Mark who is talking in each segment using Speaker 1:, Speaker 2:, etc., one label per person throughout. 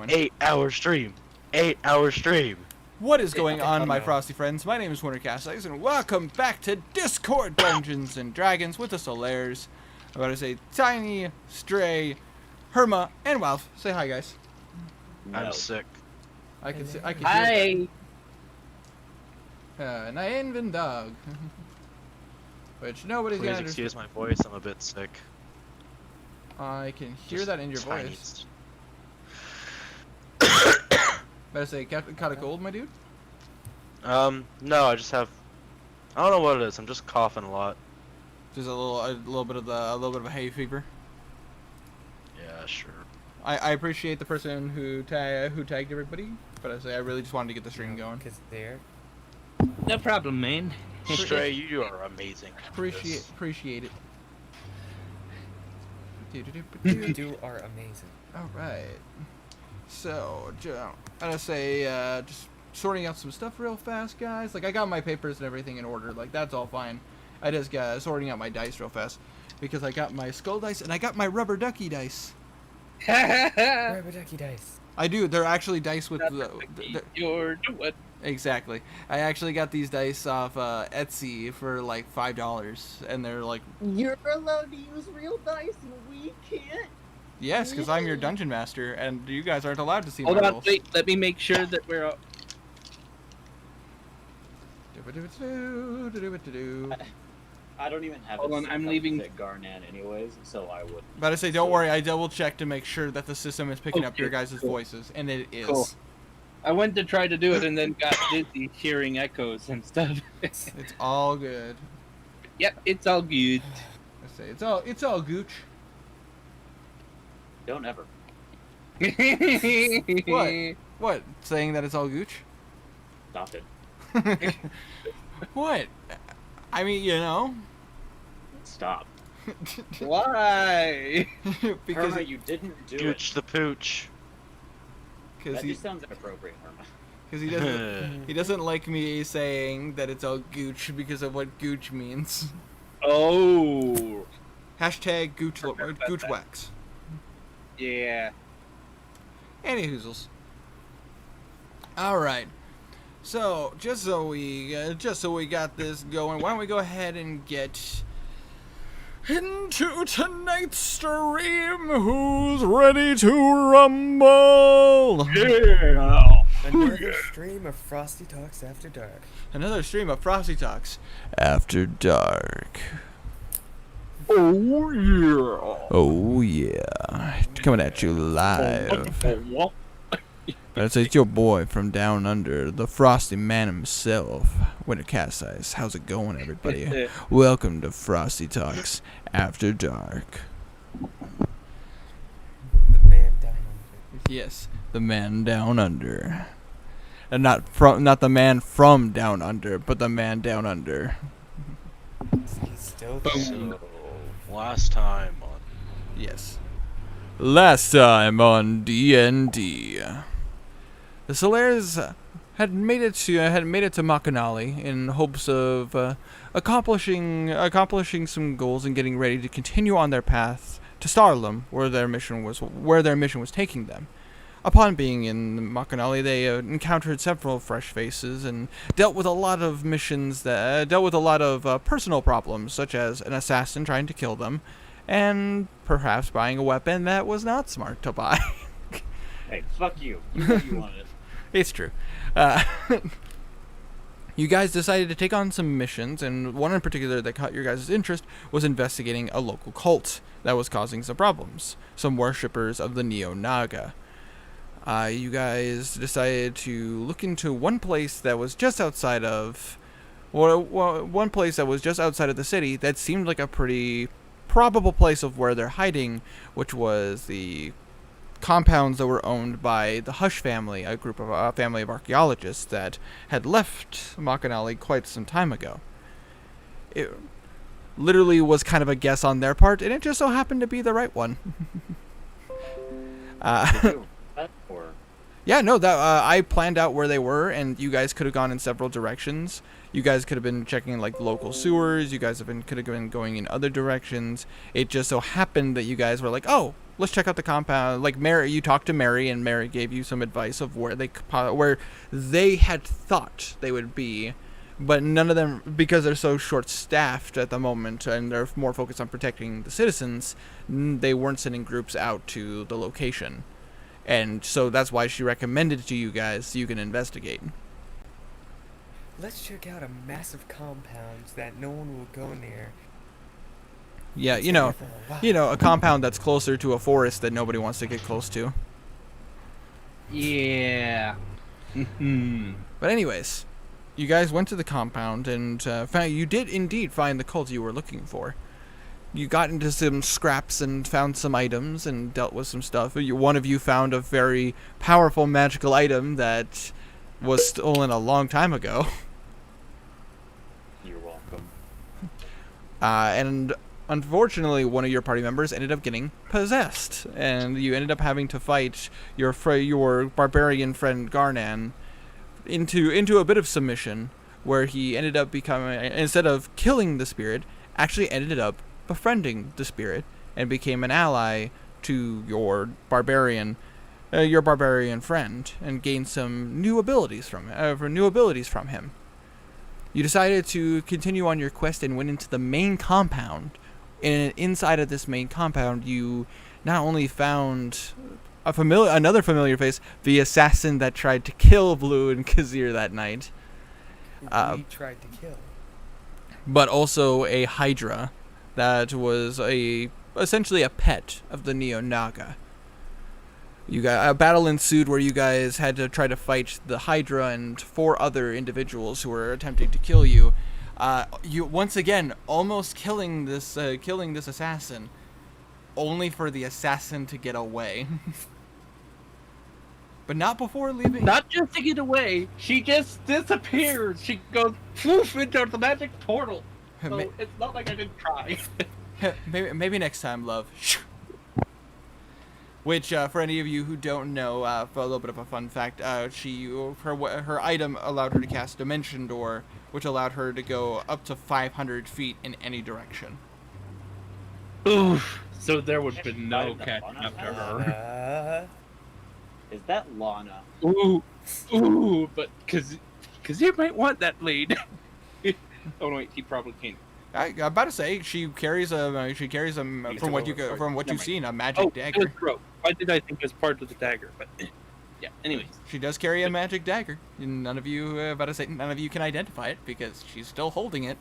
Speaker 1: on.
Speaker 2: 8-hour stream. 8-hour stream.
Speaker 1: What is going on, my frosty friends? My name is Wintercasice, and welcome back to Discord Dungeons and Dragons with the Solaires. I'm about to say Tiny, Stray, Herma, and Walf. Say hi, guys.
Speaker 2: No. I'm sick.
Speaker 1: I can see. I can
Speaker 3: Hi.
Speaker 1: hear that. And I even dog. Which nobody's
Speaker 2: Please
Speaker 1: gonna
Speaker 2: excuse my voice. I'm a bit sick.
Speaker 1: I can hear
Speaker 2: Just
Speaker 1: that in your
Speaker 2: tiny.
Speaker 1: voice. Better say, caught a cold, my dude?
Speaker 2: No, I just have. I don't know what it is. I'm just coughing a lot.
Speaker 1: Just a little bit of a hay fever.
Speaker 2: Yeah, sure.
Speaker 1: I appreciate the person who tagged everybody, but I really just wanted to get the stream going.
Speaker 4: Cause they're
Speaker 3: No problem, man.
Speaker 2: Stray, you are amazing.
Speaker 1: Appreciate it.
Speaker 4: you are amazing.
Speaker 1: All right. So, I gotta say, just sorting out some stuff real fast, guys. Like, I got my papers and everything in order. Like, that's all fine. I just got sorting out my dice real fast because I got my skull dice and I got my rubber ducky dice.
Speaker 4: Rubber ducky dice.
Speaker 1: I do. They're actually dice with
Speaker 3: You're doing.
Speaker 1: Exactly. I actually got these dice off Etsy for like $5, and they're like.
Speaker 5: You're allowed to use real dice, and we can't.
Speaker 1: Yes, because I'm your dungeon master, and you guys aren't allowed to see
Speaker 3: Hold
Speaker 1: my
Speaker 3: on,
Speaker 1: rolls.
Speaker 3: wait. Let me make sure that we're.
Speaker 5: I don't even have.
Speaker 3: Hold on, I'm leaving.
Speaker 5: Garnet anyways, so I would.
Speaker 1: But I say, don't worry. I double checked to make sure that the system is picking up your guys' voices, and it is.
Speaker 3: Cool. I went to try to do it and then got dizzy hearing echoes and stuff.
Speaker 1: It's all good.
Speaker 3: Yep, it's all good.
Speaker 1: I say, it's all gooch.
Speaker 5: Don't ever.
Speaker 1: What? What? Saying that it's all gooch?
Speaker 5: Stop it.
Speaker 1: What? I mean, you know.
Speaker 5: Stop.
Speaker 3: Why?
Speaker 1: Because
Speaker 5: Herma, you didn't do
Speaker 2: Gooch the pooch.
Speaker 5: That just sounds inappropriate, Herma.
Speaker 1: Because he doesn't like me saying that it's all gooch because of what gooch means.
Speaker 3: Oh.
Speaker 1: Hashtag gooch wax.
Speaker 3: Yeah.
Speaker 1: Any hoozles. All right. So just so we got this going, why don't we go ahead and get into tonight's stream? Who's ready to rumble?
Speaker 3: Yeah.
Speaker 4: Another stream of Frosty Talks After Dark.
Speaker 1: Another stream of Frosty Talks After Dark.
Speaker 3: Oh yeah.
Speaker 1: Oh yeah. Coming at you live. It's your boy from down under, the Frosty Man himself, Wintercasice. How's it going, everybody? Welcome to Frosty Talks After Dark.
Speaker 4: The man down under.
Speaker 1: Yes, the man down under, and not the man from down under, but the man down under.
Speaker 4: He's still
Speaker 2: So, last time on.
Speaker 1: Yes. Last time on D&D. The Solaires had made it to Makanali in hopes of accomplishing some goals and getting ready to continue on their path to Starlam, where their mission was taking them. Upon being in Makanali, they encountered several fresh faces and dealt with a lot of personal problems, such as an assassin trying to kill them, and perhaps buying a weapon that was not smart to buy.
Speaker 5: Hey, fuck you. You know you wanted it.
Speaker 1: It's true. You guys decided to take on some missions, and one in particular that caught your guys' interest was investigating a local cult that was causing some problems. Some worshippers of the Neo-Naga. You guys decided to look into one place that was just outside of... one place that was just outside of the city that seemed like a pretty probable place of where they're hiding, which was the compounds that were owned by the Hush family, a family of archaeologists that had left Makanali quite some time ago. It literally was kind of a guess on their part, and it just so happened to be the right one. Yeah, no, that I planned out where they were, and you guys could have gone in several directions. You guys could have been checking like local sewers. You guys could have been going in other directions. It just so happened that you guys were like, oh, let's check out the compound. Like Mary, you talked to Mary, and Mary gave you some advice of where they had thought they would be, but none of them, because they're so short-staffed at the moment and they're more focused on protecting the citizens, they weren't sending groups out to the location, and so that's why she recommended to you guys so you can investigate.
Speaker 4: Let's check out a massive compound that no one will go near.
Speaker 1: Yeah,
Speaker 4: It's
Speaker 1: you
Speaker 4: been
Speaker 1: know,
Speaker 4: there for a while.
Speaker 1: a compound that's closer to a forest that nobody wants to get close to.
Speaker 3: Yeah.
Speaker 1: But anyways, you guys went to the compound and you did indeed find the cult you were looking for. You got into some scraps and found some items and dealt with some stuff. One of you found a very powerful magical item that was stolen a long time ago.
Speaker 6: You're welcome.
Speaker 1: And unfortunately, one of your party members ended up getting possessed, and you ended up having to fight your barbarian friend Garnan into a bit of submission, where he ended up becoming, instead of killing the spirit, actually ended up befriending the spirit and became an ally to your barbarian friend, and gained some new abilities from him. You decided to continue on your quest and went into the main compound. And inside of this main compound, you not only found another familiar face, the assassin that tried to kill Blue and Kazir that night,
Speaker 4: We tried to kill.
Speaker 1: but also a Hydra that was essentially a pet of the Neo Naga. You got a battle ensued where you guys had to try to fight the Hydra and 4 other individuals who were attempting to kill you. You once again almost killing this assassin, only for the assassin to get away. But not before leaving.
Speaker 3: Not just to get away, she just disappears. She goes poof into the magic portal. So it's not like I didn't try.
Speaker 1: Maybe next time, love. Which, for any of you who don't know, for a little bit of a fun fact, her item allowed her to cast Dimension Door, which allowed her to go up to 500 feet in any direction.
Speaker 3: Oof. So there would have been no catching up to her.
Speaker 6: Is that Lana?
Speaker 3: Ooh, but because you might want that lead. Oh no, wait, he probably can't.
Speaker 1: I'm about to say she carries a from what you've seen, a magic dagger.
Speaker 3: Why did I think it was part of the dagger? But yeah. Anyways,
Speaker 1: She does carry a magic dagger. None of you can identify it because she's still holding it.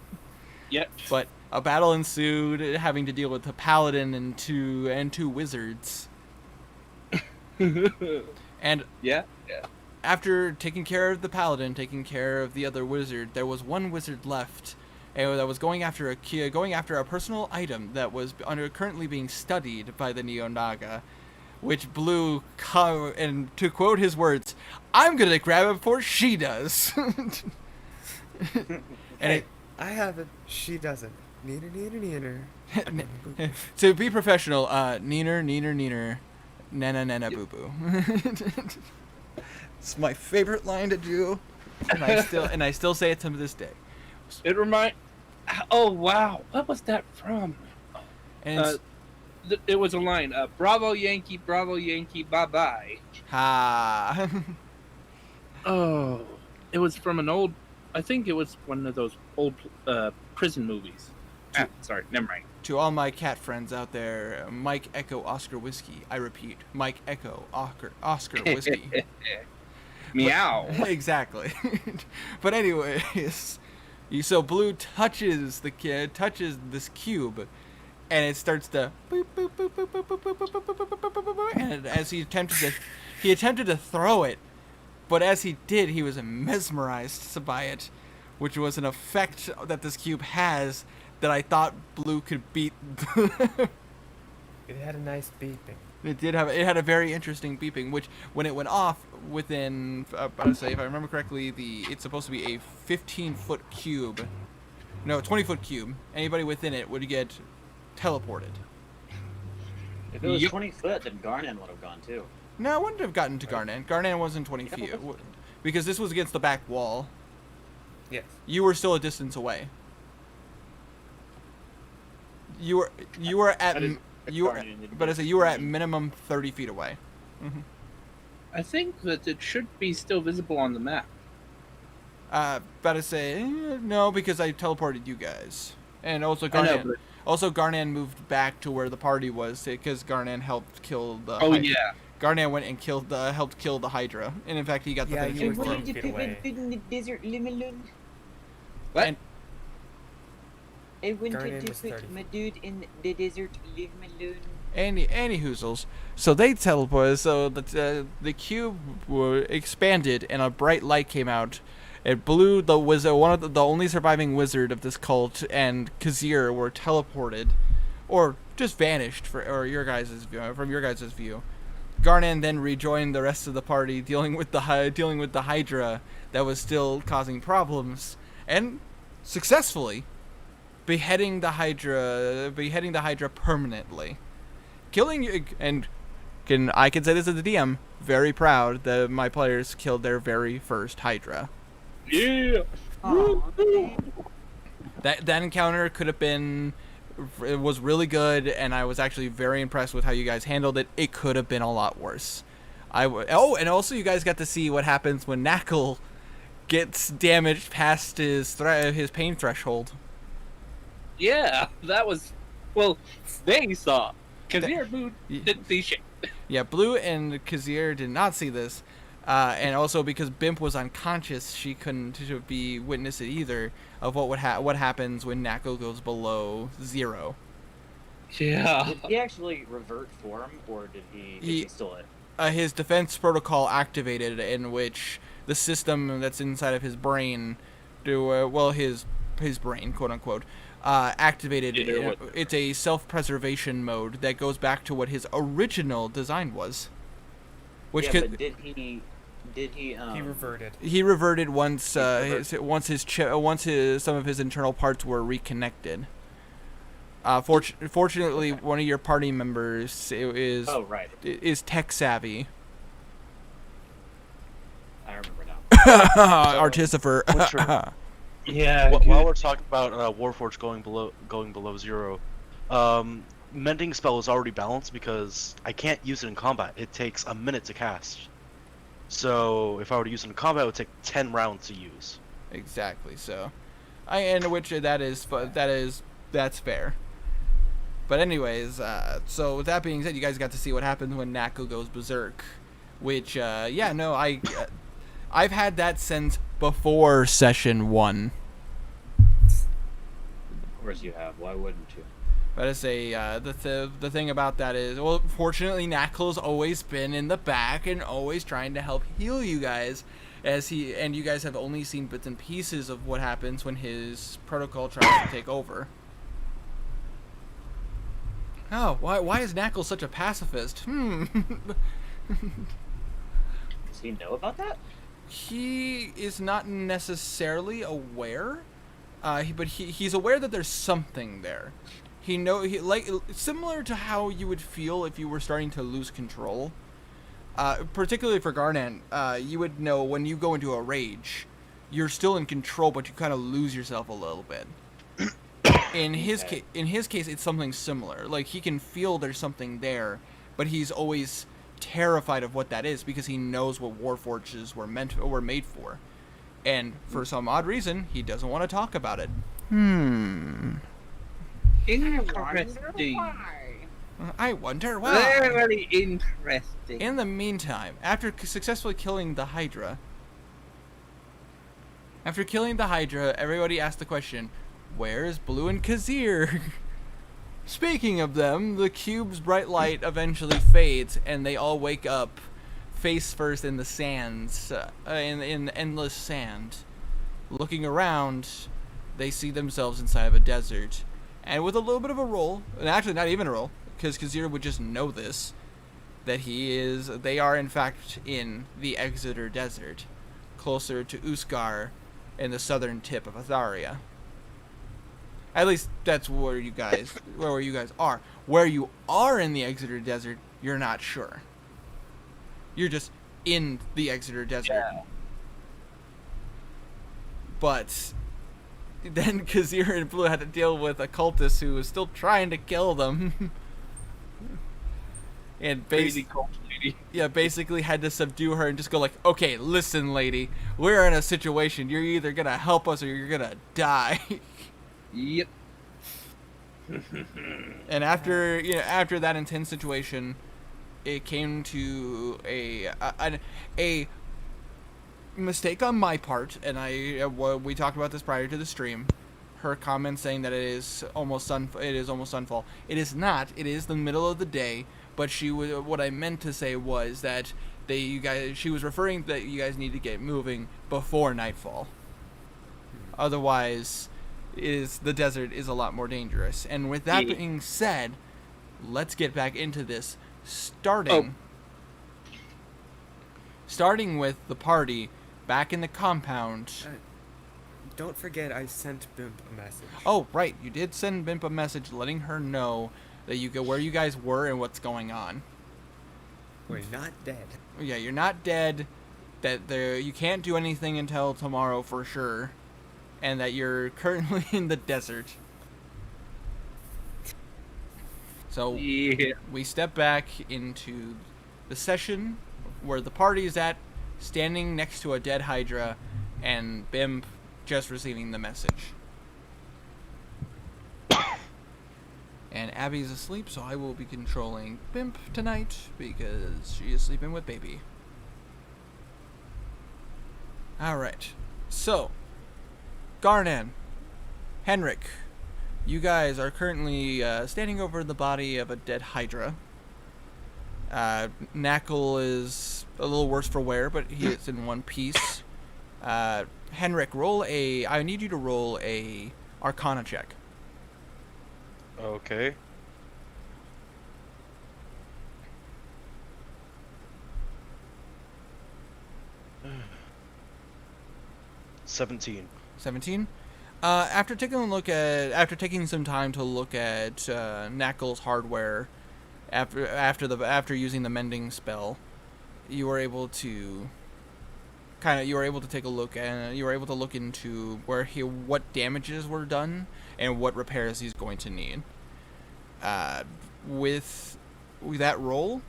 Speaker 3: yep.
Speaker 1: But a battle ensued, having to deal with the paladin and two wizards. And
Speaker 3: yeah.
Speaker 1: after taking care of the paladin, taking care of the other wizard, there was one wizard left, that was going after a personal item that was currently being studied by the Neo Naga, which Blue, and to quote his words, "I'm gonna grab it before she does." And
Speaker 4: I have it. She doesn't. Neener.
Speaker 1: to be professional, neener, nana boo boo. It's my favorite line to do, and I still say it to this day.
Speaker 3: Oh wow, what was that from?
Speaker 1: And
Speaker 3: It was a line. Bravo Yankee, bye bye.
Speaker 1: ha.
Speaker 3: Oh, it was from an old. I think it was one of those old prison movies. Sorry, never mind.
Speaker 1: To all my cat friends out there, Mike Echo Oscar Whiskey. I repeat, Mike Echo Oscar Whiskey.
Speaker 3: Meow.
Speaker 1: Exactly. But anyways, so Blue touches this cube, and it starts to boop boop boop boop boop boop boop boop boop boop boop boop boop, and as he attempted to throw it, but as he did, he was mesmerized by it, which was an effect that this cube has that I thought Blue could beat.
Speaker 4: It had a nice beeping.
Speaker 1: It had a very interesting beeping, which when it went off within, I'd say, if I remember correctly, it's supposed to be a 15-foot cube. No, 20-foot cube. Anybody within it would get teleported.
Speaker 6: If it was 20 foot, then Garnan would have gone too.
Speaker 1: No, I wouldn't have gotten to Garnan. Garnan wasn't 20 feet. Because this was against the back wall.
Speaker 4: Yes.
Speaker 1: You were still a distance away. You were at But I say you were at minimum 30 feet away.
Speaker 3: I think that it should be still visible on the map.
Speaker 1: But I say no because I teleported you guys, and also
Speaker 3: I know,
Speaker 1: Garnan.
Speaker 3: but-
Speaker 1: Also, Garnan moved back to where the party was because Garnan helped kill the.
Speaker 3: Oh yeah.
Speaker 1: Garnan went and helped kill the Hydra, and in fact he got the
Speaker 4: Yeah,
Speaker 1: finishing
Speaker 4: you
Speaker 5: And
Speaker 4: were
Speaker 1: blow.
Speaker 5: what did you
Speaker 4: 10 feet
Speaker 5: put
Speaker 4: away.
Speaker 5: in the desert limit?
Speaker 3: What?
Speaker 1: And-
Speaker 5: I went
Speaker 4: Guardian
Speaker 5: to
Speaker 4: was
Speaker 5: put
Speaker 4: 30
Speaker 5: my dude in the desert, leave me alone.
Speaker 1: Any hoozles. So they teleported. So the cube expanded, and a bright light came out. It blew the wizard, one of the only surviving wizard of this cult, and Kazir were teleported, or just vanished from your guys' view. Garnan then rejoined the rest of the party, dealing with the Hydra that was still causing problems, and successfully beheading the Hydra permanently. Killing you, and I can say this as the DM, very proud that my players killed their very first Hydra.
Speaker 3: Yeah.
Speaker 1: That encounter could have been, it was really good, and I was actually very impressed with how you guys handled it. It could have been a lot worse. And also you guys got to see what happens when Knuckle gets damaged past his pain threshold.
Speaker 3: Yeah, that was. Well, they saw. Kazir Boo didn't see shit.
Speaker 1: Yeah, Blue and Kazir did not see this, and also because Bimp was unconscious, she couldn't be witness it either of what happens when Knuckle goes below 0.
Speaker 3: Yeah.
Speaker 6: Did he actually revert form, or did he steal it?
Speaker 1: His defense protocol activated, in which the system that's inside of his brain, his brain, quote unquote, activated. It's a self-preservation mode that goes back to what his original design was. Which
Speaker 6: But did he?
Speaker 4: He reverted.
Speaker 1: He reverted once some of his internal parts were reconnected. Fortunately, one of your party members is tech savvy.
Speaker 6: I remember now.
Speaker 1: Artificer.
Speaker 2: Winter-
Speaker 3: Yeah.
Speaker 2: While we're talking about Warforged going below 0, mending spell is already balanced because I can't use it in combat. It takes a minute to cast. So if I were to use it in combat, it would take 10 rounds to use.
Speaker 1: Exactly. So, that's fair. But anyways, so with that being said, you guys got to see what happens when Nako goes berserk, which I've had that since before session 1.
Speaker 6: Of course you have. Why wouldn't you?
Speaker 1: But I say the thing about that is, well, fortunately, Knuckles always been in the back and always trying to help heal you guys, and you guys have only seen bits and pieces of what happens when his protocol tries to take over. Oh, why is Knuckles such a pacifist?
Speaker 6: Does he know about that?
Speaker 1: He is not necessarily aware, but he's aware that there's something there. Similar to how you would feel if you were starting to lose control. Particularly for Garnan, you would know when you go into a rage, you're still in control, but you kind of lose yourself a little bit. In his case, it's something similar. Like, he can feel there's something there, but he's always terrified of what that is because he knows what Warforges were made for, and for some odd reason, he doesn't want to talk about it.
Speaker 3: Interesting.
Speaker 1: I wonder why.
Speaker 3: Very interesting.
Speaker 1: In the meantime, after successfully killing the Hydra, everybody asked the question, where's Blue and Kazir? Speaking of them, the cube's bright light eventually fades, and they all wake up face first in the sands, in endless sand. Looking around, they see themselves inside of a desert. And with a little bit of a roll, and actually not even a roll, because Kazir would just know this, that they are in fact in the Exeter Desert, closer to Uskar in the southern tip of Atharia. At least that's where you guys are. Where you are in the Exeter Desert, you're not sure. You're just in the Exeter Desert.
Speaker 3: Yeah.
Speaker 1: But then Kazir and Blue had to deal with a cultist who was still trying to kill them. And
Speaker 3: Crazy cult lady.
Speaker 1: yeah, basically had to subdue her and just go like, okay, listen, lady, we're in a situation. You're either gonna help us or you're gonna die.
Speaker 3: Yep.
Speaker 1: And after that intense situation, it came to a mistake on my part, and we talked about this prior to the stream. Her comment saying that it is almost sunfall. It is not. It is the middle of the day. But what I meant to say was that she was referring that you guys need to get moving before nightfall. Otherwise, the desert is a lot more dangerous. And with that being said, let's get back into this. Starting with the party back in the compound.
Speaker 4: Don't forget I sent Bimp a message.
Speaker 1: Oh, right. You did send Bimp a message letting her know that where you guys were and what's going on.
Speaker 4: We're not dead.
Speaker 1: Yeah, you're not dead. That you can't do anything until tomorrow for sure. And that you're currently in the desert. So
Speaker 3: Yeah.
Speaker 1: we step back into the session where the party is at, standing next to a dead Hydra, and Bimp just receiving the message. And Abby's asleep, so I will be controlling Bimp tonight because she is sleeping with baby. Alright, so Garnan, Henrik, you guys are currently standing over the body of a dead Hydra. Knuckle is a little worse for wear, but he is in one piece. Henrik, I need you to roll a Arcana check.
Speaker 2: Okay. $17.
Speaker 1: 17. After taking some time to look at Knuckle's hardware, after using the mending spell, you were able to take a look, and you were able to look into what damages were done and what repairs he's going to need. With that roll,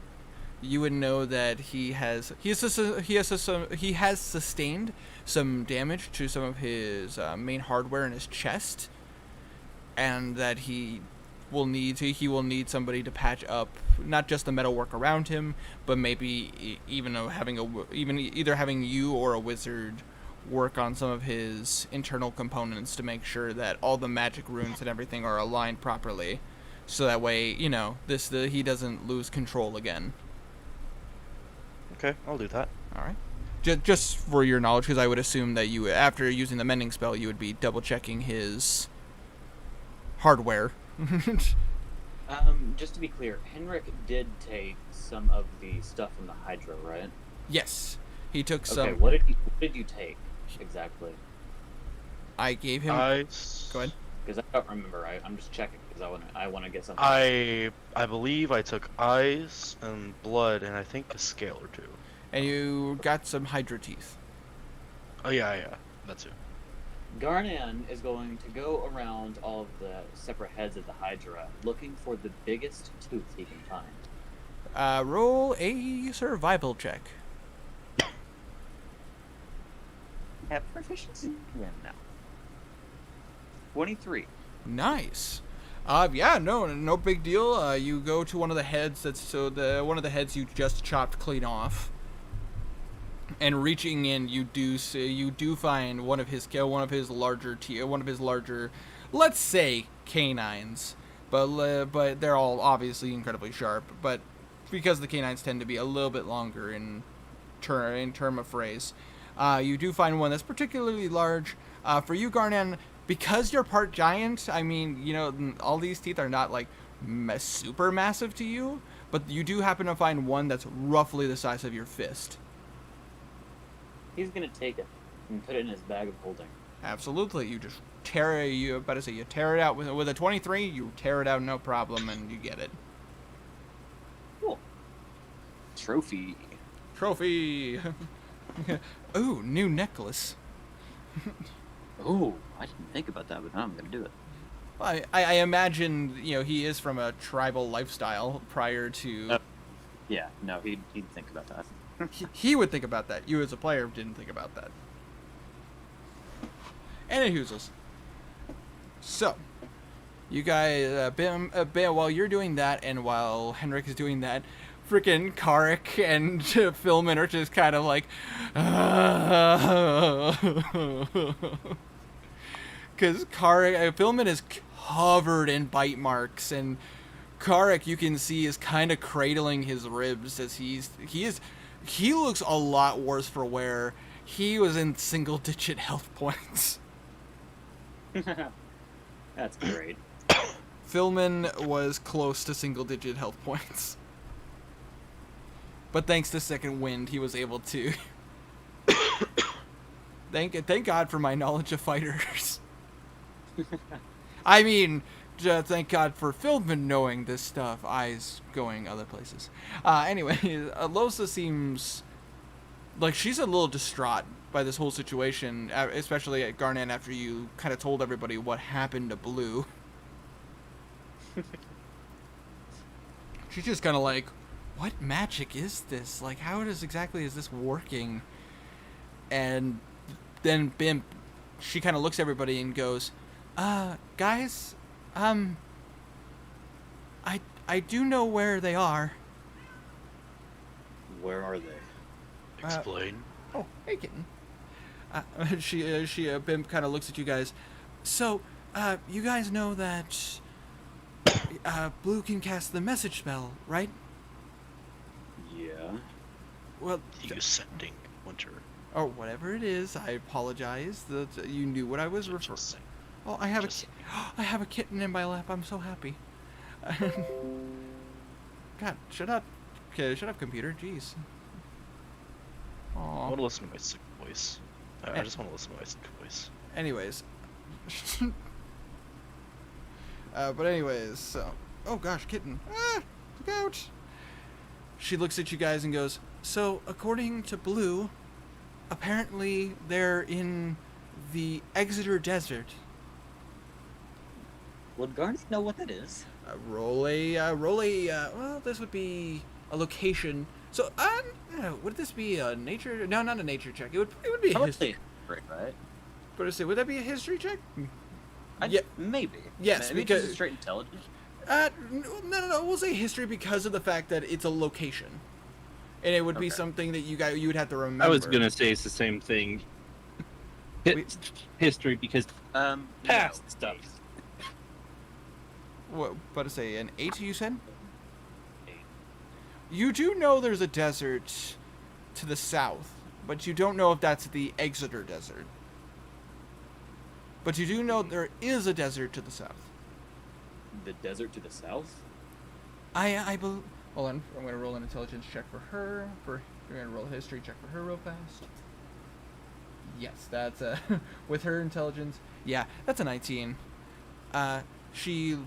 Speaker 1: you would know that he has sustained some damage to some of his main hardware in his chest, and that he will need somebody to patch up not just the metalwork around him, but maybe either having you or a wizard work on some of his internal components to make sure that all the magic runes and everything are aligned properly, so that way he doesn't lose control again.
Speaker 2: Okay, I'll do that.
Speaker 1: All right. Just for your knowledge, because I would assume that you, after using the mending spell, you would be double checking his hardware.
Speaker 6: Just to be clear, Henrik did take some of the stuff from the Hydra, right?
Speaker 1: Yes, he took some.
Speaker 6: Okay, what did you take exactly?
Speaker 1: I gave him.
Speaker 2: Ice.
Speaker 1: Go ahead.
Speaker 6: Because I don't remember. I'm just checking because I want to get something.
Speaker 2: I believe I took ice and blood and I think a scale or two.
Speaker 1: And you got some Hydra teeth.
Speaker 2: Oh yeah, that's it.
Speaker 6: Garnan is going to go around all of the separate heads of the Hydra, looking for the biggest tooth he can find.
Speaker 1: Roll a survival check.
Speaker 6: Have proficiency in now. 23.
Speaker 1: Nice. Yeah, no big deal. You go to one of the heads one of the heads you just chopped clean off. And reaching in, you do find one of his larger, let's say, canines, but they're all obviously incredibly sharp. But because the canines tend to be a little bit longer in term of phrase, you do find one that's particularly large. For you, Garnan, because you're part giant, I mean, all these teeth are not like super massive to you, but you do happen to find one that's roughly the size of your fist.
Speaker 6: He's gonna take it and put it in his bag of holding.
Speaker 1: Absolutely, you just tear it. You tear it out with a 23. You tear it out, no problem, and you get it.
Speaker 6: Cool. Trophy.
Speaker 1: Ooh, new necklace.
Speaker 6: Oh, I didn't think about that, but now I'm gonna do it.
Speaker 1: I imagine, he is from a tribal lifestyle prior to...
Speaker 6: Yeah, no, he'd think about that.
Speaker 1: he would think about that. You as a player didn't think about that. Anywhoozles. So, you guys, while you're doing that, and while Henrik is doing that, freaking Karik and Philman are just kind of like, because Philman is covered in bite marks, and Karik, you can see, is kind of cradling his ribs as he looks a lot worse for wear. He was in single-digit health points.
Speaker 6: That's great.
Speaker 1: Philman was close to single-digit health points. But thanks to Second Wind, he was able to. Thank God for my knowledge of fighters. I mean, thank God for Philman knowing this stuff. Eyes going other places. Anyway, Losa seems like she's a little distraught by this whole situation, especially at Garnan after you kind of told everybody what happened to Blue. She's just kind of like, what magic is this? Like, how exactly is this working? And then Bimp, she kind of looks at everybody and goes, guys, I do know where they are.
Speaker 6: Where are they?
Speaker 2: Explain.
Speaker 1: Oh, hey, kitten. Bimp kind of looks at you guys. So, you guys know that Blue can cast the message spell, right?
Speaker 6: Yeah.
Speaker 1: Well,
Speaker 2: The ascending Winter.
Speaker 1: or whatever it is. I apologize that you knew what I was referring.
Speaker 2: Interesting.
Speaker 1: Oh, I have a kitten in my lap. I'm so happy. God, shut up. Okay, shut up, computer. Jeez.
Speaker 2: I
Speaker 1: Aw.
Speaker 2: want to listen to my sick voice. I just want to listen to my sick voice.
Speaker 1: Anyways. But anyways, so... Oh gosh, kitten. Ah! Look out! She looks at you guys and goes, so, according to Blue, apparently they're in the Exeter Desert.
Speaker 6: Would Garnet know what that is?
Speaker 1: Well, this would be a location. So, would this be a nature? No, not a nature check. It would be a history.
Speaker 6: Right.
Speaker 1: But I say, would that be a history check?
Speaker 6: Yeah, maybe.
Speaker 1: Yes,
Speaker 6: maybe
Speaker 1: because
Speaker 6: just straight intelligence.
Speaker 1: No. We'll say history because of the fact that it's a location, and it would be something that you would have to remember.
Speaker 3: I was gonna say it's the same thing. History because past
Speaker 6: no.
Speaker 3: stuff.
Speaker 1: What? But to say an 8, you said?
Speaker 6: 8.
Speaker 1: You do know there's a desert to the south, but you don't know if that's the Exeter Desert. But you do know there is a desert to the south.
Speaker 6: The desert to the south?
Speaker 1: Hold on, I'm gonna roll an intelligence check for her. We're gonna roll a history check for her real fast. Yes, that's with her intelligence. Yeah, that's a 19. She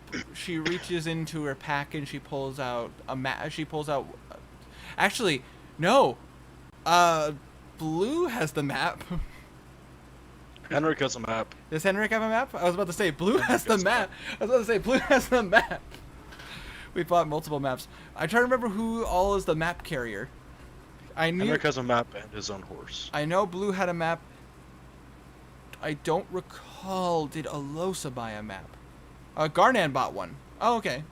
Speaker 1: reaches into her pack and she pulls out a map. Actually, no. Blue has the map.
Speaker 2: Henrik has a map.
Speaker 1: Does Henrik have a map? I was about to say Blue has the map. Blue has the map. We bought multiple maps. I try to remember who all is the map carrier.
Speaker 2: Henrik has a map and his own horse.
Speaker 1: I know Blue had a map. I don't recall. Did Alosa buy a map? Garnan bought one. Oh, okay.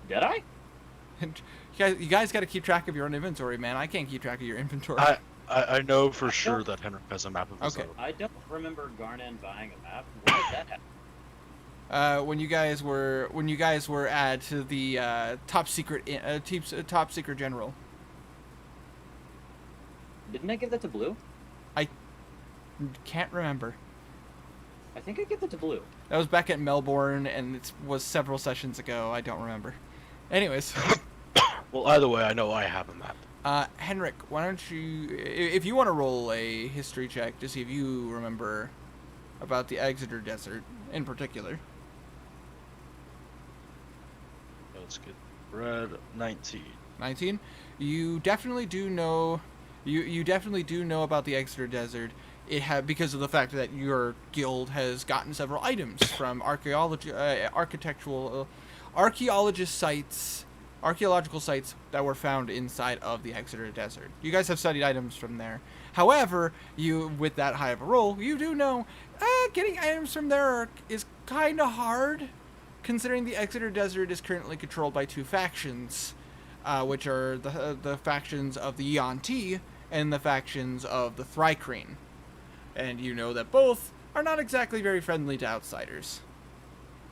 Speaker 6: Did I?
Speaker 1: You guys got to keep track of your own inventory, man. I can't keep track of your inventory.
Speaker 2: I know for sure that Henrik has a map of his own.
Speaker 6: I don't remember Garnan buying a map. When did that happen?
Speaker 1: When you guys were at the top secret general.
Speaker 6: Didn't I give that to Blue?
Speaker 1: I can't remember.
Speaker 6: I think I gave that to Blue.
Speaker 1: That was back at Melbourne, and it was several sessions ago. I don't remember. Anyways.
Speaker 2: Well, either way, I know I have a map.
Speaker 1: Henrik, why don't you, if you want to roll a history check to see if you remember about the Exeter Desert in particular.
Speaker 2: Let's get red. 19.
Speaker 1: 19? You definitely do know. You definitely do know about the Exeter Desert. because of the fact that your guild has gotten several items from archaeological sites that were found inside of the Exeter Desert. You guys have studied items from there. However, with that high of a roll, you do know getting items from there is kind of hard, considering the Exeter Desert is currently controlled by two factions, which are the factions of the Yuan-Ti and the factions of the Thrycreen. And you know that both are not exactly very friendly to outsiders.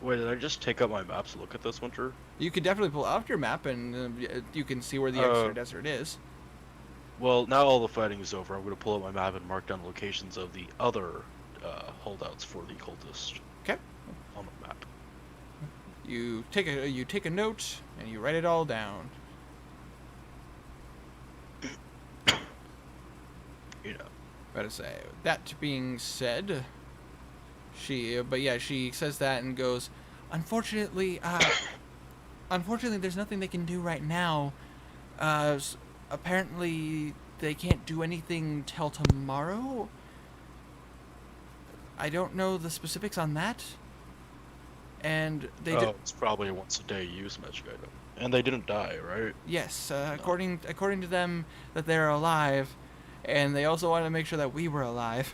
Speaker 2: Wait, did I just take up my maps to look at this, Winter?
Speaker 1: You could definitely pull up your map and you can see where the Exeter Desert is.
Speaker 2: Well, now all the fighting is over. I'm going to pull up my map and mark down locations of the other holdouts for the cultists.
Speaker 1: Okay.
Speaker 2: On the map.
Speaker 1: You take a note and you write it all down.
Speaker 2: You know.
Speaker 1: Better say. That being said, she says that and goes, unfortunately, there's nothing they can do right now. Apparently, they can't do anything till tomorrow. I don't know the specifics on that. And they
Speaker 2: it's probably a once-a-day use magic item. And they didn't die, right?
Speaker 1: Yes,
Speaker 2: No.
Speaker 1: according to them, that they're alive, and they also wanted to make sure that we were alive.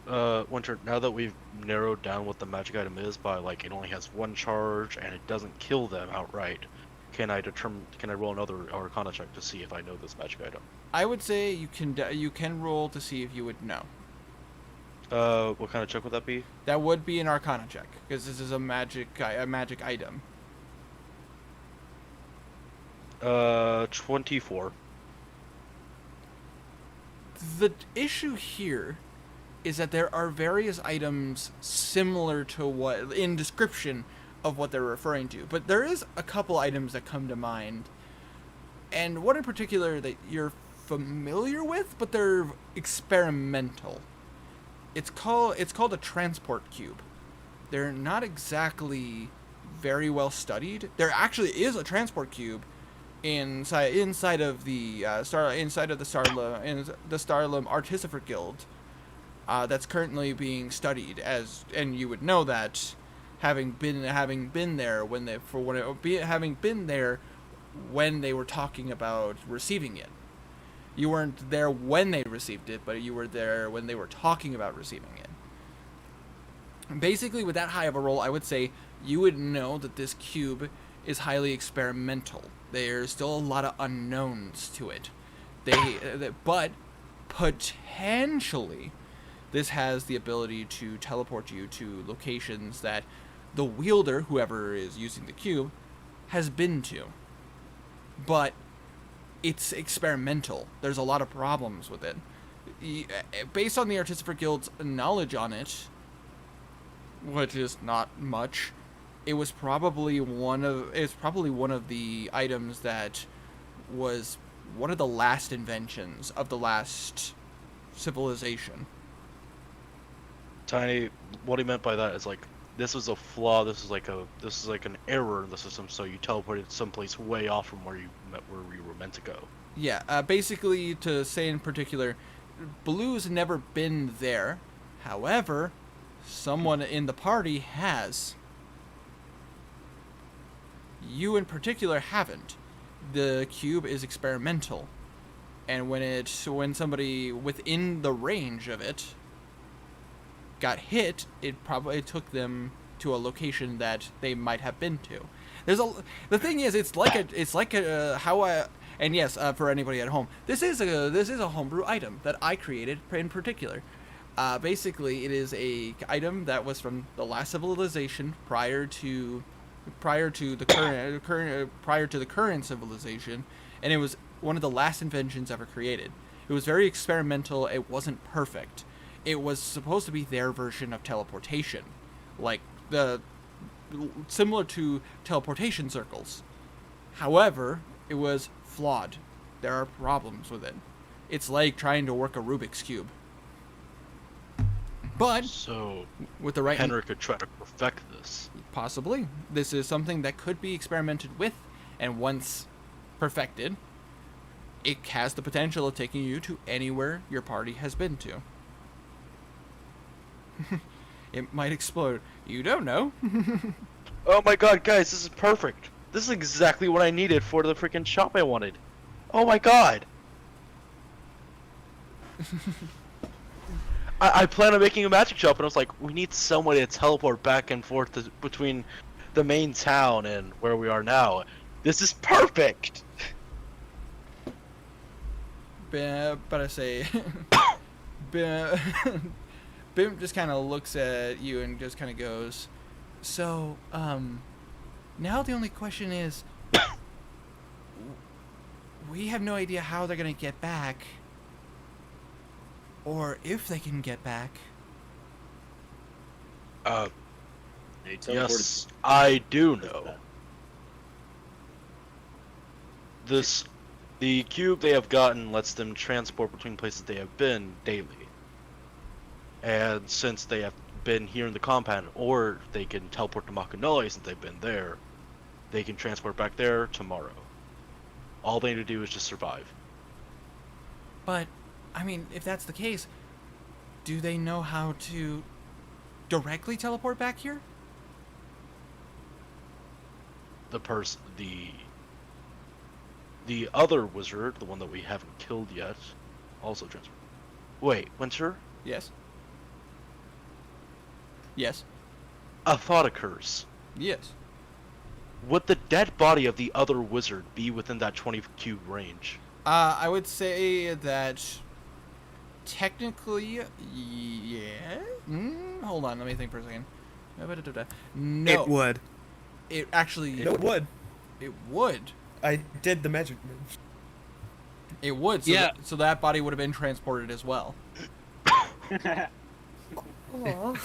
Speaker 2: Winter, now that we've narrowed down what the magic item is by, like, it only has one charge and it doesn't kill them outright, can I roll another Arcana check to see if I know this magic item?
Speaker 1: I would say you can roll to see if you would know.
Speaker 2: What kind of check would that be?
Speaker 1: That would be an Arcana check, because this is a magic item.
Speaker 2: 24.
Speaker 1: The issue here is that there are various items similar to what in description of what they're referring to, but there is a couple items that come to mind, and one in particular that you're familiar with, but they're experimental. It's called a transport cube. They're not exactly very well studied. There actually is a transport cube inside of the Starlum Artificer Guild that's currently being studied, and you would know that having been there when they were talking about receiving it. You weren't there when they received it, but you were there when they were talking about receiving it. Basically, with that high of a roll, I would say you would know that this cube is highly experimental. There's still a lot of unknowns to it. But potentially, this has the ability to teleport you to locations that the wielder, whoever is using the cube, has been to. But it's experimental. There's a lot of problems with it. Based on the Artificer Guild's knowledge on it, which is not much, it was probably one of the items that was one of the last inventions of the last civilization.
Speaker 2: Tiny, what he meant by that is, like, this was a flaw. This is like an error in the system. So you teleported someplace way off from where you were meant to go.
Speaker 1: Yeah, basically, to say in particular, Blue's never been there. However, someone in the party has. You in particular haven't. The cube is experimental, and when somebody within the range of it got hit, it probably took them to a location that they might have been to. The thing is, for anybody at home, this is a homebrew item that I created in particular. Basically, it is a item that was from the last civilization prior to the current civilization, and it was one of the last inventions ever created. It was very experimental. It wasn't perfect. It was supposed to be their version of teleportation, like similar to teleportation circles. However, it was flawed. There are problems with it. It's like trying to work a Rubik's Cube. But
Speaker 2: So
Speaker 1: with the right
Speaker 2: Henry could try to perfect this.
Speaker 1: Possibly. This is something that could be experimented with, and once perfected, it has the potential of taking you to anywhere your party has been to. It might explode. You don't know.
Speaker 2: Oh my god, guys, this is perfect. This is exactly what I needed for the freaking shop I wanted. Oh my god. I plan on making a magic shop, and I was like, we need somebody to teleport back and forth between the main town and where we are now. This is perfect.
Speaker 1: But I say, Bim just kind of looks at you and just kind of goes, so, now the only question is, we have no idea how they're going to get back, or if they can get back.
Speaker 6: They teleported.
Speaker 2: Yes, I do know. The cube they have gotten lets them transport between places they have been daily. And since they have been here in the compound, or they can teleport to Makanoli since they've been there, they can transport back there tomorrow. All they need to do is just survive.
Speaker 1: But, I mean, if that's the case, do they know how to directly teleport back here?
Speaker 2: The other wizard, the one that we haven't killed yet, also transport. Wait, Winter?
Speaker 1: Yes. Yes.
Speaker 2: A thought occurs.
Speaker 1: Yes.
Speaker 2: Would the dead body of the other wizard be within that 20 cube range?
Speaker 1: I would say that technically, yeah. Hold on, let me think for a second. No.
Speaker 4: It would.
Speaker 1: It actually.
Speaker 4: It would.
Speaker 1: It would.
Speaker 4: I did the measurement.
Speaker 1: It would. So
Speaker 3: Yeah.
Speaker 1: so that body would have been transported as well.
Speaker 4: Aw,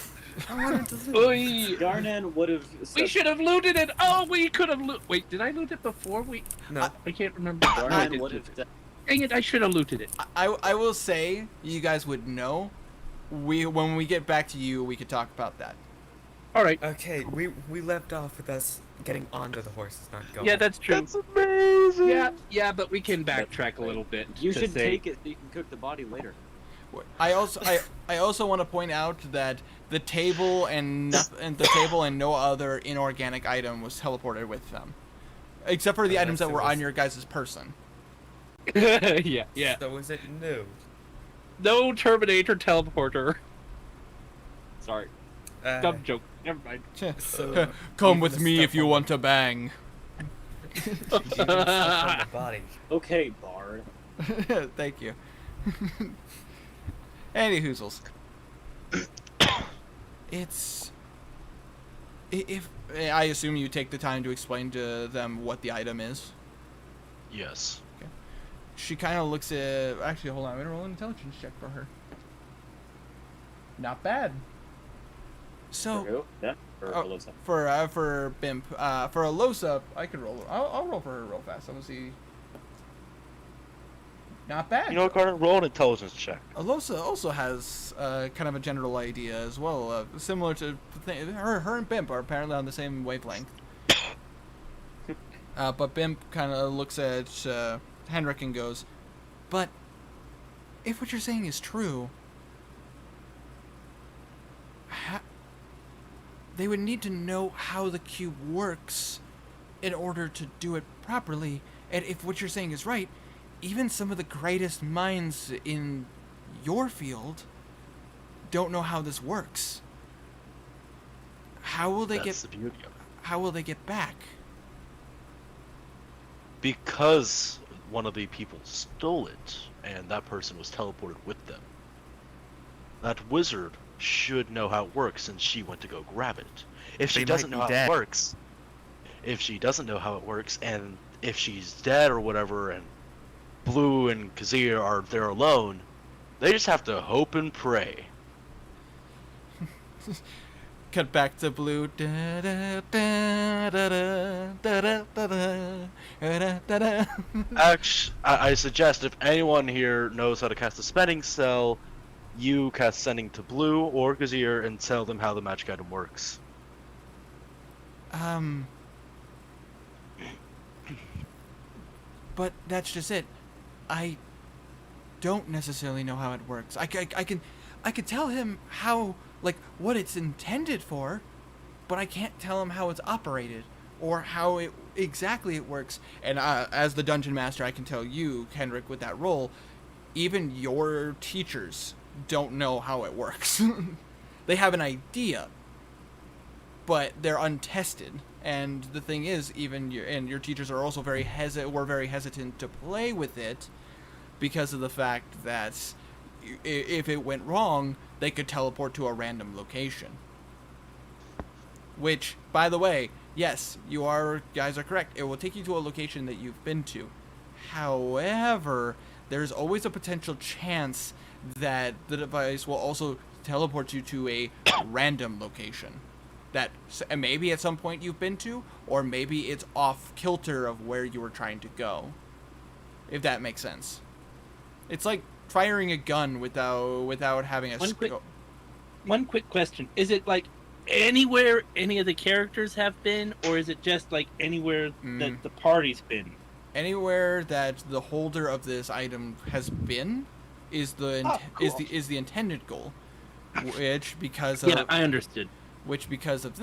Speaker 4: I wanted to lose.
Speaker 3: Oy.
Speaker 6: Darnan would have.
Speaker 3: We should have looted it. Oh, we could have Wait, did I loot it before we?
Speaker 4: No.
Speaker 3: I can't remember.
Speaker 6: Darnan would have.
Speaker 3: Dang it! I should have looted it.
Speaker 1: I will say you guys would know. When we get back to you, we could talk about that.
Speaker 3: All right.
Speaker 4: Okay, we left off with us getting onto the horses, not going.
Speaker 3: Yeah, that's true.
Speaker 2: That's amazing!
Speaker 3: Yeah, but we can backtrack a little bit.
Speaker 6: You
Speaker 3: to
Speaker 6: should
Speaker 3: say-
Speaker 6: take it so you can cook the body later.
Speaker 1: I also want to point out that the table and no other inorganic item was teleported with them, except for the
Speaker 4: Oh,
Speaker 1: items that
Speaker 4: so
Speaker 1: were
Speaker 4: was-
Speaker 1: on your guys' person.
Speaker 3: yeah.
Speaker 4: So was it no?
Speaker 3: No Terminator teleporter.
Speaker 6: Sorry.
Speaker 3: Dumb joke. Never mind.
Speaker 4: So
Speaker 1: Come
Speaker 4: even
Speaker 1: with
Speaker 4: the
Speaker 1: me
Speaker 4: stuff
Speaker 1: if you
Speaker 4: on
Speaker 1: want to bang.
Speaker 4: Even the stuff on the body.
Speaker 6: Okay, Bard.
Speaker 1: Thank you. Any hoozles. It's if I assume you take the time to explain to them what the item is.
Speaker 2: Yes.
Speaker 1: She kind of looks at. Actually, hold on. I'm gonna roll an intelligence check for her. Not bad. So
Speaker 6: For who? Yeah. For
Speaker 1: Oh,
Speaker 6: Alosa.
Speaker 1: for Bimp, for Alosa, I could roll. I'll roll for her real fast. I'm gonna see. Not bad.
Speaker 2: You know what, Carter? Roll an intelligence check.
Speaker 1: Alosa also has kind of a general idea as well, similar to her and Bimp are apparently on the same wavelength. But Bimp kind of looks at Henrik and goes, "But if what you're saying is true, they would need to know how the cube works in order to do it properly. And if what you're saying is right, even some of the greatest minds in your field don't know how this works. How will they
Speaker 2: That's the beauty of it.
Speaker 1: How will they get back?"
Speaker 2: Because one of the people stole it, and that person was teleported with them. That wizard should know how it works, since she went to go grab it. If she
Speaker 4: They
Speaker 2: doesn't
Speaker 4: might
Speaker 2: know
Speaker 4: be
Speaker 2: how
Speaker 4: dead.
Speaker 2: it works, and if she's dead or whatever, and Blue and Kazir are there alone, they just have to hope and pray.
Speaker 1: Cut back to Blue.
Speaker 2: Actually, I suggest if anyone here knows how to cast a spending cell, you cast sending to Blue or Kazir and tell them how the magic item works.
Speaker 1: But that's just it. I don't necessarily know how it works. I can tell him how, like, what it's intended for, but I can't tell him how it's operated or how it exactly it works. And as the dungeon master, I can tell you, Henrik, with that role, even your teachers don't know how it works. They have an idea, but they're untested. And the thing is, even your teachers are also very hesitant to play with it because of the fact that if it went wrong, they could teleport to a random location. Which, by the way, yes, guys are correct. It will take you to a location that you've been to. However, there's always a potential chance that the device will also teleport you to a random location that maybe at some point you've been to, or maybe it's off kilter of where you were trying to go. If that makes sense. It's like firing a gun without having a scope.
Speaker 3: One quick question. Is it like anywhere any of the characters have been, or is it just like anywhere that the party's been?
Speaker 1: Anywhere that the holder of this item has been is is the intended goal. Which because of
Speaker 3: I understood.
Speaker 1: Which because of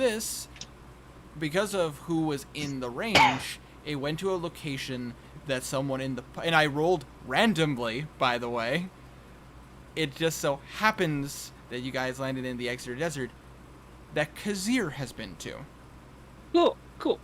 Speaker 1: who was in the range, it went to a location that someone and I rolled randomly, by the way. It just so happens that you guys landed in the Exeter Desert that Kazir has been to.
Speaker 3: Cool.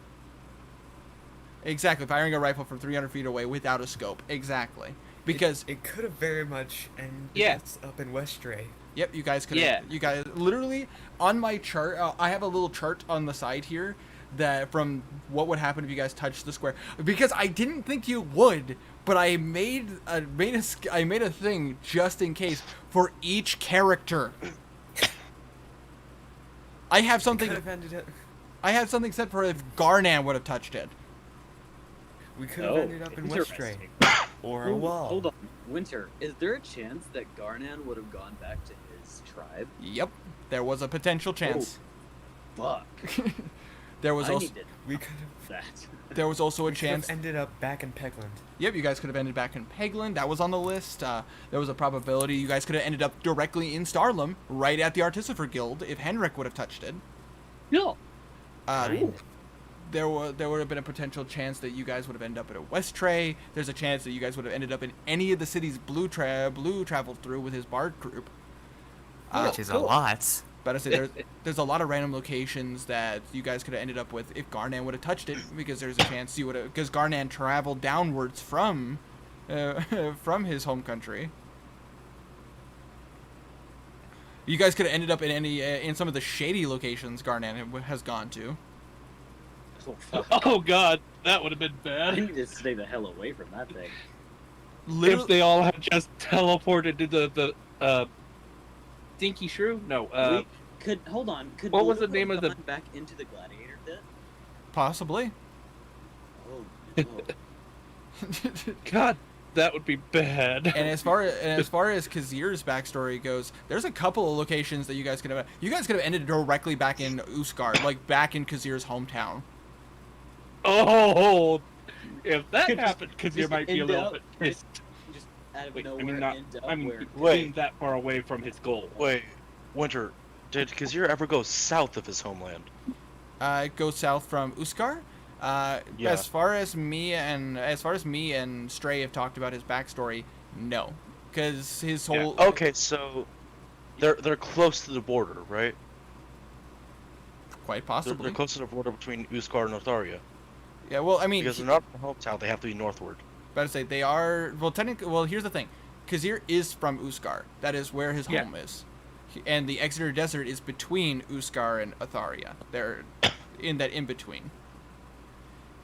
Speaker 1: Exactly, firing a rifle from 300 feet away without a scope. Exactly. Because
Speaker 4: it could have very much ended up in Westray.
Speaker 1: Yep, you guys could have. You guys literally on my chart. I have a little chart on the side here that from what would happen if you guys touched the square. Because I didn't think you would, but I made a thing just in case for each character. I have something. I have something set for if Garnan would have touched it.
Speaker 4: We could have ended up in Westray. Or a wall.
Speaker 6: Hold on. Winter, is there a chance that Garnan would have gone back to his tribe?
Speaker 1: Yep. There was a potential chance.
Speaker 6: Oh, fuck.
Speaker 1: There was also
Speaker 4: we could have
Speaker 6: that.
Speaker 1: There was also a chance
Speaker 4: ended up back in Pegland.
Speaker 1: Yep, you guys could have ended back in Pegland. That was on the list. There was a probability you guys could have ended up directly in Starlam, right at the Artificer Guild, if Henrik would have touched it.
Speaker 3: No.
Speaker 1: There would have been a potential chance that you guys would have ended up at a Westray. There's a chance that you guys would have ended up in any of the cities Blue traveled through with his Bard group.
Speaker 4: Which is a lot.
Speaker 1: But I say there's a lot of random locations that you guys could have ended up with if Garnan would have touched it, because there's a chance you would have, because Garnan traveled downwards from his home country. You guys could have ended up in some of the shady locations Garnan has gone to.
Speaker 3: Oh god, that would have been
Speaker 6: I
Speaker 3: bad.
Speaker 6: need to stay the hell away from that thing.
Speaker 3: If they all had just teleported to the Dinky Shrew? No.
Speaker 6: Hold on. Could
Speaker 3: what was
Speaker 6: Blue
Speaker 3: the name
Speaker 6: have
Speaker 3: of the
Speaker 6: gone back into the gladiator pit?
Speaker 1: Possibly.
Speaker 6: Oh, no.
Speaker 3: God, that would be bad.
Speaker 1: And as far as Kazir's backstory goes, there's a couple of locations that you guys could have ended directly back in Uskar, like back in Kazir's hometown.
Speaker 3: Oh, if that happened, Kazir
Speaker 6: just
Speaker 3: might be a little
Speaker 6: end
Speaker 3: bit
Speaker 6: up-
Speaker 3: pissed.
Speaker 6: Just out of
Speaker 3: Wait,
Speaker 6: nowhere,
Speaker 3: being that far away from his goal.
Speaker 2: Wait, Winter, did Kazir ever go south of his homeland?
Speaker 1: Go south from Uskar.
Speaker 2: Yeah.
Speaker 1: As far as me and Stray have talked about his backstory, no, because his whole
Speaker 2: Okay, so they're close to the border, right?
Speaker 1: quite possibly.
Speaker 2: They're close to the border between Uskar and Otharia.
Speaker 1: Yeah, well, I mean,
Speaker 2: Because they're not in the hometown, they have to be northward.
Speaker 1: but I say they are. Well, technically, well, here's the thing: Kazir is from Uskar. That is where his home is, and the Exeter Desert is between Uskar and Otharia. They're in that in between.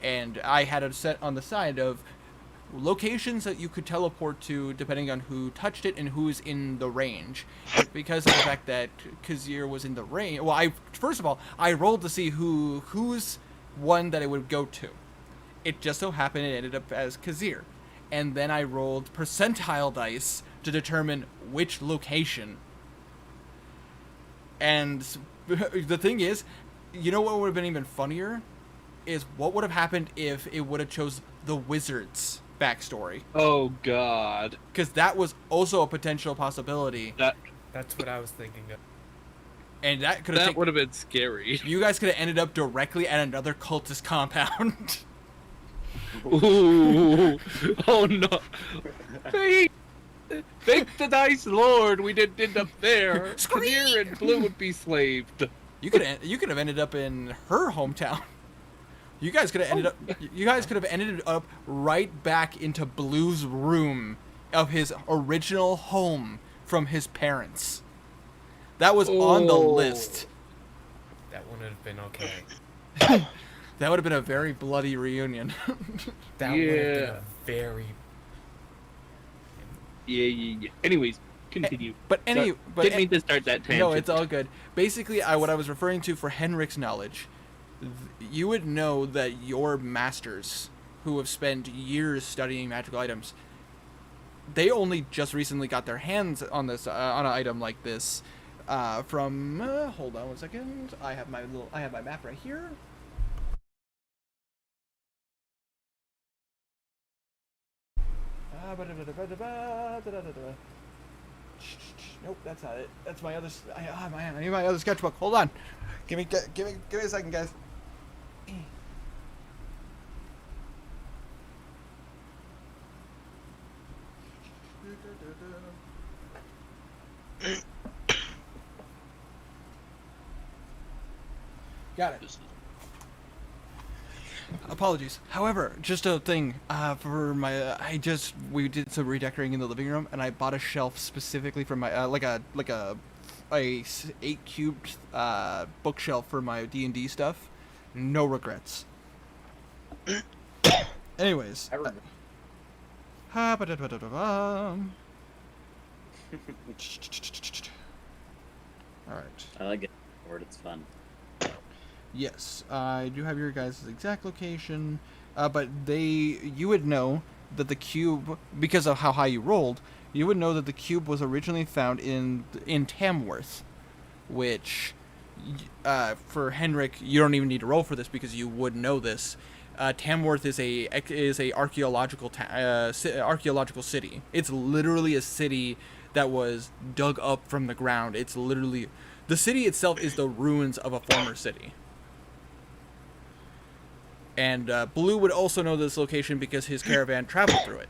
Speaker 1: And I had it set on the side of locations that you could teleport to depending on who touched it and who's in the range. Because of the fact that Kazir was in the range. Well, first of all, I rolled to see who's one that it would go to. It just so happened it ended up as Kazir. And then I rolled percentile dice to determine which location. And the thing is, you know what would have been even funnier? Is what would have happened if it would have chose the wizards backstory,
Speaker 3: Oh God.
Speaker 1: because that was also a potential possibility,
Speaker 4: That's what I was thinking of.
Speaker 1: and that could have
Speaker 3: That would have been scary.
Speaker 1: you guys could have ended up directly at another cultist compound.
Speaker 3: Ooh. Oh no. Thank the nice Lord we didn't end up there. Clear and Blue would be slaved.
Speaker 1: You could have ended up in her hometown. You guys could have ended up. You guys could have ended up right back into Blue's room of his original home from his parents. That was on the list.
Speaker 4: That wouldn't have been okay.
Speaker 1: That would have been a very bloody reunion.
Speaker 4: That would have been
Speaker 3: Yeah.
Speaker 4: a very.
Speaker 3: Yeah. Anyways, continue.
Speaker 1: But
Speaker 3: Didn't mean to start that tangent.
Speaker 1: no, it's all good. Basically, what I was referring to for Henrik's knowledge, you would know that your masters, who have spent years studying magical items, they only just recently got their hands on this on an item like this from. Hold on one second. I have my map right here. Nope, that's not it. That's my other. I need my other sketchbook. Hold on. Give me a second, guys. Got it. Apologies. However, just a thing for my we did some redecorating in the living room, and I bought a shelf specifically for my like a 8 cubed bookshelf for my D&D stuff. No regrets. Anyways.
Speaker 6: I remember.
Speaker 1: All right.
Speaker 6: I like it. Word, it's fun.
Speaker 1: Yes, I do have your guys' exact location, but you would know that the cube, because of how high you rolled, you would know that the cube was originally found in Tamworth, which, for Henrik, you don't even need to roll for this because you would know this. Tamworth is a archaeological archaeological city. It's literally a city that was dug up from the ground. It's literally the city itself is the ruins of a former city. And Blue would also know this location because his caravan traveled through it.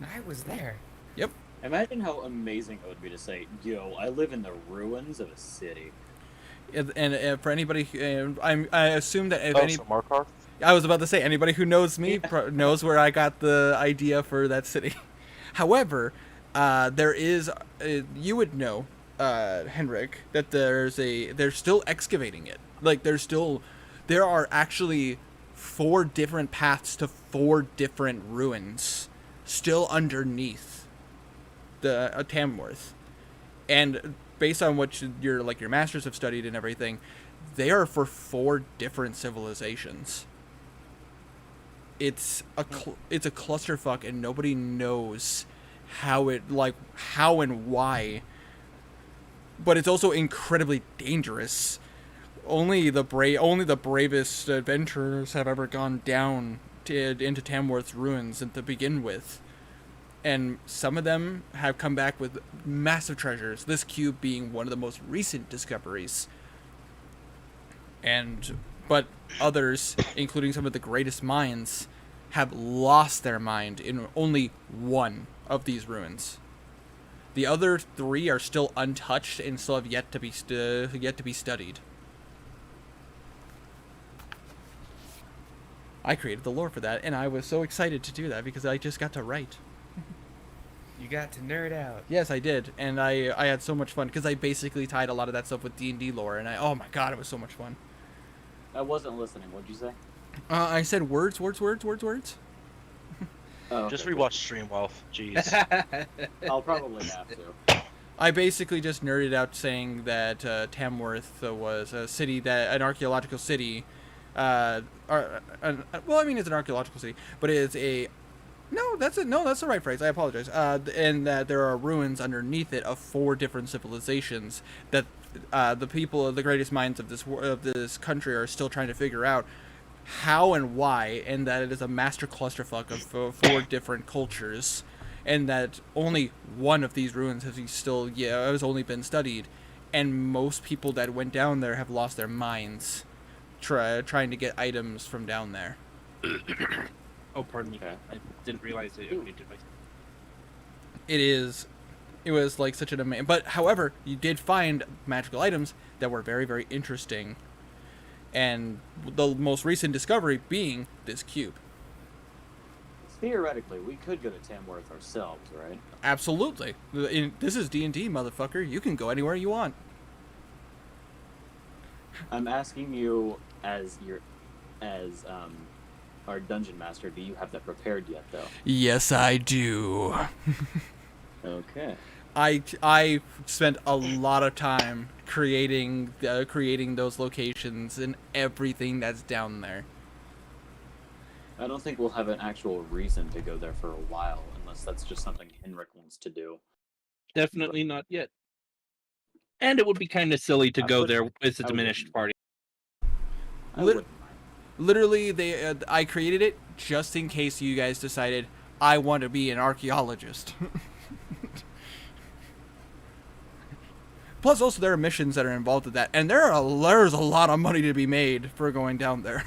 Speaker 4: I was there.
Speaker 1: Yep.
Speaker 6: Imagine how amazing it would be to say, "Yo, I live in the ruins of a city."
Speaker 1: And for anybody, I assume that if
Speaker 2: So Markarth?
Speaker 1: I was about to say anybody who knows me knows where I got the idea for that city. However, there is you would know, Henrik, that they're still excavating it. Like there are actually 4 different paths to 4 different ruins still underneath the Tamworth, and based on what your masters have studied and everything, they are for 4 different civilizations. It's a clusterfuck, and nobody knows how and why. But it's also incredibly dangerous. Only the bravest adventurers have ever gone down into Tamworth's ruins to begin with. And some of them have come back with massive treasures, this cube being one of the most recent discoveries. But others, including some of the greatest minds, have lost their mind in only one of these ruins. The other 3 are still untouched and still have yet to be studied. I created the lore for that, and I was so excited to do that because I just got to write.
Speaker 4: You got to nerd out.
Speaker 1: Yes, I did, and I had so much fun because I basically tied a lot of that stuff with D&D lore, and oh my god, it was so much fun.
Speaker 6: I wasn't listening. What'd you say?
Speaker 1: I said words.
Speaker 6: Oh, okay,
Speaker 2: Just
Speaker 6: cool.
Speaker 2: rewatch Stream Wealth. Jeez.
Speaker 6: I'll probably have to.
Speaker 1: I basically just nerded out saying that Tamworth was an archaeological city. Well, I mean, it's an archaeological city, but it's a... that's the right phrase. I apologize. And that there are ruins underneath it of 4 different civilizations that the people, the greatest minds of this country, are still trying to figure out how and why, and that it is a master clusterfuck of 4 different cultures, and that only one of these ruins has only been studied, and most people that went down there have lost their minds trying to get items from down there.
Speaker 3: Oh, pardon me.
Speaker 6: Okay.
Speaker 3: I didn't realize it.
Speaker 1: It was like such an amazing. But however, you did find magical items that were very, very interesting, and the most recent discovery being this cube.
Speaker 6: Theoretically, we could go to Tamworth ourselves, right?
Speaker 1: Absolutely, this is D&D, motherfucker. You can go anywhere you want.
Speaker 6: I'm asking you as our dungeon master. Do you have that prepared yet, though?
Speaker 1: Yes, I do.
Speaker 6: Okay.
Speaker 1: I spent a lot of time creating those locations and everything that's down there.
Speaker 6: I don't think we'll have an actual reason to go there for a while, unless that's just something Henrik wants to do.
Speaker 3: Definitely not yet. And it would be kind of silly to go there with a diminished party.
Speaker 6: I wouldn't mind.
Speaker 1: Literally, I created it just in case you guys decided I want to be an archaeologist. Plus, also there are missions that are involved with that, and there's a lot of money to be made for going down there.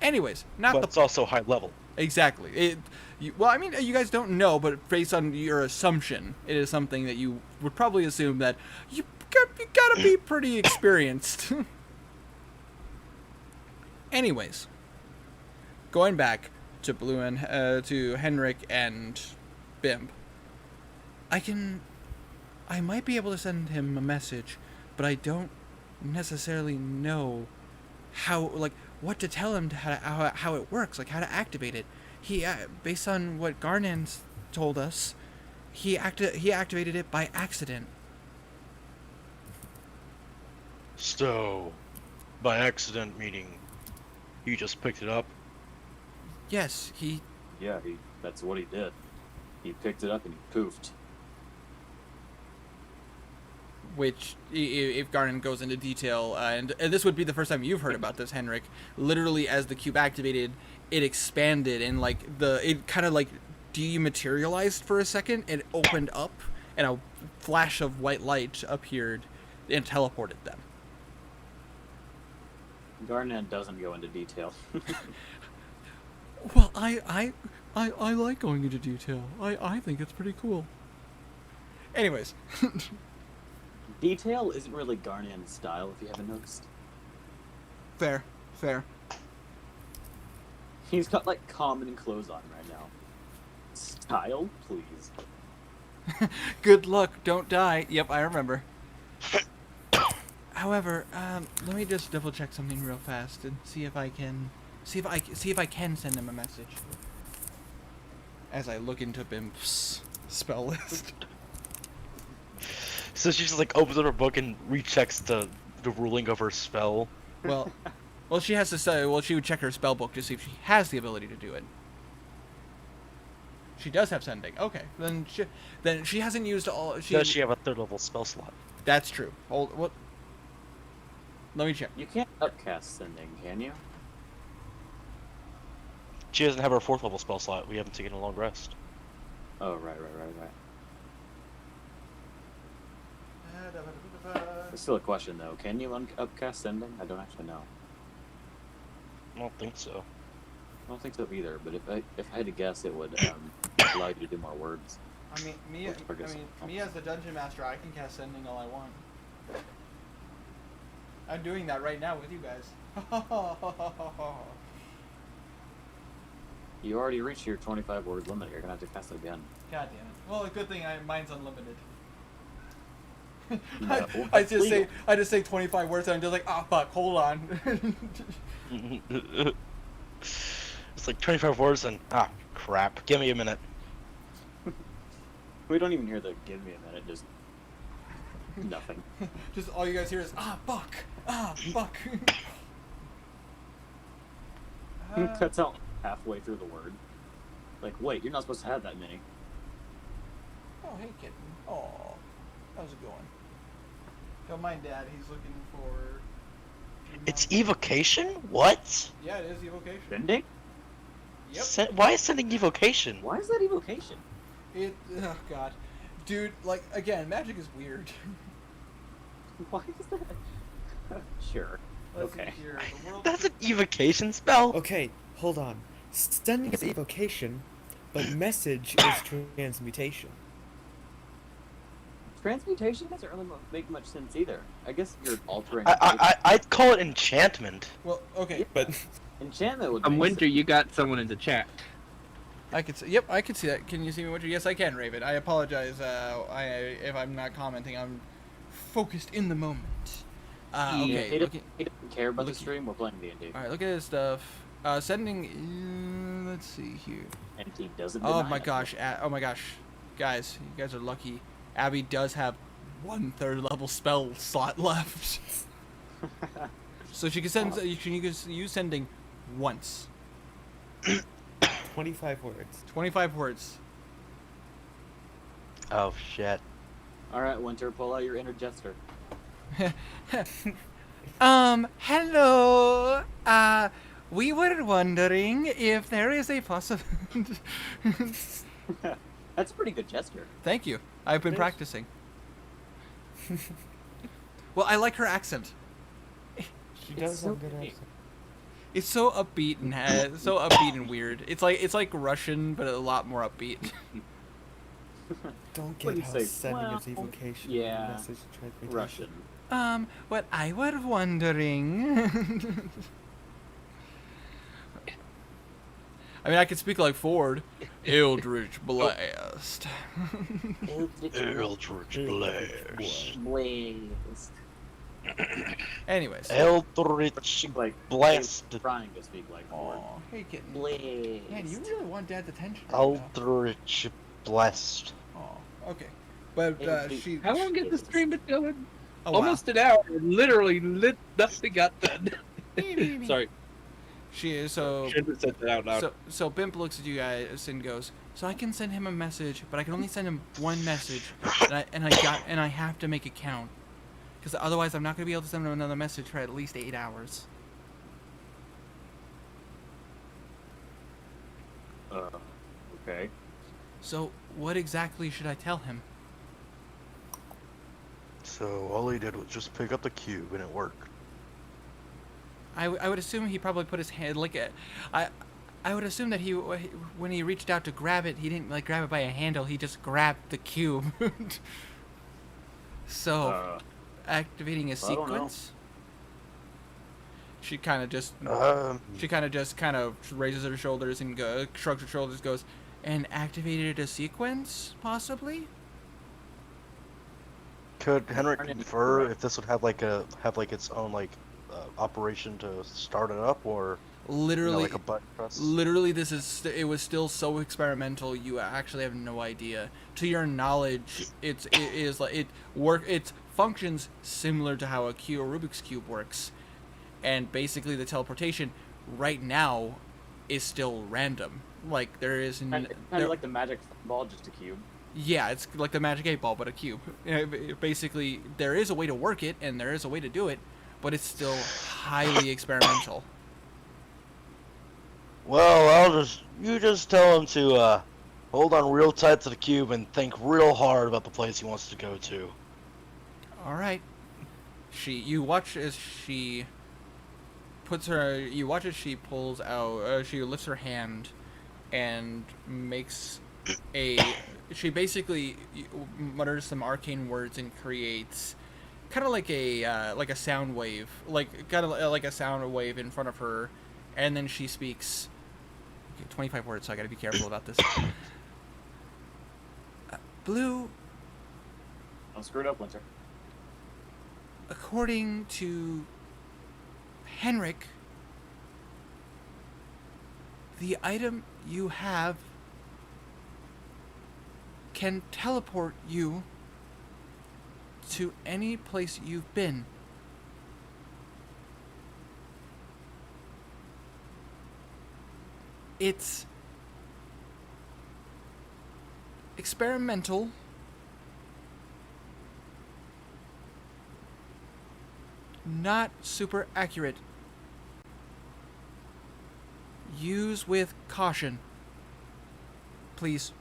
Speaker 1: Anyways,
Speaker 2: But it's also high level.
Speaker 1: Exactly. Well, I mean, you guys don't know, but based on your assumption, it is something that you would probably assume that you gotta be pretty experienced. Anyways, going back to Blue and to Henrik and Bimb, I might be able to send him a message, but I don't necessarily know what to tell him, how it works, like how to activate it. He based on what Garnan's told us, he activated it by accident.
Speaker 2: So, by accident meaning, you just picked it up?
Speaker 1: Yes,
Speaker 6: Yeah, that's what he did. He picked it up and he poofed.
Speaker 1: which, if Garnan goes into detail, and this would be the first time you've heard about this, Henrik, literally as the cube activated, it expanded and it kind of dematerialized for a second. It opened up and a flash of white light appeared and teleported them.
Speaker 6: Garnan doesn't go into detail.
Speaker 1: Well, I like going into detail. I think it's pretty cool. Anyways.
Speaker 6: Detail isn't really Garnan's style, if you haven't noticed.
Speaker 1: Fair.
Speaker 6: He's got common clothes on right now. Style, please.
Speaker 1: Good luck, don't die. Yep, I remember. However, let me just double check something real fast and see if I can send him a message. As I look into Bimp's spell list.
Speaker 2: So she just opens up her book and rechecks the ruling of her spell.
Speaker 1: Well, she has to say. Well, she would check her spell book to see if she has the ability to do it. She does have sending. Okay, then she hasn't used all.
Speaker 2: Does she have a 3rd level spell slot?
Speaker 1: That's true. Hold what? Let me check.
Speaker 6: You can't upcast sending, can you?
Speaker 2: She doesn't have her 4th level spell slot. We haven't taken a long rest.
Speaker 6: Oh, right. It's still a question, though. Can you upcast sending? I don't actually know.
Speaker 2: I don't think so.
Speaker 6: I don't think so either, but if I had to guess, it would allow you to do more words.
Speaker 1: I mean, me as the dungeon master, I can cast sending all I want. I'm doing that right now with you guys.
Speaker 6: You already reached your 25 word limit. You're gonna have to cast it again.
Speaker 1: God damn it. Well, a good thing mine's unlimited.
Speaker 6: No,
Speaker 1: I
Speaker 6: that's
Speaker 1: just
Speaker 6: legal.
Speaker 1: say 25 words and I'm just like, oh fuck, hold on.
Speaker 2: It's 25 words and crap. Give me a minute.
Speaker 6: We don't even hear the "give me a minute." Just nothing.
Speaker 1: Just all you guys hear is fuck, fuck.
Speaker 6: Cuts out halfway through the word. Wait, you're not supposed to have that many.
Speaker 1: Oh, hey kitten. Oh, how's it going? Don't mind Dad. He's looking for
Speaker 2: It's evocation? What?
Speaker 1: Yeah, it is evocation.
Speaker 6: Sending?
Speaker 2: Why is sending evocation?
Speaker 6: Why is that evocation?
Speaker 1: Oh god, dude. Like again, magic is weird.
Speaker 6: Why is that? Sure.
Speaker 1: Let's see
Speaker 6: Okay.
Speaker 1: here, the world-
Speaker 2: That's an evocation spell?
Speaker 4: Okay, hold on. Sending is evocation, but message is transmutation.
Speaker 6: Transmutation doesn't really make much sense either. I guess you're altering.
Speaker 2: I'd call it enchantment.
Speaker 1: Well, okay.
Speaker 4: But
Speaker 6: Enchantment would.
Speaker 3: I'm
Speaker 6: make
Speaker 3: Winter. You got someone in the chat.
Speaker 1: I could see. Yep, I could see that. Can you see me, Winter? Yes, I can, Raven. I apologize. If I'm not commenting, I'm focused in the moment.
Speaker 6: sense.
Speaker 1: Okay.
Speaker 6: He
Speaker 1: Looking,
Speaker 6: doesn't care about the
Speaker 1: look-
Speaker 6: stream. We're playing D&D.
Speaker 1: all right. Look at his stuff. Sending. Let's see here.
Speaker 6: And he doesn't.
Speaker 1: Oh
Speaker 6: deny
Speaker 1: my
Speaker 6: it.
Speaker 1: gosh. Oh my gosh, guys, you guys are lucky. Abby does have 1/3 level spell slot left, so she can send. You can use sending once.
Speaker 4: 25 words.
Speaker 1: 25 words.
Speaker 2: Oh shit.
Speaker 6: All right, Winter, pull out your inner jester.
Speaker 1: Hello. We were wondering if there is a possibility.
Speaker 6: That's a pretty good jester.
Speaker 1: Thank you. I've been
Speaker 4: Yes.
Speaker 1: practicing. Well, I like her accent.
Speaker 4: She
Speaker 6: It's
Speaker 4: does
Speaker 6: so
Speaker 4: have a good
Speaker 6: pretty.
Speaker 4: accent.
Speaker 1: It's so upbeat and weird. It's like Russian, but a lot more upbeat.
Speaker 4: Don't
Speaker 6: What
Speaker 4: get
Speaker 6: do you
Speaker 4: how
Speaker 6: say?
Speaker 4: sending is
Speaker 6: Well,
Speaker 4: evocation.
Speaker 6: yeah,
Speaker 4: Message transmutation.
Speaker 6: Russian.
Speaker 1: What I were wondering. I mean, I could speak like Ford. Eldritch Blast.
Speaker 2: Eldritch Blast.
Speaker 6: Blaze.
Speaker 1: Anyways.
Speaker 2: Eldritch
Speaker 6: Like
Speaker 2: Blast.
Speaker 6: trying to speak like Ford.
Speaker 1: Aw, hey kitten.
Speaker 6: Blaze.
Speaker 1: Man, you really want Dad's attention. Right now.
Speaker 2: Eldritch Blast.
Speaker 1: Aw, okay. But she.
Speaker 3: How long has the stream been going?
Speaker 1: Oh, wow.
Speaker 3: Almost an hour. Literally, nothing got done. Sorry,
Speaker 1: She is so.
Speaker 3: shouldn't have said that out loud.
Speaker 1: So Bimp looks at you guys and goes, so I can send him a message, but I can only send him one message, and I have to make it count, because otherwise I'm not gonna be able to send him another message for at least 8 hours.
Speaker 6: Okay.
Speaker 1: So what exactly should I tell him?
Speaker 2: So all he did was just pick up the cube and it worked.
Speaker 1: I would assume he probably put his hand I would assume that when he reached out to grab it, he didn't like grab it by a handle. He just grabbed the cube. So activating a
Speaker 6: I don't know.
Speaker 1: sequence. She kind of just raises her shoulders and shrugs her shoulders, goes, and activated a sequence, possibly.
Speaker 2: Could Henrik confer if this would have its own operation to start it up, or
Speaker 1: Literally,
Speaker 2: like a button press?
Speaker 1: literally, it was still so experimental. You actually have no idea. To your knowledge, it functions similar to how a Rubik's cube works, and basically the teleportation right now is still random. Like there is
Speaker 6: Kind of like the magic ball, just a cube.
Speaker 1: Yeah, it's like the Magic 8 Ball, but a cube. Basically, there is a way to work it, and there is a way to do it, but it's still highly experimental.
Speaker 2: Well, you just tell him to hold on real tight to the cube and think real hard about the place he wants to go to.
Speaker 1: All right. You watch as she pulls out. She lifts her hand, and makes she basically mutters some arcane words and creates kind of like a sound wave, like a sound wave in front of her, and then she speaks. Okay, 25 words, so I got to be careful about this. Blue,
Speaker 6: Don't screw it up, Winter.
Speaker 1: according to Henrik, the item you have can teleport you to any place you've been. It's experimental, not super accurate. Use with caution. Please.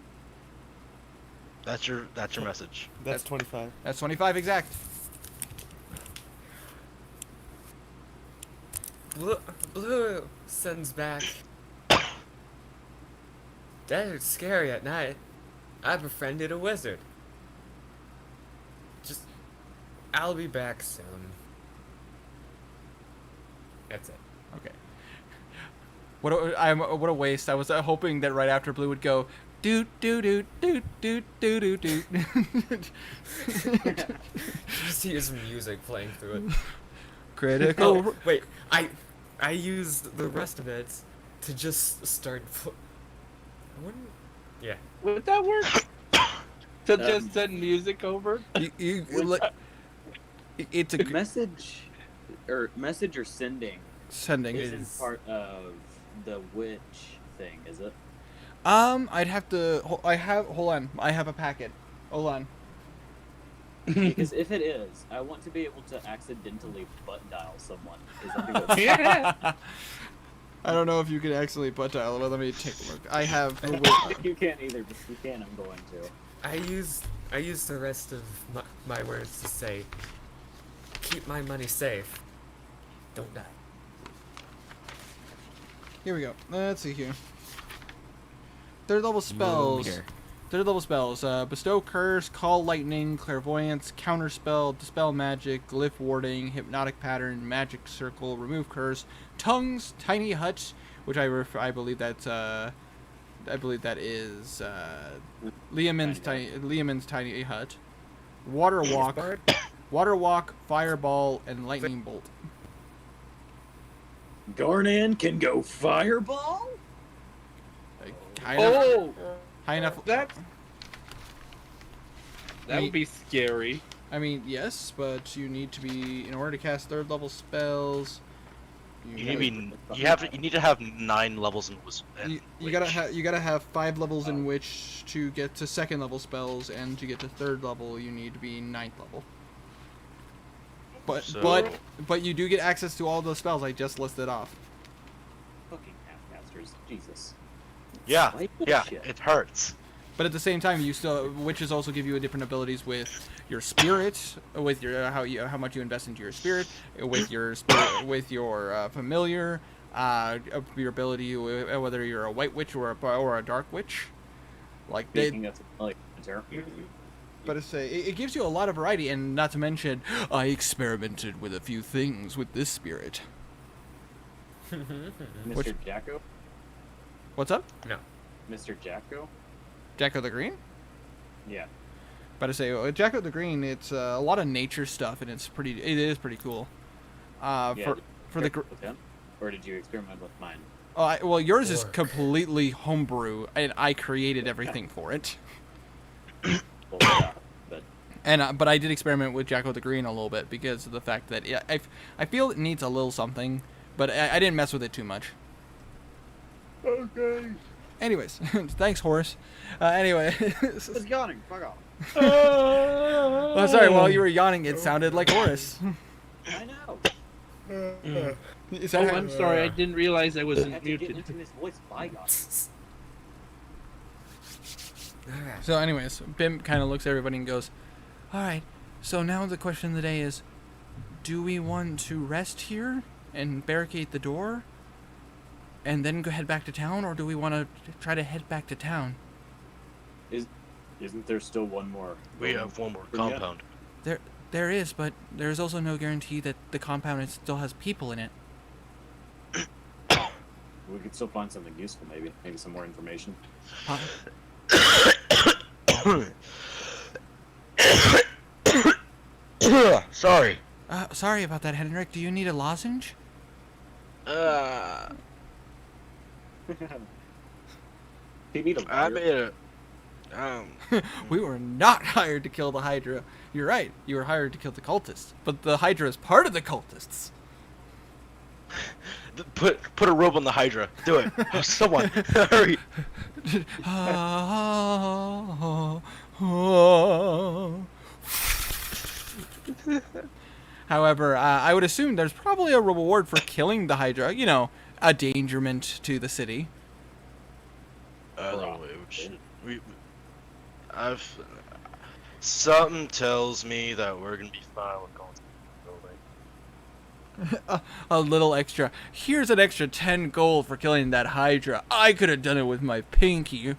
Speaker 2: That's your message.
Speaker 4: That's 25.
Speaker 1: That's 25 exact.
Speaker 4: Blue sends back. Desert's scary at night. I befriended a wizard. I'll be back soon. That's it.
Speaker 1: Okay. What a waste. I was hoping that right after Blue would go doot doot doot doot doot doot doot doot.
Speaker 4: Just hear some music playing through it.
Speaker 1: Critical.
Speaker 4: Oh, wait. I used the rest of it to just start. I wouldn't. Yeah.
Speaker 3: Would that work? To just send music over?
Speaker 1: It's a
Speaker 6: Message or sending
Speaker 1: sending.
Speaker 6: isn't part of the witch thing, is it?
Speaker 1: I'd have to. Hold on. I have a packet. Hold on.
Speaker 6: Because if it is, I want to be able to accidentally butt dial someone. Is that what
Speaker 1: I don't know if you can actually butt dial, but let me take a look. I have.
Speaker 6: you can't either, but if you can, I'm going to.
Speaker 4: I used the rest of my words to say, keep my money safe. Don't die.
Speaker 1: Here we go. Let's see here. Third level spells. Third level spells. Bestow Curse, Call Lightning, Clairvoyance, Counterspell, Dispel Magic, Glyph Warding, Hypnotic Pattern, Magic Circle, Remove Curse, Tongues, Tiny Hut, which I believe that's I believe that is Liamin's tiny hut. Water Walk, Fireball, and Lightning Bolt.
Speaker 6: Garnan can go fireball?
Speaker 1: Kind of.
Speaker 3: Oh!
Speaker 1: High enough.
Speaker 3: That would be scary.
Speaker 1: I mean, yes, but you need to be in order to cast third level spells.
Speaker 2: You need to have 9 levels in
Speaker 1: You gotta have 5 levels in which to get to second level spells, and to get to third level you need to be 9th level. But you do get access to all those spells I just listed off.
Speaker 6: Fucking half-casters. Jesus.
Speaker 2: Yeah, yeah,
Speaker 6: Shit.
Speaker 2: it hurts.
Speaker 1: But at the same time, witches also give you different abilities with your spirit, with your how much you invest into your spirit, with your familiar, your ability whether you're a white witch or a dark witch. Like but it gives you a lot of variety, and not to mention, I experimented with a few things with this spirit.
Speaker 6: Mr. Jacko?
Speaker 1: What's up?
Speaker 4: No.
Speaker 6: Mr. Jacko?
Speaker 1: Jacko the Green?
Speaker 6: Yeah.
Speaker 1: But I say Jacko the Green, it's a lot of nature stuff, and it is pretty cool. For the
Speaker 6: with him? Or did you experiment with mine?
Speaker 1: well, yours is completely homebrew, and I created everything for it.
Speaker 6: Well, yeah, but
Speaker 1: But I did experiment with Jacko the Green a little bit because of the fact that I feel it needs a little something, but I didn't mess with it too much.
Speaker 3: Okay.
Speaker 1: Anyways, thanks, Horace. Anyway.
Speaker 6: It's yawning. Fuck off.
Speaker 1: Oh, sorry, while you were yawning, it sounded like Horace.
Speaker 6: I know.
Speaker 1: Is
Speaker 3: Oh,
Speaker 1: that
Speaker 3: I'm sorry. I didn't realize I
Speaker 6: I
Speaker 3: wasn't
Speaker 6: had to get
Speaker 3: muted.
Speaker 6: into his voice by God.
Speaker 4: Alright.
Speaker 1: So anyways, Bim kind of looks at everybody and goes, alright, so now the question of the day is, do we want to rest here and barricade the door and then go head back to town, or do we want to try to head back to town?
Speaker 6: Isn't there still one more?
Speaker 2: We have one more
Speaker 6: Yeah.
Speaker 2: compound.
Speaker 1: There is, but there's also no guarantee that the compound still has people in it.
Speaker 6: We could still find something useful, maybe. Maybe some more information.
Speaker 2: Sorry.
Speaker 1: Sorry about that, Henrik. Do you need a lozenge?
Speaker 6: You need a
Speaker 2: I
Speaker 6: lawyer.
Speaker 2: made a.
Speaker 1: We were not hired to kill the Hydra. You're right. You were hired to kill the cultists. But the Hydra is part of the cultists.
Speaker 2: Put a rope on the Hydra. Do it. Someone, hurry.
Speaker 1: However, I would assume there's probably a reward for killing the Hydra. You know, endangerment to the city.
Speaker 2: No, I've something tells me that we're gonna be fine with going to the building.
Speaker 1: A little extra. Here's an extra 10 gold for killing that Hydra. I could have done it with my pinky.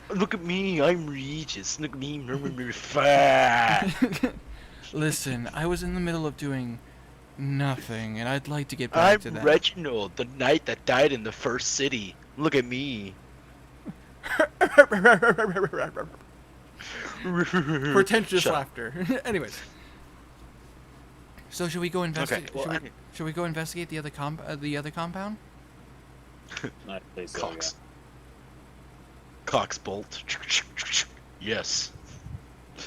Speaker 2: Look at me, I'm Regis. Look at me, fat.
Speaker 1: Listen, I was in the middle of doing nothing, and I'd like to get back to
Speaker 2: I'm
Speaker 1: that.
Speaker 2: Reginald, the knight that died in the first city. Look at me.
Speaker 1: Pretentious
Speaker 2: Shut up.
Speaker 1: laughter. Anyways, so should we go investigate?
Speaker 2: Okay, well,
Speaker 1: should we go investigate the other compound?
Speaker 6: I think so,
Speaker 2: Cox. Cox bolt. Yes.
Speaker 6: yeah.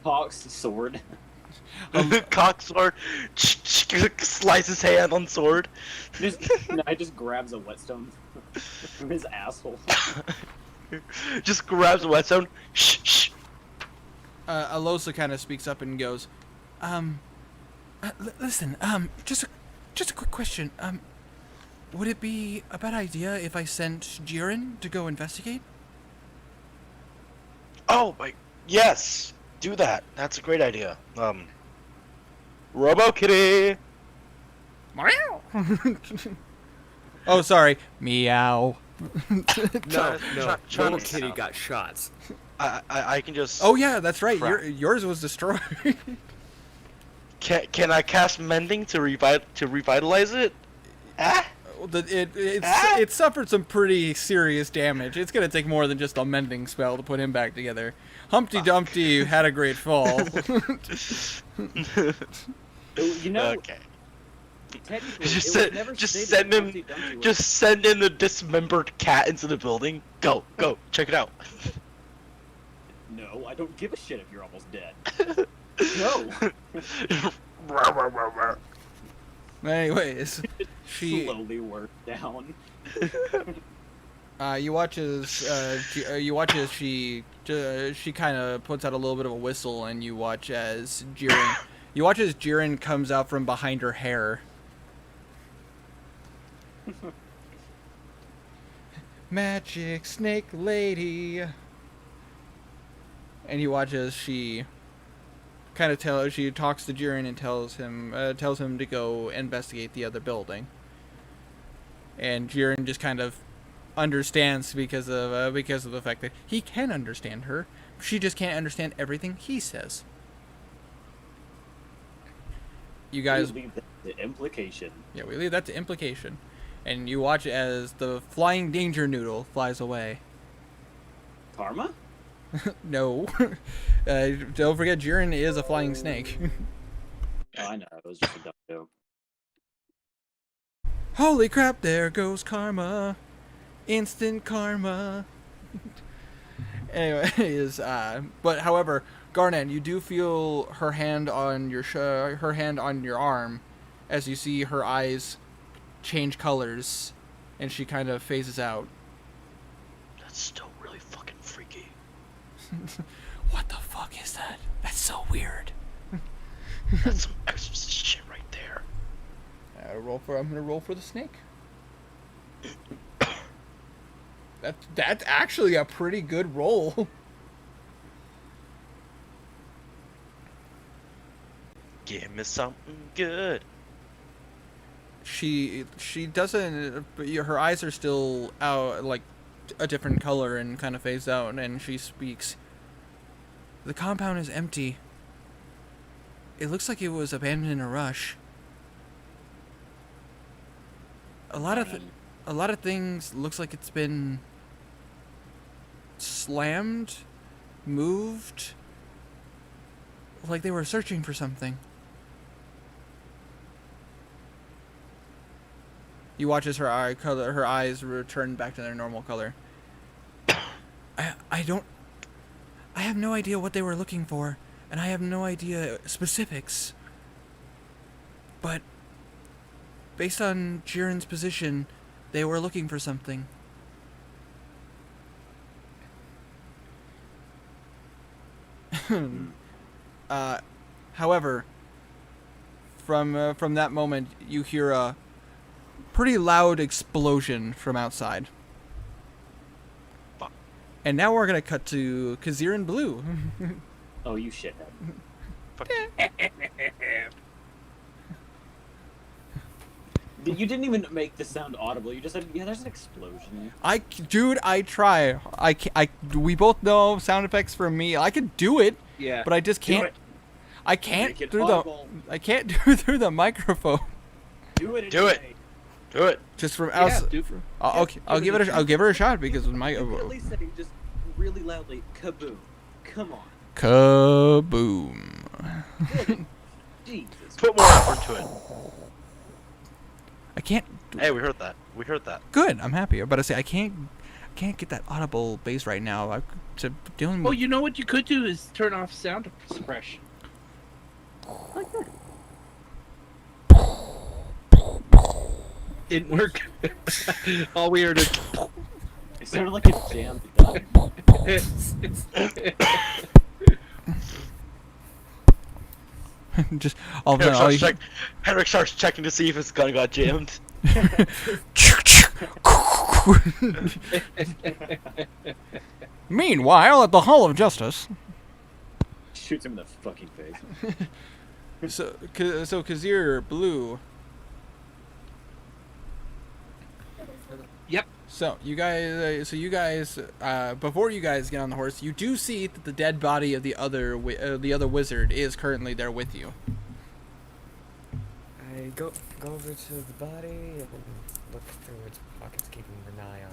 Speaker 6: Fox sword.
Speaker 2: Cox sword. Slice his hand on sword.
Speaker 6: I just grabs a whetstone from his asshole.
Speaker 2: Just grabs a whetstone. Shh.
Speaker 1: Alosa kind of speaks up and goes, listen, just a quick question. Would it be a bad idea if I sent Jiren to go investigate?
Speaker 2: Oh my, yes. Do that. That's a great idea. Robo Kitty.
Speaker 1: Meow. Oh, sorry. Meow.
Speaker 4: No,
Speaker 2: Try-
Speaker 4: no.
Speaker 2: try
Speaker 4: Little
Speaker 2: to
Speaker 4: kitty
Speaker 2: sound.
Speaker 4: got shot.
Speaker 2: I can just.
Speaker 1: Oh yeah, that's right.
Speaker 2: Crap.
Speaker 1: Yours was destroyed.
Speaker 2: Can I cast mending to revitalize it? Ah.
Speaker 1: It suffered some pretty serious damage. It's gonna take more than just a mending spell to put him back together. Humpty Dumpty had a great fall.
Speaker 6: You know,
Speaker 2: Okay.
Speaker 6: technically,
Speaker 2: Just
Speaker 6: it was
Speaker 2: send-
Speaker 6: never
Speaker 2: just
Speaker 6: stated
Speaker 2: send
Speaker 6: that
Speaker 2: him-
Speaker 6: Humpty Dumpty was-
Speaker 2: Just send in the dismembered cat into the building. Go, check it out.
Speaker 6: No, I don't give a shit if you're almost dead. No.
Speaker 1: Anyways, she
Speaker 6: Slowly work down.
Speaker 1: you watch as she kind of puts out a little bit of a whistle, and you watch as Jiren comes out from behind her hair. Magic snake lady. And you watch as she she talks to Jiren and tells him to go investigate the other building. And Jiren just kind of understands because of the fact that he can understand her. She just can't understand everything he says. You guys,
Speaker 6: We leave that to implication.
Speaker 1: yeah, we leave that to implication. And you watch as the flying danger noodle flies away.
Speaker 6: Karma?
Speaker 1: No. Don't forget, Jiren is a flying snake.
Speaker 6: Oh, I know. It was just a dumb joke.
Speaker 1: Holy crap, there goes karma. Instant karma. Anyways, but however, Garnet, you do feel her hand on your arm as you see her eyes change colors and she kind of phases out.
Speaker 2: That's still really fucking freaky.
Speaker 1: What the fuck is that? That's so weird.
Speaker 2: That's some exorcist shit right there.
Speaker 1: I'm gonna roll for the snake. That's actually a pretty good roll.
Speaker 2: Give me something good.
Speaker 1: She doesn't. Her eyes are still out, like a different color, and kind of phased out. And she speaks. The compound is empty. It looks like it was abandoned in a rush. A lot of things looks like it's been slammed, moved, like they were searching for something. You watch as her eyes return back to their normal color. I have no idea what they were looking for, and I have no idea specifics. But based on Jiren's position, they were looking for something. However, from that moment, you hear a pretty loud explosion from outside.
Speaker 2: Fuck.
Speaker 1: And now we're gonna cut to Kazir and Blue.
Speaker 6: Oh, you shithead. You didn't even make the sound audible. You just said, "Yeah, there's an explosion."
Speaker 1: Dude, I try. We both know sound effects from me. I could do it,
Speaker 3: Yeah.
Speaker 1: but I just
Speaker 6: Do
Speaker 1: can't.
Speaker 6: it.
Speaker 1: I can't
Speaker 6: Make it
Speaker 1: through
Speaker 6: audible.
Speaker 1: I can't do it through the microphone.
Speaker 6: Do it.
Speaker 2: Do it.
Speaker 6: anyway.
Speaker 2: Do it.
Speaker 1: Just from
Speaker 3: Yeah,
Speaker 1: outside.
Speaker 3: dude.
Speaker 1: Okay, I'll give it. I'll give her a shot because my
Speaker 6: You could at least say just really loudly, "Kaboom!" Come on.
Speaker 1: kaboom.
Speaker 6: Jesus.
Speaker 2: Put more effort to it.
Speaker 1: I can't.
Speaker 2: Hey, we heard that. We heard that.
Speaker 1: Good. I'm happy. But I say I can't get that audible bass right now. To dealing
Speaker 3: Oh,
Speaker 1: with.
Speaker 3: you know what you could do is turn off sound suppression. Didn't work. All we heard is.
Speaker 6: It sounded like a jammed gun.
Speaker 1: Just all of a sudden, all you-
Speaker 2: Henrik starts checking to see if his gun got jammed.
Speaker 1: Meanwhile, at the Hall of Justice.
Speaker 6: Shoots him in the fucking face.
Speaker 1: So Kazir Blue.
Speaker 3: Yep.
Speaker 1: So you guys, before you guys get on the horse, you do see that the dead body of the other wizard is currently there with you.
Speaker 4: I go over to the body and look through its pockets, keeping an eye on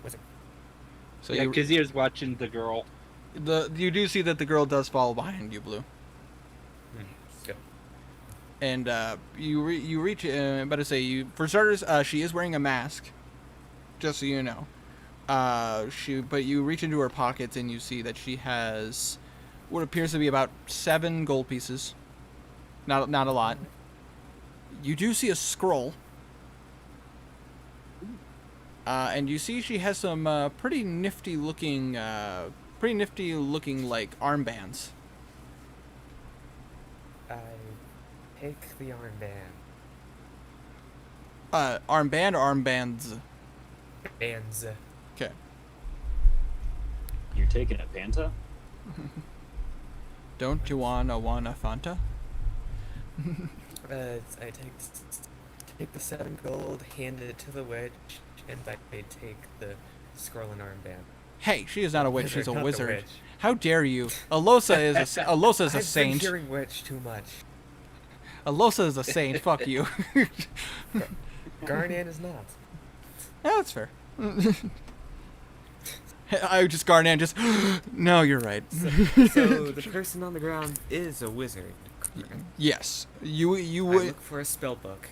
Speaker 4: wizard.
Speaker 1: So
Speaker 3: Yeah, Kazir's watching the girl.
Speaker 1: you do see that the girl does follow behind you, Blue.
Speaker 4: Still.
Speaker 1: And you reach. But to say for starters, she is wearing a mask. Just so you know, but you reach into her pockets and you see that she has what appears to be about 7 gold pieces. Not a lot. You do see a scroll. And you see she has some pretty nifty looking like armbands.
Speaker 4: I take the armband.
Speaker 1: Armband or armbands?
Speaker 4: Bands.
Speaker 1: Okay.
Speaker 6: You're taking a Panta?
Speaker 1: Don't you wanna Fanta?
Speaker 4: I take the 7 gold, hand it to the witch, and I take the scroll and armband.
Speaker 1: Hey, she is not a witch. She's a
Speaker 4: Not the
Speaker 1: wizard.
Speaker 4: witch.
Speaker 1: How dare you? Alosa is a
Speaker 4: I've been
Speaker 1: saint.
Speaker 4: hearing witch too much.
Speaker 1: Alosa is a saint. Fuck you.
Speaker 4: Garnan is not.
Speaker 1: Yeah, that's fair. I just Garnan just. No, you're right.
Speaker 4: So the person on the ground is a wizard. correct?
Speaker 1: Yes, you
Speaker 4: I
Speaker 1: would.
Speaker 4: look for a spell book.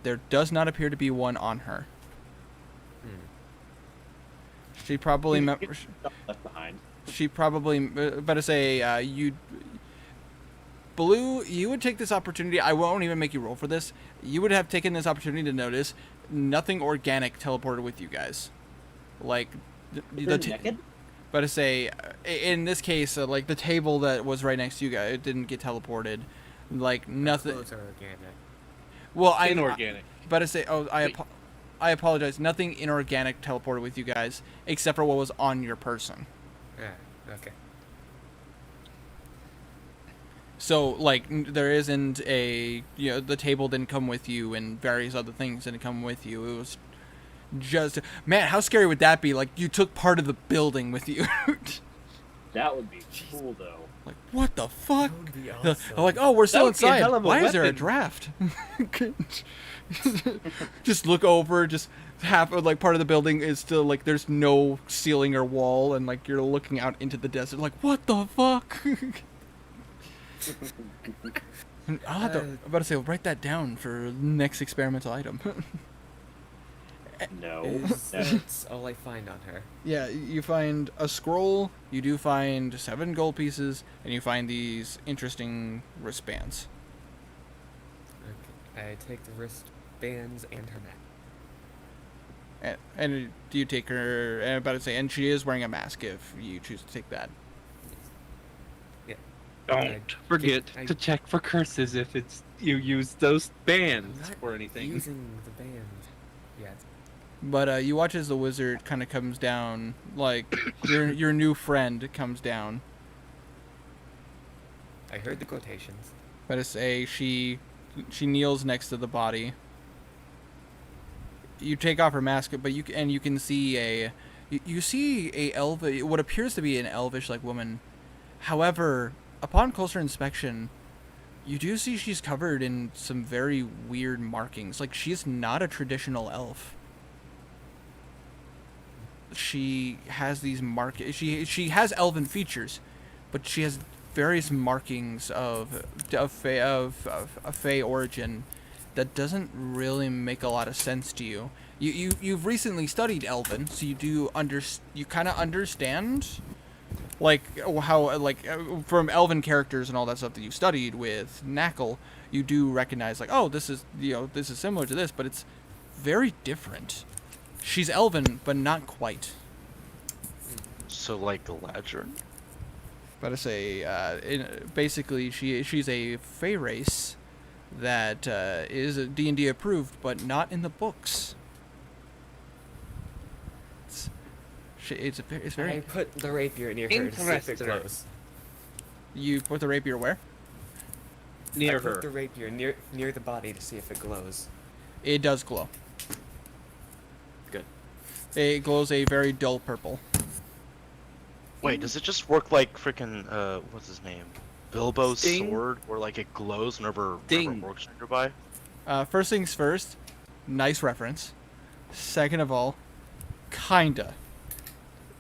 Speaker 1: There does not appear to be one on her. She probably
Speaker 6: Stuff left behind.
Speaker 1: but to say you. Blue, you would take this opportunity. I won't even make you roll for this. You would have taken this opportunity to notice nothing organic teleported with you guys. Like
Speaker 6: They're naked?
Speaker 1: but to say in this case, like the table that was right next to you guys, it didn't get teleported. Like nothing.
Speaker 4: Clothes are organic.
Speaker 1: Well,
Speaker 3: Inorganic.
Speaker 1: But to say,
Speaker 3: Wait.
Speaker 1: I apologize. Nothing inorganic teleported with you guys except for what was on your person.
Speaker 4: Yeah. Okay.
Speaker 1: So, like, there isn't the table didn't come with you and various other things didn't come with you. It was just, man, how scary would that be? Like, you took part of the building with you.
Speaker 6: That would be cool, though.
Speaker 1: Like, what the fuck?
Speaker 4: That would be
Speaker 1: I'm
Speaker 4: awesome.
Speaker 1: like, oh, we're still
Speaker 3: would be a
Speaker 1: inside.
Speaker 3: hell of a
Speaker 1: Why is there a
Speaker 3: weapon.
Speaker 1: draft? Just look over, just half of, like, part of the building is still, like, there's no ceiling or wall, and, like, you're looking out into the desert, like, what the fuck? I'll have to, I'm about to say, write that down for next experimental item.
Speaker 6: No.
Speaker 4: That's all I find on her.
Speaker 1: Yeah, you find a scroll, you do find 7 gold pieces, and you find these interesting wristbands.
Speaker 4: Okay. I take the wristbands and her neck.
Speaker 1: And do you take her? And I'm about to say, and she is wearing a mask if you choose to take that.
Speaker 3: Don't forget
Speaker 4: I-
Speaker 3: to check for curses if it's you use those bands
Speaker 4: I'm not
Speaker 3: or anything.
Speaker 4: using the band yet.
Speaker 1: But you watch as the wizard kind of comes down, like your new friend comes down.
Speaker 4: I heard the quotations.
Speaker 1: But to say she kneels next to the body. You take off her mask, but you can see you see what appears to be an elvish like woman. However, upon closer inspection, you do see she's covered in some very weird markings. Like, she's not a traditional elf. She has these she has elven features, but she has various markings of fey origin that doesn't really make a lot of sense to you. You've recently studied Elven, so you do you kind of understand, like how from Elven characters and all that stuff that you studied with Knackle, you do recognize like, oh, this is this is similar to this, but it's very different. She's Elven, but not quite.
Speaker 2: So like Galadriel.
Speaker 1: But I say, basically, she's a Fey race that is D&D approved, but not in the books. It's very.
Speaker 4: I put the rapier near her to see if it
Speaker 3: Interesting.
Speaker 4: glows.
Speaker 1: You put the rapier where?
Speaker 3: Near
Speaker 4: I put
Speaker 3: her.
Speaker 4: the rapier near the body to see if it glows.
Speaker 1: It does glow.
Speaker 2: Good.
Speaker 1: It glows a very dull purple.
Speaker 2: Wait, does it just work like freaking what's his name? Bilbo's
Speaker 3: Ding.
Speaker 2: sword, where like it glows whenever
Speaker 3: Ding.
Speaker 2: orcs are nearby?
Speaker 1: First things first, nice reference. Second of all, kinda.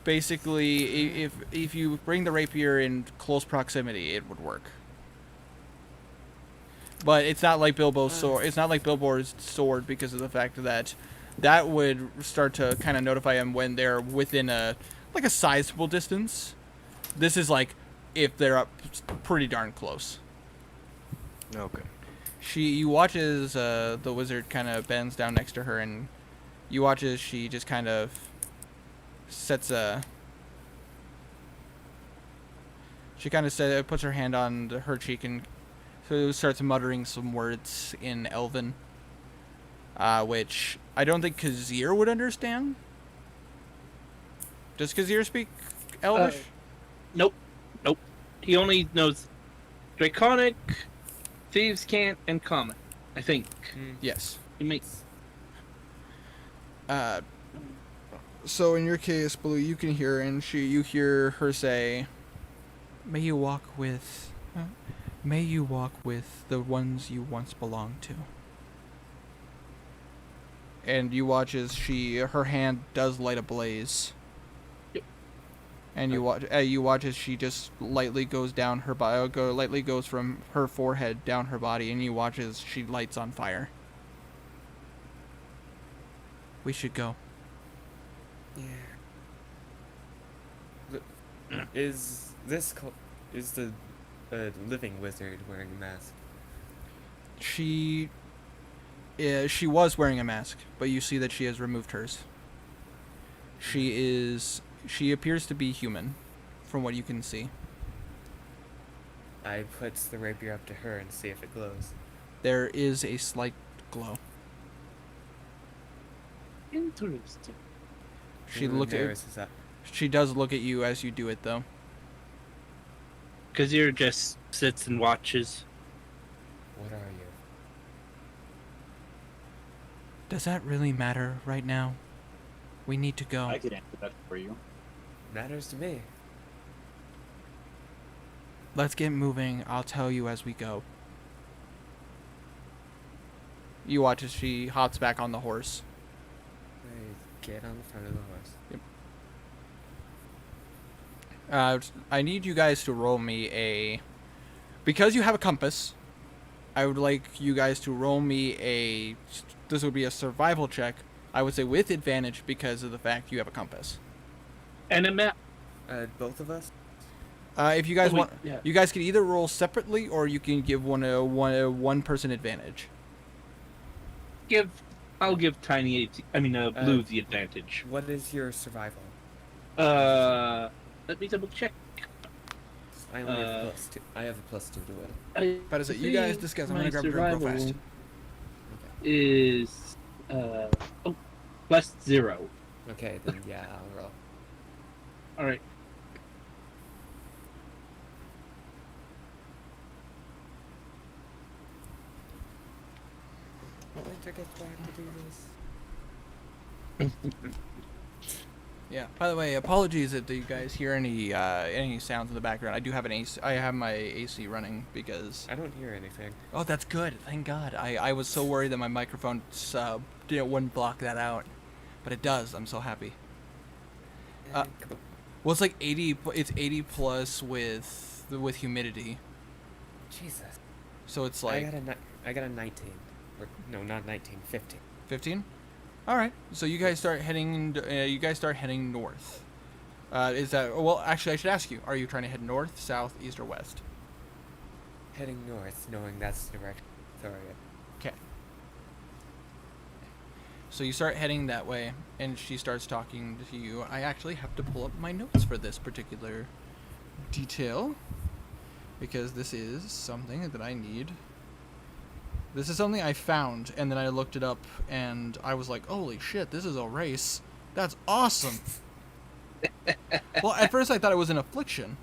Speaker 1: Basically, if you bring the rapier in close proximity, it would work. But it's not like Bilbo's sword. It's not like Bilbo's sword because of the fact that would start to kind of notify him when they're within a sizable distance. This is like if they're up pretty darn close.
Speaker 2: Okay.
Speaker 1: You watch as the wizard kind of bends down next to her, and you watch as she just kind of puts her hand on her cheek and so starts muttering some words in Elven, which I don't think Kazir would understand. Does Kazir speak Elvish?
Speaker 3: Nope. He only knows Draconic, Thieves' Cant, and Common. I think.
Speaker 1: Yes.
Speaker 3: He makes.
Speaker 1: So in your case, Blue, you can hear, and you hear her say, May you walk with the ones you once belonged to." And you watch as her hand does light a blaze.
Speaker 3: Yep.
Speaker 1: And you watch as she just lightly goes down her lightly goes from her forehead down her body, and you watch as she lights on fire. We should go.
Speaker 4: Yeah. Is the living wizard wearing a mask?
Speaker 1: She was wearing a mask, but you see that she has removed hers. She appears to be human, from what you can see.
Speaker 4: I put the rapier up to her and see if it glows.
Speaker 1: There is a slight glow.
Speaker 3: Interesting.
Speaker 1: She
Speaker 4: Who
Speaker 1: looked at.
Speaker 4: embarrasses is that?
Speaker 1: She does look at you as you do it, though.
Speaker 3: Kazir just sits and watches.
Speaker 4: What are you?
Speaker 1: Does that really matter right now? We need to go.
Speaker 6: I could answer that for you.
Speaker 4: Matters to me.
Speaker 1: Let's get moving. I'll tell you as we go. You watch as she hops back on the horse.
Speaker 4: I get on the front of the horse.
Speaker 1: I need you guys to roll me because you have a compass, I would like you guys to roll me this would be a survival check, I would say with advantage because of the fact you have a compass.
Speaker 3: And a map.
Speaker 4: Both of us?
Speaker 1: If you guys want,
Speaker 3: yeah.
Speaker 1: you guys can either roll separately or you can give one person advantage.
Speaker 3: Give I'll give Tiny Blue the advantage.
Speaker 4: What is your survival?
Speaker 3: Let me double check.
Speaker 4: I only have +2. I have a +2 to it.
Speaker 1: But is it you guys discuss? I'm gonna grab a drink real fast.
Speaker 3: Is +0.
Speaker 4: Okay, then yeah, I'll roll.
Speaker 3: All right.
Speaker 4: Winter gets back to do this.
Speaker 1: Yeah. By the way, apologies if you guys hear any sounds in the background. I do have an AC. I have my AC running because.
Speaker 4: I don't hear anything.
Speaker 1: Oh, that's good. Thank God. I was so worried that my microphone wouldn't block that out, but it does. I'm so happy. Well, it's like 80. It's 80 plus with humidity.
Speaker 4: Jesus.
Speaker 1: So it's like.
Speaker 4: I got a 19. Or, no, not 19. 15.
Speaker 1: 15. All right. So you guys start heading. North. Is that? Well, actually, I should ask you. Are you trying to head north, south, east, or west?
Speaker 4: Heading north, knowing that's the direction. Sorry.
Speaker 1: Okay. So you start heading that way, and she starts talking to you. I actually have to pull up my notes for this particular detail, because this is something that I need. This is something I found, and then I looked it up, and I was like, holy shit, this is a race. That's awesome. Well, at first I thought it was an affliction.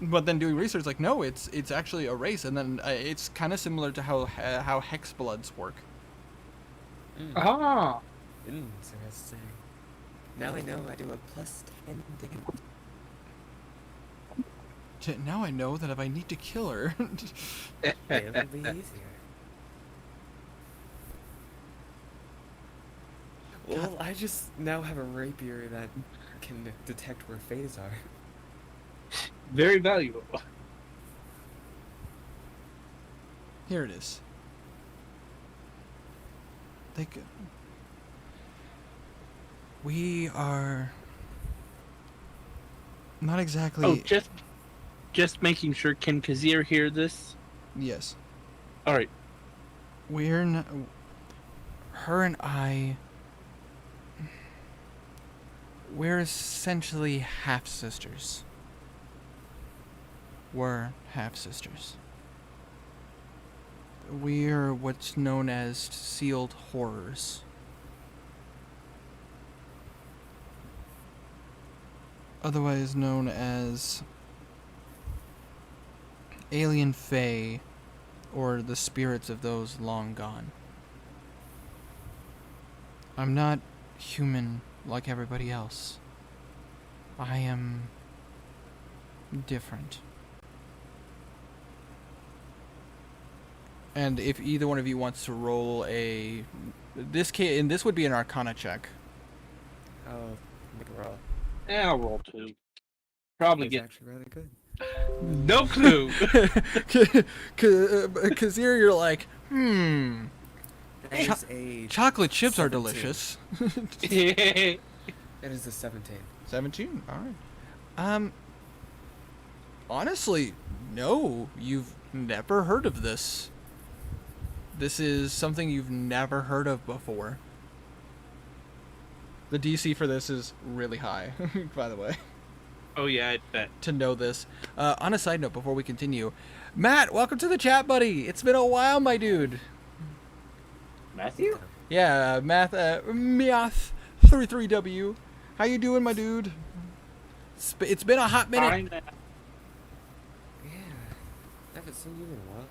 Speaker 1: But then doing research, like, no, it's actually a race, and then it's kind of similar to how hex bloods work.
Speaker 3: Ah.
Speaker 4: Interesting. Now I know I do a +10 damage.
Speaker 1: Now I know that if I need to kill her...
Speaker 4: It'll be easier. Well, I just now have a rapier that can detect where phase are.
Speaker 3: Very valuable.
Speaker 1: Here it is. We are... Not exactly...
Speaker 3: Oh, just making sure. Can Kazir hear this?
Speaker 1: Yes.
Speaker 3: All right.
Speaker 1: We're not... Her and I... We're essentially half-sisters. We're half-sisters. We're what's known as sealed horrors. Otherwise known as alien fae, or the spirits of those long gone. I'm not human like everybody else. I am different. And if either one of you wants to roll a... this would be an Arcana check.
Speaker 4: Oh, good roll.
Speaker 3: Yeah, I'll roll 2. Probably
Speaker 4: It's
Speaker 3: get
Speaker 4: actually rather good.
Speaker 3: no clue.
Speaker 1: Cause here you're like,
Speaker 4: That is a
Speaker 1: chocolate chips are
Speaker 4: 17.
Speaker 1: delicious.
Speaker 4: It is a 17.
Speaker 1: 17? Alright. Honestly, no. You've never heard of this. This is something you've never heard of before. The DC for this is really high, by the way,
Speaker 3: Oh yeah, I bet.
Speaker 1: to know this. On a side note, before we continue, Matt, welcome to the chat, buddy. It's been a while, my dude.
Speaker 6: Matthew?
Speaker 1: Yeah, Math33W. How you doing, my dude? It's been a hot minute.
Speaker 3: Fine.
Speaker 4: Yeah. I haven't seen you in a while.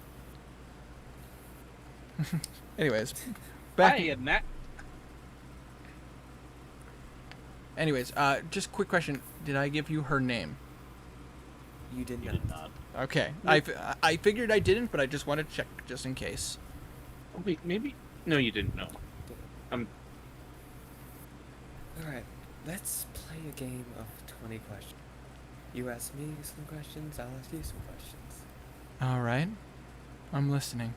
Speaker 1: Anyways, back.
Speaker 3: Hi, Matt.
Speaker 1: Anyways, just quick question. Did I give you her name?
Speaker 4: You did
Speaker 6: You
Speaker 4: not.
Speaker 6: did not.
Speaker 1: Okay. I figured I didn't, but I just wanted to check just in case.
Speaker 3: Oh, wait, maybe. No, you didn't know.
Speaker 4: Alright, let's play a game of 20 questions. You ask me some questions, I'll ask you some questions.
Speaker 1: All right. I'm listening.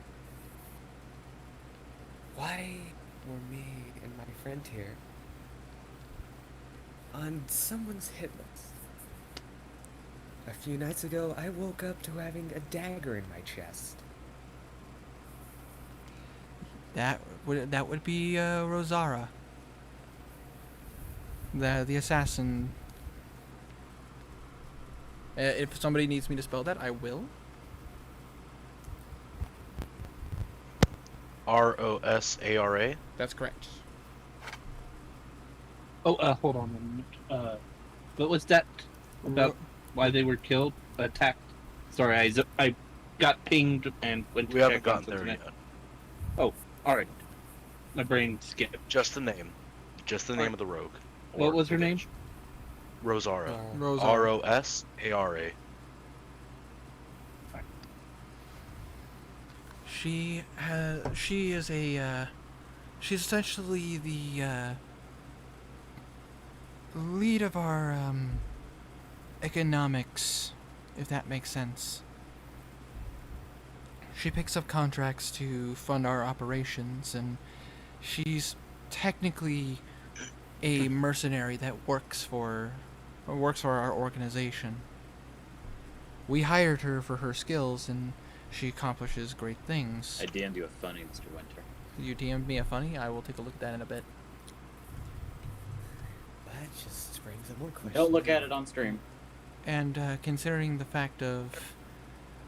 Speaker 4: Why were me and my friend here on someone's hit list? A few nights ago, I woke up to having a dagger in my chest.
Speaker 1: That That would be Rosara, the assassin. If somebody needs me to spell that, I will.
Speaker 2: Rosara.
Speaker 1: That's correct.
Speaker 3: Oh, hold on a minute. What was that about? Why they were killed? Attacked? Sorry, I got pinged and went to
Speaker 2: We haven't
Speaker 3: check on
Speaker 2: gotten there
Speaker 3: something.
Speaker 2: yet.
Speaker 3: Oh, all right. My brain skipped.
Speaker 2: Just the name. Just the name
Speaker 3: Alright.
Speaker 2: of the rogue.
Speaker 3: What
Speaker 2: Or
Speaker 3: was her
Speaker 2: the
Speaker 3: name?
Speaker 2: witch. Rosara.
Speaker 1: Rosara.
Speaker 2: Rosara.
Speaker 1: She is a she's essentially the lead of our economics, if that makes sense. She picks up contracts to fund our operations, and she's technically a mercenary that works for our organization. We hired her for her skills, and she accomplishes great things.
Speaker 6: I DM'd you a funny, Mr. Winter.
Speaker 1: You DM'd me a funny? I will take a look at that in a bit.
Speaker 4: That just brings up more questions.
Speaker 6: Don't look at it on stream.
Speaker 1: And considering the fact of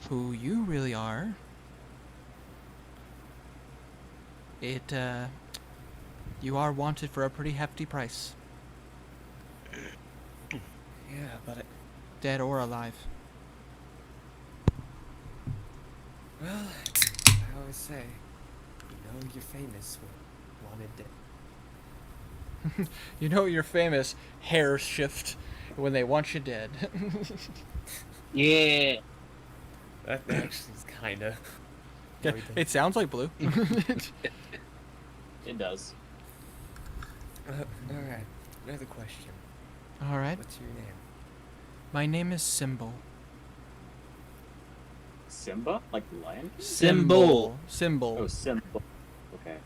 Speaker 1: who you really are, you are wanted for a pretty hefty price,
Speaker 4: Yeah, but
Speaker 1: dead or alive.
Speaker 4: well, I always say, you know you're famous when wanted dead.
Speaker 1: You know your famous hair shift when they want you dead.
Speaker 3: Yeah.
Speaker 4: That actually is kind of.
Speaker 1: It sounds like Blue.
Speaker 6: It does.
Speaker 4: Alright, another question.
Speaker 1: All right.
Speaker 4: What's your name?
Speaker 1: My name is Symbol.
Speaker 6: Simba? Like the lion?
Speaker 3: Symbol.
Speaker 1: Symbol.
Speaker 6: Oh, Simba. Okay.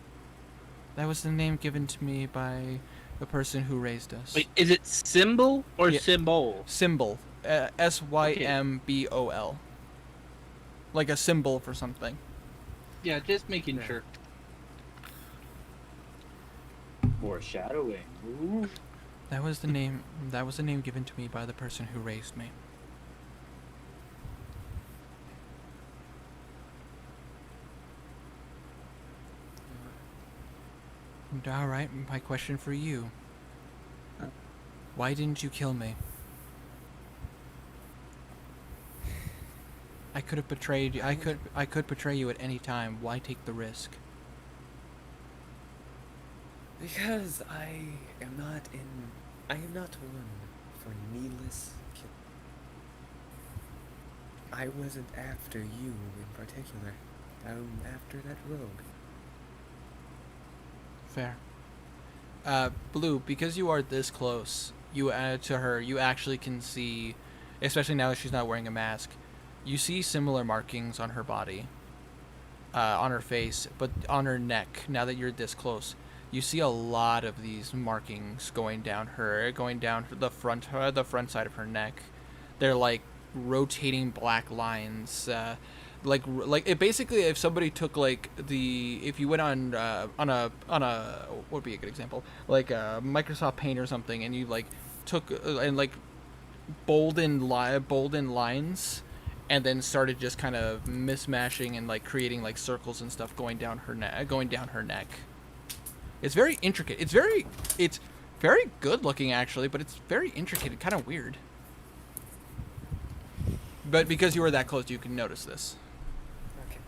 Speaker 1: That was the name given to me by the person who raised us.
Speaker 3: Wait, is it symbol or
Speaker 1: Yeah.
Speaker 3: symbol?
Speaker 1: Symbol. Symbol. Like a symbol for something.
Speaker 3: Yeah, just making
Speaker 4: Yeah.
Speaker 3: sure.
Speaker 6: Foreshadowing. Ooh.
Speaker 1: That was the name. That was the name given to me by the person who raised me. All right. My question for you: why didn't you kill me? I could have betrayed you. I could betray you at any time. Why take the risk?
Speaker 4: Because I am not one for needless kill. I wasn't after you in particular. I'm after that rogue.
Speaker 1: Fair. Blue, because you are this close, you to her, you actually can see, especially now that she's not wearing a mask, you see similar markings on her body, on her face, but on her neck. Now that you're this close, you see a lot of these markings going down the front side of her neck. They're like rotating black lines. Like it basically, if somebody took if you went on a what would be a good example, like Microsoft Paint or something, and you took and bolden lines, and then started just kind of mismashing and creating circles and stuff going down her neck. It's very intricate. It's very good looking actually, but it's very intricate and kind of weird. But because you were that close, you can notice this.
Speaker 4: Okay.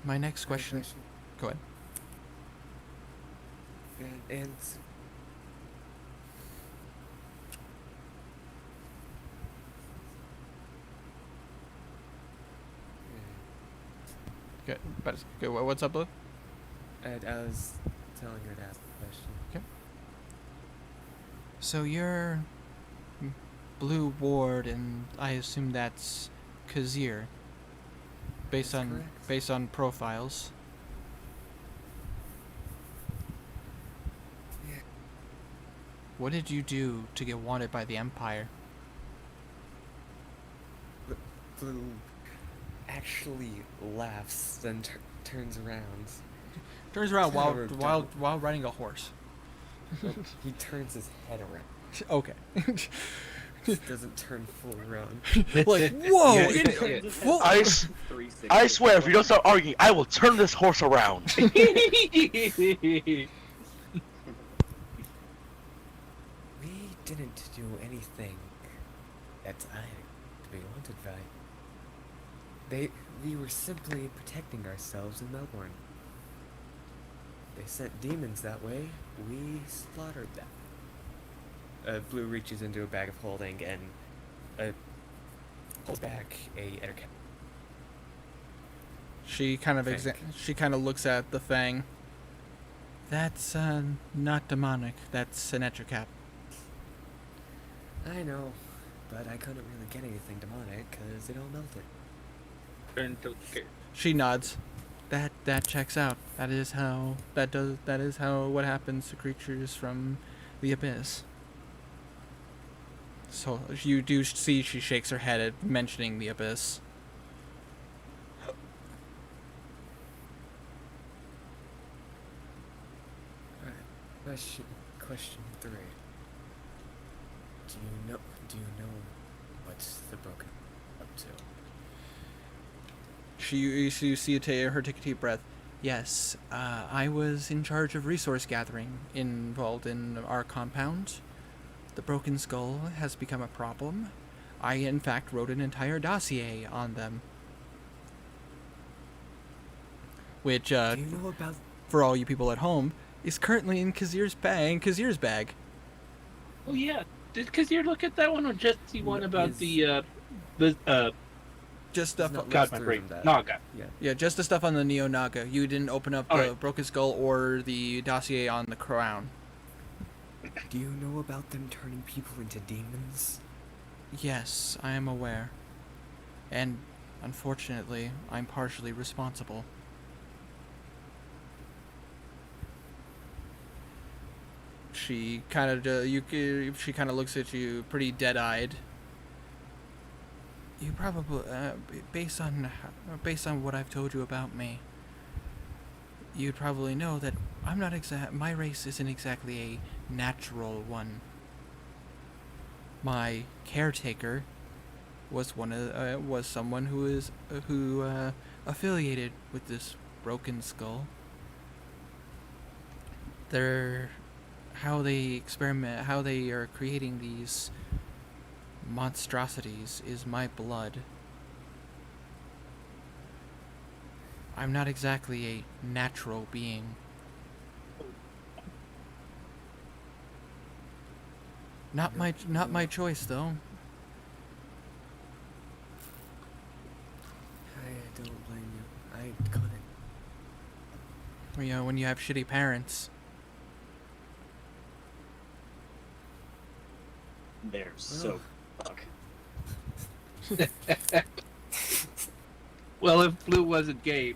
Speaker 1: My next question. Go ahead.
Speaker 4: And
Speaker 1: Good. But good. What's up, Blue?
Speaker 4: I was telling her to ask the question.
Speaker 1: Okay. So you're Blue Ward, and I assume that's Kazir,
Speaker 4: That's correct.
Speaker 1: based on profiles.
Speaker 4: Yeah.
Speaker 1: What did you do to get wanted by the Empire?
Speaker 4: Blue. actually laughs, then turns around.
Speaker 1: Turns around
Speaker 4: Kinda
Speaker 1: while riding a horse.
Speaker 4: He turns his head around.
Speaker 1: Okay.
Speaker 4: Just doesn't turn full around.
Speaker 1: Like, whoa!
Speaker 3: Yeah,
Speaker 1: Whoa.
Speaker 2: I swear, if you don't start arguing, I will turn this horse around.
Speaker 4: We didn't do anything that I to be wanted by. We were simply protecting ourselves in Melbourne. They sent demons that way. We slaughtered them. Blue reaches into a bag of holding and pulls back a ether cap.
Speaker 1: She kind of
Speaker 4: Fang.
Speaker 1: she kind of looks at the fang. That's not demonic. That's an etcher cap.
Speaker 4: I know, but I couldn't really get anything demonic because it all melted.
Speaker 1: She nods. That checks out. That is how what happens to creatures from the abyss. So you do see she shakes her head at mentioning the abyss.
Speaker 4: Question 3. Do you know what's the broken up to?
Speaker 1: You see her take a deep breath. Yes, I was in charge of resource gathering involved in our compound. The broken skull has become a problem. I, in fact, wrote an entire dossier on them. Which,
Speaker 4: Do you know about?
Speaker 1: for all you people at home, is currently in Kazir's bag.
Speaker 3: Oh yeah, did Kazir look at that one or just the one about
Speaker 4: Is-
Speaker 3: the
Speaker 1: Just stuff.
Speaker 4: not
Speaker 3: God, my
Speaker 4: through
Speaker 3: brain,
Speaker 4: that.
Speaker 3: Naga?
Speaker 4: Yeah.
Speaker 1: Yeah, just the stuff on the Neo Naga. You didn't open up the
Speaker 3: Alright.
Speaker 1: broken skull or the dossier on the crown.
Speaker 4: Do you know about them turning people into demons?
Speaker 1: Yes, I am aware. And, unfortunately, I'm partially responsible. She kind of she kind of looks at you pretty dead-eyed. You probably based on what I've told you about me, you'd probably know that I'm not my race isn't exactly a natural one. My caretaker was someone who affiliated with this broken skull. How they are creating these monstrosities is my blood. I'm not exactly a natural being. Not my choice though.
Speaker 4: I don't blame you. I couldn't.
Speaker 1: You know, when you have shitty parents.
Speaker 6: They're so fuck.
Speaker 3: Well, if Blue wasn't gay,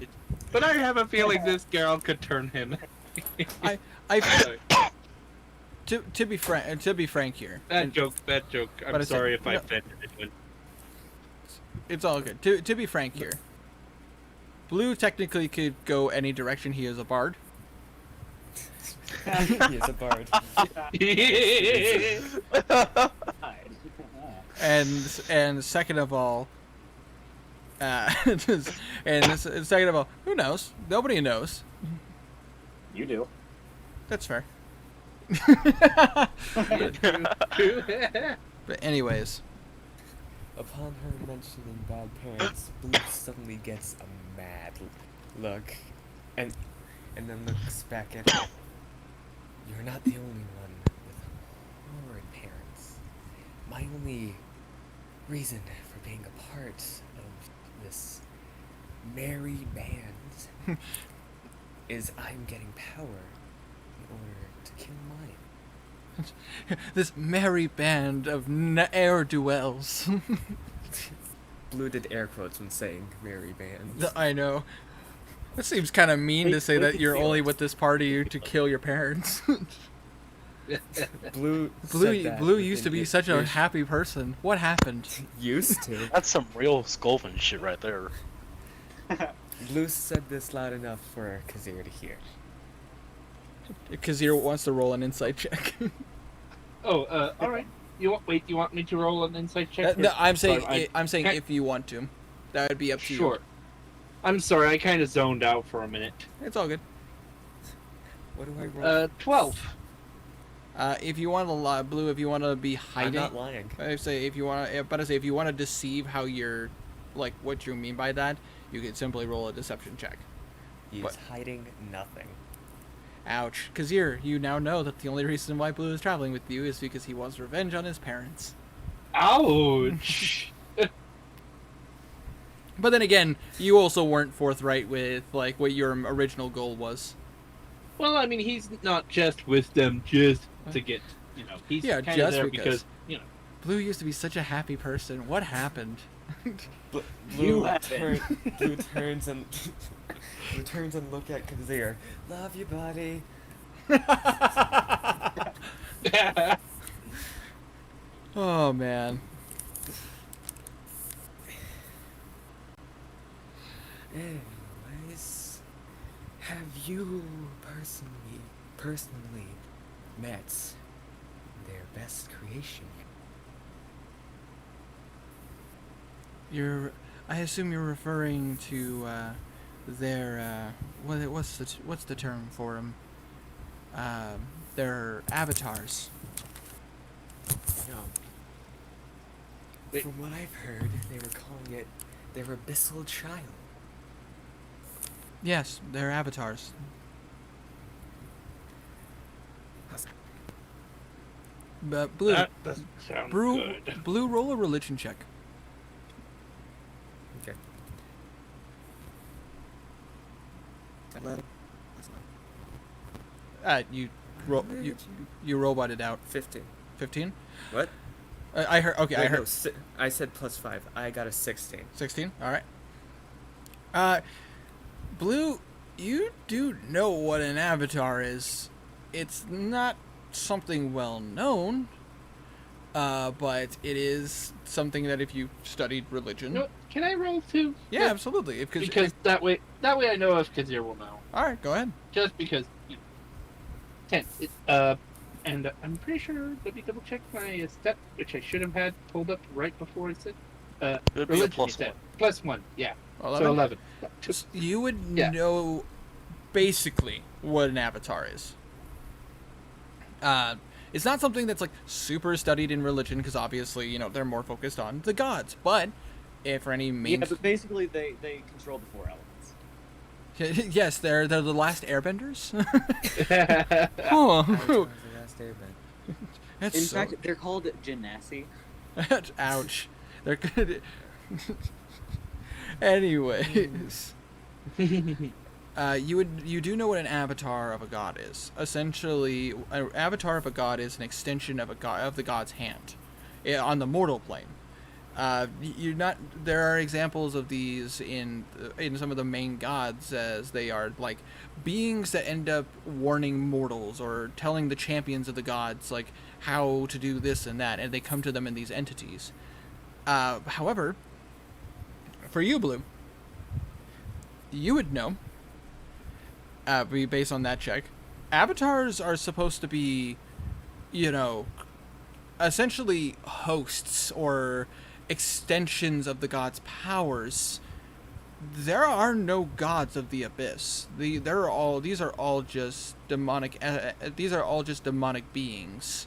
Speaker 3: but I have a feeling this girl could turn him.
Speaker 1: To be frank here.
Speaker 3: That joke.
Speaker 1: But
Speaker 3: I'm
Speaker 1: it's
Speaker 3: sorry
Speaker 1: a-
Speaker 3: if I
Speaker 1: no.
Speaker 3: offended anyone.
Speaker 1: It's all good. To be frank here. Blue technically could go any direction. He is a bard.
Speaker 4: He is a bard.
Speaker 1: And second of all, second of all, who knows? Nobody knows.
Speaker 6: You do.
Speaker 1: That's fair. But anyways,
Speaker 4: Upon her mentioning bad parents, Blue suddenly gets a mad look, and then looks back at her. You're not the only one with horrid parents. My only reason for being a part of this merry band is I'm getting power in order to kill mine.
Speaker 1: this merry band of ne'er-do-wells.
Speaker 4: Blue did air quotes when saying merry band.
Speaker 1: I know. That seems kind of mean to say
Speaker 6: Blue
Speaker 1: that
Speaker 6: could
Speaker 1: you're
Speaker 6: feel
Speaker 1: only
Speaker 6: it.
Speaker 1: with this party to kill your parents.
Speaker 4: Blue
Speaker 1: Blue used to be such a happy person. What happened?
Speaker 4: Used to.
Speaker 2: That's some real Scolvin shit right there.
Speaker 4: Blue said this loud enough for Kazir to hear.
Speaker 1: Kazir wants to roll an insight check.
Speaker 3: Oh, all right. Wait, you want me to roll an insight check?
Speaker 1: No, I'm saying
Speaker 3: Sorry,
Speaker 1: I'm saying
Speaker 3: can-
Speaker 1: if you want to, that would be up to you.
Speaker 3: Sure. I'm sorry, I kind of zoned out for a minute.
Speaker 1: It's all good.
Speaker 4: What do I roll?
Speaker 3: 12.
Speaker 1: If you want to lie, Blue, if you want to be
Speaker 4: I'm
Speaker 1: hiding,
Speaker 4: not lying.
Speaker 1: I say if you want to, but I say if you want to deceive how you're, like what you mean by that, you could simply roll a deception check.
Speaker 4: He's
Speaker 1: What?
Speaker 4: hiding nothing.
Speaker 1: Ouch. Kazir, you now know that the only reason why Blue is traveling with you is because he wants revenge on his parents.
Speaker 3: Ouch.
Speaker 1: But then again, you also weren't forthright with like what your original goal was.
Speaker 3: Well, I mean, he's not just with them just to get, he's
Speaker 1: Yeah,
Speaker 3: kind of
Speaker 1: just
Speaker 3: there
Speaker 1: because.
Speaker 3: because,
Speaker 1: Blue used to be such a happy person. What happened?
Speaker 4: Blue,
Speaker 6: You haven't.
Speaker 4: Blue turns and Blue turns and look at Kazir. Love you, buddy.
Speaker 1: Oh man.
Speaker 4: Anyways, have you personally met their best creation yet?
Speaker 1: I assume you're referring to their what's the term for them? Their avatars.
Speaker 4: No.
Speaker 3: Wait.
Speaker 4: From what I've heard, they were calling it their abyssal child.
Speaker 1: Yes, their avatars. But Blue,
Speaker 3: That doesn't sound good.
Speaker 1: Blue, roll a religion check.
Speaker 4: Okay. 11. That's not.
Speaker 1: You roboted out
Speaker 4: 15.
Speaker 1: 15.
Speaker 4: What?
Speaker 1: I heard. Okay, I
Speaker 4: Wait,
Speaker 1: heard
Speaker 4: no, I said plus 5. I got a 16.
Speaker 1: 16. All right. Blue, you do know what an avatar is. It's not something well known, but it is something that if you studied religion,
Speaker 3: No, can I roll too?
Speaker 1: yeah, absolutely.
Speaker 3: Because that way I know if Kazir will know.
Speaker 1: all right, go ahead.
Speaker 3: Just because. 10. And I'm pretty sure. Let me double check my step, which I should have had pulled up right before I said.
Speaker 2: It would be a
Speaker 3: Religion
Speaker 2: plus
Speaker 3: step.
Speaker 2: one.
Speaker 3: +1, yeah.
Speaker 1: 11.
Speaker 3: So 11.
Speaker 1: You would
Speaker 3: Yeah.
Speaker 1: know basically what an avatar is. It's not something that's like super studied in religion because obviously they're more focused on the gods. But if for any main,
Speaker 6: Yeah, but basically they control the 4 elements.
Speaker 1: yes, they're the last airbenders.
Speaker 4: Avatar's
Speaker 1: Oh,
Speaker 4: the last airbender.
Speaker 1: that's
Speaker 6: In
Speaker 1: so.
Speaker 6: fact, they're called genasi.
Speaker 1: Ouch. They're good. Anyways, you do know what an avatar of a god is. Essentially, an avatar of a god is an extension of the god's hand, on the mortal plane. There are examples of these in some of the main gods, as they are like beings that end up warning mortals or telling the champions of the gods like how to do this and that, and they come to them in these entities. However, for you, Blue, you would know, based on that check, avatars are supposed to be, essentially hosts or extensions of the god's powers. There are no gods of the abyss. These are all just demonic. These are all just demonic beings.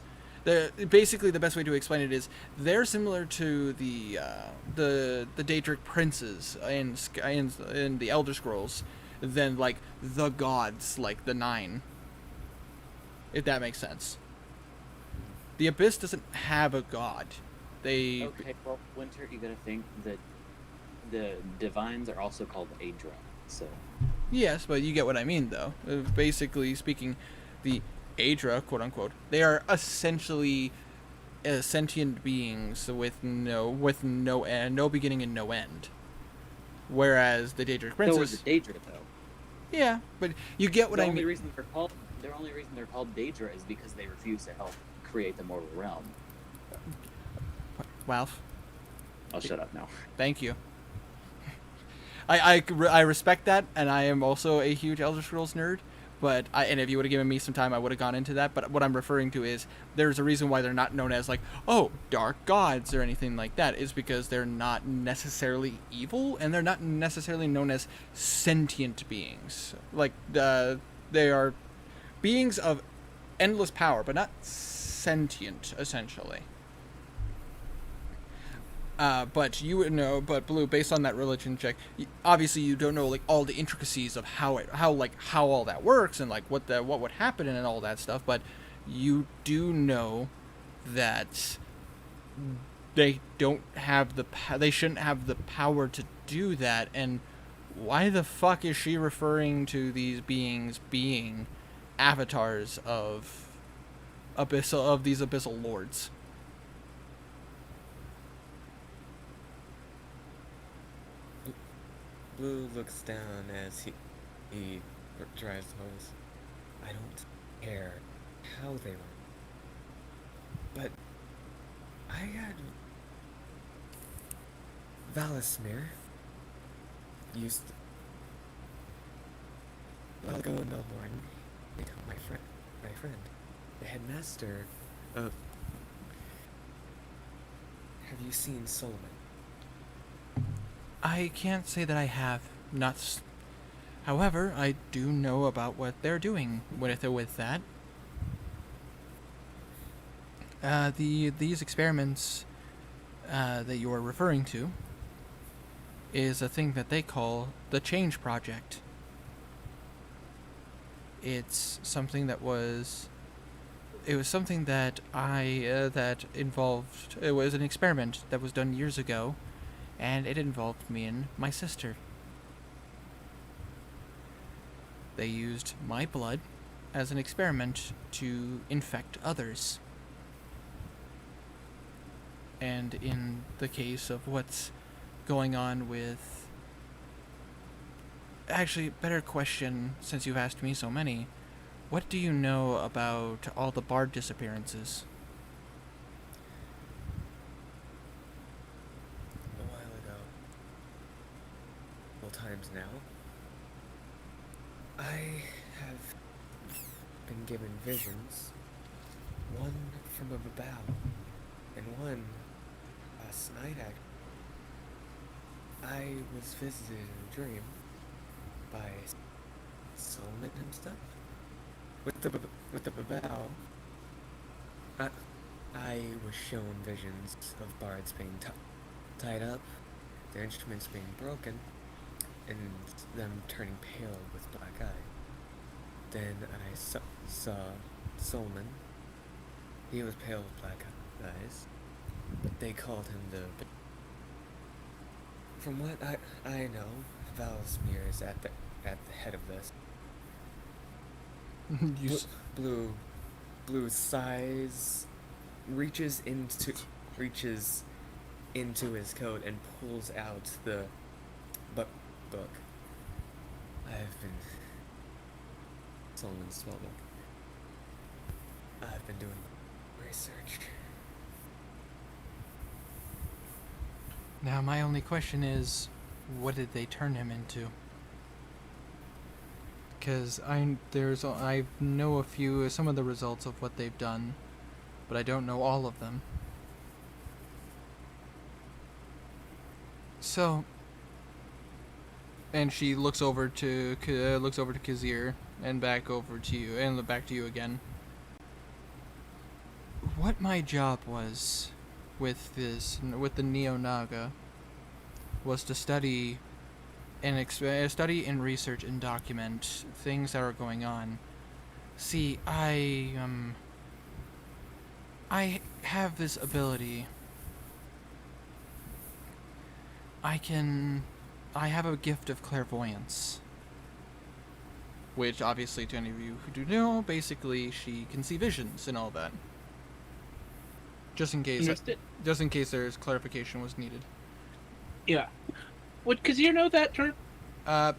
Speaker 1: Basically, the best way to explain it is they're similar to the Daedric princes in the Elder Scrolls, than like the gods, like the 9. If that makes sense. The abyss doesn't have a god. They
Speaker 6: Okay, well, Winter, you gotta think that the divines are also called Aedra, so...
Speaker 1: Yes, but you get what I mean, though. Basically speaking, the Aedra, quote unquote, they are essentially sentient beings with no beginning and no end. Whereas the Daedric
Speaker 6: So
Speaker 1: princes,
Speaker 6: is the Daedra, though.
Speaker 1: yeah, but you get what
Speaker 6: the
Speaker 1: I
Speaker 6: only
Speaker 1: mean.
Speaker 6: reason they're called Daedra is because they refuse to help create the mortal realm.
Speaker 1: Wow,
Speaker 6: I'll shut up now.
Speaker 1: thank you. I respect that, and I am also a huge Elder Scrolls nerd. But and if you would have given me some time, I would have gone into that. But what I'm referring to is there's a reason why they're not known as like, oh, dark gods or anything like that. Is because they're not necessarily evil, and they're not necessarily known as sentient beings. Like they are beings of endless power, but not sentient, essentially. But you would know, but Blue, based on that religion check, obviously you don't know like all the intricacies of how all that works and like what would happen and all that stuff. But you do know that they they shouldn't have the power to do that. And why the fuck is she referring to these beings being avatars of these abyssal lords?
Speaker 4: Blue looks down as he dries the hose. I don't care how they were, but I had Valismir used while ago in Melbourne. My friend, the headmaster of. Have you seen Solomon?
Speaker 1: I can't say that I have. However, I do know about what they're doing with that. These experiments that you are referring to is a thing that they call the Change Project. It's something that was. It was something that that involved. It was an experiment that was done years ago. And it involved me and my sister. They used my blood as an experiment to infect others. And in the case of what's going on with... Actually, better question, since you've asked me so many. What do you know about all the bard disappearances?
Speaker 4: Times now. I have been given visions, one from a babao, and one last night. I was visited in a dream by Solomon himself. With the babao, I was shown visions of bards being tied up, their instruments being broken, and them turning pale with black eye. Then I saw Solomon. He was pale with black eyes, but they called him the... From what I know, Valismir is at the head of this. Blue sighs, reaches into his coat and pulls out the book. I've been Solomon's spell book. I've been doing research.
Speaker 1: Now, my only question is, what did they turn him into? Because I know some of the results of what they've done, but I don't know all of them. So, and she looks over to Kazir and back over to you and back to you again. What my job was with the Neo Naga was to study and research and document things that are going on. See, I have this ability. I have a gift of clairvoyance. Which, obviously, to any of you who do know, basically, she can see visions and all that. Just in case there's clarification was needed.
Speaker 3: Yeah. Would Kazir know that term?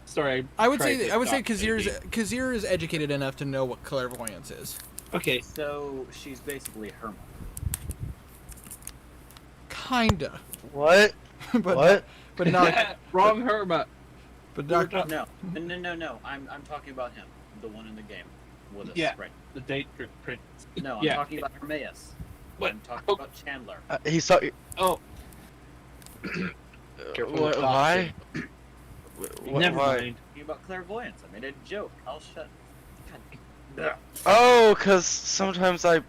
Speaker 3: Sorry.
Speaker 1: I would say Kazir is educated enough to know what clairvoyance is.
Speaker 3: Okay.
Speaker 6: So she's basically a hermit.
Speaker 1: Kinda.
Speaker 2: What?
Speaker 1: But
Speaker 2: What?
Speaker 1: But not
Speaker 3: Wrong hermit.
Speaker 1: But Doctor,
Speaker 6: No. I'm talking about him, the one in the game with us.
Speaker 3: Yeah.
Speaker 6: Right.
Speaker 3: The date print.
Speaker 6: No, I'm
Speaker 3: Yeah.
Speaker 6: talking about Hermaeus.
Speaker 3: What?
Speaker 6: I'm talking about Chandler.
Speaker 2: He saw.
Speaker 3: Oh, Careful with
Speaker 2: Why?
Speaker 3: never
Speaker 2: Why?
Speaker 3: mind.
Speaker 6: Talking about clairvoyance. I made a joke. I'll shut. God.
Speaker 2: Oh, cause sometimes I,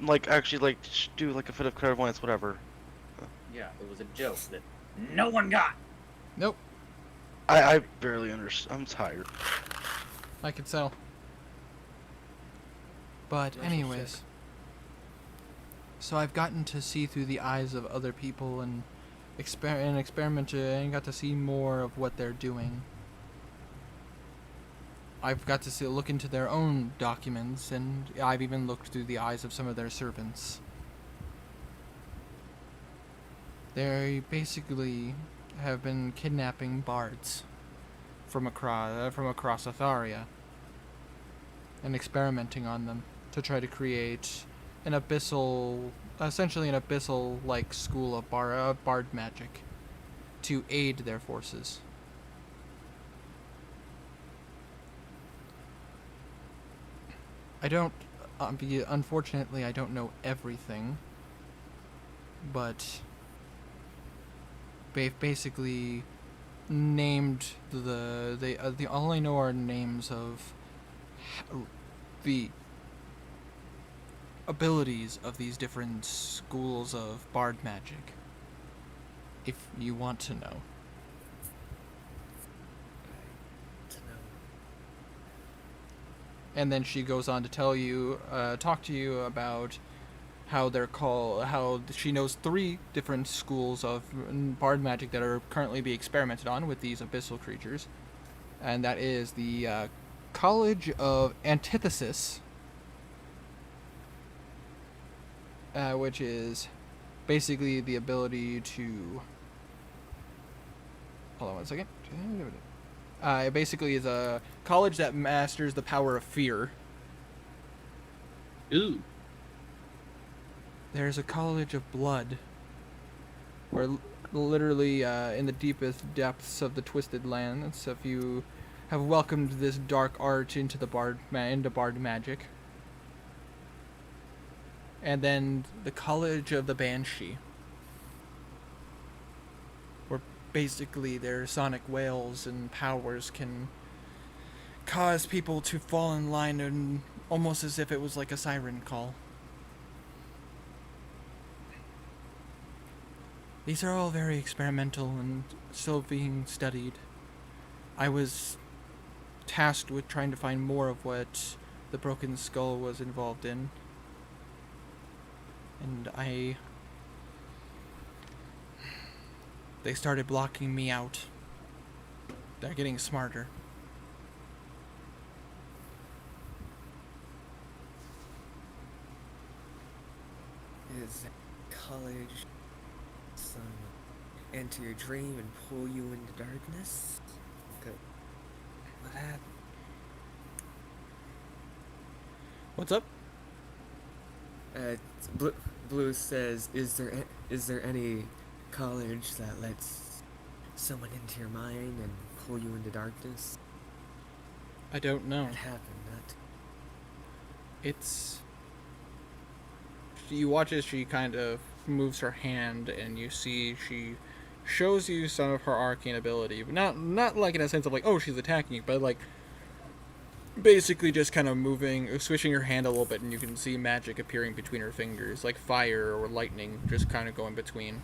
Speaker 2: like, actually like do like a fit of clairvoyance, whatever.
Speaker 6: Yeah, it was a joke that no one got.
Speaker 1: nope,
Speaker 2: I barely understand. I'm tired.
Speaker 1: I can tell. But
Speaker 4: Commercial
Speaker 1: anyways, so I've gotten to see through the eyes of other people and experiment and got to see more of what they're doing. I've got to look into their own documents, and I've even looked through the eyes of some of their servants. They basically have been kidnapping bards from across Atharia and experimenting on them to try to create an essentially an abyssal-like school of bard magic to aid their forces. Unfortunately, I don't know everything, but they've basically named they only know our names of the abilities of these different schools of bard magic. If you want to know.
Speaker 4: To know.
Speaker 1: And then she goes on to talk to you about how she knows 3 different schools of bard magic that are currently being experimented on with these abyssal creatures. And that is the College of Antithesis, which is basically the ability to... Hold on one second. It basically is a college that masters the power of fear.
Speaker 3: Ooh.
Speaker 1: There's a College of Blood, where literally in the deepest depths of the Twisted Lands, if you have welcomed this dark art into the bard magic. And then the College of the Banshee, where basically their sonic wails and powers can cause people to fall in line, and almost as if it was like a siren call. These are all very experimental and still being studied. I was tasked with trying to find more of what the Broken Skull was involved in. And they started blocking me out. They're getting smarter.
Speaker 4: Is college some enter your dream and pull you into darkness? Good. What happened?
Speaker 1: What's up?
Speaker 4: Blue says, is there any college that lets someone into your mind and pull you into darkness?
Speaker 1: I don't know.
Speaker 4: What happened? That
Speaker 1: It's... You watch as she kind of moves her hand, and you see she shows you some of her arcane ability. But not like in a sense of like, oh, she's attacking you, but like basically just kind of switching her hand a little bit, and you can see magic appearing between her fingers, like fire or lightning, just kind of going between.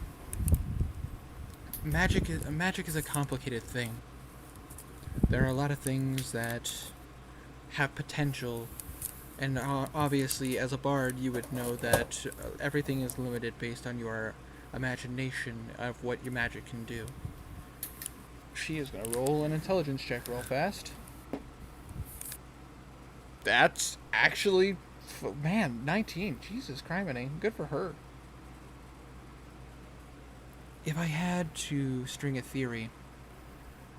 Speaker 1: Magic is a complicated thing. There are a lot of things that have potential, and obviously as a bard you would know that everything is limited based on your imagination of what your magic can do. She is going to roll an intelligence check real fast. That's actually, man, 19. Jesus criminy. Good for her. If I had to string a theory,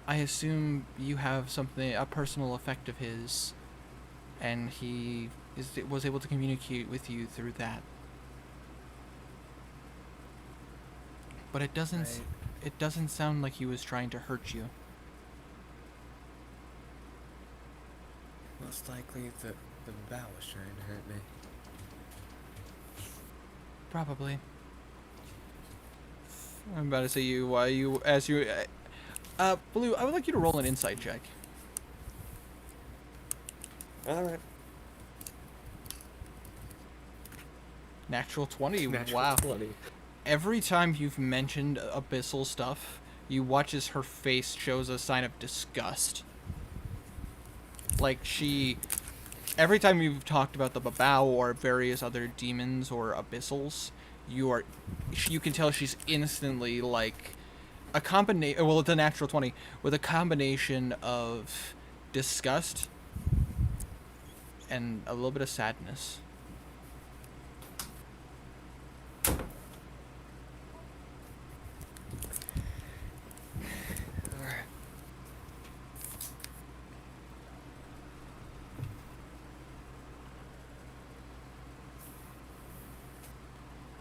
Speaker 1: I assume you have a personal effect of his, and he was able to communicate with you through that. But it doesn't sound like he was trying to hurt you.
Speaker 4: Most likely the bow was trying to hurt me.
Speaker 1: Probably. I'm about to say you. Blue. I would like you to roll an insight check.
Speaker 4: Alright.
Speaker 1: Natural 20.
Speaker 4: Natural
Speaker 1: Wow.
Speaker 4: 20.
Speaker 1: Every time you've mentioned abyssal stuff, you watch as her face shows a sign of disgust. Like every time you've talked about the Babao or various other demons or abyssals, you can tell she's instantly like a combination. Well, it's a natural 20 with a combination of disgust and a little bit of sadness.
Speaker 4: Alright.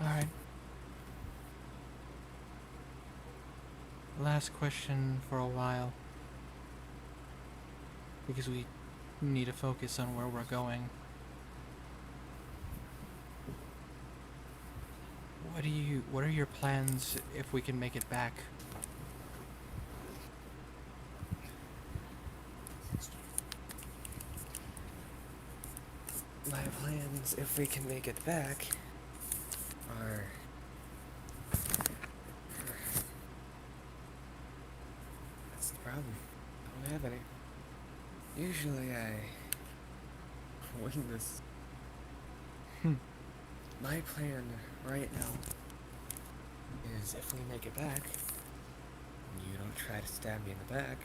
Speaker 1: Alright. Last question for a while. Because we need to focus on where we're going. What are your plans if we can make it back?
Speaker 4: My plans, if we can make it back, are... That's the problem. I don't have any. Usually I win this. My plan right now is if we make it back, and you don't try to stab me in the back,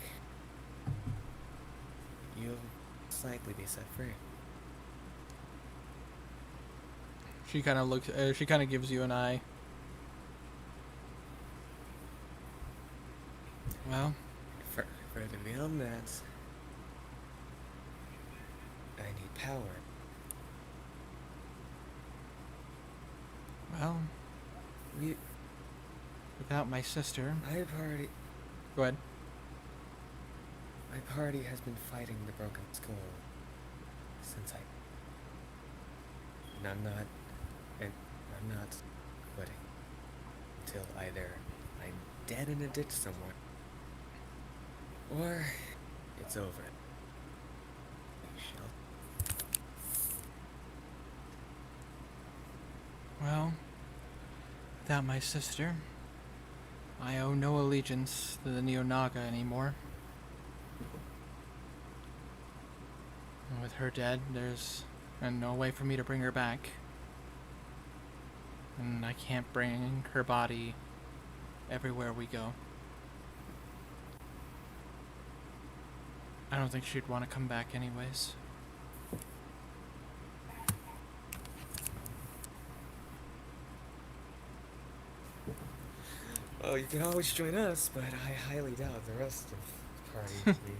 Speaker 4: you'll most likely be set free.
Speaker 1: She kind of looks. She kind of gives you an eye. Well,
Speaker 4: Further beyond that, I need power.
Speaker 1: well. Without my sister.
Speaker 4: My party.
Speaker 1: Go ahead.
Speaker 4: My party has been fighting the Broken Skull since and I'm not quitting until either I'm dead in a ditch somewhere or it's over.
Speaker 1: Well, without my sister, I owe no allegiance to the Neo-Naga anymore. And with her dead, there's no way for me to bring her back. And I can't bring her body everywhere we go. I don't think she'd want to come back anyways.
Speaker 4: Well, you can always join us, but I highly doubt the rest of the party would be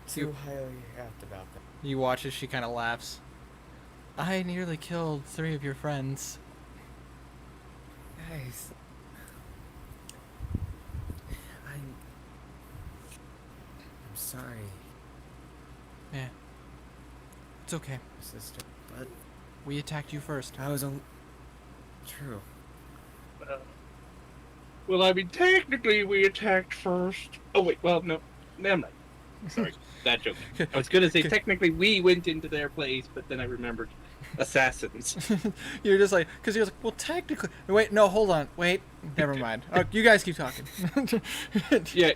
Speaker 4: too highly apt about that.
Speaker 1: You watch as she kind of laughs. I nearly killed 3 of your friends.
Speaker 4: Guys, I'm sorry,
Speaker 1: Yeah. It's okay.
Speaker 4: sister, but
Speaker 1: We attacked you first.
Speaker 4: I was only... True.
Speaker 3: Well, I mean, technically we attacked first. Oh wait, well, no, never mind. Sorry, that joke. I was gonna say technically we went into their place, but then I remembered assassins.
Speaker 1: You're just like, because you're like, well, technically. Wait, no, hold on. Wait, never mind. Oh, you guys keep talking.
Speaker 3: Yeah.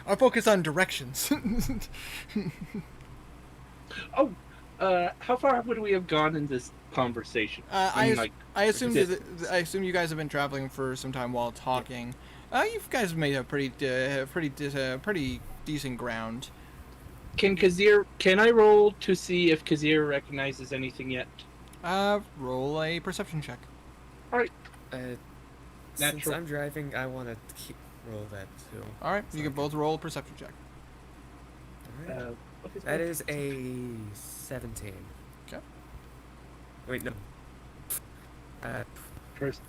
Speaker 1: I'll focus on directions.
Speaker 3: Oh, how far would we have gone in this conversation?
Speaker 1: I assume
Speaker 3: this-
Speaker 1: you guys have been traveling for some time while talking. You guys have made a pretty decent ground.
Speaker 3: Can I roll to see if Kazir recognizes anything yet?
Speaker 1: Roll a perception check.
Speaker 4: Since
Speaker 3: Natural.
Speaker 4: I'm driving, I want to roll that too.
Speaker 1: All right, you can both roll a perception check.
Speaker 4: Alright.
Speaker 3: What is
Speaker 4: That
Speaker 3: my
Speaker 4: is a 17.
Speaker 1: Okay.
Speaker 4: Wait, no.
Speaker 3: first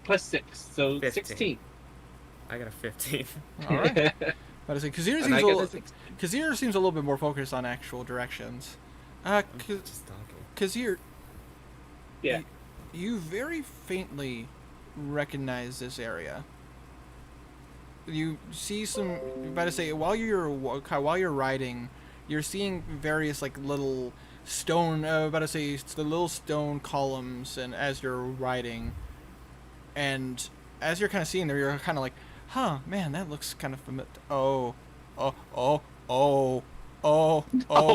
Speaker 3: +6, so
Speaker 4: 15.
Speaker 3: 16.
Speaker 4: I got a 15.
Speaker 1: All right. But I say Kazir
Speaker 3: And I get this
Speaker 1: Kazir seems a little bit more focused on actual directions.
Speaker 4: Just talking.
Speaker 1: Kazir,
Speaker 3: Yeah.
Speaker 1: you very faintly recognize this area. You see some. About to say while you're riding, you're seeing various like little stone. About to say it's the little stone columns, and as you're riding, and as you're kind of seeing there, you're kind of like, huh, man, that looks kind of familiar. Oh, oh, oh,
Speaker 3: Oh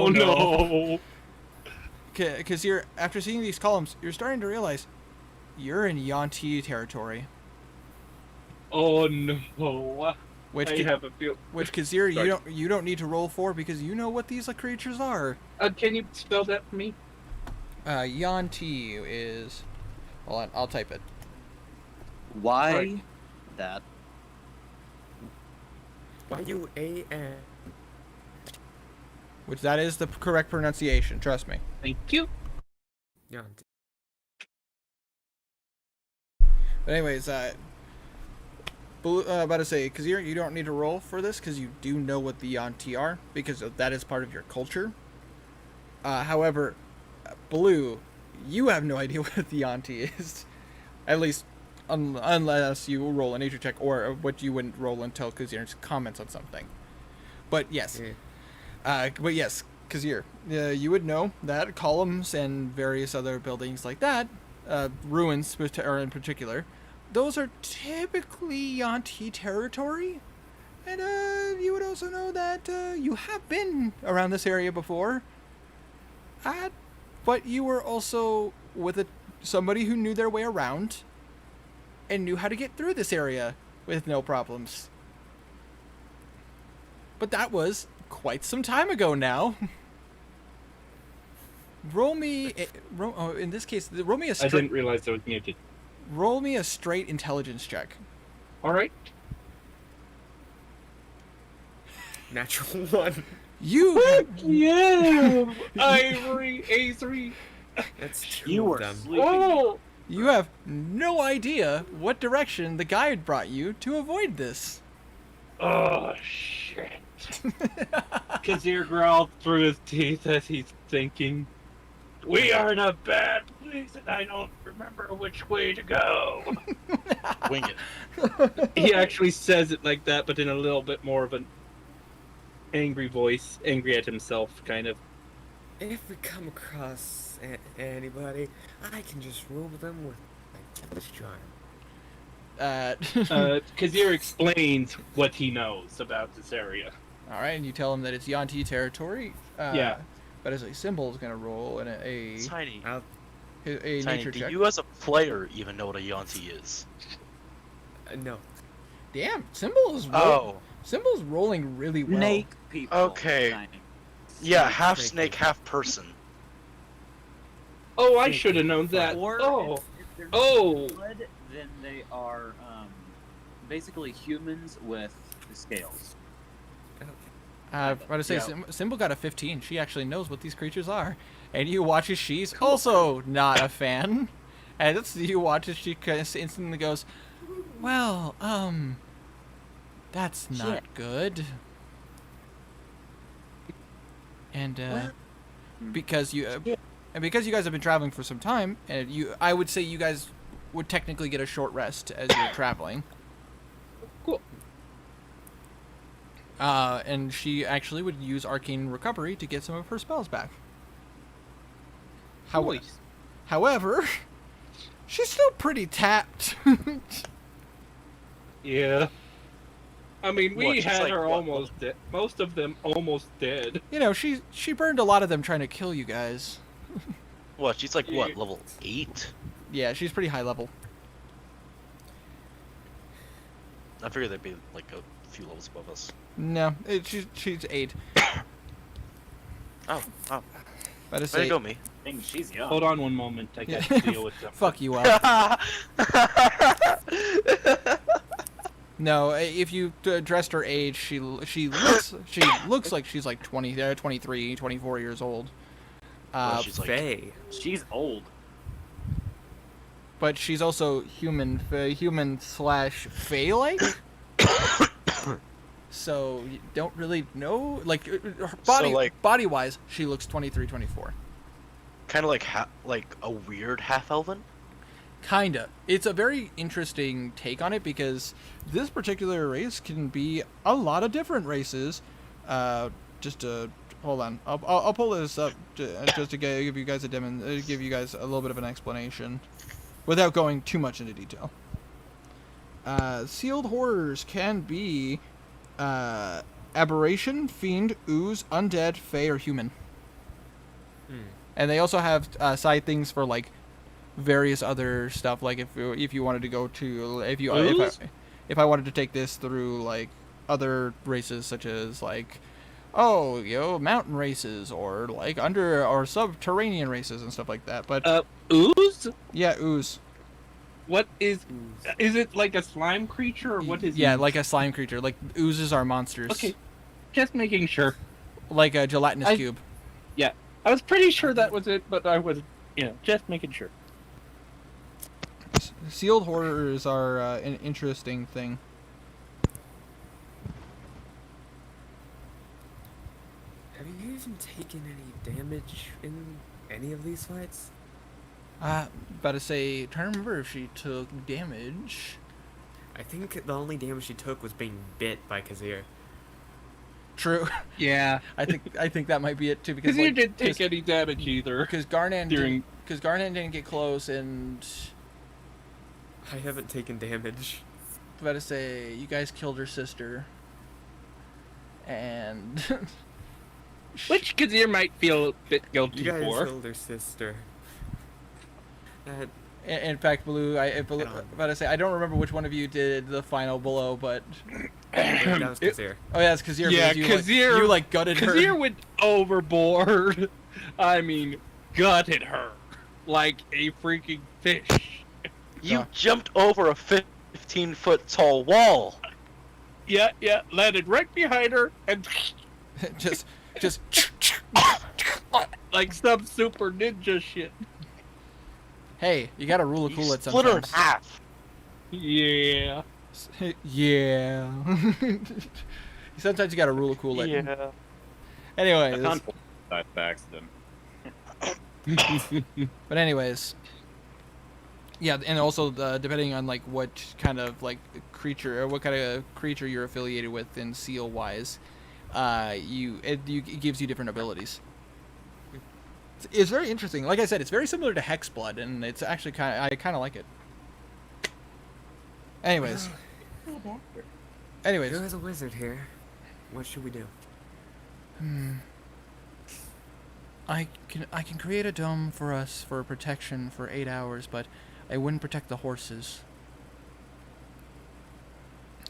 Speaker 3: no!
Speaker 1: Because you're after seeing these columns, you're starting to realize you're in Yanti territory.
Speaker 3: Oh no!
Speaker 1: Which
Speaker 3: I have a feel.
Speaker 1: Which Kazir,
Speaker 3: Sorry.
Speaker 1: you don't need to roll for because you know what these creatures are.
Speaker 3: Can you spell that for me?
Speaker 1: Yanti is. Hold on, I'll type it.
Speaker 6: Why
Speaker 3: Right.
Speaker 6: that?
Speaker 4: Y-U-A-N.
Speaker 1: Which that is the correct pronunciation. Trust me.
Speaker 3: Thank you.
Speaker 4: Yanti.
Speaker 1: But anyways, about to say, Kazir, you don't need to roll for this because you do know what the Yanti are because that is part of your culture. However, Blue, you have no idea what the Yanti is. At least, unless you roll a nature check or what you wouldn't roll until Kazir comments on something. But yes.
Speaker 4: Yeah.
Speaker 1: But yes, Kazir, you would know that columns and various other buildings like that, ruins in particular, those are typically Yanti territory. And you would also know that you have been around this area before. But you were also with somebody who knew their way around and knew how to get through this area with no problems. But that was quite some time ago now. Roll me. In this case, roll me a
Speaker 3: I
Speaker 1: straight.
Speaker 3: didn't realize I was muted.
Speaker 1: Roll me a straight intelligence check.
Speaker 3: All right.
Speaker 4: Natural one.
Speaker 1: You.
Speaker 3: Yeah, Ivory A3.
Speaker 4: That's two
Speaker 6: You
Speaker 4: of
Speaker 6: were
Speaker 4: them.
Speaker 6: sleeping.
Speaker 3: Oh,
Speaker 1: You have no idea what direction the guide brought you to avoid this.
Speaker 3: oh shit. Kazir growled through his teeth as he's thinking, "We are in a bad place, and I don't remember which way to go."
Speaker 2: Wing it.
Speaker 3: He actually says it like that, but in a little bit more of an angry voice, angry at himself, kind of.
Speaker 4: If we come across anybody, I can just rule them with my devil's charm.
Speaker 3: Kazir explains what he knows about this area.
Speaker 1: All right, and you tell him that it's Yanti territory.
Speaker 3: Yeah.
Speaker 1: But as a symbol is going to roll in a
Speaker 2: Tiny.
Speaker 4: I'll,
Speaker 1: Tiny, nature
Speaker 2: Do
Speaker 1: check.
Speaker 2: you as a player even know what a Yanti is?
Speaker 4: no.
Speaker 1: Damn, symbol is Symbol's rolling really well.
Speaker 6: Snake people.
Speaker 2: Okay.
Speaker 6: Tiny.
Speaker 2: Yeah,
Speaker 4: Snake
Speaker 2: half
Speaker 4: snake
Speaker 2: snake,
Speaker 4: people.
Speaker 2: half person.
Speaker 3: Oh, I should have known that.
Speaker 6: Or
Speaker 3: Oh,
Speaker 6: if they're
Speaker 3: oh.
Speaker 6: blood, then they are basically humans with scales.
Speaker 1: I was to say,
Speaker 2: Yeah.
Speaker 1: Symbol got a 15. She actually knows what these creatures are. And you watch as she's also not a fan. And you watch as she instantly goes, well, that's not
Speaker 6: Shit.
Speaker 1: good. And, because you guys have been traveling for some time, and I would say you guys would technically get a short rest as you're traveling.
Speaker 3: Cool.
Speaker 1: And she actually would use Arcane Recovery to get some of her spells back.
Speaker 3: Nice.
Speaker 1: However, she's still pretty tapped.
Speaker 3: Yeah. I mean, we
Speaker 2: What, she's
Speaker 3: had
Speaker 2: like,
Speaker 3: her
Speaker 2: what,
Speaker 3: almost dead. Most of them almost dead.
Speaker 1: You know, she burned a lot of them trying to kill you guys.
Speaker 2: What? She's like what?
Speaker 3: Yeah.
Speaker 2: Level 8?
Speaker 1: Yeah, she's pretty high level.
Speaker 2: I figured they'd be like a few levels above us.
Speaker 1: No, she's 8.
Speaker 2: Oh, oh.
Speaker 1: But
Speaker 2: Way to go, me.
Speaker 6: Dang, she's young.
Speaker 3: Hold on one moment. I
Speaker 1: Yeah.
Speaker 3: got to deal with something.
Speaker 1: Fuck you up. No, if you addressed her age, she looks like she's like 23, 24 years old.
Speaker 2: Well, she's like,
Speaker 4: Faye.
Speaker 6: She's old.
Speaker 1: But she's also human slash fae-like. So you don't really know, like her
Speaker 2: So, like-
Speaker 1: body wise, she looks 23, 24.
Speaker 2: Kind of like like a weird half elven.
Speaker 1: Kinda. It's a very interesting take on it because this particular race can be a lot of different races. Just to hold on, I'll pull this up just to give you guys give you guys a little bit of an explanation, without going too much into detail. Sealed horrors can be aberration, fiend, ooze, undead, fey, or human. And they also have side things for like various other stuff. Like if you wanted to go to if I wanted to take this through like other races such as like mountain races or like under or subterranean races and stuff like that. But
Speaker 3: Ooze?
Speaker 1: yeah, ooze.
Speaker 3: What is it like a slime creature or what is
Speaker 1: Yeah,
Speaker 3: ooze?
Speaker 1: like a slime creature. Like oozes are monsters.
Speaker 3: Okay, just making sure.
Speaker 1: Like a gelatinous cube.
Speaker 3: Yeah, I was pretty sure that was it, but I was, just making sure.
Speaker 1: Sealed horrors are an interesting thing.
Speaker 4: Have you even taken any damage in any of these fights?
Speaker 1: About to say, trying to remember if she took damage.
Speaker 4: I think the only damage she took was being bit by Kazir.
Speaker 1: True.
Speaker 3: Yeah,
Speaker 1: I think that might be it too because
Speaker 3: because you didn't take any damage either.
Speaker 1: because Garnan
Speaker 3: during-
Speaker 1: didn't get close, and
Speaker 4: I haven't taken damage.
Speaker 1: about to say you guys killed her sister, and
Speaker 3: Which Kazir might feel a bit guilty
Speaker 4: You guys
Speaker 3: for.
Speaker 4: killed her sister.
Speaker 1: in fact, Blue, about to say I don't remember which one of you did the final blow, but
Speaker 4: That was Kazir.
Speaker 1: oh yeah, it's Kazir.
Speaker 3: Yeah,
Speaker 1: because
Speaker 3: Kazir-
Speaker 1: you like gutted her.
Speaker 3: Kazir went overboard. I mean, gutted her like a freaking fish.
Speaker 2: You
Speaker 1: Yeah.
Speaker 2: jumped over a 15-foot tall wall.
Speaker 3: Yeah, landed right behind her and
Speaker 1: just
Speaker 3: like some super ninja shit.
Speaker 1: hey, you gotta rule of
Speaker 2: You
Speaker 1: cool it
Speaker 2: split her in
Speaker 1: sometimes.
Speaker 2: half.
Speaker 3: Yeah.
Speaker 1: Yeah. Sometimes you gotta rule of cool it.
Speaker 2: Yeah.
Speaker 1: Anyways,
Speaker 6: I faxed him.
Speaker 1: but anyways, yeah, and also depending on like what kind of like creature or what kind of creature you're affiliated with in seal wise, it gives you different abilities. It's very interesting. Like I said, it's very similar to Hexblood, and it's actually I kind of like it. Anyways,
Speaker 4: There is a wizard here. What should we do?
Speaker 1: I can create a dome for us for protection for 8 hours, but I wouldn't protect the horses.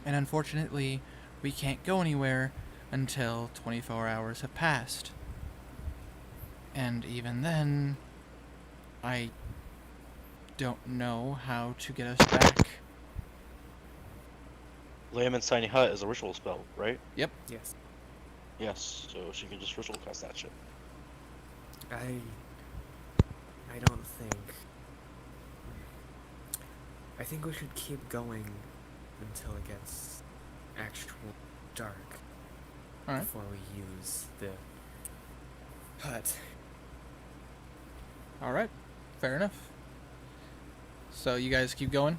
Speaker 1: And unfortunately, we can't go anywhere until 24 hours have passed. And even then, I don't know how to get us back.
Speaker 2: Layman's Tiny Hut is a ritual spell, right?
Speaker 1: Yep.
Speaker 4: Yes.
Speaker 2: Yes, so she can just ritual cast that shit.
Speaker 4: I don't think. I think we should keep going until it gets actual dark.
Speaker 1: Alright.
Speaker 4: Before we use the hut.
Speaker 1: Alright. Fair enough. So you guys keep going?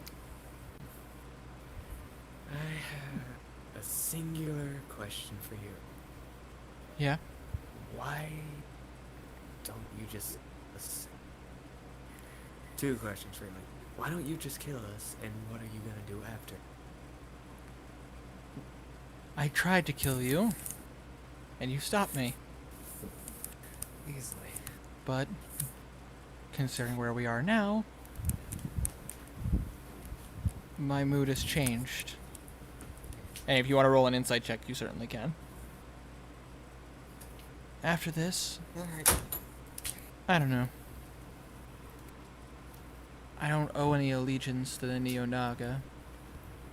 Speaker 4: I have a singular question for you.
Speaker 1: Yeah.
Speaker 4: Why don't you just... Two questions, really. Why don't you just kill us, and what are you gonna do after?
Speaker 1: I tried to kill you, and you stopped me.
Speaker 4: Easily.
Speaker 1: But, considering where we are now, my mood has changed. And if you want to roll an insight check, you certainly can. After this,
Speaker 4: Alright.
Speaker 1: I don't know. I don't owe any allegiance to the Neo-Naga.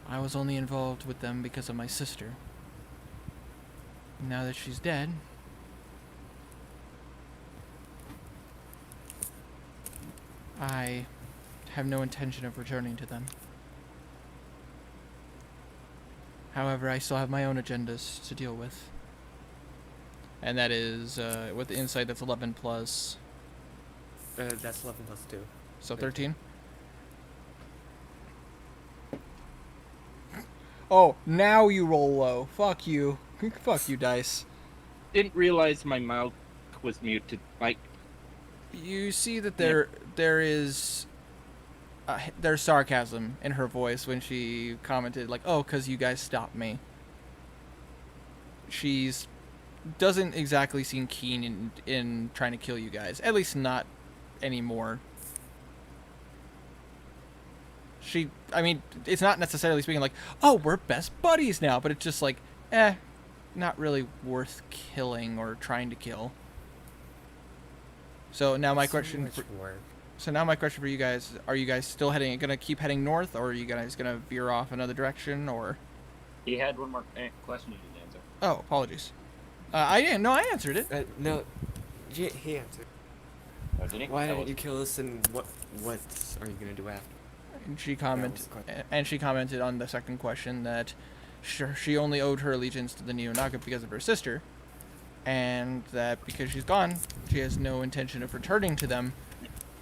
Speaker 1: I was only involved with them because of my sister. Now that she's dead, I have no intention of returning to them. However, I still have my own agendas to deal with. And that is, with the insight, that's 11 plus,
Speaker 4: That's 11 plus 2.
Speaker 1: so 13. Oh, now you roll low. Fuck you. Fuck you, dice.
Speaker 3: Didn't realize my mouth was muted. Like,
Speaker 1: You see that there's sarcasm in her voice when she commented, like, oh, 'cause you guys stopped me. She's doesn't exactly seem keen in trying to kill you guys. At least not anymore. I mean, it's not necessarily speaking like, oh, we're best buddies now, but it's just like, not really worth killing or trying to kill. So now my question for you guys, are you guys still gonna keep heading north, or are you guys gonna veer off another direction, or?
Speaker 6: He had one more question you didn't answer.
Speaker 1: Oh, apologies. I didn't. No, I answered it.
Speaker 4: No, he answered.
Speaker 6: Oh, did he?
Speaker 4: Why didn't you kill us, and what are you gonna do after?
Speaker 1: And she
Speaker 4: question.
Speaker 1: commented on the second question that she only owed her allegiance to the Neo-Naga because of her sister, and that because she's gone, she has no intention of returning to them,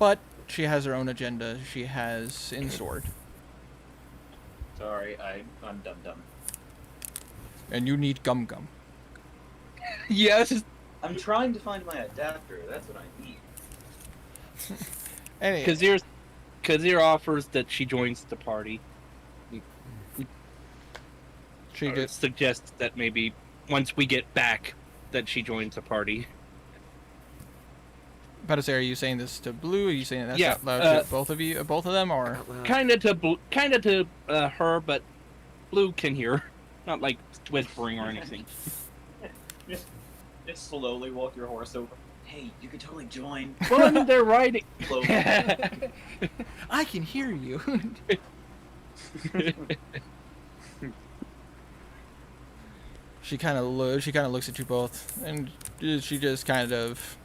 Speaker 1: but she has her own agenda she has in sword.
Speaker 6: Sorry, I'm dumb.
Speaker 1: And you need gum gum.
Speaker 3: yes.
Speaker 6: I'm trying to find my adapter. That's what I need.
Speaker 1: Anyway.
Speaker 3: Kazir offers that she joins the party.
Speaker 1: She just
Speaker 3: suggests that maybe once we get back, that she joins the party.
Speaker 1: About to say, are you saying this to Blue? Are you saying that's
Speaker 3: Yeah,
Speaker 1: out loud to both of them, or?
Speaker 3: Kind of to her, but Blue can hear, not like whispering or anything.
Speaker 6: Just slowly walk your horse over. Hey, you could totally join.
Speaker 3: Well, I mean, they're riding.
Speaker 1: I can hear you. She kind of looks at you both, and she just kind of.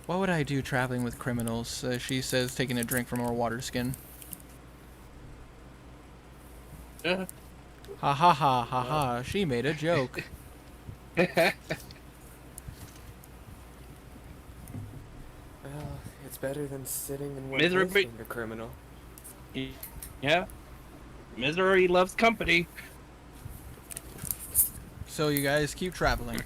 Speaker 1: What would I do traveling with criminals? She says, taking a drink from her water skin. Ha ha ha ha ha! She made a joke.
Speaker 4: Well, it's better than sitting in one
Speaker 3: Misery-
Speaker 4: place being a criminal.
Speaker 3: Yeah. Misery loves company.
Speaker 1: So you guys keep traveling.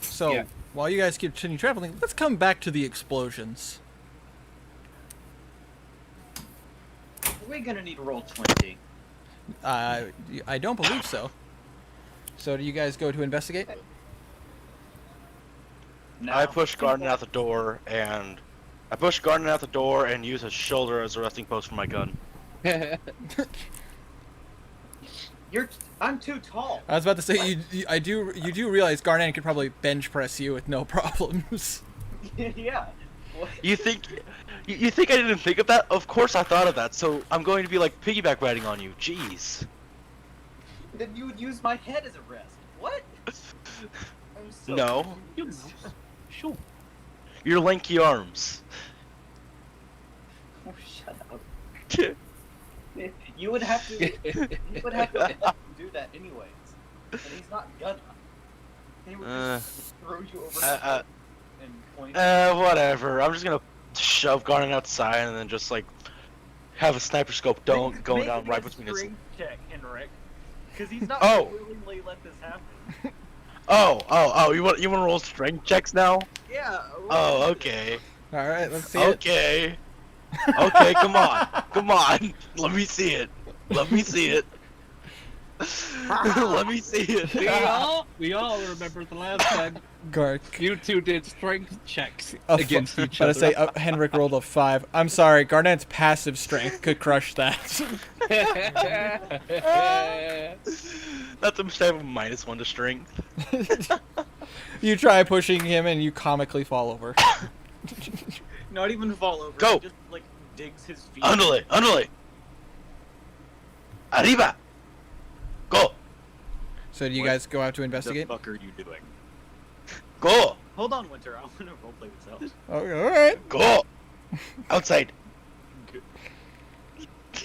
Speaker 1: So
Speaker 3: Yeah.
Speaker 1: while you guys continue traveling, let's come back to the explosions.
Speaker 6: Are we gonna need to roll 20?
Speaker 1: I don't believe so. So do you guys go to investigate?
Speaker 6: No.
Speaker 2: I push Garden out the door and use his shoulder as a resting post for my gun.
Speaker 6: I'm too tall.
Speaker 1: I was about to say you do realize Garnan could probably bench press you with no problems.
Speaker 6: Yeah. What?
Speaker 2: You think I didn't think of that? Of course I thought of that. So I'm going to be like piggyback riding on you. Jeez.
Speaker 6: Then you would use my head as a rest. What? I'm so
Speaker 2: No.
Speaker 6: confused.
Speaker 3: Sure.
Speaker 2: Your lanky arms.
Speaker 6: Oh, shut up. You would have to. You would have to let him do that anyways, and he's not gonna. He would just throw you over and point.
Speaker 2: Whatever. I'm just gonna shove Garden outside and then just like have a sniper scope going down right between his.
Speaker 6: Strength check, Henrik, because he's not
Speaker 2: Oh.
Speaker 6: willingly let this happen.
Speaker 2: Oh! You want to roll strength checks now?
Speaker 6: Yeah.
Speaker 2: Oh, okay.
Speaker 1: All right, let's see it.
Speaker 2: Okay. Okay, come on. Let me see it. Let me see it.
Speaker 3: We all remember the last time
Speaker 1: Gark.
Speaker 3: you two did strength checks
Speaker 1: A
Speaker 3: against each
Speaker 1: But I
Speaker 3: other.
Speaker 1: say Henrik rolled a 5. I'm sorry, Garnet's passive strength could crush that.
Speaker 2: That's a mistake of -1 to strength.
Speaker 1: You try pushing him and you comically fall over.
Speaker 6: Not even fall over.
Speaker 2: Go.
Speaker 6: He just like digs his feet.
Speaker 2: Ándale. Arriba. Go.
Speaker 1: So do you
Speaker 6: What
Speaker 1: guys go out to
Speaker 6: The
Speaker 1: investigate?
Speaker 6: fuck are you doing?
Speaker 2: Go.
Speaker 6: Hold on, Winter. I want to roleplay this out.
Speaker 1: Oh, all right.
Speaker 2: Go. Outside.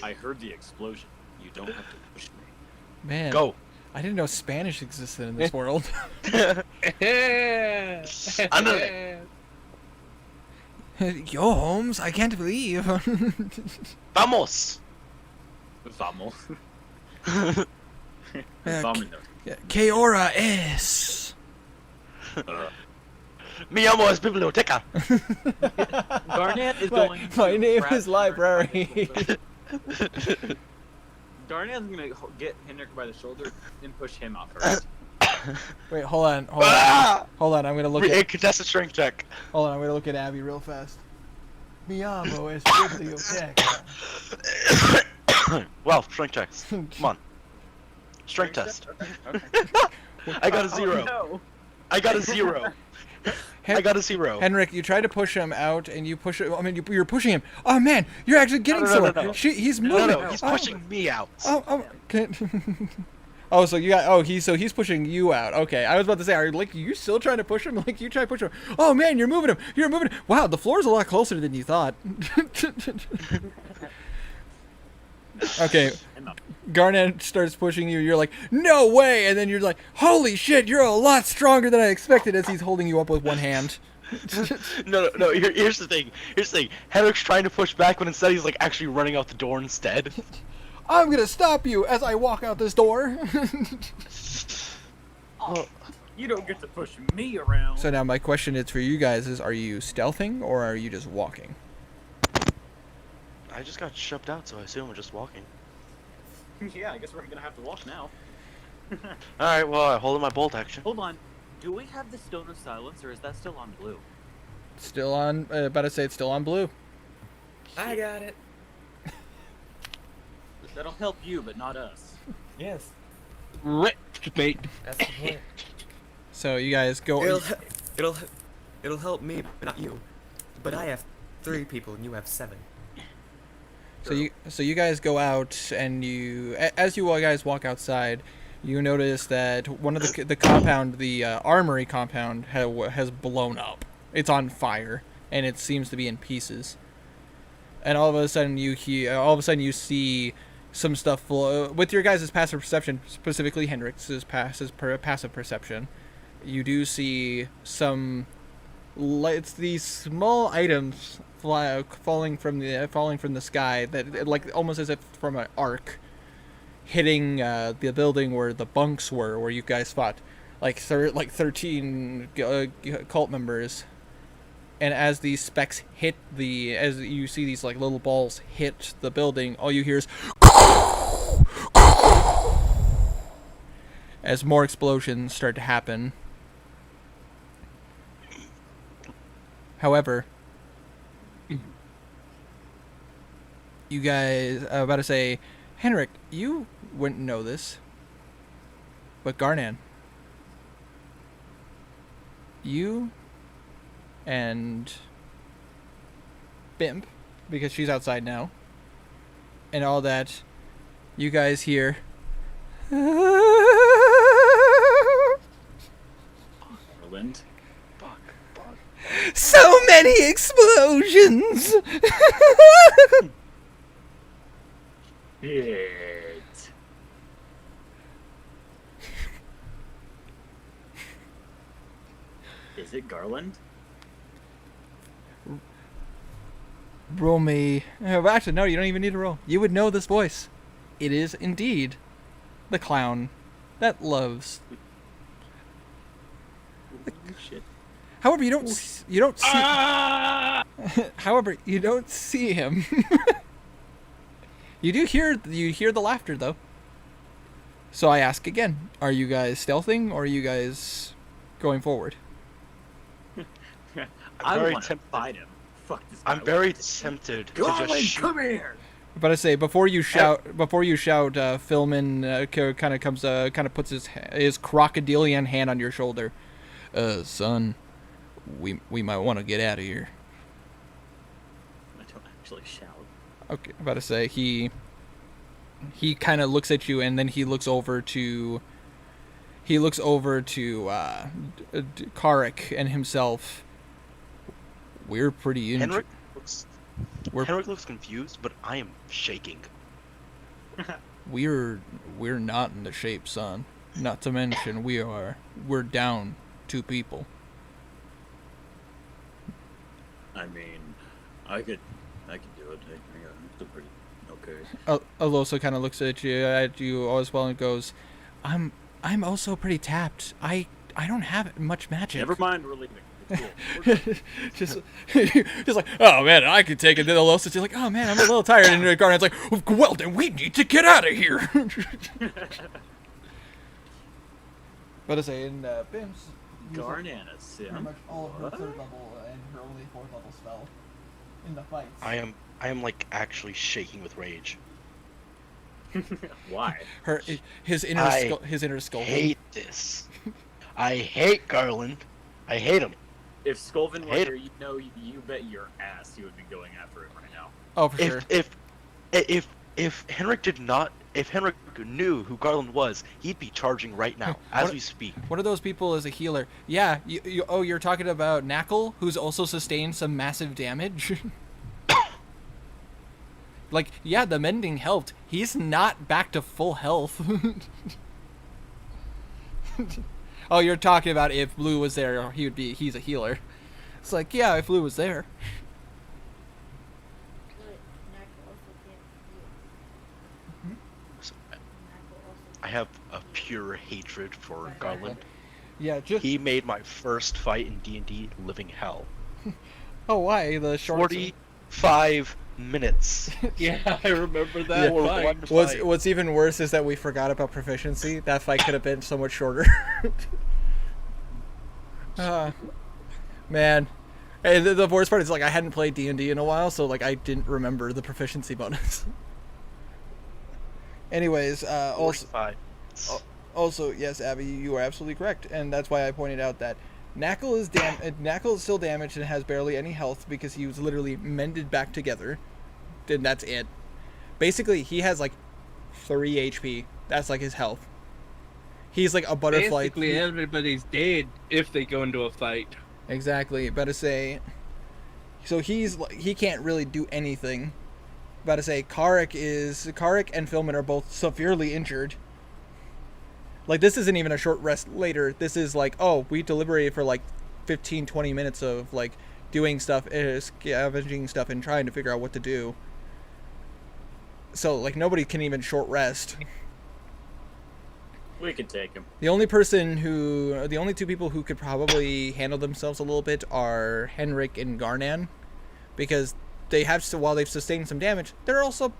Speaker 6: I heard the explosion.
Speaker 7: You don't have to push me.
Speaker 1: Man,
Speaker 2: Go.
Speaker 1: I didn't know Spanish existed in this world.
Speaker 2: Ándale.
Speaker 1: Yo, Holmes, I can't believe.
Speaker 2: Vamos.
Speaker 7: Vamos.
Speaker 1: Uh,
Speaker 7: Vámonos.
Speaker 1: ¿Qué hora es?
Speaker 2: Mi amo es biblioteca.
Speaker 7: Garnet is
Speaker 1: My-
Speaker 7: going.
Speaker 1: my
Speaker 7: to
Speaker 1: name
Speaker 7: grab
Speaker 1: is
Speaker 7: Henrik
Speaker 1: library.
Speaker 7: by the shoulder. Garnet is gonna get Henrik by the shoulder and push him off first.
Speaker 1: Wait, hold on.
Speaker 2: Ah!
Speaker 1: Hold on, I'm gonna look at.
Speaker 2: Contested strength check.
Speaker 1: Hold on, I'm gonna look at Abby real fast. Mi amo es biblioteca.
Speaker 2: Well, strength checks. Come on. Strength test. I got a 0.
Speaker 7: Oh, no.
Speaker 2: I got a 0. I got a 0.
Speaker 1: Henrik, you try to push him out, and you push. I mean, you're pushing him. Oh man, you're actually getting
Speaker 2: No,
Speaker 1: somewhere.
Speaker 2: no.
Speaker 1: He's
Speaker 2: No,
Speaker 1: moving.
Speaker 2: no, he's
Speaker 1: Oh,
Speaker 2: pushing me out.
Speaker 1: Oh. Oh, so you got. Oh, he's pushing you out. Okay, I was about to say, are you still trying to push him? Like you try to push him. Oh man, you're moving him. You're moving. Wow, the floor's a lot closer than you thought. Okay.
Speaker 7: Enough.
Speaker 1: Garnet starts pushing you. You're like, no way, and then you're like, holy shit, you're a lot stronger than I expected. As he's holding you up with one hand.
Speaker 2: No. Here's the thing. Henrik's trying to push back, but instead he's like actually running out the door instead.
Speaker 1: I'm gonna stop you as I walk out this door.
Speaker 7: Oh, you don't get to push me around.
Speaker 1: So now my question is for you guys: are you stealthing or are you just walking?
Speaker 2: I just got shoved out, so I assume I'm just walking.
Speaker 7: Yeah, I guess we're gonna have to walk now.
Speaker 2: All right. Well, I hold in my bolt action.
Speaker 7: Hold on. Do we have the Stone of Silence, or is that still on blue?
Speaker 1: Still on. About to say it's still on blue.
Speaker 4: I got it.
Speaker 7: That'll help you, but not us.
Speaker 4: Yes.
Speaker 3: Ripped, mate.
Speaker 4: That's the point.
Speaker 1: So you guys go.
Speaker 4: It'll help me, but not you. But I have 3 people and you have 7.
Speaker 1: So you guys go out, and as you all guys walk outside, you notice that one of the compound, the armory compound, has blown up. It's on fire, and it seems to be in pieces. And all of a sudden you see some stuff with your guys' passive perception, specifically Hendrix's passive perception. You do see some. It's these small items falling from the sky that like almost as if from an arc, hitting the building where the bunks were, where you guys fought, like 13 cult members. And as these specks as you see these like little balls hit the building, all you hear is as more explosions start to happen. However, you guys, I'm about to say, Henrik, you wouldn't know this, but Garnan, you and Bimp, because she's outside now, and all that, you guys hear.
Speaker 7: Garland.
Speaker 1: So many explosions!
Speaker 7: Shit. Is it Garland?
Speaker 1: Roll me. Actually, no, you don't even need to roll. You would know this voice. It is indeed the clown that loves.
Speaker 7: Shit.
Speaker 1: However, you don't see. However, you don't see him. You hear the laughter though. So I ask again: are you guys stealthing or are you guys going forward?
Speaker 7: I
Speaker 2: very
Speaker 7: want to
Speaker 2: tempted.
Speaker 7: fight him. Fuck this guy.
Speaker 2: I'm very tempted to
Speaker 7: Garland,
Speaker 2: just shoot.
Speaker 7: come here.
Speaker 1: But I say before you shout, Philman kind of puts his crocodilian hand on your shoulder. Son, we might want to get out of here.
Speaker 7: I don't actually shout.
Speaker 1: Okay, I'm about to say he kind of looks at you and then he looks over to Karik and himself. We're pretty injured.
Speaker 2: Henrik looks confused, but I am shaking.
Speaker 1: We're not in the shape, son. Not to mention we're down 2 people.
Speaker 7: I mean, I could do it. I'm still pretty okay.
Speaker 1: Alosa kind of looks at you as well and goes, I'm also pretty tapped. I don't have much magic.
Speaker 7: Never mind, we're leaving. It's cool. We're good.
Speaker 1: just like, oh man, I could take it. Then Alosa's just like, oh man, I'm a little tired. And the Guardian's like, well then we need to get out of here. But I say in Bim's,
Speaker 7: Garnanis, yeah.
Speaker 1: pretty much all of her
Speaker 7: What?
Speaker 1: 3rd level and her only 4th level spell in the fights.
Speaker 2: I am like actually shaking with rage.
Speaker 7: Why?
Speaker 1: His inner skull.
Speaker 2: Hate this. I hate Garland. I hate him.
Speaker 7: If Skolvin were
Speaker 2: Hate
Speaker 7: here, you bet your ass he would be going after him right now.
Speaker 1: Oh, for sure.
Speaker 2: If Henrik knew who Garland was, he'd be charging right now as we speak.
Speaker 1: One of those people is a healer. Yeah, you're talking about Knackle, who's also sustained some massive damage. Like, yeah, the mending helped. He's not back to full health. Oh, you're talking about if Blue was there, he's a healer. It's like, yeah, if Blue was there.
Speaker 2: I have a pure hatred for Garland.
Speaker 1: Yeah, just...
Speaker 2: He made my first fight in D&D living hell.
Speaker 1: Oh, why? The short...
Speaker 2: 45 minutes.
Speaker 3: Yeah, I remember that
Speaker 2: For
Speaker 3: fight.
Speaker 2: one fight.
Speaker 1: What's even worse is that we forgot about proficiency. That fight could have been so much shorter. Man. Hey, the worst part is, like, I hadn't played D&D in a while, so, like, I didn't remember the proficiency bonus. Anyways, also, yes, Abby, you are absolutely correct, and that's why I pointed out that Knackle is still damaged and has barely any health because he was literally mended back together, and that's it. Basically, he has like 3 HP. That's like his health. He's like a butterfly.
Speaker 3: Basically, everybody's dead if they go into a fight.
Speaker 1: Exactly. About to say. So he can't really do anything. About to say Karik and Philman are both severely injured. Like, this isn't even a short rest later. This is like, oh, we deliberated for like 15-20 minutes of like doing stuff, scavenging stuff and trying to figure out what to do. So like nobody can even short rest.
Speaker 7: We could take him.
Speaker 1: The only 2 people who could probably handle themselves a little bit are Henrik and Garnan, because they have to, while they've sustained some damage, they are also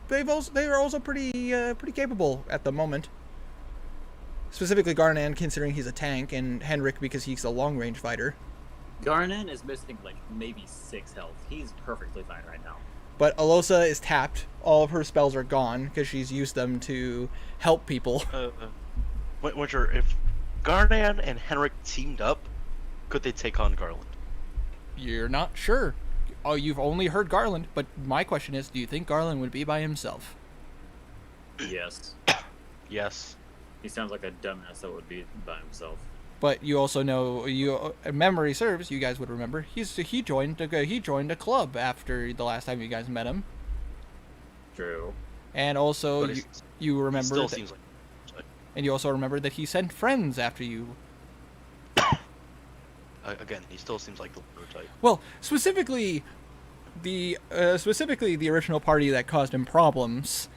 Speaker 1: pretty capable at the moment. Specifically Garnan, considering he's a tank, and Henrik because he's a long range fighter.
Speaker 7: Garnan is missing like maybe 6 health. He's perfectly fine right now.
Speaker 1: But Alosa is tapped. All of her spells are gone because she's used them to help people.
Speaker 2: Winter, if Garnan and Henrik teamed up, could they take on Garland?
Speaker 1: You're not sure. Oh, you've only heard Garland, but my question is, do you think Garland would be by himself?
Speaker 7: Yes.
Speaker 2: Yes.
Speaker 7: He sounds like a dumbass that would be by himself.
Speaker 1: But you also know, memory serves, you guys would remember, he joined a club after the last time you guys met him.
Speaker 7: True.
Speaker 1: And also, you remember
Speaker 2: still
Speaker 1: that,
Speaker 2: seems like.
Speaker 1: and you also remember that he sent friends after you.
Speaker 2: Again, he still seems like the prototype.
Speaker 1: Well, specifically the original party that caused him problems.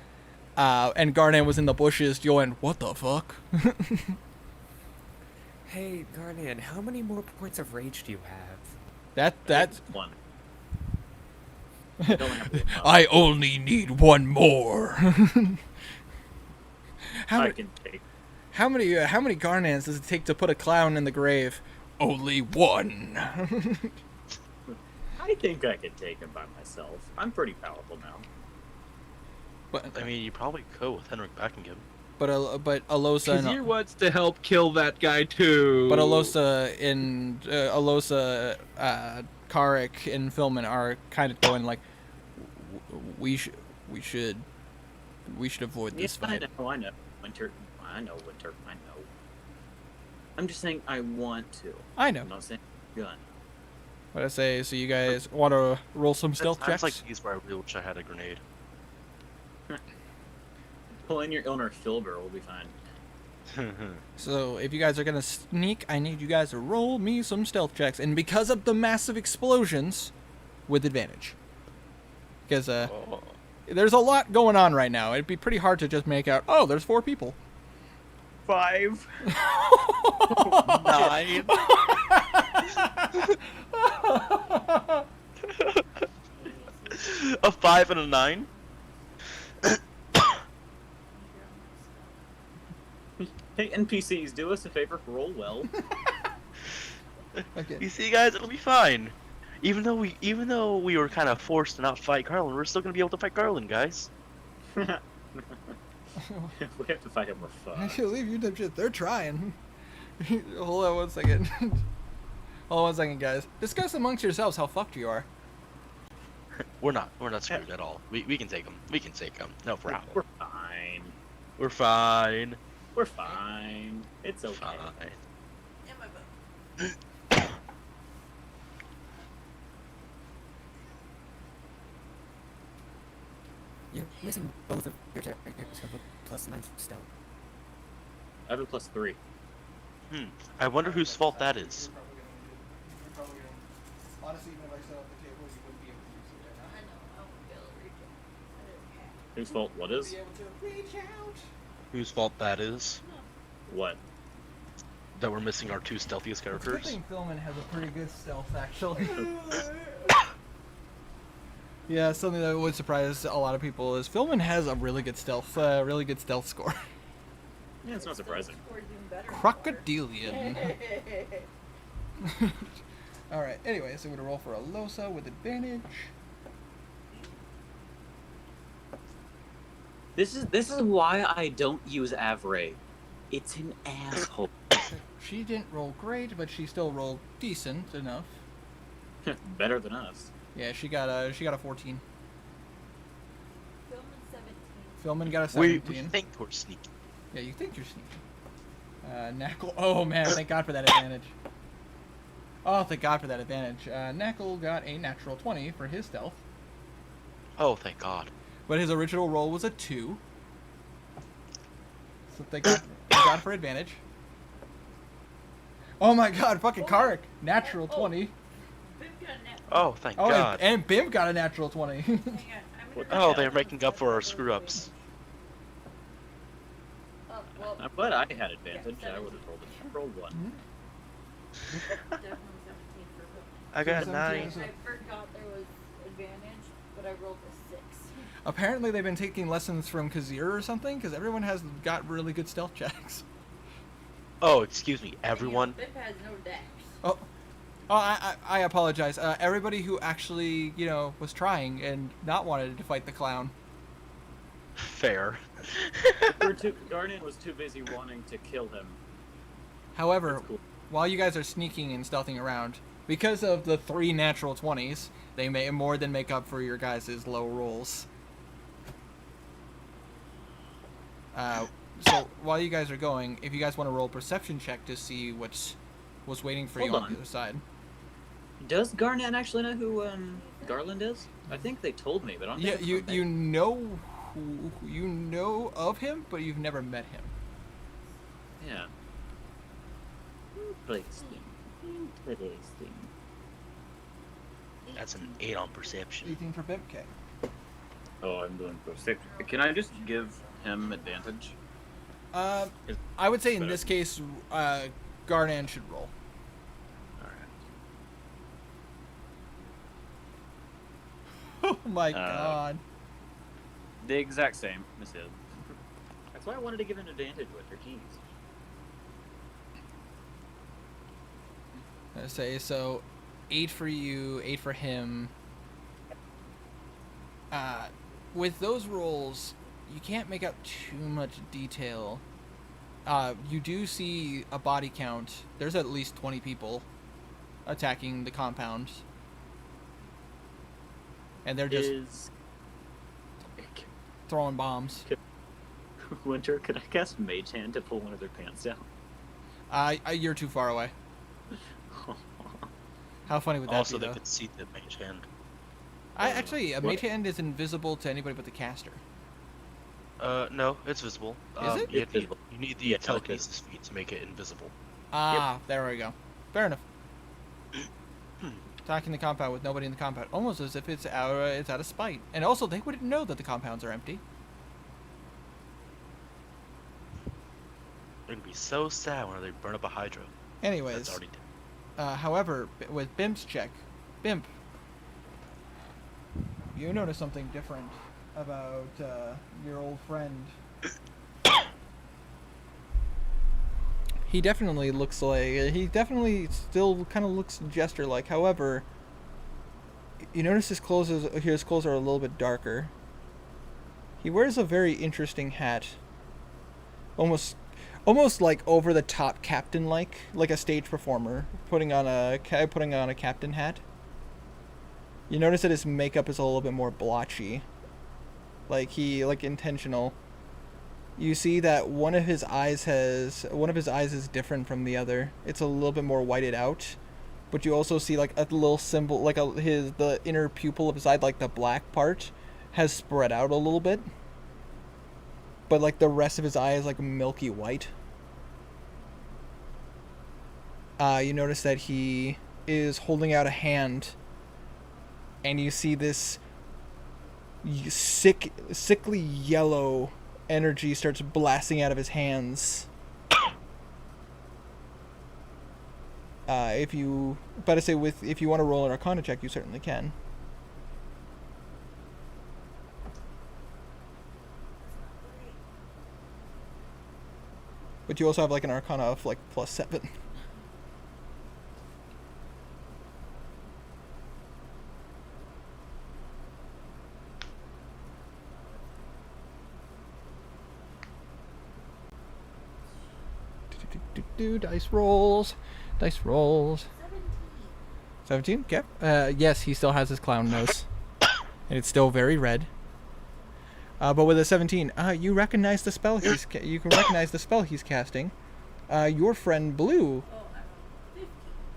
Speaker 1: And Garnan was in the bushes going, what the fuck?
Speaker 4: Hey, Garnan, how many more points of rage do you have?
Speaker 1: That's...
Speaker 7: 1. You don't have to-
Speaker 1: I only need 1 more.
Speaker 7: I can take.
Speaker 1: How many Garnans does it take to put a clown in the grave? Only 1.
Speaker 7: I think I could take him by myself. I'm pretty powerful now.
Speaker 1: But
Speaker 2: I mean, you probably could with Henrik backing him.
Speaker 1: but Alosa
Speaker 3: Because he wants to help kill that guy too.
Speaker 1: but Alosa Karik and Philman are kind of going like, we should avoid this fight.
Speaker 7: I know. Winter. I know. I'm just saying I want to.
Speaker 1: I know.
Speaker 7: I'm not saying gun.
Speaker 1: What I say? So you guys want to roll some stealth checks?
Speaker 2: That's like these where I really wish I had a grenade.
Speaker 7: pull in your owner Filber, we'll be fine.
Speaker 1: So if you guys are gonna sneak, I need you guys to roll me some stealth checks, and because of the massive explosions, with advantage. Because there's a lot going on right now. It'd be pretty hard to just make out. Oh, there's 4 people.
Speaker 7: 5.
Speaker 2: 9. A 5 and a 9.
Speaker 7: Hey, NPCs, do us a favor, roll well.
Speaker 1: Okay.
Speaker 2: You see, guys, it'll be fine. Even though we were kind of forced to not fight Garland, we're still gonna be able to fight Garland, guys.
Speaker 7: We have to fight him, we're
Speaker 1: I
Speaker 7: fucked.
Speaker 1: can't believe you did shit. They're trying. Hold on 1 second. Hold on 1 second, guys. Discuss amongst yourselves how fucked you are.
Speaker 2: We're not screwed at all. We can take them. We can take them. No problem.
Speaker 7: We're fine.
Speaker 2: We're fine.
Speaker 7: We're fine. It's okay.
Speaker 2: Fine.
Speaker 4: You're missing both of your characters have a +9 stealth.
Speaker 7: I have a +3.
Speaker 2: I wonder whose fault that is.
Speaker 7: Whose fault? What is?
Speaker 2: Whose fault that is.
Speaker 7: What?
Speaker 2: That we're missing our 2 stealthiest
Speaker 1: Good
Speaker 2: characters.
Speaker 1: thing Philman has a pretty good stealth, actually. Yeah, something that would surprise a lot of people is Philman has a really good stealth score.
Speaker 7: Yeah, it's not surprising.
Speaker 1: Crocodilian. Alright, anyway, so we're gonna roll for a Losa with advantage.
Speaker 6: This is why I don't use Avray. It's an asshole.
Speaker 1: She didn't roll great, but she still rolled decent enough.
Speaker 7: Better than us.
Speaker 1: Yeah, she got a 14.
Speaker 5: Philman 17.
Speaker 1: Philman got a
Speaker 2: We
Speaker 1: 17.
Speaker 2: think we're sneaky.
Speaker 1: Yeah, you think you're sneaky. Knackle. Oh man, thank God for that advantage. Oh, thank God for that advantage. Knackle got a natural 20 for his stealth,
Speaker 2: Oh, thank God.
Speaker 1: but his original roll was a 2. So thank God for advantage. Oh my God, fucking Karik, natural 20.
Speaker 5: Bim got a net.
Speaker 2: Oh, thank
Speaker 1: Oh,
Speaker 2: God.
Speaker 1: and Bim got a natural 20.
Speaker 5: Hang on, I'm gonna
Speaker 2: Oh, they're making up for our screw-ups.
Speaker 5: Oh, well,
Speaker 7: I'm glad I had advantage.
Speaker 5: Yeah,
Speaker 7: I would have rolled a roll 1.
Speaker 5: definitely 17 for Philman.
Speaker 2: I got a
Speaker 1: 17.
Speaker 2: 9.
Speaker 5: I forgot there was advantage, but I rolled a 6.
Speaker 1: Apparently they've been taking lessons from Kazir or something, because everyone has got really good stealth checks.
Speaker 2: Oh, excuse me, everyone.
Speaker 5: Bip has no dex.
Speaker 1: Oh, I apologize. Everybody who actually, was trying and not wanted to fight the clown.
Speaker 2: Fair.
Speaker 7: Guardian was too busy wanting to kill him.
Speaker 1: However,
Speaker 7: That's cool.
Speaker 1: while you guys are sneaking and stealthing around, because of the 3 natural 20s, they may more than make up for your guys' low rolls. So while you guys are going, if you guys want to roll a perception check to see what's waiting for you
Speaker 7: Hold
Speaker 1: on the
Speaker 7: on.
Speaker 1: other side.
Speaker 7: Does Garnet actually know who Garland is? I think they told me, but I don't
Speaker 1: Yeah,
Speaker 7: think
Speaker 1: you know you know of him, but you've never met him.
Speaker 7: Yeah. Interesting. Interesting.
Speaker 2: That's an 8 on perception.
Speaker 1: 18 for Bimke.
Speaker 7: Oh, I'm doing perception. Can I just give him advantage?
Speaker 1: I would say in this case, Garnan should roll.
Speaker 7: Alright.
Speaker 1: Oh my God.
Speaker 7: The exact same as his. That's why I wanted to give an advantage with her keys.
Speaker 1: I say so. 8 for you, 8 for him. With those rolls, you can't make out too much detail. You do see a body count. There's at least 20 people attacking the compound. And they're just throwing bombs.
Speaker 7: Winter, could I cast Mage Hand to pull one of their pants down?
Speaker 1: You're too far away. How funny would that
Speaker 2: Also,
Speaker 1: be,
Speaker 2: they
Speaker 1: though?
Speaker 2: could see the mage hand.
Speaker 1: Actually, a mage hand is invisible to anybody but the caster.
Speaker 2: No, it's visible.
Speaker 1: Is it?
Speaker 2: You
Speaker 6: It's
Speaker 2: need,
Speaker 6: visible.
Speaker 2: you need the
Speaker 6: Yeah, it's like
Speaker 2: telekinesis feat to make it invisible.
Speaker 1: Ah, there we go. Fair enough. Attacking the compound with nobody in the compound, almost as if it's out of spite. And also, they wouldn't know that the compounds are empty.
Speaker 2: They're gonna be so sad when they burn up a Hydra. That's
Speaker 1: Anyways,
Speaker 2: already dead.
Speaker 1: however, with Bimp's check, Bimp, you notice something different about your old friend. He definitely still kind of looks jester-like. However, you notice his clothes are a little bit darker. He wears a very interesting hat, almost like over the top captain-like a stage performer putting on a captain hat. You notice that his makeup is a little bit more blotchy, like intentional. You see that one of his eyes is different from the other. It's a little bit more whited out, but you also see like a little symbol, like the inner pupil of his eye, like the black part, has spread out a little bit. But like the rest of his eye is like milky white. You notice that he is holding out a hand, and you see this sickly yellow energy starts blasting out of his hands. If you want to roll an Arcana check, you certainly can. But you also have like an Arcana of like +7. Dice rolls. 17. Okay. Yes, he still has his clown nose, and it's still very red. But with a 17, you recognize the spell you can recognize the spell he's casting. Your friend Blue.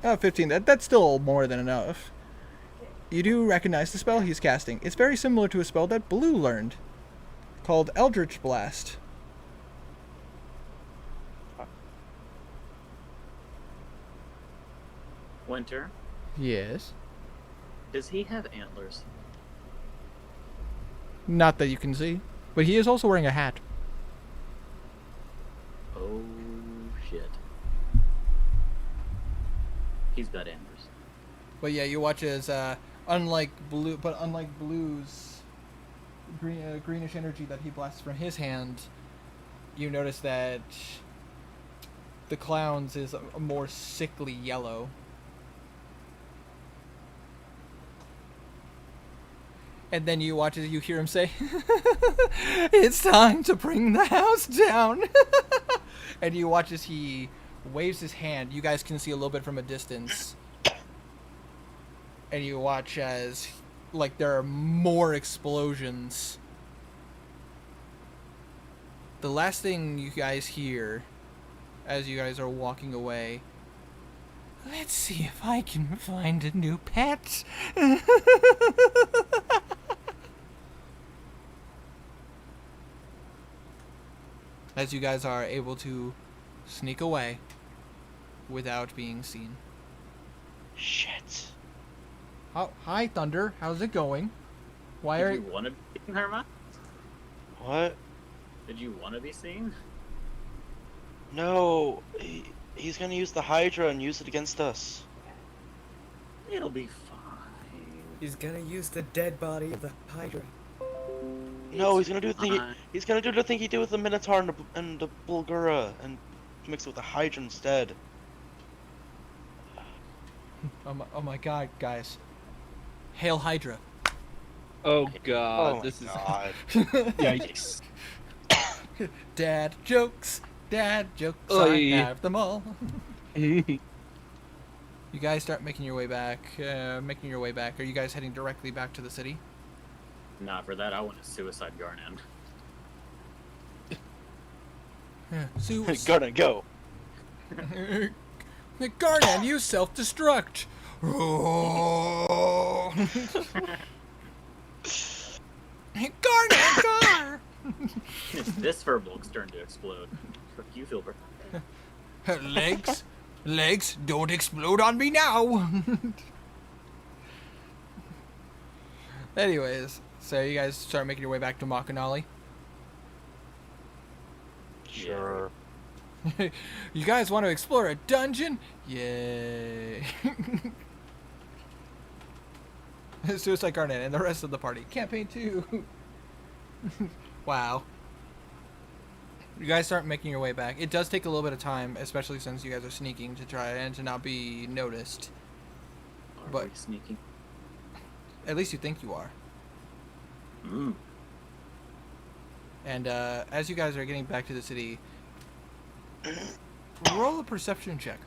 Speaker 1: 15. That's still more than enough. You do recognize the spell he's casting. It's very similar to a spell that Blue learned, called Eldritch Blast.
Speaker 6: Winter,
Speaker 1: Yes.
Speaker 6: does he have antlers?
Speaker 1: Not that you can see, but he is also wearing a hat.
Speaker 6: Oh shit. He's got antlers.
Speaker 1: But yeah, you watch as unlike Blue's greenish energy that he blasts from his hand, you notice that the clown's is a more sickly yellow. And then you watch as you hear him say, "It's time to bring the house down." And you watch as he waves his hand. You guys can see a little bit from a distance. And you watch as, like, there are more explosions. The last thing you guys hear as you guys are walking away, "Let's see if I can find a new pet." As you guys are able to sneak away without being seen.
Speaker 2: Shit.
Speaker 1: Oh, hi, Thunder. How's it going? Why
Speaker 6: Did
Speaker 1: are
Speaker 6: you want to be seen, Herma?
Speaker 2: What?
Speaker 6: Did you want to be seen?
Speaker 2: No. He's gonna use the Hydra and use it against us.
Speaker 6: It'll be fine.
Speaker 4: He's gonna use the dead body of the Hydra.
Speaker 2: No, he's gonna do the thing.
Speaker 6: fine.
Speaker 2: He's gonna do the thing he did with the Minotaur and the Bulgura and mix it with the Hydra instead.
Speaker 1: Oh my god, guys. Hail Hydra.
Speaker 3: Oh god,
Speaker 2: Oh
Speaker 3: this
Speaker 2: my
Speaker 3: is
Speaker 2: god.
Speaker 3: yikes.
Speaker 1: Dad jokes. I
Speaker 3: Oy.
Speaker 1: have them all. You guys start making your way back. Are you guys heading directly back to the city?
Speaker 6: Not for that, I want to suicide Garnan.
Speaker 2: Gonna go.
Speaker 1: Garnan, you self-destruct. Garnan, Gar!
Speaker 6: It's this Furbolg's turn to explode. Fuck you, Filbert.
Speaker 1: Legs, don't explode on me now. Anyways, so you guys start making your way back to Makanali.
Speaker 2: Sure.
Speaker 1: You guys want to explore a dungeon? Yay. Suicide Garnet and the rest of the party. Campaign 2. Wow. You guys start making your way back. It does take a little bit of time, especially since you guys are sneaking to try and to not be noticed.
Speaker 6: Are
Speaker 1: But-
Speaker 6: we sneaking?
Speaker 1: At least you think you are.
Speaker 6: Mm.
Speaker 1: And as you guys are getting back to the city, roll a perception check.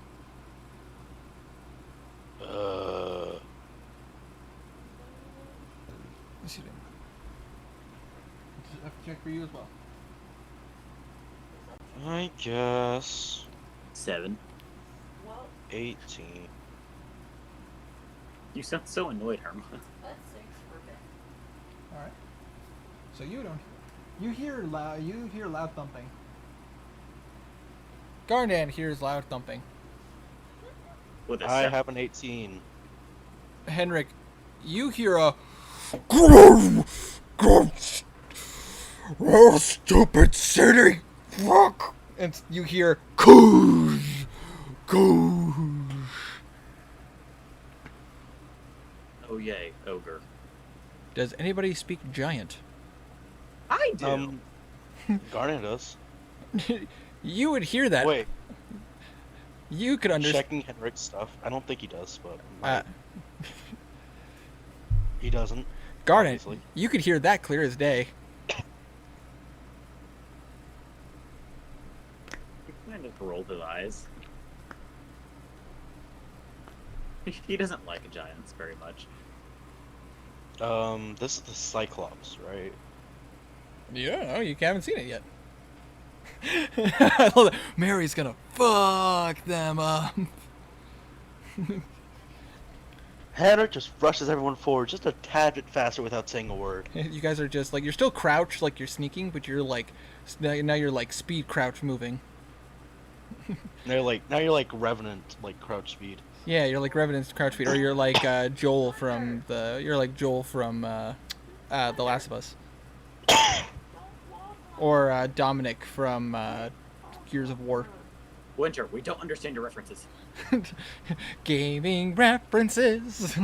Speaker 1: Excuse me. Check for you as well.
Speaker 2: I guess
Speaker 6: 7.
Speaker 2: 18.
Speaker 6: You sound so annoyed, Herma.
Speaker 1: All right. So you don't. You hear loud thumping. Garnan hears loud thumping.
Speaker 6: With a
Speaker 2: I
Speaker 6: 7.
Speaker 2: have an 18.
Speaker 1: Henrik, you hear a stupid city. Fuck. And you hear coosh.
Speaker 6: Oh yay, ogre.
Speaker 1: Does anybody speak giant?
Speaker 6: I do.
Speaker 2: Garnet does.
Speaker 1: You would hear that.
Speaker 2: Wait,
Speaker 1: You could understand.
Speaker 2: checking Henrik's stuff. I don't think he does, but
Speaker 1: Uh,
Speaker 2: he doesn't.
Speaker 1: Garnet,
Speaker 2: obviously.
Speaker 1: you could hear that clear as day.
Speaker 6: He kind of rolled his eyes. He doesn't like giants very much.
Speaker 2: This is the Cyclops, right?
Speaker 1: Yeah, no, you haven't seen it yet. I love that. Mary's gonna fuck them up.
Speaker 2: Henrik just rushes everyone forward just a tad bit faster without saying a word.
Speaker 1: You guys are just like, you're still crouched like you're sneaking, but you're like now you're like speed crouch moving.
Speaker 2: Now you're like Revenant, like crouch speed.
Speaker 1: Yeah, you're like Revenant's crouch speed, or you're like Joel from The Last of Us, or Dominic from Gears of War.
Speaker 6: Winter, we don't understand your references.
Speaker 1: Gaming references.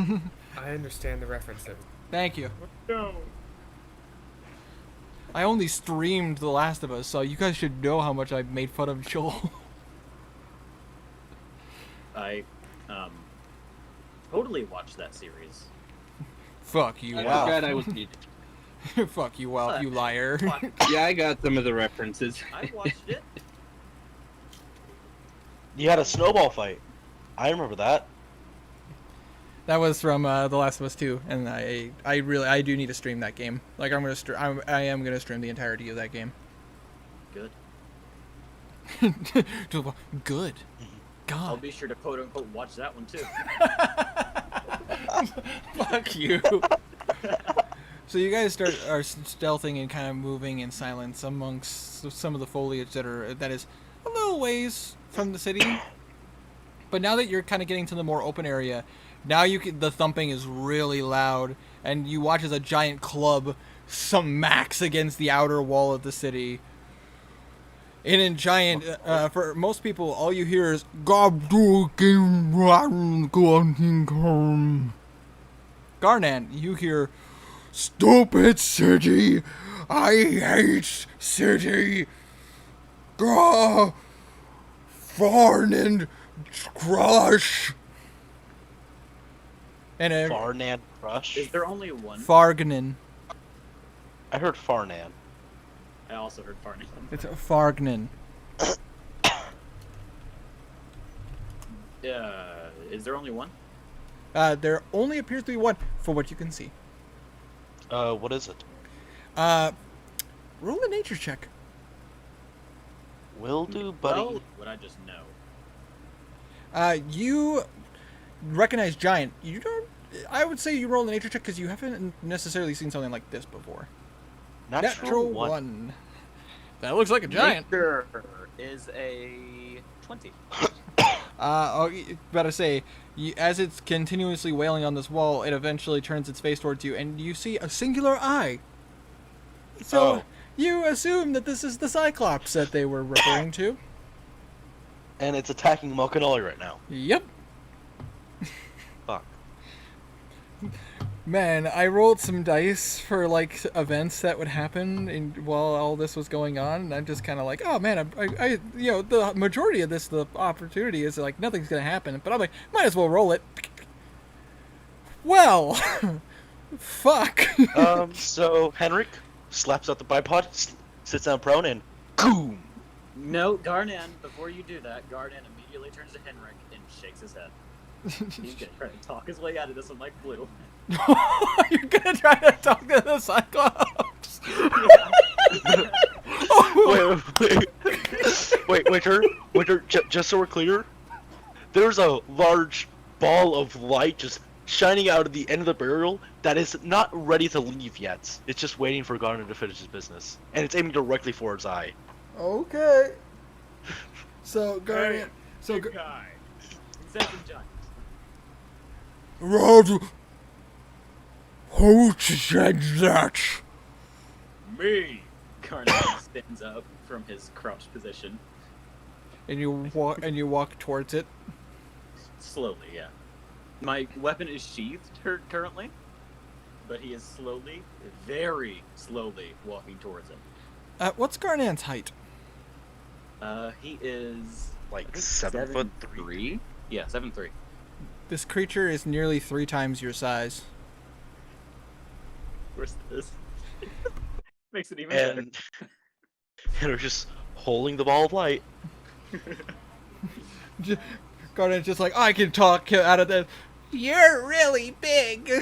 Speaker 4: I understand the references.
Speaker 1: Thank you.
Speaker 3: No.
Speaker 1: I only streamed The Last of Us, so you guys should know how much I made fun of Joel.
Speaker 6: I totally watched that series.
Speaker 1: Fuck you,
Speaker 3: I
Speaker 2: Wow.
Speaker 3: forgot I was muted.
Speaker 1: Fuck you, Welp, you liar.
Speaker 3: Yeah, I got some of the references.
Speaker 6: I watched it.
Speaker 2: You had a snowball fight. I remember that.
Speaker 1: That was from The Last of Us 2, and I do need to stream that game. Like I am gonna stream the entirety of that game.
Speaker 6: Good.
Speaker 1: Good.
Speaker 6: I'll
Speaker 1: God.
Speaker 6: be sure to quote unquote watch that one too.
Speaker 1: Fuck you. So you guys are stealthing and kind of moving in silence amongst some of the foliage that is a little ways from the city. But now that you're kind of getting to the more open area, now the thumping is really loud, and you watch as a giant club smacks against the outer wall of the city. And in giant, for most people, all you hear is Garnan, you hear, "Stupid city! I hate city! Farnan crush!" And
Speaker 2: Farnan Crush.
Speaker 6: Is there only one?
Speaker 1: Fargnan.
Speaker 2: I heard Farnan.
Speaker 6: I also heard Farnham.
Speaker 1: It's Fargnan.
Speaker 6: Is there only one?
Speaker 1: There only appears to be one, for what you can see.
Speaker 2: What is it?
Speaker 1: Roll a nature check.
Speaker 2: Will do, buddy.
Speaker 6: Well, would I just know?
Speaker 1: You recognize giant. You don't. I would say you roll a nature check because you haven't necessarily seen something like this before. Natural one. That looks like a giant.
Speaker 7: Nature is a 20.
Speaker 1: Better say, as it's continuously wailing on this wall, it eventually turns its face towards you, and you see a singular eye. So you assume that this is the Cyclops that they were referring to.
Speaker 2: And it's attacking Malkanoli right now.
Speaker 1: Yep.
Speaker 2: Fuck.
Speaker 1: Man, I rolled some dice for like events that would happen while all this was going on, and I'm just kind of like, oh man, I the majority of this, the opportunity is like nothing's gonna happen, but I'm like, might as well roll it. Well, fuck.
Speaker 2: So Henrik slaps out the bipod, sits down prone, and boom.
Speaker 6: No, Garnan, before you do that, Garnan immediately turns to Henrik and shakes his head. He's gonna try to talk his way out of this one like Blue.
Speaker 1: You're gonna try to talk to the Cyclops?
Speaker 2: Wait, Winter, just so we're clear, there's a large ball of light just shining out of the end of the barrel that is not ready to leave yet. It's just waiting for Garner to finish his business. And it's aiming directly for its eye.
Speaker 1: Okay. So, Guardian. So,
Speaker 7: Guy. Seven giants.
Speaker 1: Roger. Who said that?
Speaker 7: Me. Garnan stands up from his crouched position.
Speaker 1: And you walk towards it.
Speaker 7: Slowly, yeah. My weapon is sheathed currently, but he is slowly, very slowly walking towards it.
Speaker 1: What's Garnan's height?
Speaker 7: He is
Speaker 2: like 7'3".
Speaker 7: Yeah, 7'3".
Speaker 1: This creature is nearly 3 times your size.
Speaker 7: Where's this? Makes it even better.
Speaker 2: And they're just holding the ball of light.
Speaker 1: Garnan's just like, I can talk out of this. You're really big.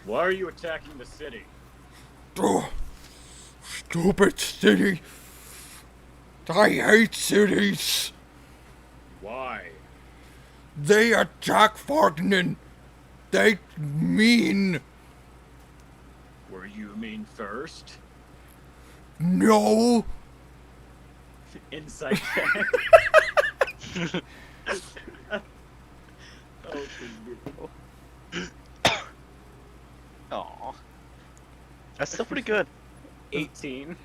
Speaker 7: Why are you attacking the city?
Speaker 1: Oh, stupid city. I hate cities.
Speaker 7: Why?
Speaker 1: They attack Fargnan. They mean.
Speaker 7: Were you mean first?
Speaker 1: No.
Speaker 7: Insight check. Oh, beautiful.
Speaker 2: Aw. That's still pretty good.
Speaker 7: 18.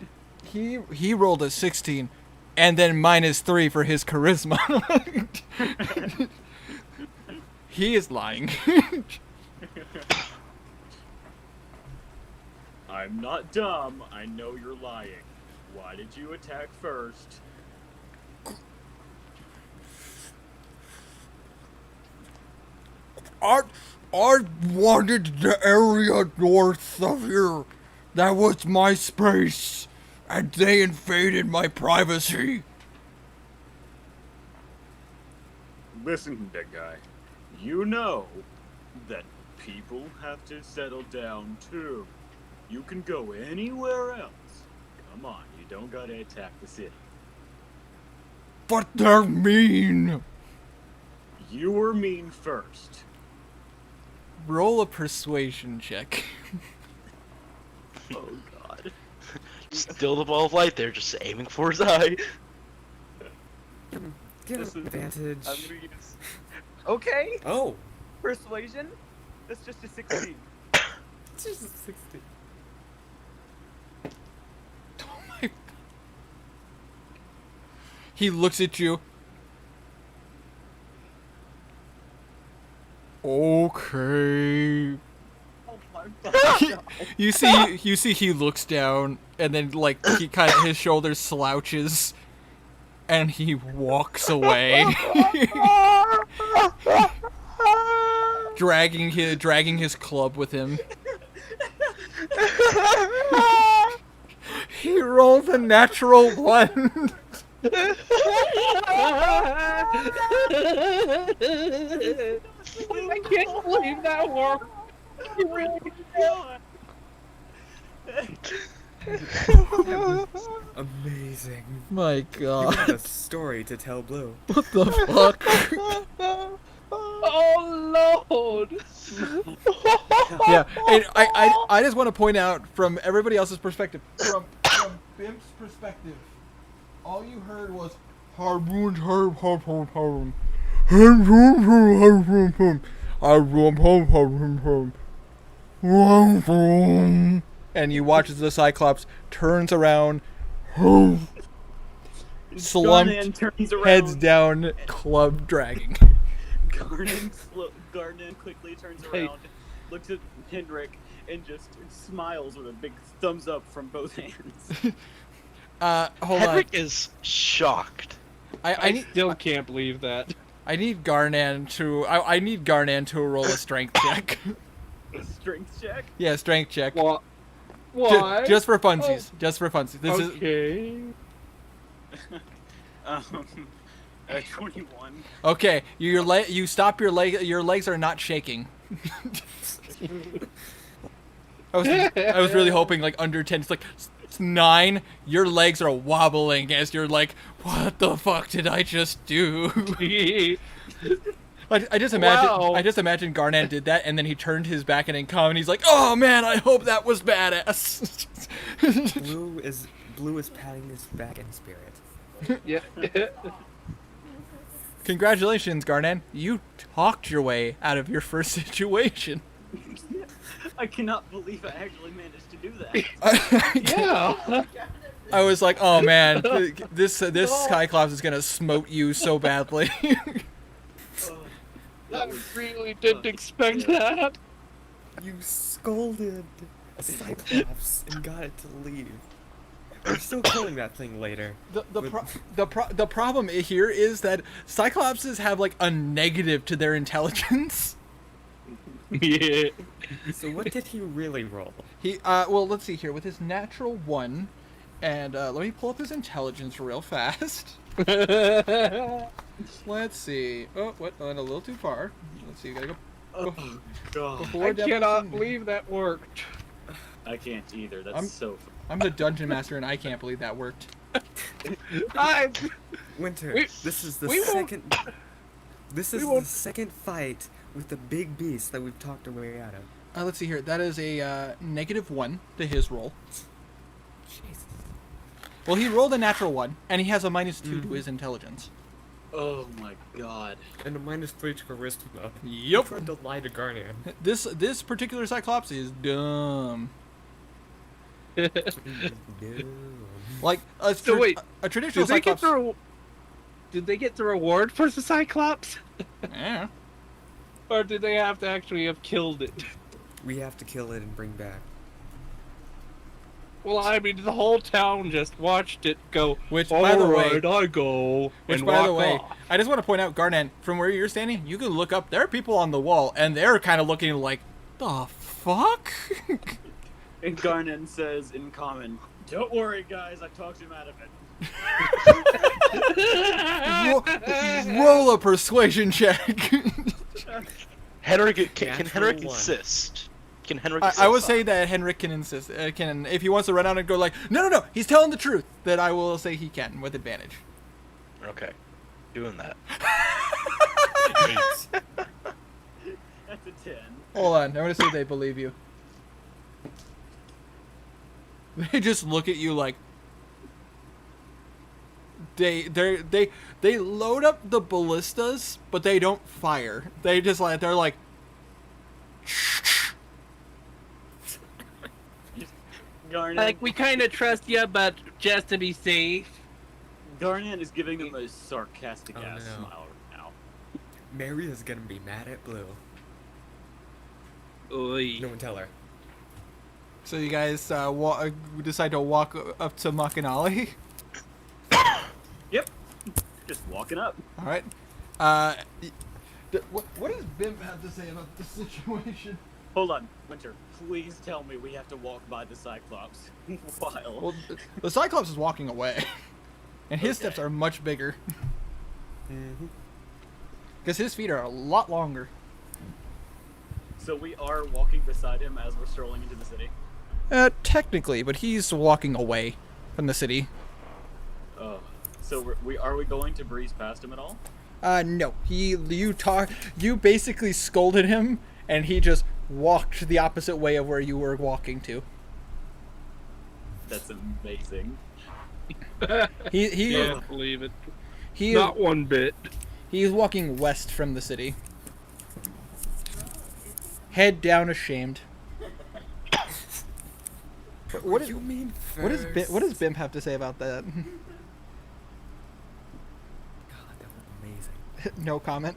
Speaker 1: He rolled a 16, and then -3 for his charisma. He is lying.
Speaker 7: I'm not dumb. I know you're lying. Why did you attack first?
Speaker 1: I wanted the area north of here. That was my space, and they invaded my privacy.
Speaker 7: Listen, big guy. You know that people have to settle down too. You can go anywhere else. Come on, you don't gotta attack the city.
Speaker 1: But they're mean.
Speaker 7: You were mean first.
Speaker 1: Roll a persuasion check.
Speaker 7: Oh god.
Speaker 2: Still the ball of light there, just aiming for his eye.
Speaker 4: Give
Speaker 7: This
Speaker 4: him
Speaker 7: is-
Speaker 4: advantage.
Speaker 7: I'm gonna use... Okay,
Speaker 4: Oh!
Speaker 7: persuasion. That's just a 16.
Speaker 4: It's just a 60.
Speaker 1: Oh my. He looks at you. Okay.
Speaker 7: Oh my god.
Speaker 1: You see he looks down, and then like he kind of his shoulders slouches, and he walks away. dragging his club with him. He rolled a natural 1.
Speaker 3: I can't believe that worked. You really
Speaker 4: Amazing.
Speaker 1: My
Speaker 4: You
Speaker 1: God,
Speaker 4: have a story to tell Blue.
Speaker 1: what the fuck?
Speaker 3: Oh Lord!
Speaker 1: Yeah, and I just want to point out from everybody else's perspective, from Bimp's perspective, all you heard was Harun, Harun, Harun, Harun, and you watch as the Cyclops turns around, slumped,
Speaker 7: Garnan turns around.
Speaker 1: heads down, club dragging.
Speaker 7: Garnan quickly turns
Speaker 3: Hey.
Speaker 7: around, looks at Henrik, and just smiles with a big thumbs up from both hands.
Speaker 1: Hold
Speaker 2: Henrik is shocked.
Speaker 1: on.
Speaker 3: I still can't believe that.
Speaker 1: I need Garnan to. I need Garnan to roll a strength check.
Speaker 7: Strength check.
Speaker 1: Yeah, strength check.
Speaker 3: What? Why?
Speaker 1: Just for funsies. Just for funsies. This is.
Speaker 3: Okay.
Speaker 7: 21.
Speaker 1: Okay, you stop your leg. Your legs are not shaking. I was really hoping like under 10. It's like 9. Your legs are wobbling as you're like, what the fuck did I just do? I just imagine.
Speaker 3: Wow.
Speaker 1: I just imagine Garnan did that, and then he turned his back and then come, and he's like, oh man, I hope that was badass.
Speaker 4: Blue is patting his back in spirit.
Speaker 3: Yeah.
Speaker 1: Congratulations, Garnan. You talked your way out of your first situation.
Speaker 7: I cannot believe I actually managed to do that.
Speaker 3: Yeah.
Speaker 1: I was like, oh man, this Cyclops is gonna smote you so badly.
Speaker 3: I really didn't expect that.
Speaker 4: You scolded a Cyclops and got it to leave. We're still killing that thing later.
Speaker 1: The problem here is that Cyclopses have like a negative to their intelligence.
Speaker 3: Yeah.
Speaker 4: So what did he really roll?
Speaker 1: He well, let's see here with his natural 1, and let me pull up his intelligence real fast. Let's see. Oh, what? I went a little too far. Let's see. You gotta go.
Speaker 7: Oh god.
Speaker 1: Before
Speaker 3: I
Speaker 1: Devil's
Speaker 3: cannot
Speaker 1: in-
Speaker 3: believe that worked.
Speaker 7: I can't either. That's
Speaker 1: I'm-
Speaker 7: so
Speaker 1: I'm the dungeon master, and I can't believe that worked.
Speaker 3: I.
Speaker 4: Winter,
Speaker 3: We-
Speaker 4: this is the
Speaker 3: we won't-
Speaker 4: second. This is
Speaker 3: we
Speaker 4: the
Speaker 3: won't-
Speaker 4: second fight with the big beast that we've talked our way out of.
Speaker 1: Let's see here. That is a -1 to his roll.
Speaker 4: Jesus.
Speaker 1: Well, he rolled a natural 1, and he has a -2 to his intelligence.
Speaker 7: Oh my god.
Speaker 4: And a -3 to charisma.
Speaker 1: Yep.
Speaker 4: Tried to lie to Garnan.
Speaker 1: This particular Cyclops is dumb.
Speaker 4: No.
Speaker 1: Like a,
Speaker 3: So wait,
Speaker 1: a traditional
Speaker 3: Did they get
Speaker 1: Cyclops.
Speaker 3: Did they get the reward for the Cyclops,
Speaker 1: Yeah.
Speaker 3: or did they have to actually have killed it?
Speaker 4: We have to kill it and bring back.
Speaker 3: Well, I mean, the whole town just watched it go.
Speaker 1: Which, by the way-
Speaker 3: "Alright, I go.
Speaker 1: Which,
Speaker 3: and
Speaker 1: by the
Speaker 3: walk
Speaker 1: way,
Speaker 3: off."
Speaker 1: I just want to point out, Garnan, from where you're standing, you can look up. There are people on the wall, and they're kind of looking like, the fuck?
Speaker 7: And Garnan says in common, "Don't worry, guys. I talked him out of it."
Speaker 1: Roll a persuasion check.
Speaker 2: Henrik, can
Speaker 4: Natural
Speaker 2: Henrik
Speaker 4: 1.
Speaker 2: insist? Can Henrik
Speaker 1: I
Speaker 2: insist?
Speaker 1: would say that Henrik can insist. Can if he wants to run out and go like, no, he's telling the truth. That I will say he can with advantage.
Speaker 2: Okay, doing that.
Speaker 7: That's a 10.
Speaker 1: Hold on, I'm gonna see if they believe you. They just look at you like they load up the ballistas, but they don't fire. They just like they're like.
Speaker 7: Garnan,
Speaker 3: Like, we kind of trust you, but just to be safe.
Speaker 7: Garnan is giving them a sarcastic
Speaker 4: Oh,
Speaker 7: ass
Speaker 4: no.
Speaker 7: smile right now.
Speaker 4: Mary is gonna be mad at Blue.
Speaker 3: Oy.
Speaker 4: No one tell her.
Speaker 1: So you guys decide to walk up to Makanali.
Speaker 7: Yep. Just walking up.
Speaker 1: All right. What does Bimp have to say about this situation?
Speaker 7: Hold on, Winter. Please tell me we have to walk by the Cyclops while.
Speaker 1: Well, the Cyclops is walking away, and his
Speaker 7: Okay.
Speaker 1: steps are much bigger
Speaker 4: Mm-hmm.
Speaker 1: because his feet are a lot longer.
Speaker 7: So we are walking beside him as we're strolling into the city.
Speaker 1: Technically, but he's walking away from the city.
Speaker 7: Oh. So are we going to breeze past him at all?
Speaker 1: No. You basically scolded him, and he just walked the opposite way of where you were walking to.
Speaker 7: That's amazing.
Speaker 1: He
Speaker 3: Can't believe it.
Speaker 1: he
Speaker 3: Not one bit.
Speaker 1: He's walking west from the city. Head down, ashamed. What
Speaker 4: you mean
Speaker 1: what does
Speaker 4: first?
Speaker 1: Bimp have to say about that?
Speaker 4: God, that was amazing.
Speaker 1: No comment.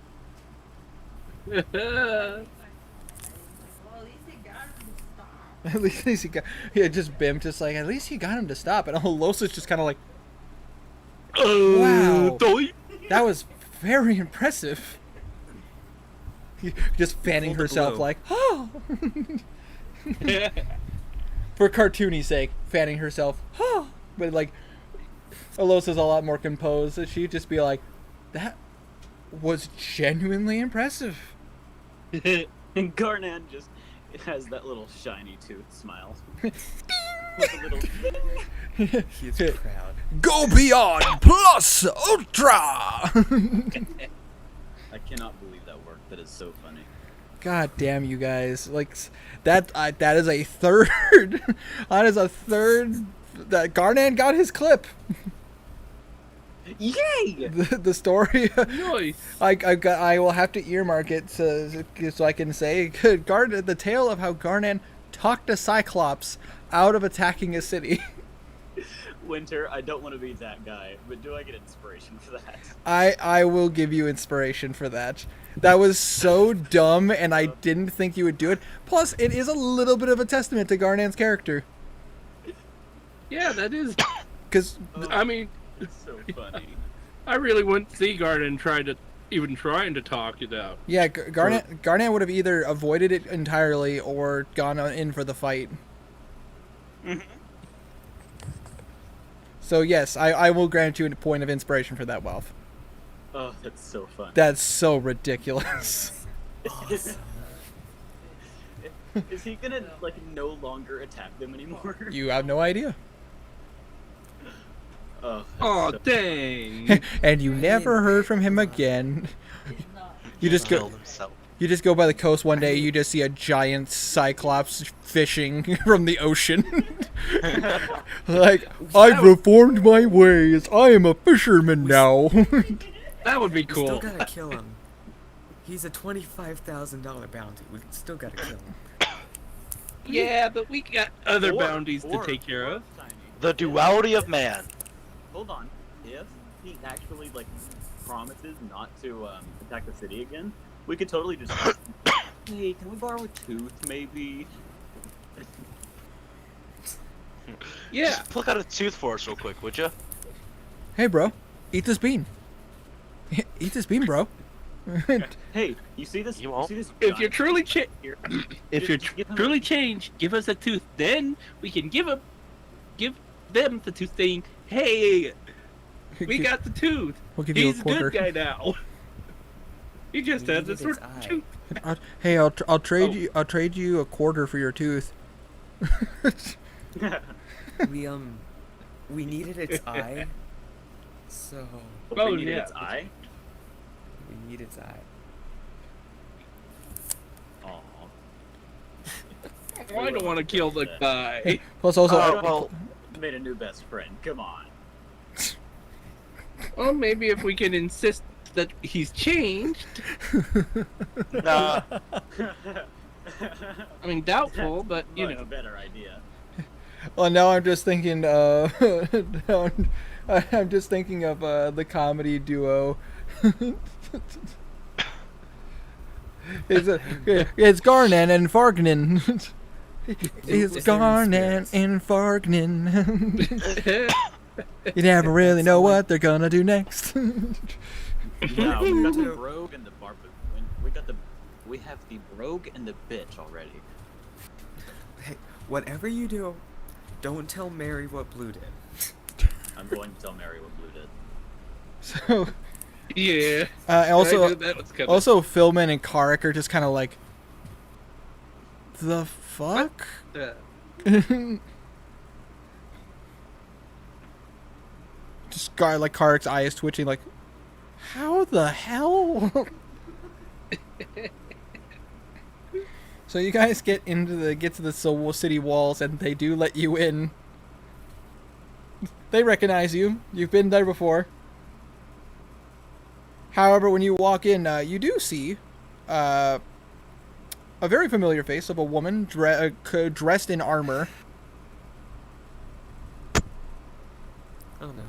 Speaker 1: At least he got just Bimp just like at least he got him to stop, and Losa's just kind of like, wow, that was very impressive. Just fanning
Speaker 4: Hold the
Speaker 1: herself
Speaker 4: blow.
Speaker 1: like, oh. For cartoony sake, fanning herself, oh. But like, Alosa's a lot more composed, so she'd just be like, that was genuinely impressive.
Speaker 7: And Garnan just has that little shiny tooth smile. With a little.
Speaker 4: He is proud.
Speaker 1: Go beyond plus ultra.
Speaker 7: I cannot believe that worked. That is so funny.
Speaker 1: God damn you guys! Like that. That is a third. That is a third. That Garnan got his clip.
Speaker 7: Yay!
Speaker 1: The story.
Speaker 3: Nice.
Speaker 1: I will have to earmark it so I can say the tale of how Garnan talked a Cyclops out of attacking a city.
Speaker 7: Winter, I don't want to be that guy, but do I get inspiration for that?
Speaker 1: I will give you inspiration for that. That was so dumb, and I didn't think you would do it. Plus, it is a little bit of a testament to Garnan's character.
Speaker 3: Yeah, that is.
Speaker 1: Because
Speaker 3: I mean,
Speaker 7: It's so funny.
Speaker 3: I really wouldn't see Garden trying to talk it out.
Speaker 1: yeah, Garnan would have either avoided it entirely or gone in for the fight. So yes, I will grant you a point of inspiration for that, Wealth.
Speaker 7: Oh, that's so fun.
Speaker 1: That's so ridiculous.
Speaker 7: Is he gonna like no longer attack them anymore?
Speaker 1: You have no idea.
Speaker 7: Oh, that's
Speaker 3: Oh
Speaker 7: so-
Speaker 3: dang!
Speaker 1: And you never heard from him again. You just go.
Speaker 2: Killed himself.
Speaker 1: You just go by the coast one day. You just see a giant cyclops fishing from the ocean. Like, I've reformed my ways. I am a fisherman now.
Speaker 3: That would be
Speaker 4: We still
Speaker 3: cool.
Speaker 4: gotta kill him. He's a $25,000 bounty. We still gotta kill him.
Speaker 3: Yeah, but we got other
Speaker 7: Or-
Speaker 3: bounties to
Speaker 7: or-
Speaker 3: take care
Speaker 7: or,
Speaker 3: of.
Speaker 7: Tiny,
Speaker 2: The duality of man.
Speaker 7: Hold on. If he actually like promises not to attack the city again, we could totally just. Hey, can we borrow a tooth, maybe?
Speaker 3: Yeah.
Speaker 2: Just pluck out a tooth for us real quick, would you?
Speaker 1: Hey, bro, eat this bean. Eat this bean, bro.
Speaker 7: Hey, you see this?
Speaker 2: You won't?
Speaker 7: see this
Speaker 3: If you're
Speaker 7: giant
Speaker 3: truly
Speaker 7: tooth here?
Speaker 3: if you're
Speaker 7: Just give him
Speaker 3: truly changed, give us a tooth. Then we can give them the tooth saying, "Hey, we got the tooth.
Speaker 1: We'll give you
Speaker 3: He's
Speaker 1: a
Speaker 3: a
Speaker 1: quarter.
Speaker 3: good guy now." He just
Speaker 4: We
Speaker 3: has a
Speaker 4: needed
Speaker 3: sort
Speaker 4: its
Speaker 3: of
Speaker 4: eye.
Speaker 3: tooth.
Speaker 1: Hey, I'll trade
Speaker 3: Oh.
Speaker 1: you. I'll trade you a quarter for your tooth.
Speaker 4: We needed its eye. So
Speaker 3: Oh,
Speaker 7: we needed
Speaker 3: yeah.
Speaker 7: its eye.
Speaker 4: we need its eye.
Speaker 7: Aw.
Speaker 3: I don't want to kill the guy.
Speaker 1: Plus, also,
Speaker 2: Oh, well,
Speaker 7: Made a new best friend. Come on.
Speaker 3: Well, maybe if we can insist that he's changed.
Speaker 2: nah.
Speaker 3: I mean, doubtful, but you
Speaker 7: Much
Speaker 3: know.
Speaker 7: better idea.
Speaker 1: well, now I'm just thinking. now I'm just thinking of the comedy duo. It's Garnan and Fargnan. It's
Speaker 4: It's their
Speaker 1: Garnan
Speaker 4: spirits.
Speaker 1: and Fargnan. You never really know what they're gonna do next.
Speaker 7: No, we got the rogue and the we have the rogue and the bitch already.
Speaker 4: Hey, whatever you do, don't tell Mary what Blue did.
Speaker 7: I'm going to tell Mary what Blue did.
Speaker 1: So,
Speaker 3: Yeah. I
Speaker 1: also,
Speaker 3: knew that was coming.
Speaker 1: also, Philman and Karik are just kind of like, the fuck? Just guy like Karik's eye is twitching, like, How the hell? So you guys get to the Soul City walls, and they do let you in. They recognize you. You've been there before. However, when you walk in, you do see a very familiar face of a woman dressed in armor.
Speaker 4: Oh no.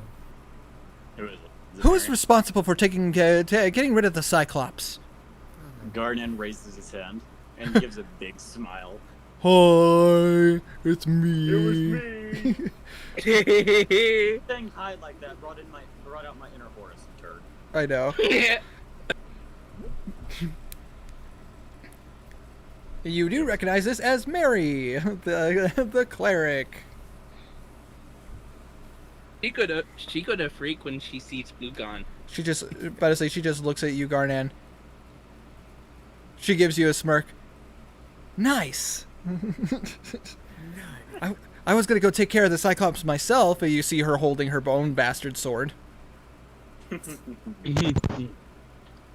Speaker 1: Who is responsible for getting rid of the Cyclops?
Speaker 7: Garnan raises his hand and gives a big smile.
Speaker 1: Hi, it's me.
Speaker 7: It was me. Saying hi like that brought out my inner Horus turd.
Speaker 1: I know. You do recognize this as Mary, the cleric.
Speaker 3: She gonna freak when she sees Blue gone.
Speaker 1: She just looks at you, Garnan. She gives you a smirk. Nice. I was gonna go take care of the Cyclops myself, but you see her holding her own bastard sword.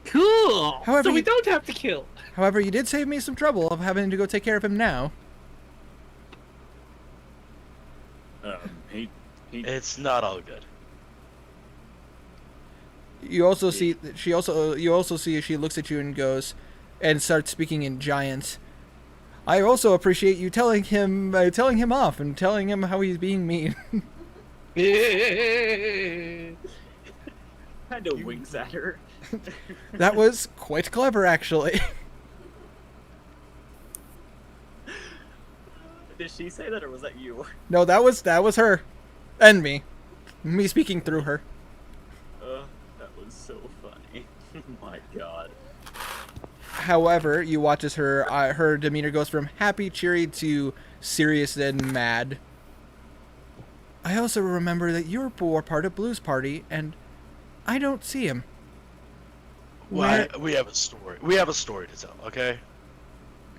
Speaker 3: Cool.
Speaker 1: However,
Speaker 3: so we don't have to kill.
Speaker 1: However, you did save me some trouble of having to go take care of him now.
Speaker 2: It's not all good.
Speaker 1: You also see she looks at you and goes, and starts speaking in Giant. I also appreciate you telling him off and telling him how he's being mean.
Speaker 7: Kind of winks at her.
Speaker 1: That was quite clever, actually.
Speaker 7: Did she say that, or was that you?
Speaker 1: No, that was her, and me speaking through her.
Speaker 7: That was so funny. My God.
Speaker 1: However, you watch as her demeanor goes from happy, cheery to serious and mad. I also remember that you were part of Blue's party, and I don't see him.
Speaker 2: Well, we have a story. We have a story to tell, okay?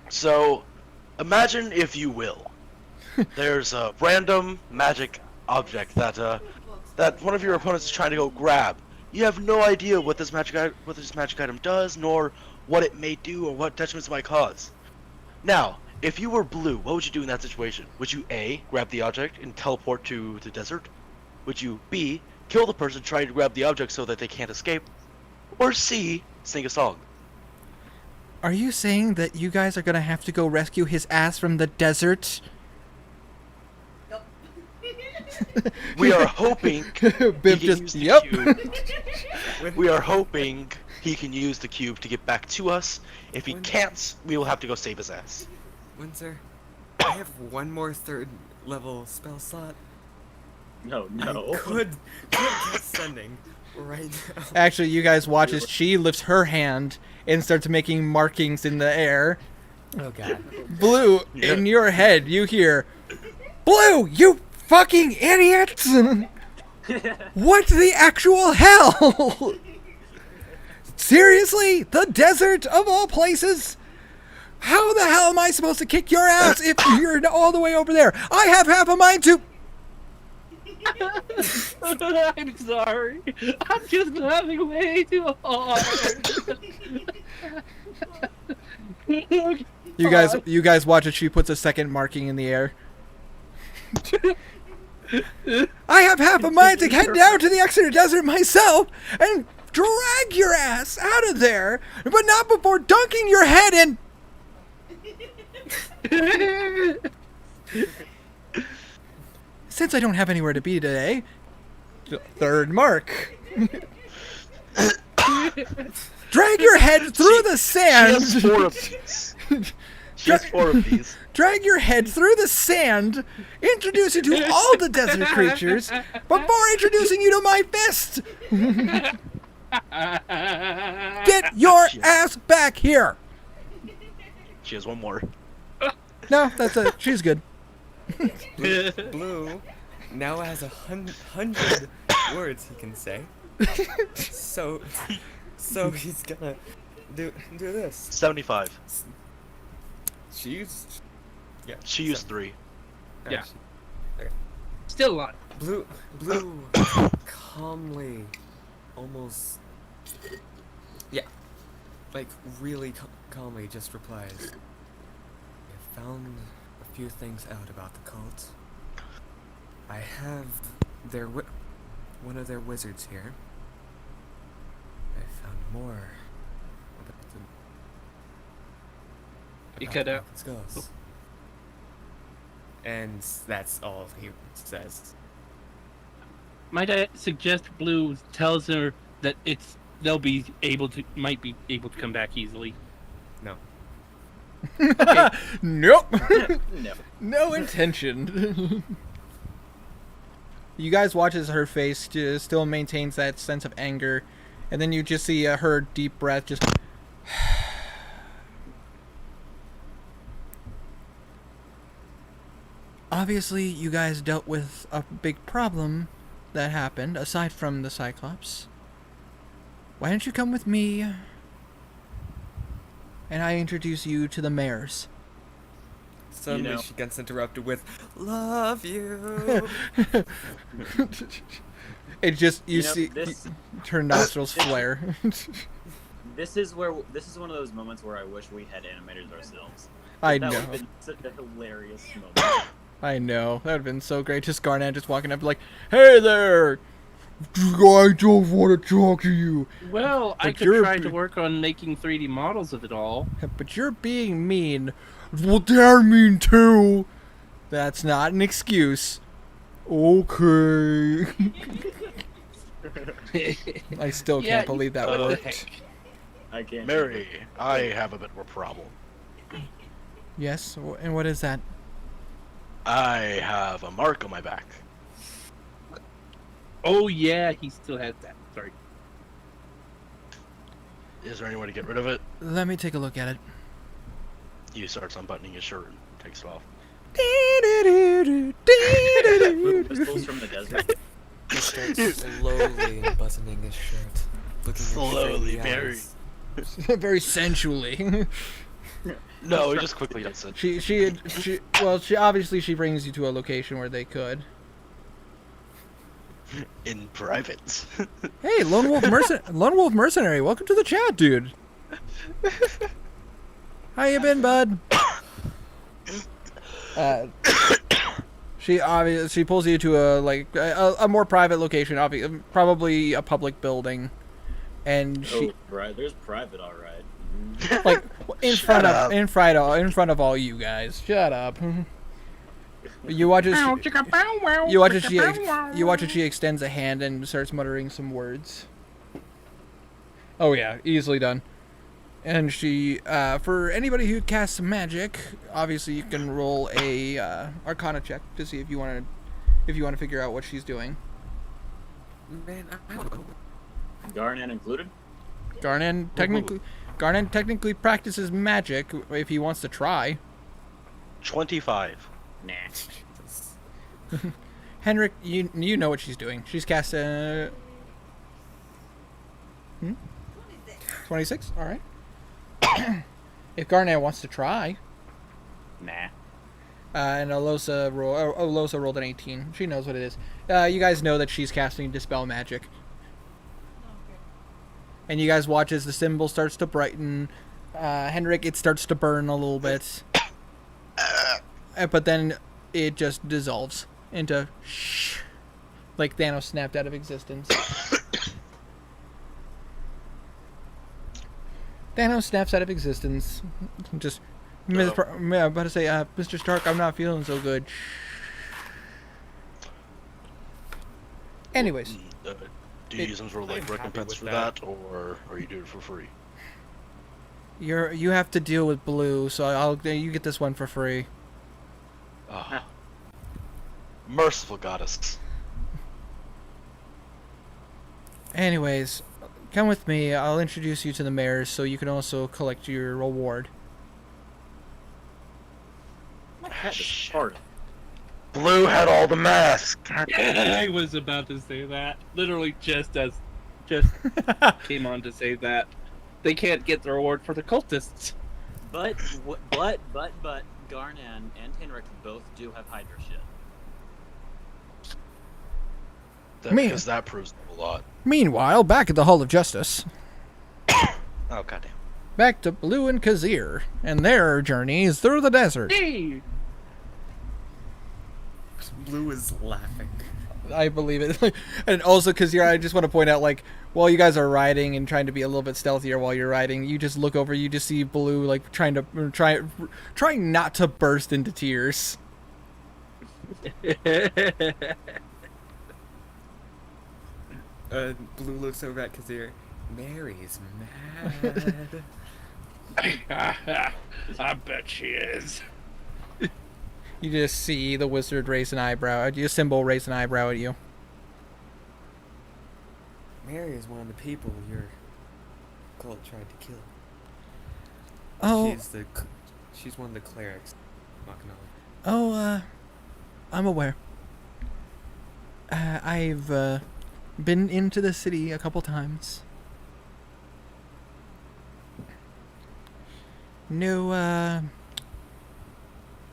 Speaker 2: So, imagine, if you will, there's a random magic object that one of your opponents is trying to go grab. You have no idea what this magic item does, nor what it may do, or what detriments it might cause. Now, if you were Blue, what would you do in that situation? Would you A, grab the object and teleport to the desert? Would you B, kill the person trying to grab the object so that they can't escape? Or C, sing a song?
Speaker 1: Are you saying that you guys are gonna have to go rescue his ass from the desert?
Speaker 2: We are hoping
Speaker 1: Bib
Speaker 2: he can
Speaker 1: just,
Speaker 2: use the
Speaker 1: yep.
Speaker 2: cube. We are hoping he can use the cube to get back to us. If he can't, we will have to go save his ass.
Speaker 4: Windsor, I have one more third level spell slot.
Speaker 7: No.
Speaker 4: I could get sending right now.
Speaker 1: Actually, you guys watch as she lifts her hand and starts making markings in the air.
Speaker 4: Oh god.
Speaker 1: Blue, in your head, you hear, Blue, you fucking idiot! What the actual hell? Seriously? The desert of all places? How the hell am I supposed to kick your ass if you're all the way over there? I have half a mind to...
Speaker 3: I'm sorry. I'm just laughing way too hard.
Speaker 1: You guys watch as she puts a second marking in the air. I have half a mind to head down to the Exeter Desert myself and drag your ass out of there, but not before dunking your head in... Since I don't have anywhere to be today, third mark. Drag your head through the sand.
Speaker 2: She has 4 of these. She has 4 of these.
Speaker 1: Drag your head through the sand, introduce you to all the desert creatures, before introducing you to my fist. Get your ass back here.
Speaker 2: She has 1 more.
Speaker 1: No, that's it. She's good.
Speaker 4: Blue now has 100 words he can say. So he's gonna do this.
Speaker 2: 75.
Speaker 4: She used. Yeah.
Speaker 2: She used 3.
Speaker 3: Yeah. Still a lot.
Speaker 4: Blue calmly, almost Yeah. Like, really calmly just replies, I found a few things out about the cult. I have one of their wizards here. I found more about
Speaker 3: You
Speaker 4: about
Speaker 3: cut
Speaker 4: the
Speaker 3: out.
Speaker 4: skulls. And that's all he says.
Speaker 3: Might I suggest Blue tells her that might be able to come back easily.
Speaker 4: No.
Speaker 1: Nope.
Speaker 7: No.
Speaker 1: No intention. You guys watch as her face still maintains that sense of anger, and then you just see her deep breath just. Obviously, you guys dealt with a big problem that happened, aside from the Cyclops. Why don't you come with me, and I introduce you to the mayors?
Speaker 4: Suddenly
Speaker 7: know-
Speaker 4: she gets interrupted with, "Love you."
Speaker 1: It just, you
Speaker 7: know,
Speaker 1: see
Speaker 7: this
Speaker 1: her nostrils flare.
Speaker 7: this is one of those moments where I wish we had animators ourselves.
Speaker 1: I
Speaker 7: That would
Speaker 1: know.
Speaker 7: have been such a hilarious moment.
Speaker 1: I know. That would have been so great. Just Garnet just walking up like, "Hey there! I don't want to talk to you.
Speaker 3: Well, I
Speaker 1: But
Speaker 3: could
Speaker 1: you're
Speaker 3: try to
Speaker 1: be-
Speaker 3: work on making 3D models of it all.
Speaker 1: But you're being mean." "Well, they're mean too." "That's not an excuse." "Okay." I still
Speaker 3: Yeah,
Speaker 1: can't believe that
Speaker 3: what the
Speaker 1: worked.
Speaker 3: heck?
Speaker 7: I can't.
Speaker 2: Mary, I have a bit of a problem.
Speaker 1: Yes, and what is that?
Speaker 2: I have a mark on my back.
Speaker 3: Oh yeah, he still has that. Sorry.
Speaker 2: Is there any way to get rid of it?
Speaker 1: Let me take a look at it.
Speaker 2: He starts unbuttoning his shirt and takes it off.
Speaker 7: Pistols from the desert.
Speaker 4: He starts slowly unbuttoning his shirt, looking at you straight in
Speaker 2: Slowly,
Speaker 4: the
Speaker 2: Mary.
Speaker 4: eyes.
Speaker 1: Very sensually.
Speaker 2: No, he just quickly does it.
Speaker 1: She obviously she brings you to a location where they could.
Speaker 2: In private.
Speaker 1: Hey, Lone Wolf Mercenary, welcome to the chat, dude. How you been, bud? She pulls you to a more private location, probably a public building, and she
Speaker 7: Oh, right. There's private, all right.
Speaker 1: like in front
Speaker 2: up.
Speaker 1: of all you guys. Shut up. You watch as she extends a hand and starts muttering some words. Oh yeah, easily done. And she, for anybody who casts magic, obviously you can roll a Arcana check to see if you want to figure out what she's doing.
Speaker 4: Man, I don't know.
Speaker 7: Garnet included.
Speaker 1: Garnet technically practices magic if he wants to try.
Speaker 2: 25.
Speaker 7: Nah.
Speaker 4: Jesus.
Speaker 1: Henrik, you know what she's doing. She's cast 26. All right. If Garnet wants to try,
Speaker 7: Nah.
Speaker 1: and Alosa rolled an 18. She knows what it is. You guys know that she's casting Dispel Magic. And you guys watch as the symbol starts to brighten. Henrik, it starts to burn a little bit. But then it just dissolves into shh. Like Thanos snapped out of existence. Thanos snaps out of existence. Just, I'm about to say, Mr. Stark, I'm not feeling so good. Anyways,
Speaker 2: Do you use some sort of like
Speaker 3: I'm happy
Speaker 2: recompense
Speaker 3: with
Speaker 2: for
Speaker 3: that.
Speaker 2: that, or you do it for free?
Speaker 1: you have to deal with Blue, so you get this one for free.
Speaker 2: Ah. Merciful goddess.
Speaker 1: Anyways, come with me. I'll introduce you to the mayors, so you can also collect your reward.
Speaker 7: That is hard.
Speaker 2: Blue had all the masks.
Speaker 3: I was about to say that. Literally just came on to say that. They can't get the reward for the cultists.
Speaker 7: But Garnan and Henrik both do have Hydra shit.
Speaker 1: Me-
Speaker 2: Because that proves a lot.
Speaker 1: Meanwhile, back at the Hall of Justice.
Speaker 2: Oh goddamn.
Speaker 1: Back to Blue and Kazir and their journeys through the desert.
Speaker 3: Hey!
Speaker 4: Blue is laughing.
Speaker 1: I believe it. And also, Kazir, I just want to point out, like, while you guys are riding and trying to be a little bit stealthier while you're riding, you just look over, you just see Blue, like, trying not to burst into tears.
Speaker 4: Blue looks over at Kazir. Mary's mad.
Speaker 3: I bet she is.
Speaker 1: You just see the wizard raise an eyebrow, your symbol raise an eyebrow at you.
Speaker 4: Mary is one of the people your cult tried to kill.
Speaker 1: Oh,
Speaker 4: She's one of the clerics. Makanala.
Speaker 1: oh, I'm aware. I've been into the city a couple times. No,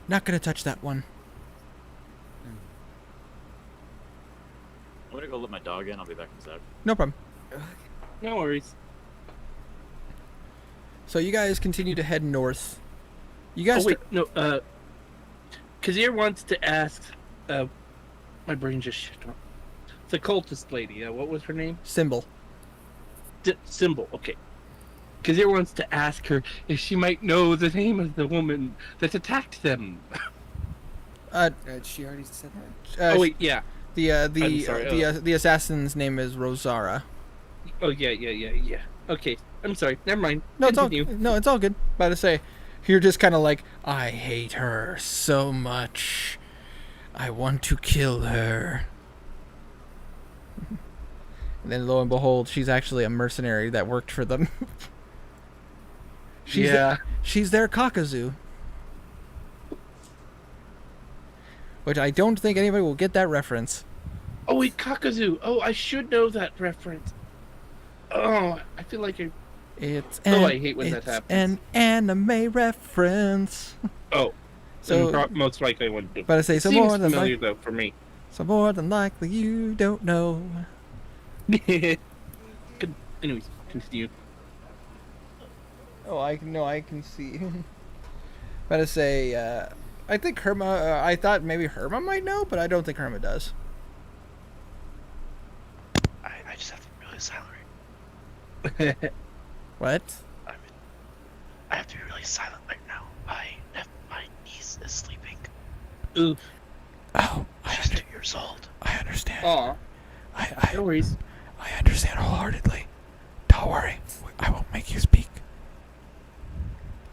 Speaker 1: not gonna touch that one.
Speaker 8: I'm gonna go let my dog in. I'll be back in a sec.
Speaker 1: No problem.
Speaker 3: No worries.
Speaker 1: So you guys continue to head north. You guys.
Speaker 3: Oh wait, no. Kazir wants to ask. My brain just shut off. The cultist lady. What was her name?
Speaker 1: Symbol.
Speaker 3: Symbol. Okay. Kazir wants to ask her if she might know the name of the woman that attacked them.
Speaker 4: She already said that.
Speaker 3: Oh wait, yeah. I'm sorry,
Speaker 1: The assassin's name is Rosara.
Speaker 3: Oh yeah. Okay, I'm sorry. Never mind.
Speaker 1: No, it's all
Speaker 3: Continue.
Speaker 1: no, it's all good. About to say, you're just kind of like, I hate her so much. I want to kill her. And then lo and behold, she's actually a mercenary that worked for them. She's their cockazoo. Which I don't think anybody will get that reference.
Speaker 3: Oh wait, Kakazoo. Oh, I should know that reference. Oh, I feel like I. I hate when that happens.
Speaker 1: An anime reference.
Speaker 3: Oh,
Speaker 1: So,
Speaker 3: most likely I wouldn't do.
Speaker 1: but I say some
Speaker 3: Seems
Speaker 1: more than
Speaker 3: familiar
Speaker 1: like,
Speaker 3: though for me.
Speaker 1: some more than likely you don't know.
Speaker 3: Anyways, continue.
Speaker 1: Oh, I can see. But I say, I think Herma. I thought maybe Herma might know, but I don't think Herma does.
Speaker 2: I just have to be really silent.
Speaker 1: What?
Speaker 2: I have to be really silent right now. My niece is sleeping.
Speaker 3: Ooh.
Speaker 1: Oh,
Speaker 2: She's 2 years old.
Speaker 1: I understand.
Speaker 3: Aw.
Speaker 1: I
Speaker 3: No worries.
Speaker 1: I understand wholeheartedly. Don't worry, I won't make you speak.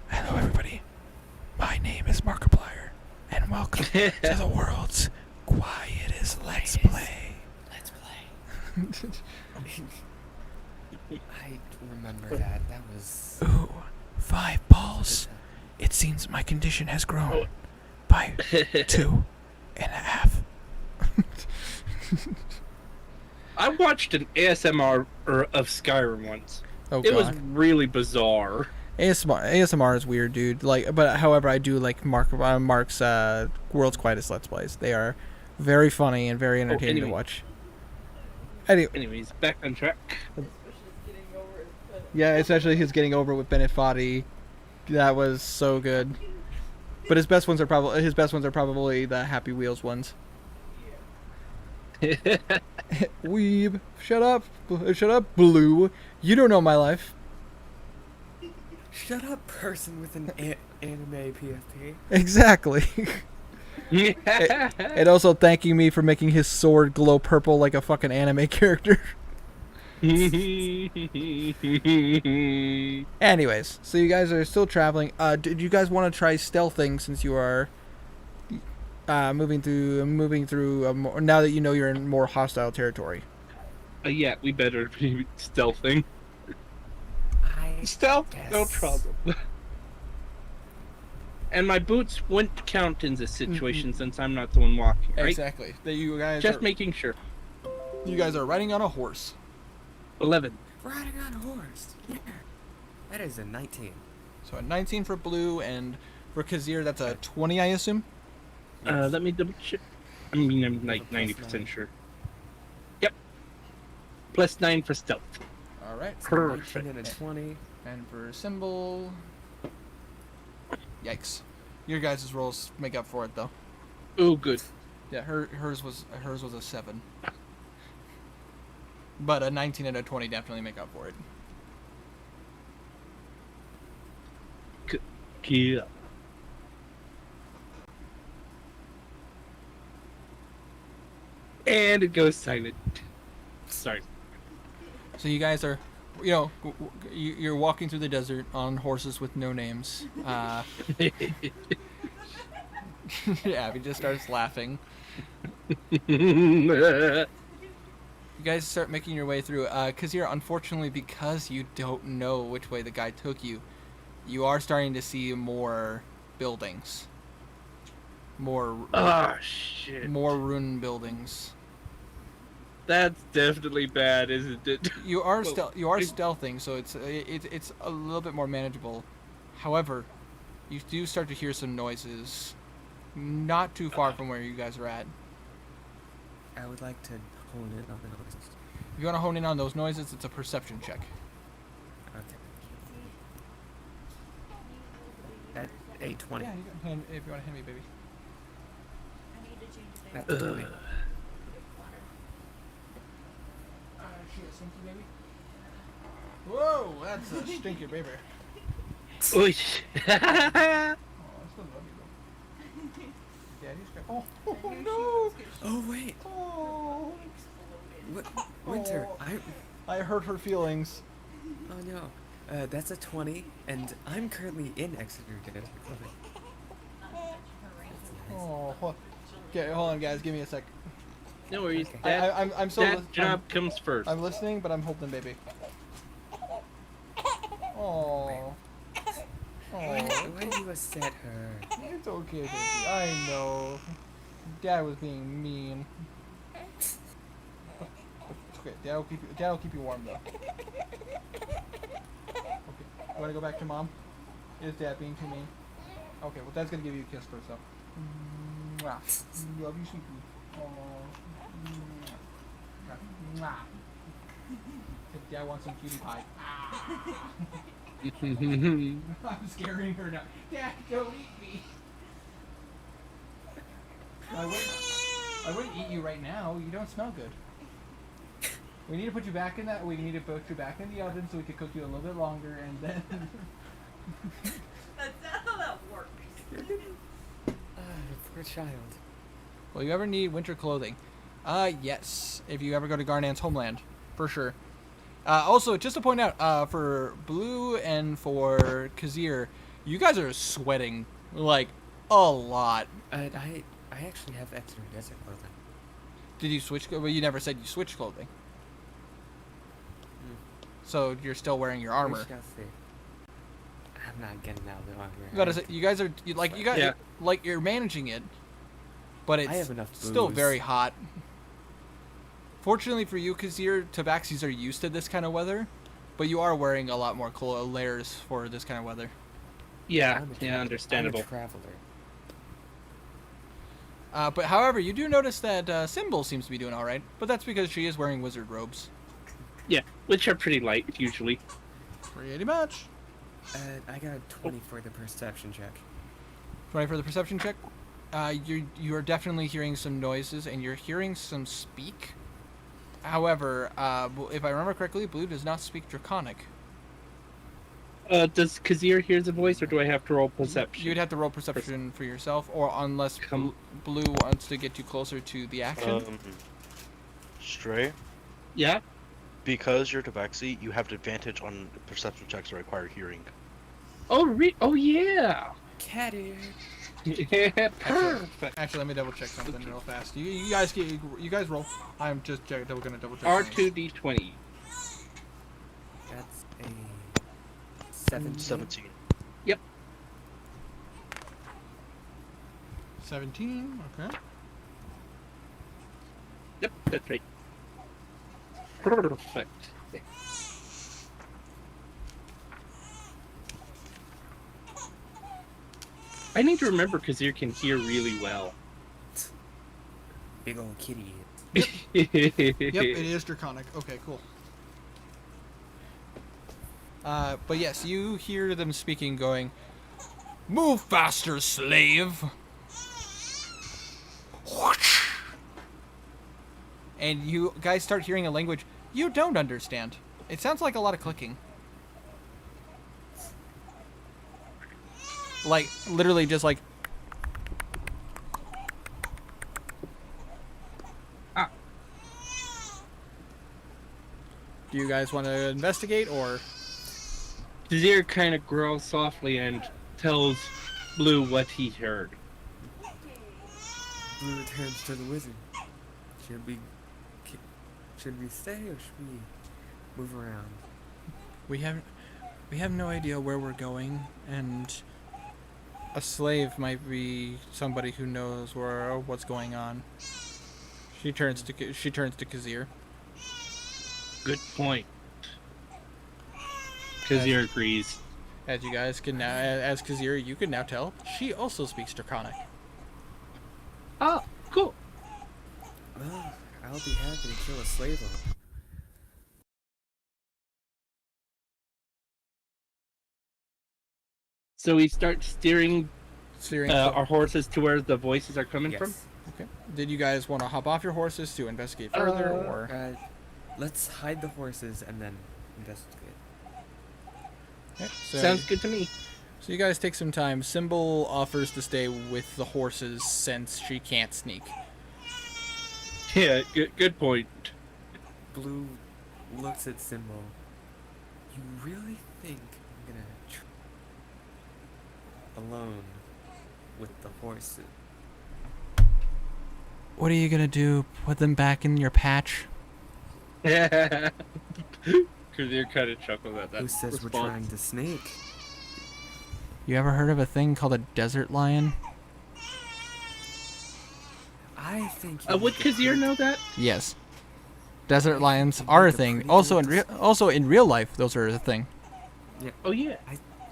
Speaker 1: Hello, everybody. My name is Markiplier, and welcome to the world's quietest Let's Play.
Speaker 4: Let's play. I remember that. That was.
Speaker 1: Ooh, 5 balls. It seems my condition has grown by 2.5.
Speaker 3: I watched an ASMR of Skyrim once.
Speaker 1: Oh
Speaker 3: It was
Speaker 1: god.
Speaker 3: really bizarre.
Speaker 1: ASMR is weird, dude. Like, but however, I do like Mark's World's Quietest Let's Plays. They are very funny and very entertaining to
Speaker 3: anyway.
Speaker 1: watch. Anyway,
Speaker 3: Anyways, back on track.
Speaker 1: yeah, especially his getting over with Bennett Foddy. That was so good. But his best ones are probably the Happy Wheels ones. Weeb, shut up, Blue. You don't know my life.
Speaker 4: Shut up, person with an anime PFP.
Speaker 1: Exactly. And also thanking me for making his sword glow purple like a fucking anime character. Anyways, so you guys are still traveling. Did you guys want to try stealthing since you are moving through now that you know you're in more hostile territory?
Speaker 3: Yeah, we better be stealthing. Stealth, no trouble. And my boots wouldn't count in this situation since I'm not the one walking, right?
Speaker 1: Exactly. That you guys
Speaker 3: Just making sure.
Speaker 1: You guys are riding on a horse.
Speaker 3: 11.
Speaker 4: Riding on a horse. Yeah. That is a 19.
Speaker 1: So a 19 for Blue, and for Kazir that's a 20, I assume.
Speaker 3: Let me double check. I mean, I'm like 90% sure. Yep. +9 for stealth.
Speaker 1: All right.
Speaker 4: So 19 and a 20.
Speaker 1: And for Symbol... Yikes. Your guys' rolls make up for it, though.
Speaker 3: Oh, good.
Speaker 1: Yeah, hers was a 7. But a 19 and a 20 definitely make up for it.
Speaker 3: Yeah. And it goes silent. Sorry.
Speaker 1: So you guys are, you're walking through the desert on horses with no names. Abby just starts laughing. You guys start making your way through. Kazir, unfortunately, because you don't know which way the guy took you, you are starting to see more buildings. More
Speaker 3: Shit.
Speaker 1: more ruined buildings.
Speaker 3: That's definitely bad, isn't it?
Speaker 1: You are stealthing, so it's a little bit more manageable. However, you do start to hear some noises, not too far from where you guys are at.
Speaker 4: I would like to hone in on the noises.
Speaker 1: If you want to hone in on those noises, it's a perception check.
Speaker 4: Okay. At 820.
Speaker 1: Yeah, you can hand, if you want to hand me, baby.
Speaker 4: That's a 20.
Speaker 1: Whoa, that's a stinky baby.
Speaker 3: Oy.
Speaker 1: Oh, I still love you though. Daddy's got. Oh no!
Speaker 4: Oh wait,
Speaker 1: Oh.
Speaker 4: Winter.
Speaker 1: I hurt her feelings.
Speaker 4: Oh no. That's a 20, and I'm currently in Exeter Desert.
Speaker 1: Oh. Okay, hold on, guys. Give me a sec.
Speaker 3: No worries.
Speaker 4: Okay.
Speaker 1: I'm so.
Speaker 3: That job comes first.
Speaker 1: I'm listening, but I'm holding baby. Oh.
Speaker 4: Why do you upset her?
Speaker 1: It's okay, baby. I know. Dad was being mean. It's okay. Dad will keep you warm though. Okay. You wanna go back to Mom? Is Dad being too mean? Okay. Well, Dad's gonna give you a kiss first though. Mwah. Love you, sweetie. Oh. Mwah. Dad wants some cutie pie. I'm scaring her now. Dad, don't eat me. I wouldn't eat you right now. You don't smell good. We need to put you back in that. We need to put you back in the oven so we can cook you a little bit longer, and then.
Speaker 5: That's not how that works.
Speaker 4: Poor child.
Speaker 1: Will you ever need winter clothing? Yes. If you ever go to Garnan's homeland, for sure. Also, just to point out, for Blue and for Kazir, you guys are sweating like a lot.
Speaker 4: I actually have Exeter Desert clothing.
Speaker 1: Did you switch? Well, you never said you switched clothing. So you're still wearing your armor.
Speaker 4: We shall see. I'm not getting out of the armor.
Speaker 1: You gotta say, you guys are you're managing it, but
Speaker 4: I have
Speaker 1: it's
Speaker 4: enough
Speaker 1: still
Speaker 4: booze.
Speaker 1: very hot. Fortunately for you, because your tabaxis are used to this kind of weather, but you are wearing a lot more layers for this kind of weather.
Speaker 3: Yeah,
Speaker 4: I'm
Speaker 3: understandable.
Speaker 4: a traveler.
Speaker 1: But however, you do notice that Symbol seems to be doing all right, but that's because she is wearing wizard robes.
Speaker 3: Yeah, which are pretty light usually.
Speaker 1: Pretty much.
Speaker 4: I got a 20 for the perception check.
Speaker 1: 20 for the perception check. You are definitely hearing some noises, and you're hearing some speak. However, if I remember correctly, Blue does not speak Draconic.
Speaker 3: Does Kazir hear the voice, or do I have to roll perception?
Speaker 1: You'd have to roll perception for yourself, or unless Blue wants to get you closer to the action.
Speaker 2: Stray,
Speaker 3: Yeah?
Speaker 2: because you're Tabaxi, you have advantage on perception checks that require hearing.
Speaker 3: Oh, oh yeah!
Speaker 4: Cat ear.
Speaker 3: Yeah, perfect.
Speaker 1: Actually, let me double check something real fast. You guys roll. I'm just gonna double check.
Speaker 3: R2D20.
Speaker 4: That's a 17.
Speaker 2: 17.
Speaker 3: Yep.
Speaker 1: 17. Okay.
Speaker 3: Yep, that's right. Perfect. I need to remember Kazir can hear really well.
Speaker 4: Big old kitty.
Speaker 1: Yep, it is Draconic. Okay, cool. But yes, you hear them speaking, going, "Move faster, slave!" And you guys start hearing a language you don't understand. It sounds like a lot of clicking. Like, literally just like...
Speaker 3: Ah.
Speaker 1: Do you guys want to investigate, or...
Speaker 3: Kazir kind of growls softly and tells Blue what he heard.
Speaker 4: Blue returns to the wizard. Should we stay or should we move around?
Speaker 1: We have no idea where we're going, and a slave might be somebody who knows what's going on. She turns to Kazir.
Speaker 3: Good point. Kazir agrees.
Speaker 1: As you guys can now, as Kazir, you can now tell she also speaks Draconic.
Speaker 3: Oh, cool.
Speaker 4: Well, I'll be happy to kill a slave owner.
Speaker 3: So we start steering
Speaker 1: Steering.
Speaker 3: our horses to where the voices are coming
Speaker 4: Yes.
Speaker 3: from.
Speaker 1: Okay. Did you guys want to hop off your horses to investigate further, or?
Speaker 4: Let's hide the horses and then investigate.
Speaker 1: Okay, so,
Speaker 3: Sounds good to me.
Speaker 1: So you guys take some time. Symbol offers to stay with the horses since she can't sneak.
Speaker 3: Yeah, good point.
Speaker 4: Blue looks at Symbol. You really think I'm gonna alone with the horses?
Speaker 1: What are you gonna do? Put them back in your patch?
Speaker 3: Kazir kind of chuckles at that.
Speaker 4: Who says we're
Speaker 3: response.
Speaker 4: trying to snake?
Speaker 1: You ever heard of a thing called a desert lion?
Speaker 4: I think.
Speaker 3: Would Kazir know that?
Speaker 1: Yes. Desert lions are a thing. Also in real life, those are a thing.
Speaker 3: Oh yeah.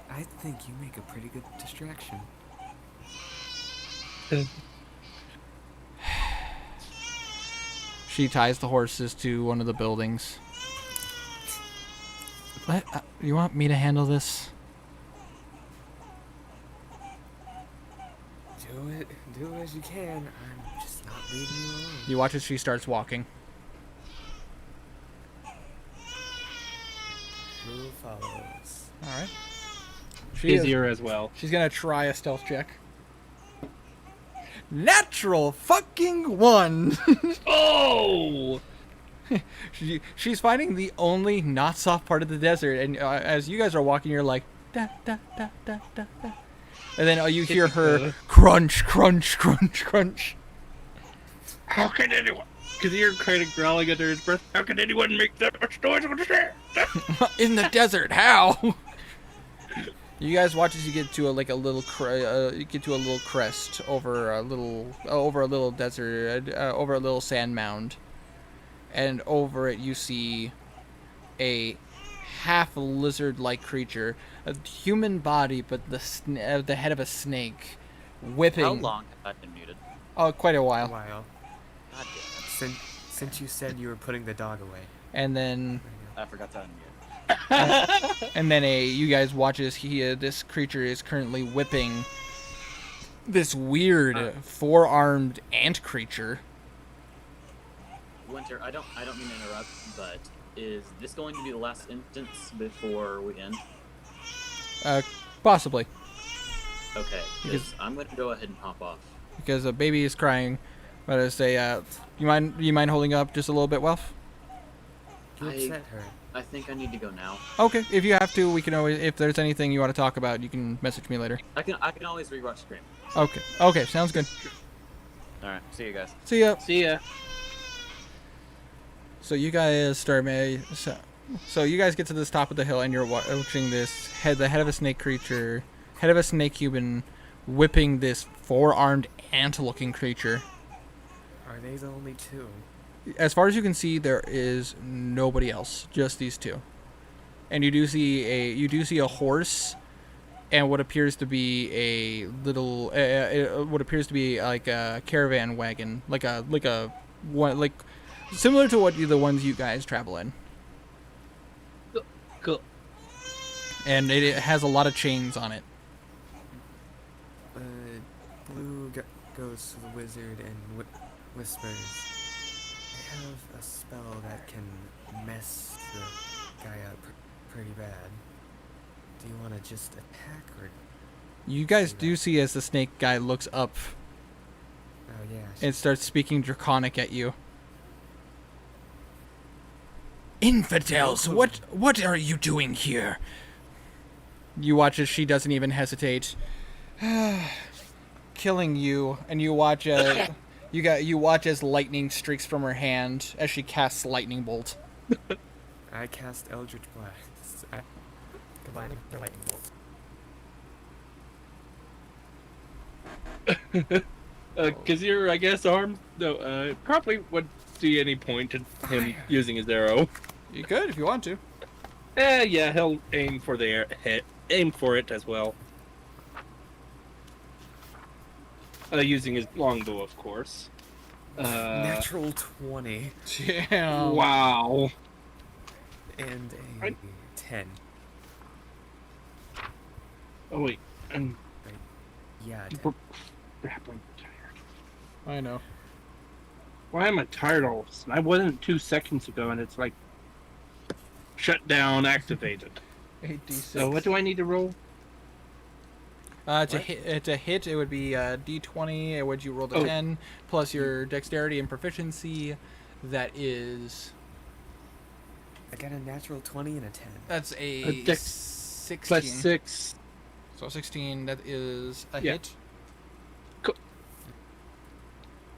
Speaker 4: I think you make a pretty good distraction.
Speaker 1: She ties the horses to one of the buildings. What? You want me to handle this?
Speaker 4: Do it as you can. I'm just not leaving you alone.
Speaker 1: You watch as she starts walking.
Speaker 4: Blue follows.
Speaker 1: All right. She is,
Speaker 3: Kazir as well.
Speaker 1: she's gonna try a stealth check. Natural fucking 1.
Speaker 3: Oh!
Speaker 1: She's finding the only not soft part of the desert, and as you guys are walking, you're like da da da da da da, and then you hear her crunch, crunch, crunch, crunch.
Speaker 3: How can anyone? Kazir kind of growling under his breath. How can anyone make that much noise on the stairs?
Speaker 1: In the desert, how? You guys watch as you get to a little crest over a little desert, over a little sand mound, and over it you see a half lizard-like creature, a human body, but the head of a snake, whipping.
Speaker 8: How long have I been muted?
Speaker 1: Oh, quite a
Speaker 4: A
Speaker 1: while.
Speaker 4: while.
Speaker 8: God damn it.
Speaker 4: Since you said you were putting the dog away.
Speaker 1: And then
Speaker 8: I forgot to unmute.
Speaker 1: you guys watch as this creature is currently whipping this weird four-armed ant creature.
Speaker 8: Winter, I don't mean to interrupt, but is this going to be the last instance before we end?
Speaker 1: Possibly,
Speaker 8: Okay, because I'm going to go ahead and hop off.
Speaker 1: because a baby is crying. But I say, you mind holding up just a little bit, Welf?
Speaker 4: You upset her.
Speaker 8: I think I need to go now.
Speaker 1: Okay, if you have to, we can always. If there's anything you want to talk about, you can message me later.
Speaker 8: I can always rewatch Scream.
Speaker 1: Okay, sounds good.
Speaker 8: All right, see you guys.
Speaker 1: See ya.
Speaker 3: See ya.
Speaker 1: So you guys start. So you guys get to this top of the hill, and you're watching the head of a snake creature, head of a snake human, whipping this four-armed ant-looking creature.
Speaker 4: Are they the only two?
Speaker 1: As far as you can see, there is nobody else, just these two. And you do see a horse, and what appears to be a little, what appears to be like a caravan wagon, like similar to the ones you guys travel in.
Speaker 3: Cool.
Speaker 1: and it has a lot of chains on it.
Speaker 4: Blue goes to the wizard and whispers, I have a spell that can mess the guy up pretty bad. Do you want to just attack or...
Speaker 1: You guys do see as the snake guy looks up
Speaker 4: Oh, yeah.
Speaker 1: and starts speaking Draconic at you. Infidels, what are you doing here? You watch as she doesn't even hesitate, killing you, and you watch you watch as lightning streaks from her hand as she casts lightning bolt.
Speaker 4: I cast Eldritch Blast. Combining for lightning bolt.
Speaker 3: Kazir, I guess, armed? No, probably wouldn't see any point in him using his arrow.
Speaker 1: You could if you want to.
Speaker 3: Yeah, he'll aim for the aim for it as well. Using his longbow, of course.
Speaker 4: Natural 20.
Speaker 1: Damn.
Speaker 3: Wow.
Speaker 4: And a 10.
Speaker 3: Oh wait.
Speaker 4: Yeah, 10.
Speaker 3: Crap, I'm tired.
Speaker 1: I know.
Speaker 3: Why am I tired all of a sudden? I wasn't 2 seconds ago, and it's like shut down, activated.
Speaker 1: 8d6.
Speaker 3: So what do I need to roll?
Speaker 1: To hit, it would be d20. Would you roll the 10 plus your dexterity and proficiency? That is.
Speaker 4: I got a natural 20 and a 10.
Speaker 1: That's a 16.
Speaker 3: Plus 6.
Speaker 1: So 16. That is a
Speaker 3: Yeah.
Speaker 1: hit.
Speaker 3: Cool.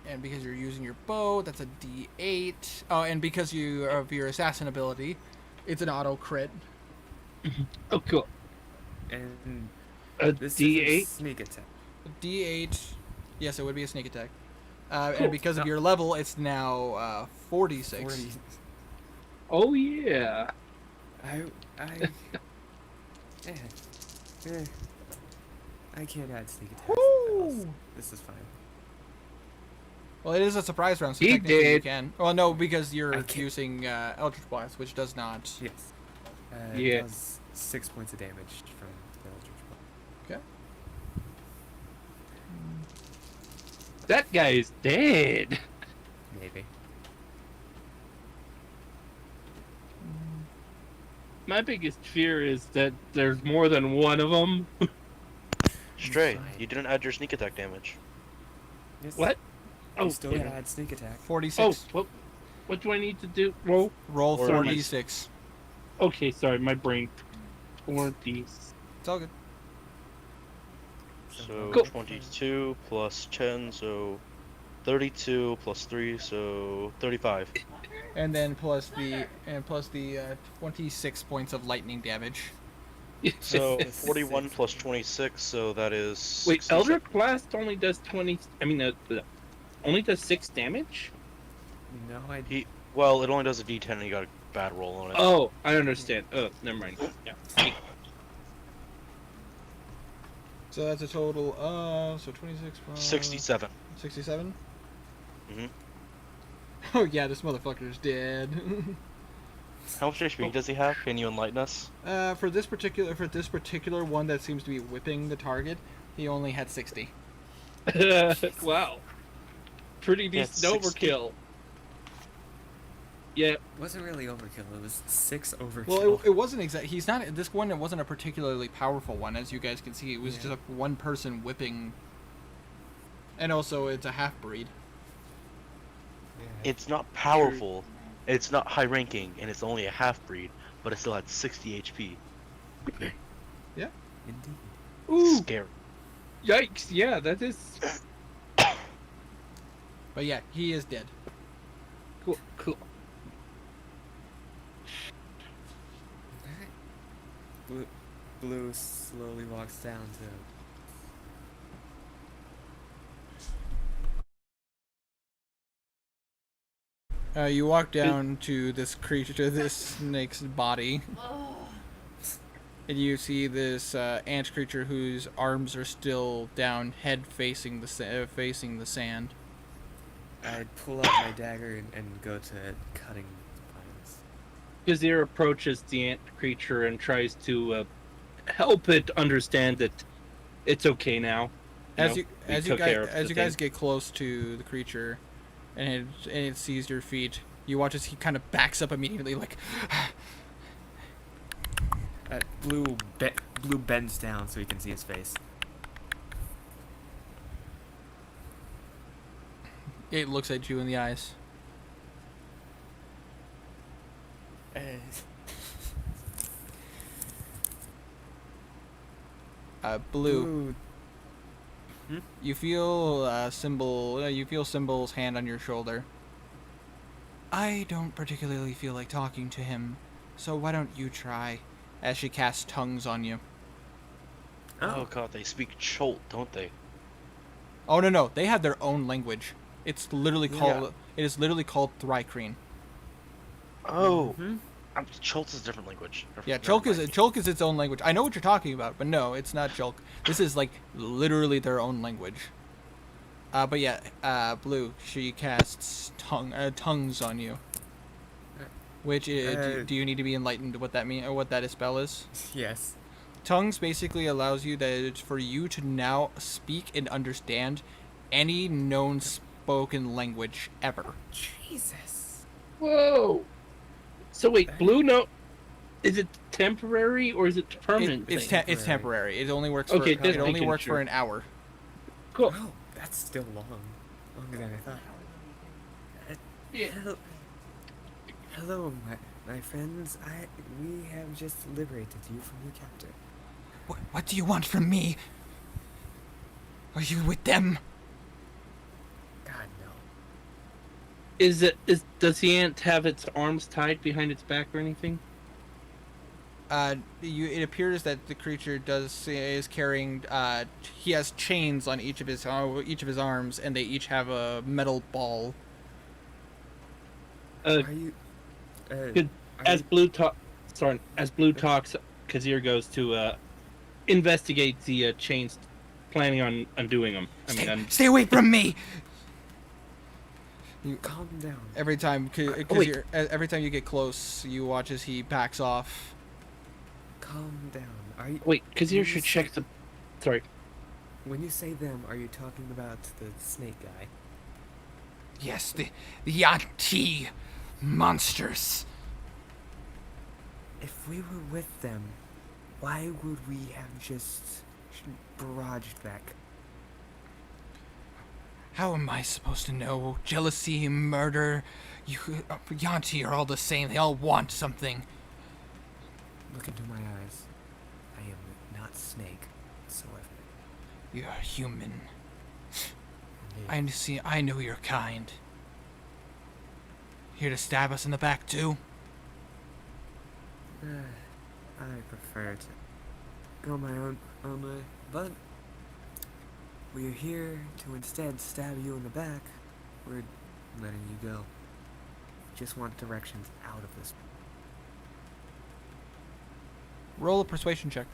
Speaker 1: And because you're using your bow, that's a d8. Oh, and because of your assassin ability, it's an auto crit.
Speaker 3: Oh, cool.
Speaker 4: And
Speaker 3: A
Speaker 4: this
Speaker 3: D8?
Speaker 4: is a sneak attack.
Speaker 1: D8. Yes, it would be a sneak attack. And because of your level, it's now 46.
Speaker 4: 40.
Speaker 3: Oh yeah.
Speaker 4: I can't add sneak attacks.
Speaker 1: Woo!
Speaker 4: This is fine.
Speaker 1: Well, it is a surprise round, so
Speaker 3: He
Speaker 1: technically you
Speaker 3: did.
Speaker 1: can. Well, no, because you're
Speaker 4: I can't-
Speaker 1: using Eldritch Blast, which does not.
Speaker 4: Yes.
Speaker 3: Yeah.
Speaker 4: It does 6 points of damage from the Eldritch Blast.
Speaker 1: Okay.
Speaker 3: That guy is dead.
Speaker 4: Maybe.
Speaker 3: My biggest fear is that there's more than one of them.
Speaker 2: Stray,
Speaker 4: Fine.
Speaker 2: you didn't add your sneak attack damage.
Speaker 4: Yes.
Speaker 3: What?
Speaker 4: You
Speaker 3: Oh,
Speaker 4: still
Speaker 3: yeah.
Speaker 4: gotta add sneak attack.
Speaker 1: 46.
Speaker 3: Oh, what do I need to do? Roll?
Speaker 1: Roll
Speaker 2: Or-
Speaker 1: 4d6.
Speaker 3: Okay, sorry, my brain. 4D.
Speaker 1: It's all good.
Speaker 2: So
Speaker 3: Cool.
Speaker 2: 22 plus 10, so 32 plus 3, so 35.
Speaker 1: And then plus the 26 points of lightning damage.
Speaker 2: So 41 plus 26, so that is.
Speaker 3: Wait,
Speaker 2: 67.
Speaker 3: Eldritch Blast only does 20. I mean, only does 6 damage?
Speaker 4: No, I
Speaker 2: Well, it only does a d10 and you got a bad roll on it.
Speaker 3: Oh, I understand. Oh, never mind. Yeah.
Speaker 1: So that's a total of 26 plus
Speaker 2: 67.
Speaker 1: 67.
Speaker 2: Mhm.
Speaker 1: Oh yeah, this motherfucker's dead.
Speaker 2: How much HP does he have? Can you enlighten us?
Speaker 1: For this particular one that seems to be whipping the target, he only had 60.
Speaker 3: Wow. Pretty
Speaker 2: Yeah,
Speaker 3: decent
Speaker 2: 60.
Speaker 3: overkill. Yeah.
Speaker 4: It wasn't really overkill. It was 6 overkill.
Speaker 1: Well, it wasn't exact. He's not. This one. It wasn't a particularly powerful one, as you guys can see. It was
Speaker 4: Yeah.
Speaker 1: just one person whipping. And also, it's a half breed.
Speaker 4: Yeah.
Speaker 2: It's not powerful, it's not high ranking, and it's only a half breed, but it still had 60 HP.
Speaker 4: Indeed.
Speaker 3: Ooh.
Speaker 2: Scary.
Speaker 3: Yikes. Yeah, that is
Speaker 1: But yeah, he is dead.
Speaker 3: cool. Cool.
Speaker 4: Blue slowly walks down to...
Speaker 1: You walk down to this creature, to this snake's body, and you see this ant creature whose arms are still down, head facing facing the sand.
Speaker 4: I'd pull out my dagger and go to cutting vines.
Speaker 3: Kazir approaches the ant creature and tries to help it understand that it's okay now.
Speaker 1: As
Speaker 3: know,
Speaker 1: you
Speaker 3: we
Speaker 1: as you
Speaker 3: took care
Speaker 1: guys
Speaker 3: of
Speaker 1: as
Speaker 3: the
Speaker 1: you guys
Speaker 3: thing.
Speaker 1: get close to the creature, and it sees your feet, you watch as he kind of backs up immediately, like.
Speaker 4: Blue bends down so he can see his face.
Speaker 1: It looks at you in the eyes. Blue.
Speaker 4: Hmm?
Speaker 1: You feel You feel Symbol's hand on your shoulder. I don't particularly feel like talking to him, so why don't you try? As she casts tongues on you.
Speaker 2: Oh god, they speak Cholt, don't they?
Speaker 1: Oh no, they have their own language. It's literally
Speaker 4: Yeah.
Speaker 1: called. It is literally called Thrycreen.
Speaker 2: Oh,
Speaker 4: Mhm.
Speaker 2: Cholt is a different language.
Speaker 1: Yeah,
Speaker 2: Never mind.
Speaker 1: Cholk is its own language. I know what you're talking about, but no, it's not Cholk. This is like literally their own language. But yeah, Blue, she casts tongues on you. Which do you need to be enlightened what that mean or what that spell is?
Speaker 4: Yes.
Speaker 1: Tongues basically allows you for you to now speak and understand any known spoken language ever.
Speaker 4: Jesus.
Speaker 3: Whoa. So wait, blue note. Is it temporary or is it permanent?
Speaker 1: It's
Speaker 3: thing?
Speaker 1: it's temporary. It only works
Speaker 3: Okay,
Speaker 1: for
Speaker 3: just
Speaker 1: it only
Speaker 3: making
Speaker 1: works for
Speaker 3: sure.
Speaker 1: an hour.
Speaker 3: Cool.
Speaker 4: Oh, that's still longer than I thought.
Speaker 3: Yeah.
Speaker 4: Hello, my friends. We have just liberated you from your captor.
Speaker 1: What do you want from me? Are you with them?
Speaker 4: God no.
Speaker 3: Does the ant have its arms tied behind its back or anything?
Speaker 1: It appears that the creature is carrying. He has chains on each of his arms, and they each have a metal ball.
Speaker 3: Uh,
Speaker 4: Are you?
Speaker 3: Good.
Speaker 4: Are
Speaker 3: as
Speaker 4: you-
Speaker 3: blue talk, sorry, as blue talks, Kazir goes to investigate the chains, planning on undoing them.
Speaker 1: Stay away from me!
Speaker 4: Calm down.
Speaker 1: Every time,
Speaker 3: wait.
Speaker 1: every time you get close, you watch as he backs off.
Speaker 4: Calm down. Are you?
Speaker 3: Wait, Kazir
Speaker 4: when
Speaker 3: should
Speaker 4: you
Speaker 3: check
Speaker 4: say-
Speaker 3: the. Sorry.
Speaker 4: When you say them, are you talking about the snake guy?
Speaker 1: Yes, the Yanti monsters.
Speaker 4: If we were with them, why would we have just barraged back?
Speaker 1: How am I supposed to know? Jealousy, murder, Yanti are all the same. They all want something.
Speaker 4: Look into my eyes. I am not snake whatsoever.
Speaker 1: You're human.
Speaker 4: Indeed.
Speaker 1: I know your kind. Here to stab us in the back too?
Speaker 4: I prefer to go my own way, but we're here to instead stab you in the back. We're letting you go. Just want directions out of this.
Speaker 1: Roll a persuasion check.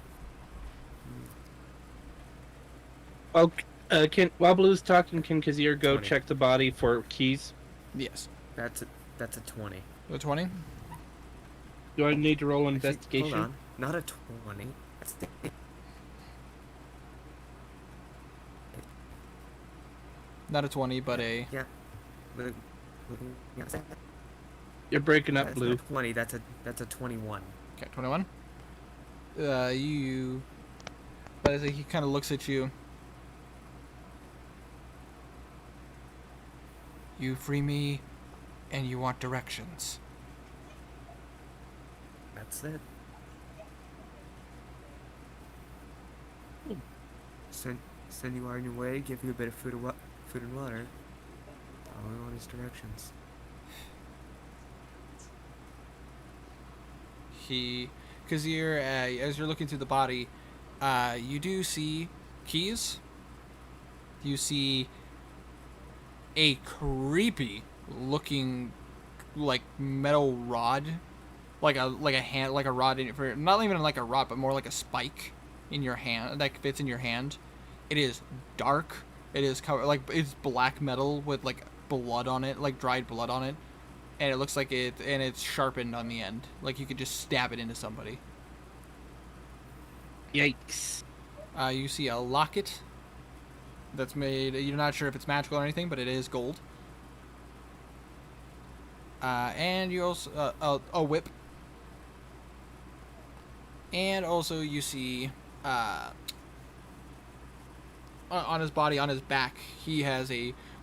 Speaker 3: Okay. While Blue's talking, can Kazir go
Speaker 4: 20.
Speaker 3: check the body for keys?
Speaker 1: Yes.
Speaker 4: That's a 20.
Speaker 1: A 20?
Speaker 3: Do I need to roll
Speaker 4: Actually,
Speaker 3: investigation?
Speaker 4: hold on. Not a 20. That's
Speaker 1: Not a 20, but a...
Speaker 4: yeah.
Speaker 3: You're breaking up,
Speaker 4: That's
Speaker 3: Blue.
Speaker 4: not 20. That's a 21.
Speaker 1: Okay, 21. But as he kind of looks at you. You free me, and you want directions.
Speaker 4: That's it. Send you on your way. Give you a bit of food and water. All we want is directions.
Speaker 1: Because as you're looking through the body, you do see keys. You see a creepy looking like metal rod, like a hand, like a rod in it for not even like a rod, but more like a spike in your hand that fits in your hand. It is dark. It is covered like it's black metal with like blood on it, like dried blood on it, and it looks like it's sharpened on the end, like you could just stab it into somebody.
Speaker 3: Yikes.
Speaker 1: You see a locket that's made. You're not sure if it's magical or anything, but it is gold. And you also a whip. And also you see on his body, on his back, he has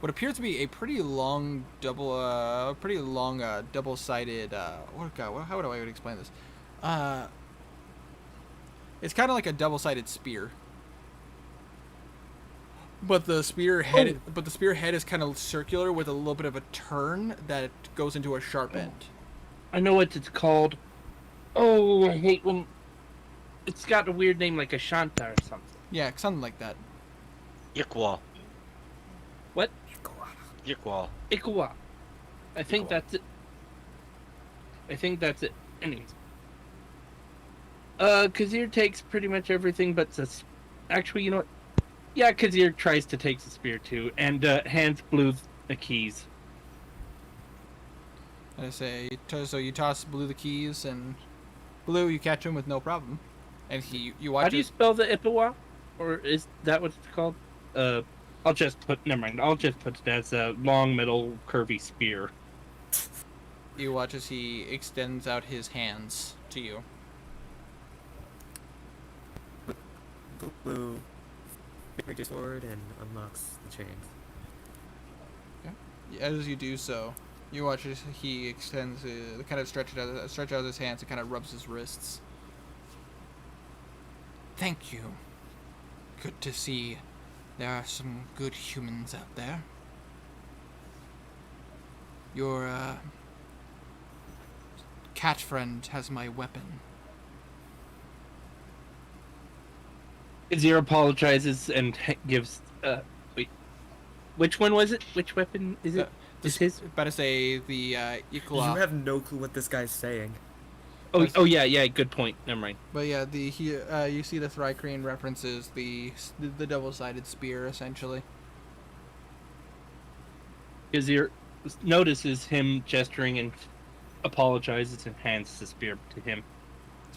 Speaker 1: what appears to be a pretty long double-sided. How do I would explain this? It's kind of like a double-sided spear. But the spear head is kind of circular with a little bit of a turn that goes into a sharp end.
Speaker 3: I know what it's called. Oh, I hate when it's got a weird name like a Shanta or something.
Speaker 1: Yeah, something like that.
Speaker 2: Iqwal.
Speaker 3: What?
Speaker 2: Iqwal.
Speaker 3: Ikawa. I think that's it. Anyways. Kazir takes pretty much everything but actually, you know what? Yeah, Kazir tries to take the spear too, and hands Blue the keys.
Speaker 1: And I say, so you toss Blue the keys, and Blue, you catch him with no problem. And you watch.
Speaker 3: How do you spell the Ipawa? Or is that what it's called? I'll just put it as a long, middle, curvy spear.
Speaker 1: You watch as he extends out his hands to you.
Speaker 4: Blue reaches forward and unlocks the chains.
Speaker 1: Okay. As you do so, you watch as he extends, kind of stretch out his hands and kind of rubs his wrists. Thank you. Good to see there are some good humans out there. Your cat friend has my weapon.
Speaker 3: Kazir apologizes and gives. Wait. Which one was it? Which weapon is it? Is his?
Speaker 1: About to say the equal.
Speaker 4: You have no clue what this guy's saying.
Speaker 3: Oh yeah. Good point. Never mind.
Speaker 1: But yeah, you see the Thrycreen references the double-sided spear essentially.
Speaker 3: Kazir notices him gesturing and apologizes and hands the spear to him.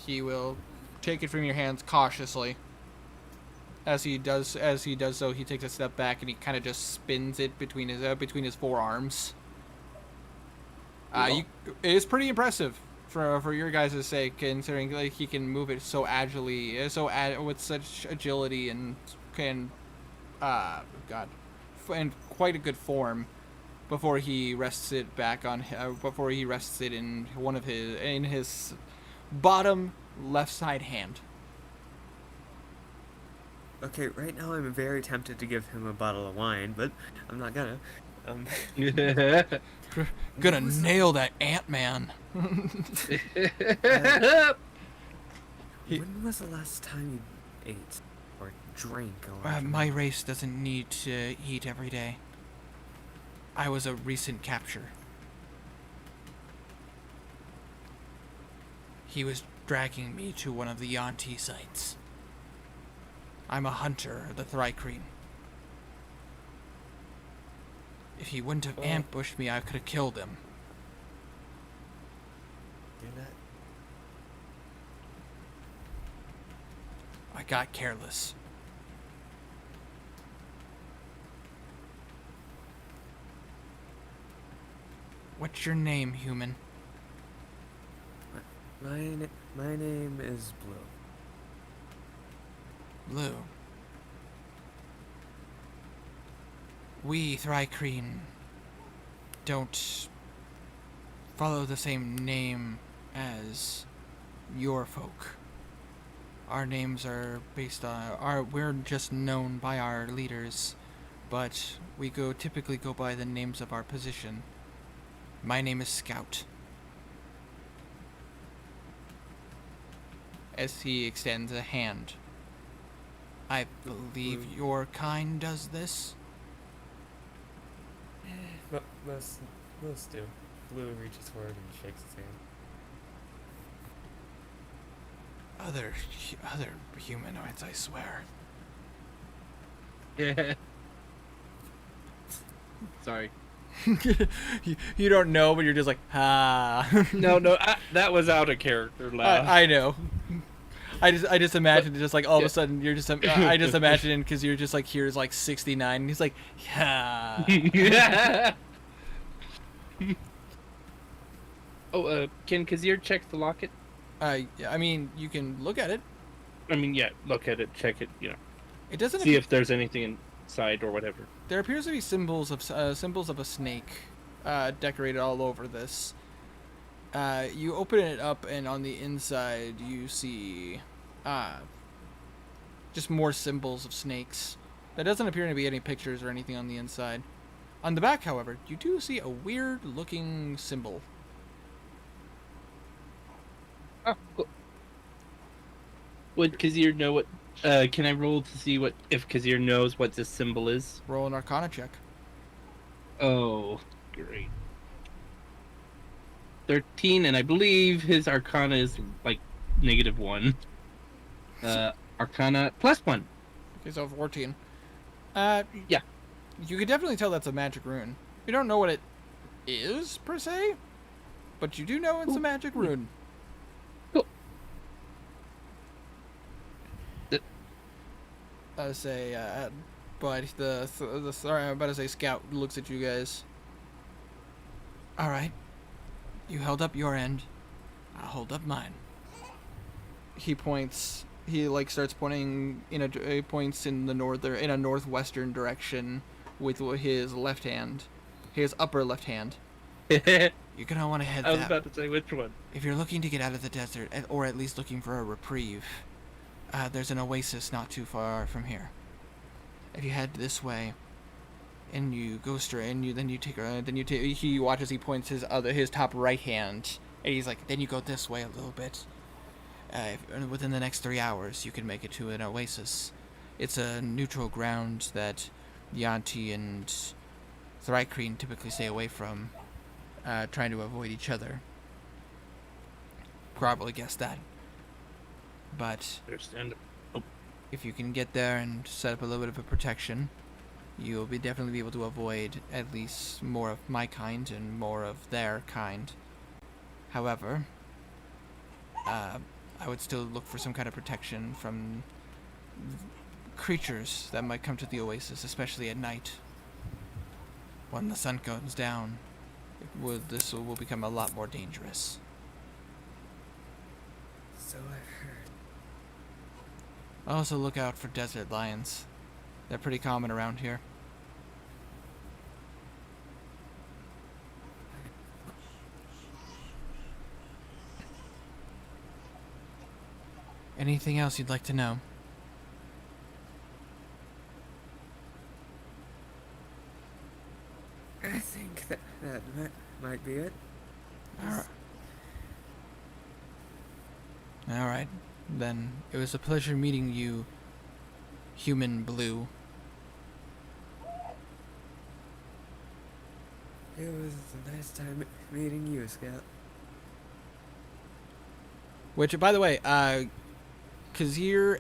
Speaker 1: He will take it from your hands cautiously. As he does so, he takes a step back and he kind of just spins it between his forearms. It is pretty impressive for your guys' sake, considering like he can move it so agilely, with such agility and and quite a good form. Before he rests it in his bottom left side hand.
Speaker 4: Okay, right now I'm very tempted to give him a bottle of wine, but I'm not gonna.
Speaker 1: Gonna nail that Ant-Man.
Speaker 4: When was the last time you ate or drank?
Speaker 1: My race doesn't need to eat every day. I was a recent capture. He was dragging me to one of the Yanti sites. I'm a hunter of the Thrycreen. If he wouldn't have ambushed me, I could have killed him.
Speaker 4: You're not.
Speaker 1: I got careless. What's your name, human?
Speaker 4: My name is Blue.
Speaker 1: Blue. We, Thrycreen, don't follow the same name as your folk. Our names are based on we're just known by our leaders, but we typically go by the names of our position. My name is Scout. As he extends a hand. I believe your kind does this?
Speaker 4: Most do. Blue reaches forward and shakes his hand.
Speaker 1: Other humanoids, I swear.
Speaker 3: Yeah. Sorry.
Speaker 1: you don't know, but you're just like, ah.
Speaker 3: No, that was out of character laugh.
Speaker 1: I know. I just imagine just like all of
Speaker 3: Yeah.
Speaker 1: a sudden you're just I just imagine because you're just like here's like 69 and he's like yeah.
Speaker 3: Oh, can Kazir check the locket?
Speaker 1: I mean you can look at it.
Speaker 3: I mean, yeah, look at it, check it,
Speaker 1: It doesn't.
Speaker 3: see if there's anything inside or whatever.
Speaker 1: There appears to be symbols of a snake decorated all over this. You open it up, and on the inside you see just more symbols of snakes. There doesn't appear to be any pictures or anything on the inside. On the back, however, you do see a weird-looking symbol.
Speaker 3: Oh, cool. Would Kazir know what? Can I roll to see if Kazir knows what this symbol is?
Speaker 1: Roll an Arcana check.
Speaker 3: Oh, great. 13, and I believe his Arcana is like -1. Arcana +1.
Speaker 1: Okay, so 14.
Speaker 3: Yeah.
Speaker 1: You could definitely tell that's a magic rune. You don't know what it is, per se, but you do know it's a magic rune.
Speaker 3: Cool.
Speaker 1: I say, but sorry, I'm about to say Scout looks at you guys. Alright. You held up your end. I'll hold up mine. He points, he like starts pointing he points in the in a northwestern direction with his left hand. His upper left hand. You're gonna want to head
Speaker 3: I was
Speaker 1: that.
Speaker 3: about to say which one.
Speaker 1: If you're looking to get out of the desert, or at least looking for a reprieve, there's an oasis not too far from here. If you head this way, and you go straight, and he watches, he points his top right hand, and he's like, then you go this way a little bit. Within the next 3 hours, you can make it to an oasis. It's a neutral ground that Yanti and Thrycreen typically stay away from, trying to avoid each other. Probably guessed that. But
Speaker 3: Understand.
Speaker 1: if you can get there and set up a little bit of a protection, you'll definitely be able to avoid at least more of my kind and more of their kind. However, I would still look for some kind of protection from creatures that might come to the oasis, especially at night. When the sun goes down, this will become a lot more dangerous.
Speaker 4: So I've heard.
Speaker 1: Also look out for desert lions. They're pretty common around here. Anything else you'd like to know?
Speaker 4: I think that might be it.
Speaker 1: Alright. Then it was a pleasure meeting you, Human Blue.
Speaker 4: It was a nice time meeting you, Scout.
Speaker 1: Which, by the way, Kazir,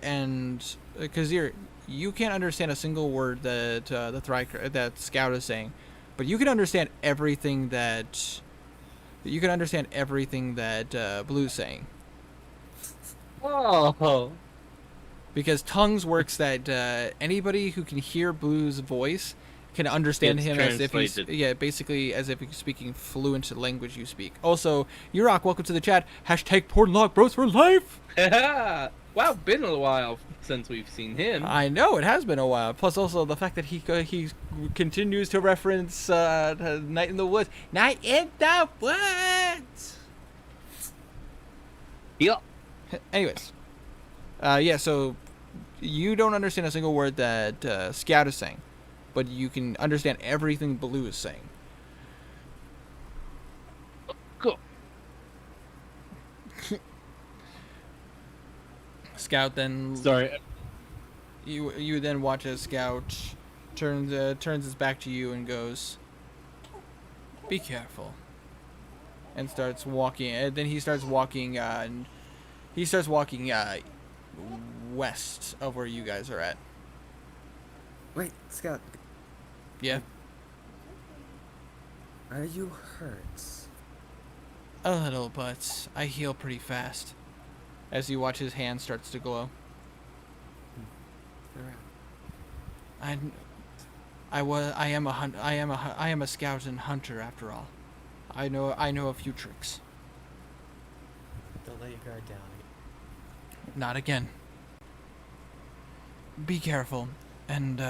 Speaker 1: you can't understand a single word that that Scout is saying, but you can understand everything that Blue's saying.
Speaker 3: Oh.
Speaker 1: Because tongues works that anybody who can hear Blue's voice can understand
Speaker 3: It's
Speaker 1: him as if he's
Speaker 3: translated.
Speaker 1: basically as if he's speaking fluent language you speak. Also, Yurok, welcome to the chat. # Portlock Bros for life.
Speaker 3: Wow, been a while since we've seen him.
Speaker 1: I know it has been a while. Plus, also the fact that he continues to reference Night in the Woods. Night in the Woods.
Speaker 3: Yep.
Speaker 1: Anyways, yeah. So you don't understand a single word that Scout is saying, but you can understand everything Blue is saying.
Speaker 3: Cool.
Speaker 1: Scout then.
Speaker 3: Sorry.
Speaker 1: You then watch as Scout turns his back to you and goes, "Be careful," and starts walking. And then he starts walking west of where you guys are at.
Speaker 4: Wait, Scout,
Speaker 1: Yeah,
Speaker 4: are you hurt?
Speaker 1: a little, but I heal pretty fast. as you watch his hand starts to glow. I am a scout and hunter after all. I know a few tricks.
Speaker 4: Don't let your guard down.
Speaker 1: Not again. Be careful, and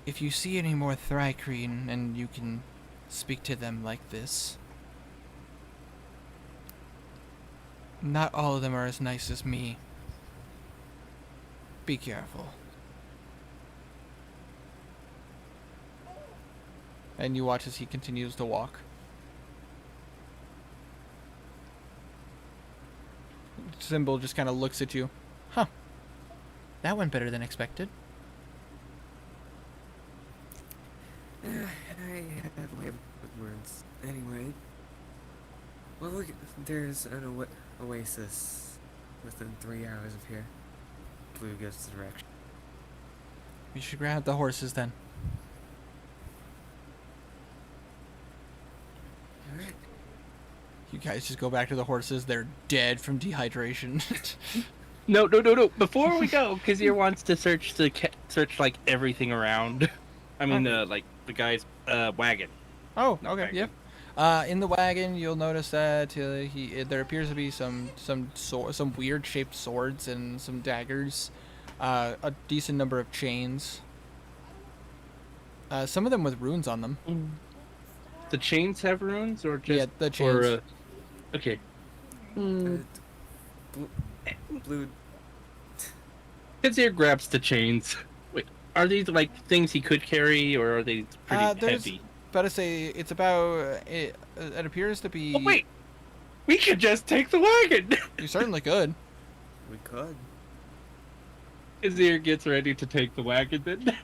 Speaker 1: if you see any more Thrycreen and you can speak to them like this. Not all of them are as nice as me. Be careful. And you watch as he continues to walk. Symbol just kind of looks at you. Huh. That went better than expected.
Speaker 4: I have way with words. Anyway. Well, look, there's an oasis within 3 hours of here. Blue gives the direction.
Speaker 1: We should grab the horses then.
Speaker 4: Alright.
Speaker 1: You guys just go back to the horses. They're dead from dehydration.
Speaker 3: No. Before we go, Kazir wants to search like everything around. I mean, like the guy's wagon.
Speaker 1: Oh, okay, yep. In the wagon, you'll notice that there appears to be some weird shaped swords and some daggers, a decent number of chains. Some of them with runes on them.
Speaker 3: The chains have runes, or just
Speaker 1: Yeah, the chains.
Speaker 3: Or, okay.
Speaker 4: Blue.
Speaker 3: Kazir grabs the chains. Wait, are these like things he could carry, or are they pretty heavy?
Speaker 1: About to say it's about it. It appears to be.
Speaker 3: Oh wait, we could just take the wagon.
Speaker 1: You certainly could.
Speaker 4: We could.
Speaker 3: Kazir gets ready to take the wagon then.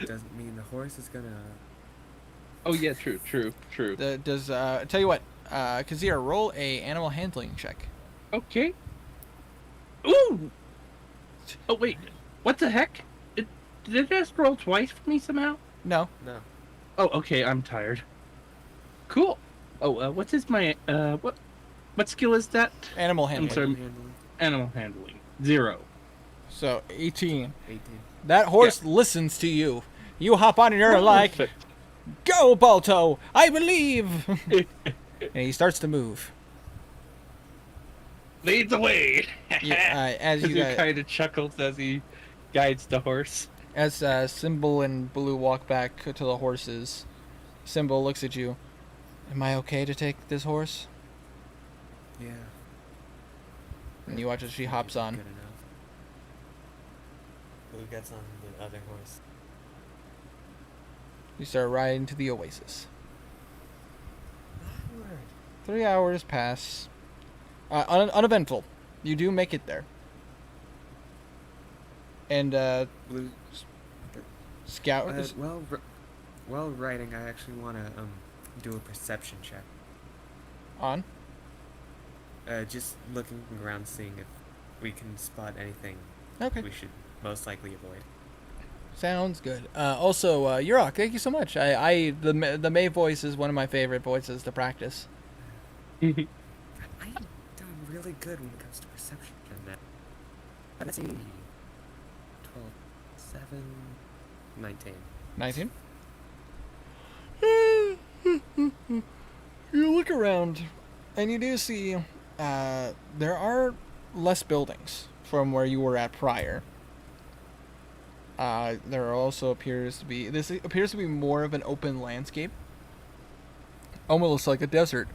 Speaker 4: Doesn't mean the horse is gonna.
Speaker 3: Oh yeah, true.
Speaker 1: Tell you what, Kazir, roll a animal handling check.
Speaker 3: Okay. Ooh. Oh wait, what the heck? Did it just roll twice for me somehow?
Speaker 1: No.
Speaker 4: No.
Speaker 3: Oh, okay. I'm tired. Cool. Oh, what skill is that?
Speaker 1: Animal handling.
Speaker 3: I'm sorry.
Speaker 4: Handling.
Speaker 3: Animal handling. 0.
Speaker 1: So 18.
Speaker 4: 18.
Speaker 1: That horse listens to you. You hop on and you're like,
Speaker 3: Perfect.
Speaker 1: "Go, Balto! I believe!" And he starts to move.
Speaker 3: Lead the way.
Speaker 1: As you
Speaker 3: Kazir
Speaker 1: guys,
Speaker 3: kind of chuckles as he guides the horse.
Speaker 1: as Symbol and Blue walk back to the horses, Symbol looks at you. Am I okay to take this horse?
Speaker 4: Yeah.
Speaker 1: And you watch as she hops on.
Speaker 4: Good enough. Blue gets on the other horse.
Speaker 1: You start riding to the oasis.
Speaker 4: Word.
Speaker 1: 3 hours pass. Uneventful. You do make it there. And
Speaker 4: Blue.
Speaker 1: Scout.
Speaker 4: While riding, I actually want to do a perception check.
Speaker 1: On.
Speaker 4: Just looking around, seeing if we can spot anything
Speaker 1: Okay.
Speaker 4: we should most likely avoid.
Speaker 1: Sounds good. Also, Yurok, thank you so much. The May voice is one of my favorite voices to practice.
Speaker 4: I am doing really good when it comes to perception. Let's see. 12, 7, 19.
Speaker 1: 19. You look around, and you do see there are less buildings from where you were at prior. There also appears to be more of an open landscape, almost like a desert.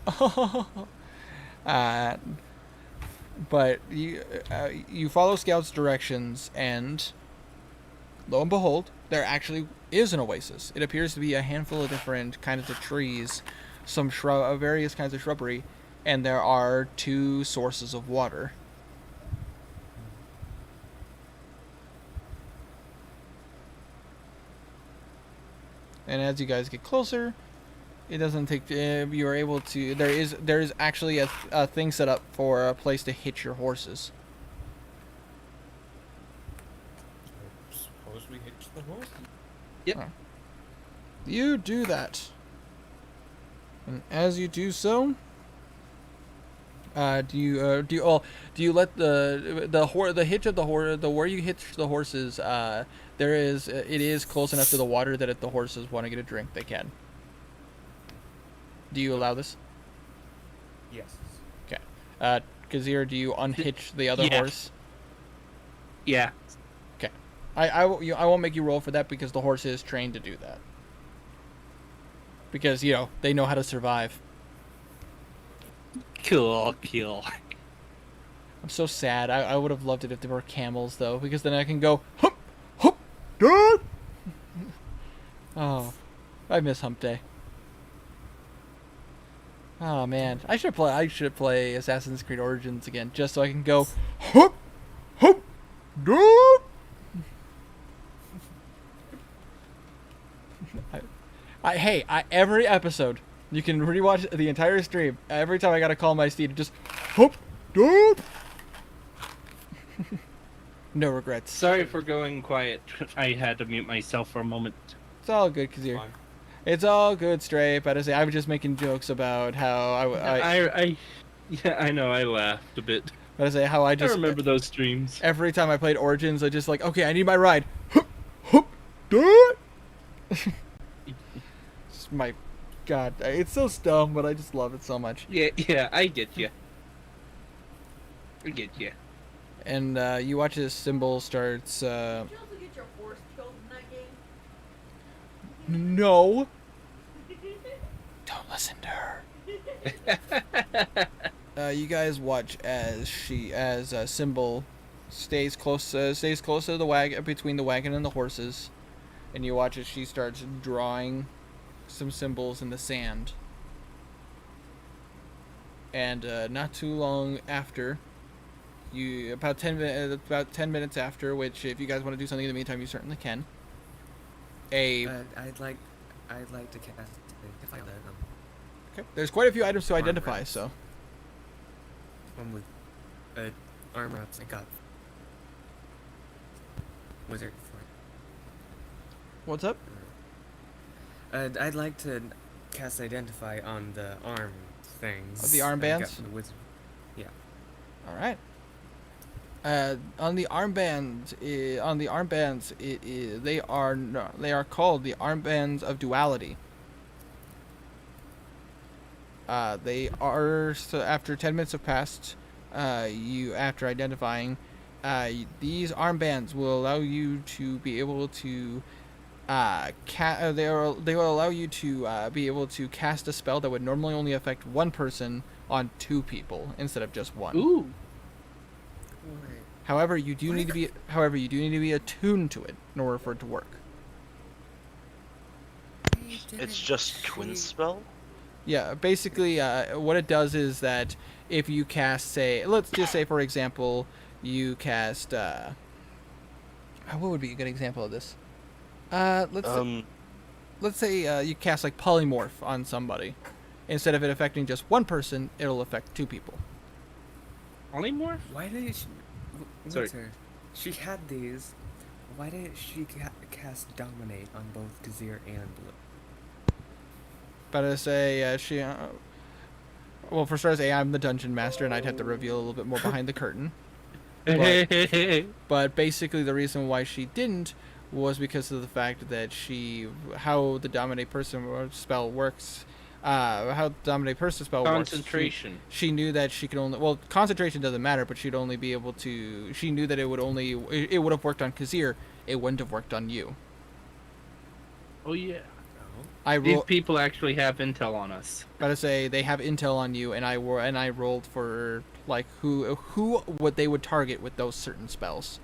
Speaker 1: But you follow Scout's directions, and lo and behold, there actually is an oasis. It appears to be a handful of different kinds of trees, some various kinds of shrubbery, and there are 2 sources of water. And as you guys get closer, it doesn't take. You are able to. There is actually a thing set up for a place to hitch your horses.
Speaker 4: Suppose we hitch the horse?
Speaker 3: Yep.
Speaker 1: You do that, and as you do so, Do you let the hitch of the where you hitch the horses? It is close enough to the water that if the horses want to get a drink, they can. Do you allow this?
Speaker 4: Yes.
Speaker 1: Okay. Kazir, do you unhitch the other
Speaker 3: Yeah.
Speaker 1: horse?
Speaker 3: Yeah.
Speaker 1: Okay. I won't make you roll for that because the horse is trained to do that. Because they know how to survive.
Speaker 3: Cool.
Speaker 1: I'm so sad. I would have loved it if there were camels though, because then I can go hump hump dad. Oh, I miss Hump Day. Oh man, I should play Assassin's Creed Origins again just so I can go hump hump dad. Every episode you can rewatch the entire stream. Every time I gotta call my steed, just hump dad. No regrets.
Speaker 3: Sorry for going quiet. I had to mute myself for a moment.
Speaker 1: It's all good, Kazir.
Speaker 4: Fine.
Speaker 1: It's all good, Stray. But I was just making jokes about how
Speaker 3: I know. I laughed a bit.
Speaker 1: I just
Speaker 3: I remember those streams.
Speaker 1: every time I played Origins, I just like, okay, I need my ride. Hup, hup, dad. Just my God, it's so dumb, but I just love it so much.
Speaker 3: Yeah, I get you.
Speaker 1: And you watch as Symbol starts.
Speaker 5: Did you also get your horse killed in that game?
Speaker 1: No. Don't listen to her. You guys watch as Symbol stays close to the wagon, between the wagon and the horses, and you watch as she starts drawing some symbols in the sand. And not too long after, about 10 minutes after, which if you guys want to do something in the meantime, you certainly can.
Speaker 4: I'd like to cast if I let them.
Speaker 1: Okay. There's quite a few items to
Speaker 4: Arm
Speaker 1: identify,
Speaker 4: wraps.
Speaker 1: so.
Speaker 4: One with arm wraps I got. Wizard for
Speaker 1: What's up?
Speaker 4: it. I'd like to cast Identify on the arm things.
Speaker 1: The
Speaker 4: I got
Speaker 1: armbands?
Speaker 4: from the wizard.
Speaker 1: All right. On the armbands, they are called the armbands of duality. They are, so after 10 minutes have passed, after identifying, these armbands will allow you to be able to they will allow you to be able to cast a spell that would normally only affect one person on two people instead of just one.
Speaker 3: Ooh.
Speaker 4: Wait.
Speaker 1: However, you do need to be attuned to it in order for it to work.
Speaker 2: It's just twin spell.
Speaker 1: Yeah, basically, what it does is that if you cast, let's just say, for example, you cast. What would be a good example of this? Let's say you cast like polymorph on somebody. Instead of it affecting just one person, it'll affect two people.
Speaker 3: Polymorph?
Speaker 4: Why did she?
Speaker 3: Sorry.
Speaker 4: Winter, she had these. Why didn't she cast Dominate on both Kazir and Blue?
Speaker 1: But I say well, for starters, I'm the dungeon master, and I'd have to reveal a little bit more behind the curtain. But basically, the reason why she didn't was because of the fact that how the Dominate Person spell works.
Speaker 3: Concentration.
Speaker 1: She knew that she could only. Well, concentration doesn't matter, but she'd only be able to. She knew that it would have worked on Kazir. It wouldn't have worked on you.
Speaker 3: Oh yeah.
Speaker 1: These
Speaker 3: people actually have intel on us.
Speaker 1: But I say they have intel on you, and I rolled for like who what they would target with those certain spells.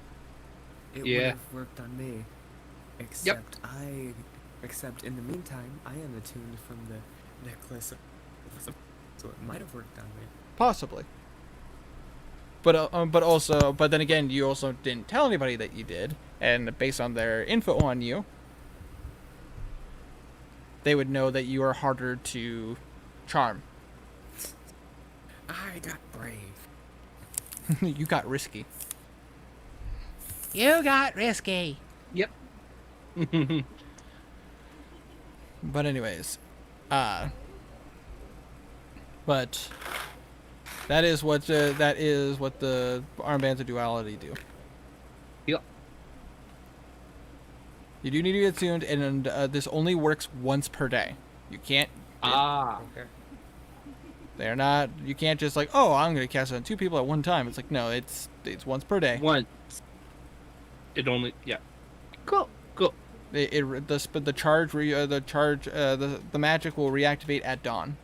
Speaker 4: It
Speaker 3: Yeah.
Speaker 4: would have worked on me. Except in the meantime, I am attuned from the necklace, so it might have worked on me.
Speaker 1: Possibly. But then again, you also didn't tell anybody that you did, and based on their info on you, they would know that you are harder to charm.
Speaker 4: I got brave.
Speaker 1: You got risky. You got risky.
Speaker 3: Yep.
Speaker 1: But anyways, That is what the armbands of duality do.
Speaker 3: Yep.
Speaker 1: You do need to get tuned, and this only works once per day. You can't.
Speaker 3: Ah.
Speaker 4: Okay.
Speaker 1: They're not. You can't just like, oh, I'm gonna cast it on 2 people at one time. It's like, no, it's once per day.
Speaker 3: Once. It only. Yeah. Cool. Cool.
Speaker 1: The magic will reactivate at dawn.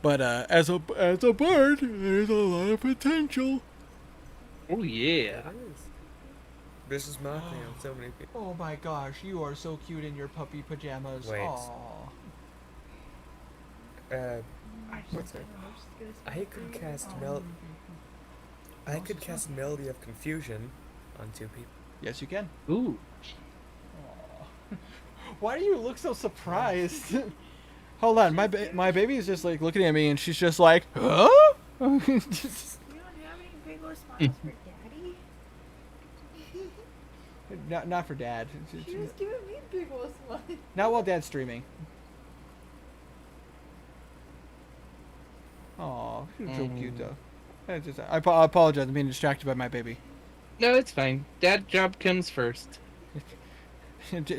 Speaker 1: But as a bard, there's a lot of potential.
Speaker 3: Oh yeah.
Speaker 4: It is. This is marketing on so many people.
Speaker 1: Oh my gosh, you are so cute in your puppy pajamas.
Speaker 4: Wait.
Speaker 1: Aw.
Speaker 4: What's it? I could cast Melody of Confusion on 2 people.
Speaker 1: Yes, you can.
Speaker 3: Ooh.
Speaker 1: Aw. Why do you look so surprised? Hold on, my baby is just like looking at me, and she's just like, huh?
Speaker 5: You don't have any big old smiles for Daddy?
Speaker 1: Not for Dad.
Speaker 5: She was giving me big old smiles.
Speaker 1: Not while Dad's streaming. Aw, she's so cute though. I apologize. I'm being distracted by my baby.
Speaker 3: No, it's fine. Dad job comes first.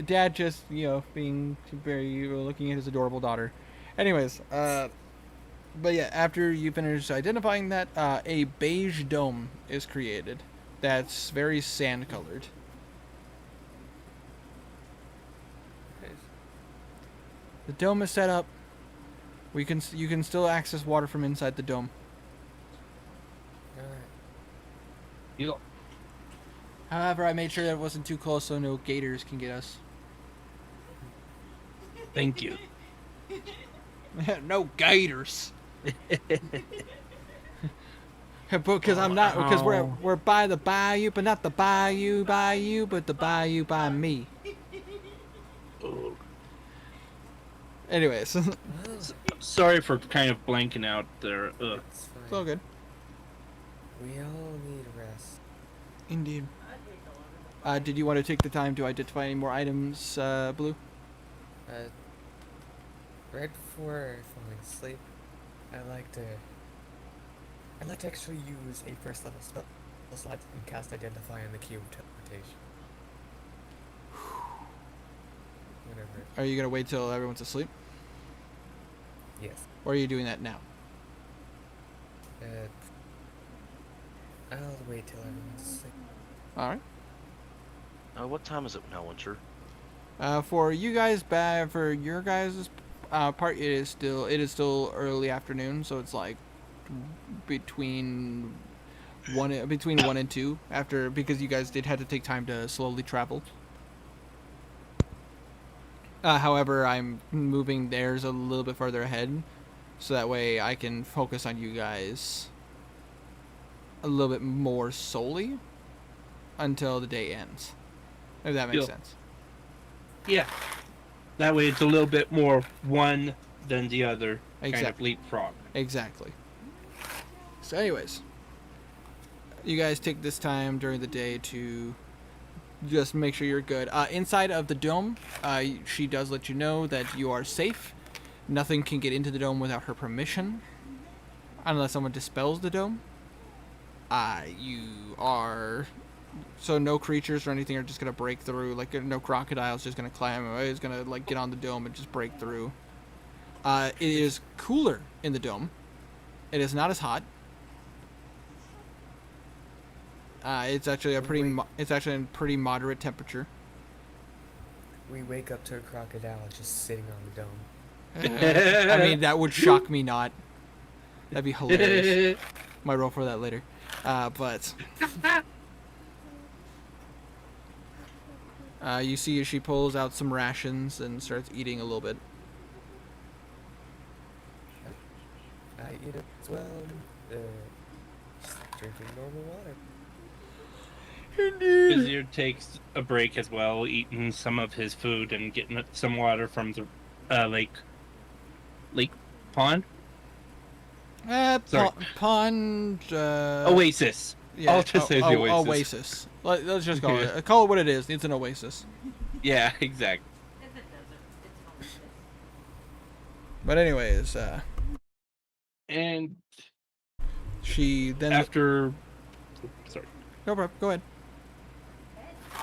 Speaker 1: Dad just, being very looking at his adorable daughter. Anyways, but yeah, after you finish identifying that, a beige dome is created that's very sand colored. The dome is set up. You can still access water from inside the dome.
Speaker 4: Alright.
Speaker 3: You.
Speaker 1: However, I made sure that it wasn't too close so no gators can get us.
Speaker 3: Thank you.
Speaker 1: No gators. Because we're by the bayou, but not the bayou, but the bayou by me.
Speaker 3: Oh.
Speaker 1: Anyways,
Speaker 3: Sorry for kind of blanking out there.
Speaker 4: It's fine.
Speaker 1: it's all good.
Speaker 4: We all need rest.
Speaker 1: Indeed. Did you want to take the time to identify any more items, Blue?
Speaker 4: Right before falling asleep, I like to actually use a first level spell slot and cast Identify on the key of teleportation. Whatever.
Speaker 1: Are you gonna wait till everyone's asleep,
Speaker 4: Yes.
Speaker 1: or are you doing that now?
Speaker 4: I'll wait till everyone's asleep.
Speaker 1: All right.
Speaker 2: What time is it now, Winter?
Speaker 1: For you guys, for your guys' part, it is still early afternoon, so it's like between 1 and 2 because you guys did have to take time to slowly travel. However, I'm moving theirs a little bit farther ahead, so that way I can focus on you guys a little bit more solely until the day ends. If that makes sense.
Speaker 3: Yeah. That way it's a little bit more one than the other. Kind of
Speaker 1: Exactly.
Speaker 3: leapfrog.
Speaker 1: Exactly. So anyways, you guys take this time during the day to just make sure you're good. Inside of the dome, she does let you know that you are safe. Nothing can get into the dome without her permission, unless someone dispels the dome. So no creatures or anything are just gonna break through. Like no crocodile's just gonna climb. It's gonna like get on the dome and just break through. It is cooler in the dome. It is not as hot. It's actually a pretty moderate temperature.
Speaker 4: We wake up to a crocodile just sitting on the dome.
Speaker 1: I mean, that would shock me not. That'd be hilarious. Might roll for that later. But you see she pulls out some rations and starts eating a little bit.
Speaker 4: I eat it as well. Just drinking normal water.
Speaker 3: Vizier takes a break as well, eating some of his food and getting some water from the lake pond? Sorry.
Speaker 1: Pond.
Speaker 3: Oasis.
Speaker 1: Yeah,
Speaker 3: I'll just say the oasis.
Speaker 1: Oasis. Let's just call it. Call it what it is. It's an oasis.
Speaker 3: Yeah, exactly.
Speaker 5: It's a desert. It's an oasis.
Speaker 1: But anyways,
Speaker 3: And
Speaker 1: she then
Speaker 3: after, sorry.
Speaker 1: no problem. Go ahead.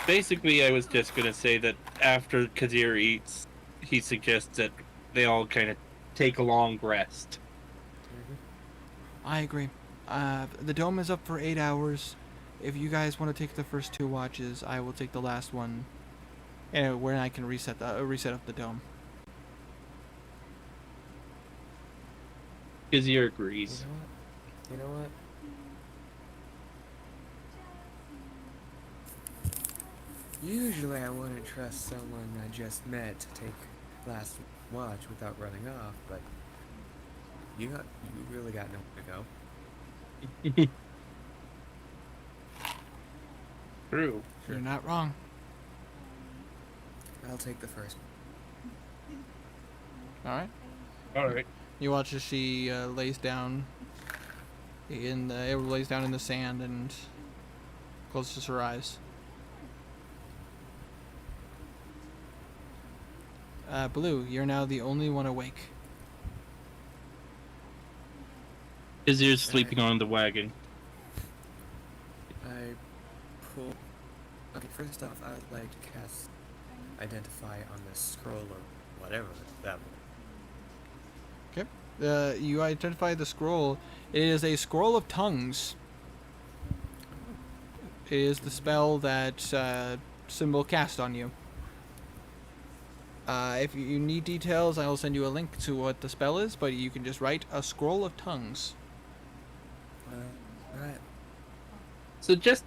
Speaker 3: Basically, I was just gonna say that after Kazir eats, he suggests that they all kind of take a long rest.
Speaker 1: I agree. The dome is up for 8 hours. If you guys want to take the first 2 watches, I will take the last one, and where I can reset up the dome.
Speaker 3: Kazir agrees.
Speaker 4: You know what? Usually I wouldn't trust someone I just met to take last watch without running off, but you really got nowhere to go.
Speaker 3: True.
Speaker 1: You're not wrong.
Speaker 4: I'll take the first one.
Speaker 1: All right.
Speaker 3: All right.
Speaker 1: You watch as she lays down in the sand and closes her eyes. Blue, you're now the only one awake.
Speaker 3: Kazir's sleeping on the wagon.
Speaker 4: I pull. Okay, first off, I would like to cast Identify on the scroll or whatever that was.
Speaker 1: You identify the scroll. It is a scroll of tongues. It is the spell that Symbol cast on you. If you need details, I will send you a link to what the spell is, but you can just write a scroll of tongues.
Speaker 4: Alright.
Speaker 3: So just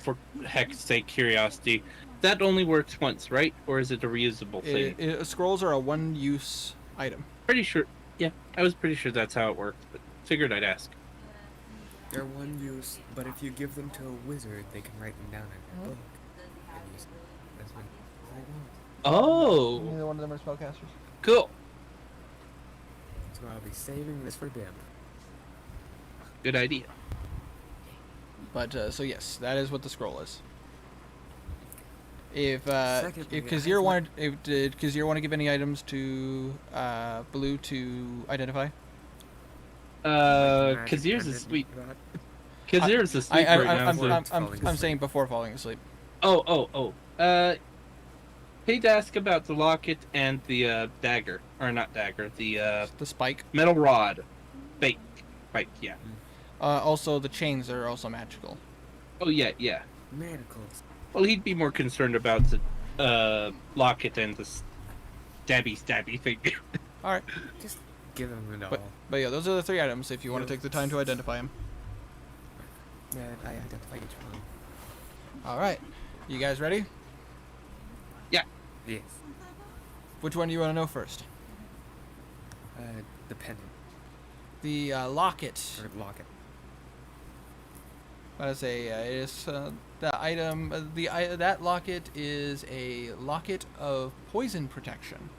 Speaker 3: for heck's sake, curiosity, that only works once, right? Or is it a reusable thing?
Speaker 1: Scrolls are a one-use item.
Speaker 3: Pretty sure. Yeah, I was pretty sure that's how it worked, but figured I'd ask.
Speaker 4: They're one use, but if you give them to a wizard, they can write them down in their book. And use them. That's what they want.
Speaker 3: Oh,
Speaker 1: Neither one of them are spellcasters.
Speaker 3: cool.
Speaker 4: So I'll be saving this for them.
Speaker 3: Good idea.
Speaker 1: But so yes, that is what the scroll is. If
Speaker 4: Secondly,
Speaker 1: Kazir did Kazir want to give any items to Blue to identify?
Speaker 3: Kazir's asleep. Kazir's asleep right now.
Speaker 1: I'm saying before falling asleep.
Speaker 3: Oh. He'd ask about the locket and the dagger, or not dagger, the
Speaker 1: spike.
Speaker 3: metal rod, spike, yeah.
Speaker 1: Also, the chains are also magical.
Speaker 3: Oh yeah.
Speaker 4: Manacles.
Speaker 3: Well, he'd be more concerned about the locket and the stabby thing.
Speaker 1: All right.
Speaker 4: Just give them it all.
Speaker 1: But yeah, those are the 3 items. If you want to take the time to identify them.
Speaker 4: And I identify each one.
Speaker 1: All right. You guys ready?
Speaker 4: Yes.
Speaker 1: Which one do you want to know first?
Speaker 4: The pendant.
Speaker 1: The locket.
Speaker 4: Or locket.
Speaker 1: What I say? It is the item. That locket is a locket of poison protection.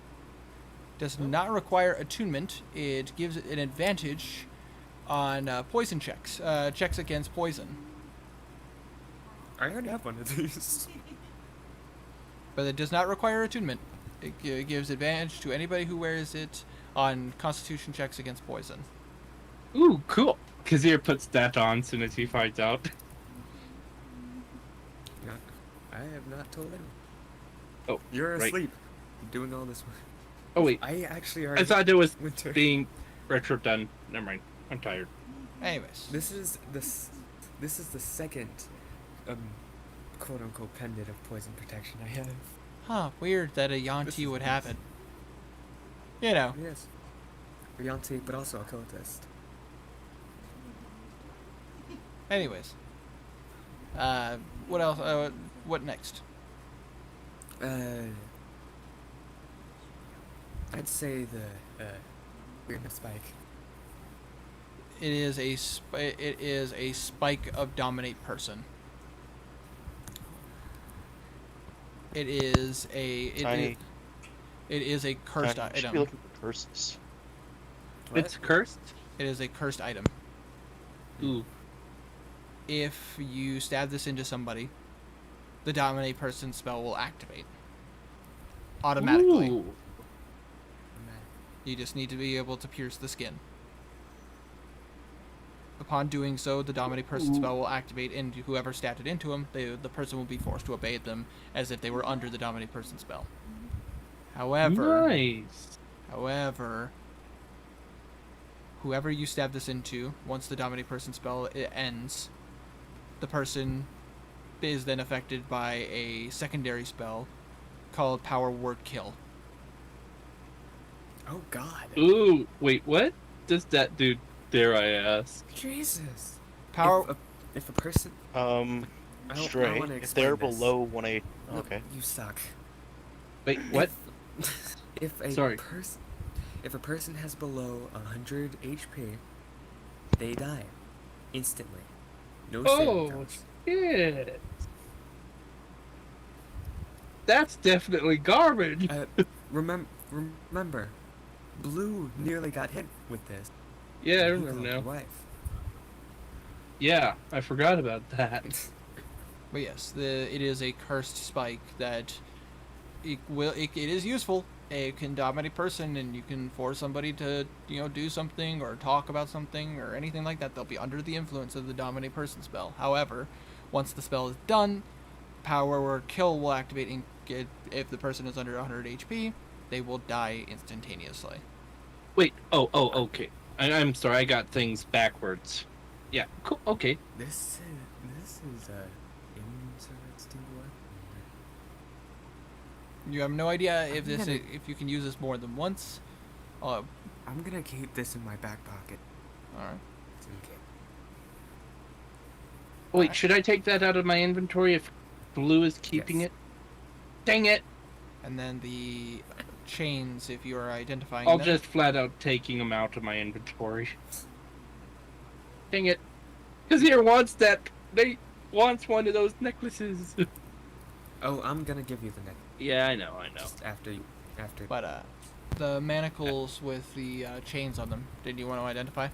Speaker 1: Does not require attunement. It gives it an advantage on poison checks. Checks against poison.
Speaker 4: I already have one of these.
Speaker 1: But it does not require attunement. It gives advantage to anybody who wears it on Constitution checks against poison.
Speaker 3: Ooh, cool. Kazir puts that on as soon as he finds out.
Speaker 4: I have not told anyone.
Speaker 3: Oh,
Speaker 4: You're
Speaker 3: right.
Speaker 4: asleep. Doing all this work.
Speaker 3: Oh wait,
Speaker 4: I actually
Speaker 3: I
Speaker 4: already.
Speaker 3: thought it was
Speaker 4: Winter.
Speaker 3: being retro done. Never mind. I'm tired.
Speaker 1: Anyways.
Speaker 4: This is the second, quote unquote pendant of poison protection I have.
Speaker 1: Huh, weird that a Yanti would have it. You know.
Speaker 4: Yes. Rianti, but also a cultist.
Speaker 1: Anyways. What else? What next?
Speaker 4: I'd say the weirdness spike.
Speaker 1: It is a spike of dominate person. It is a cursed
Speaker 2: Should be
Speaker 1: item.
Speaker 2: looking for curses.
Speaker 4: What?
Speaker 3: It's cursed.
Speaker 1: It is a cursed item.
Speaker 3: Ooh.
Speaker 1: If you stab this into somebody, the dominate person spell will activate automatically.
Speaker 3: Ooh.
Speaker 1: You just need to be able to pierce the skin. Upon doing so, the Dominate Person spell will activate, and whoever stabbed it into him, the person will be forced to obey them as if they were under the Dominate Person spell. However,
Speaker 3: Nice.
Speaker 1: whoever you stab this into, once the Dominate Person spell ends, the person is then affected by a secondary spell called Power Word Kill.
Speaker 4: Oh God.
Speaker 3: Ooh, wait, what does that do? Dare I ask?
Speaker 4: Jesus.
Speaker 1: Power.
Speaker 4: If a person. I
Speaker 2: Stray.
Speaker 4: wanna
Speaker 2: If they're
Speaker 4: explain this.
Speaker 2: below 1
Speaker 4: Look,
Speaker 2: okay.
Speaker 4: You suck.
Speaker 3: Wait, what?
Speaker 4: If a
Speaker 3: Sorry.
Speaker 4: person has below 100 HP, they die instantly. No saving
Speaker 3: Oh,
Speaker 4: throws.
Speaker 3: shit. That's definitely garbage.
Speaker 4: Remember, Blue nearly got hit with this.
Speaker 3: Yeah, I
Speaker 4: He
Speaker 3: remember
Speaker 4: called
Speaker 3: now.
Speaker 4: your wife.
Speaker 3: Yeah, I forgot about that.
Speaker 1: But yes, it is a cursed spike that it is useful. It can dominate a person, and you can force somebody to do something or talk about something or anything like that. They'll be under the influence of the dominate person spell. However, once the spell is done, Power Word Kill will activate, and if the person is under 100 HP, they will die instantaneously.
Speaker 3: Wait, okay. I'm sorry, I got things backwards. Yeah, cool, okay.
Speaker 4: This is a interesting one.
Speaker 1: You have no idea if
Speaker 4: I'm gonna-
Speaker 1: if you can use this more than once. All
Speaker 4: I'm gonna keep this in my back pocket.
Speaker 1: right.
Speaker 4: It's okay.
Speaker 3: Wait, should I take that out of my inventory if Blue is keeping
Speaker 4: Yes.
Speaker 3: it? Dang it!
Speaker 1: And then the chains, if you are identifying
Speaker 3: I'll
Speaker 1: them.
Speaker 3: just flat out taking them out of my inventory. Dang it. Because he wants one of those necklaces.
Speaker 4: Oh, I'm gonna give you the neck
Speaker 3: Yeah, I know.
Speaker 4: just after.
Speaker 1: But the manacles with the chains on them. Did you want to identify?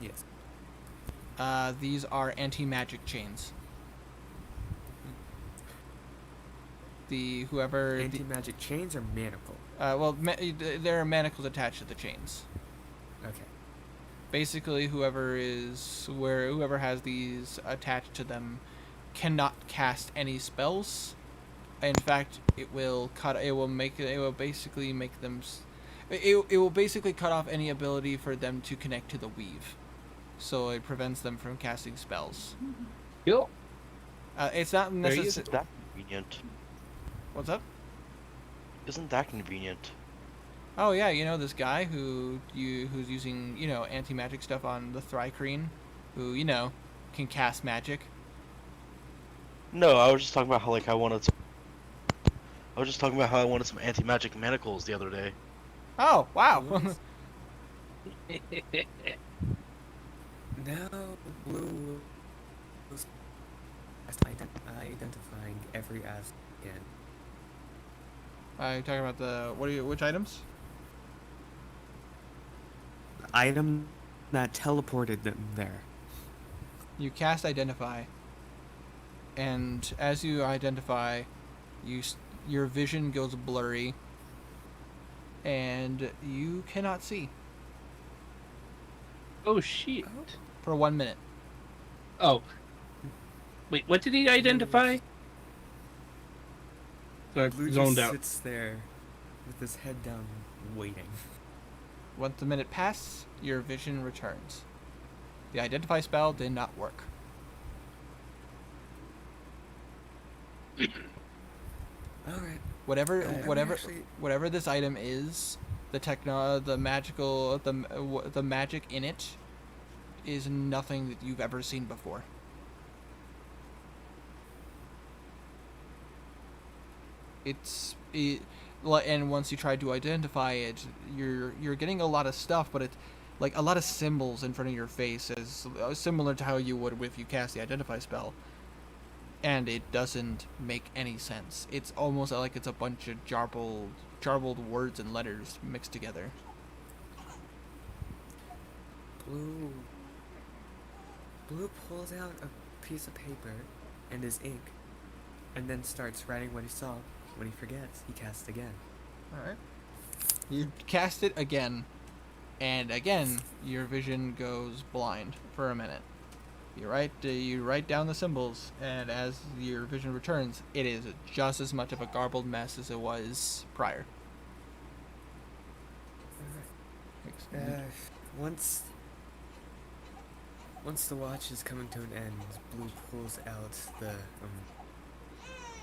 Speaker 4: Yes.
Speaker 1: These are anti-magic chains. Whoever
Speaker 4: Anti-magic chains or manacle?
Speaker 1: there are manacles attached to the chains.
Speaker 4: Okay.
Speaker 1: Basically, whoever has these attached to them cannot cast any spells. In fact, it will basically cut off any ability for them to connect to the weave. So it prevents them from casting spells.
Speaker 3: Yo.
Speaker 1: It's not
Speaker 3: There you
Speaker 1: necessary.
Speaker 2: Isn't that convenient?
Speaker 1: What's up?
Speaker 2: Isn't that convenient?
Speaker 1: Oh yeah, this guy who's using anti-magic stuff on the Thrycreen, who can cast magic.
Speaker 2: No, I was just talking about how I wanted some anti-magic manacles the other day.
Speaker 1: Oh wow!
Speaker 4: Now, Blue was identifying every as again.
Speaker 1: Are you talking about which items?
Speaker 4: Item that teleported them there.
Speaker 1: You cast Identify, and as you identify, your vision goes blurry, and you cannot see
Speaker 3: Oh, shit.
Speaker 1: for 1 minute.
Speaker 3: Oh. Wait, what did he identify? So I
Speaker 4: Blue
Speaker 3: zoned
Speaker 4: just
Speaker 3: out.
Speaker 4: sits there with his head down, waiting.
Speaker 1: Once the minute passes, your vision returns. The Identify spell did not work.
Speaker 4: All right.
Speaker 1: Whatever this item is, the magic in it is nothing that you've ever seen before. And once you try to identify it, you're getting a lot of stuff, but it's like a lot of symbols in front of your face, is similar to how you would if you cast the Identify spell. And it doesn't make any sense. It's almost like it's a bunch of jarbled words and letters mixed together.
Speaker 4: Blue pulls out a piece of paper and his ink, and then starts writing what he saw. When he forgets, he casts again.
Speaker 1: All right. You cast it again, and again your vision goes blind for a minute. You write down the symbols, and as your vision returns, it is just as much of a garbled mess as it was prior.
Speaker 4: Once the watch is coming to an end, Blue pulls out the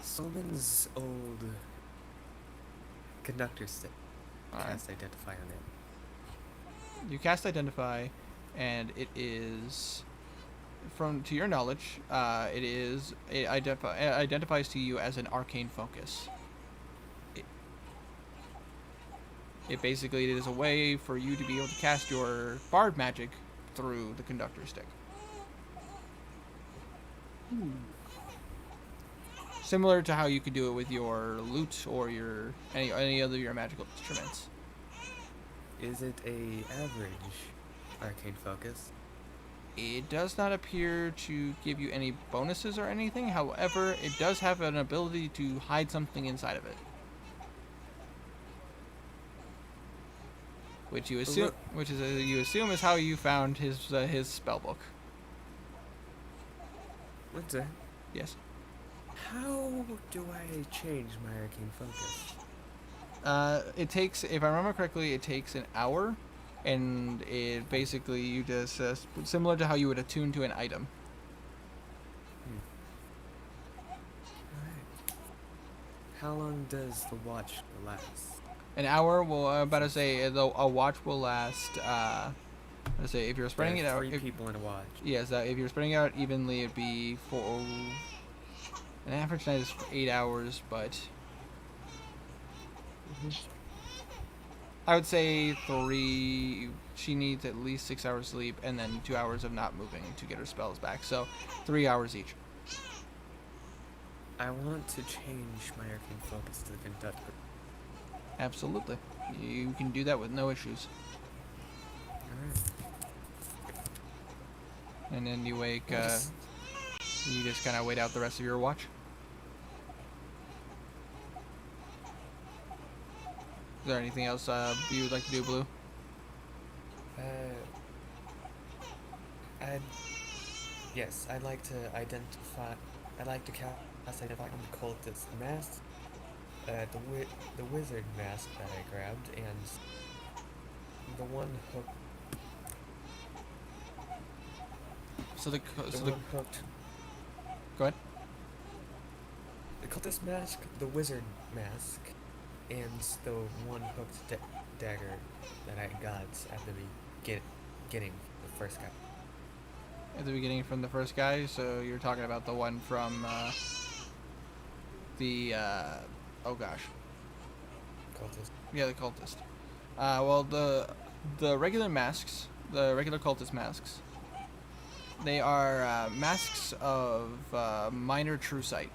Speaker 4: Solomon's old conductor stick. Cast identify on it.
Speaker 1: You cast identify, and it is, to your knowledge, it identifies to you as an arcane focus. It basically is a way for you to be able to cast your bard magic through the conductor stick. Similar to how you could do it with your lute or your any other of your magical instruments.
Speaker 4: Is it a average arcane focus?
Speaker 1: It does not appear to give you any bonuses or anything. However, it does have an ability to hide something inside of it, which you assume, is how you found his spell book.
Speaker 4: What's that?
Speaker 1: Yes.
Speaker 4: How do I change my arcane focus?
Speaker 1: It takes, if I remember correctly, it takes an hour, and it basically you just similar to how you would attune to an item.
Speaker 4: Alright. How long does the watch last?
Speaker 1: An hour will, I'm about to say, though a watch will last. Let's say if you're spreading it out.
Speaker 4: Three people in a watch.
Speaker 1: Yes, if you're spreading it out evenly, it'd be for an average night is 8 hours, but I would say 3. She needs at least 6 hours sleep, and then 2 hours of not moving to get her spells back. So 3 hours each.
Speaker 4: I want to change my arcane focus to the conductor.
Speaker 1: Absolutely, you can do that with no issues.
Speaker 4: Alright.
Speaker 1: And then you wake. You just kind of wait out the rest of your watch. Is there anything else you would like to do, Blue?
Speaker 4: Yes, I'd like to identify. I'd like to cast identify on the cultist mask, the wizard mask that I grabbed, and the one hook. One hooked.
Speaker 1: Go ahead.
Speaker 4: The cultist mask, the wizard mask, and the one hooked dagger that I got at the beginning, the first guy.
Speaker 1: At the beginning from the first guy, so you're talking about the one from oh gosh.
Speaker 4: Cultist.
Speaker 1: Yeah, the cultist. Well, the regular masks, the regular cultist masks, they are masks of minor true sight.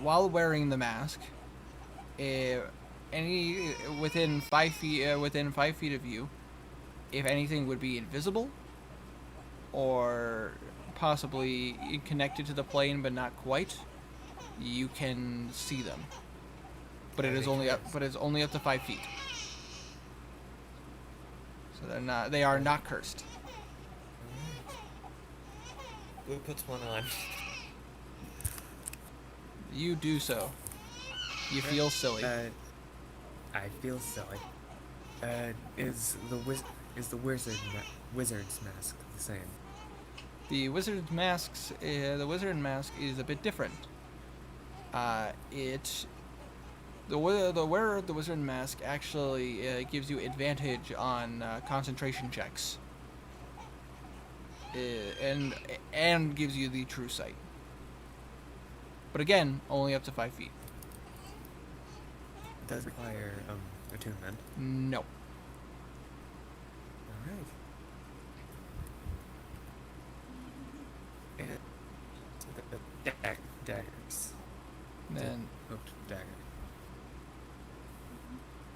Speaker 1: While wearing the mask, any within 5 feet of you, if anything would be invisible, or possibly connected to the plane but not quite, you can see them. But it is only up. But it's only up to 5 feet. So they're not. They are not cursed.
Speaker 4: Blue puts one on.
Speaker 1: You do so. You feel silly.
Speaker 4: I feel silly. Is the wizard's mask the same?
Speaker 1: The wizard's masks. The wizard mask is a bit different. The wearer of the wizard mask actually gives you advantage on concentration checks. And gives you the true sight. But again, only up to 5 feet.
Speaker 4: It does require attunement.
Speaker 1: No.
Speaker 4: Alright. And the daggers.
Speaker 1: Then
Speaker 4: Hooked dagger.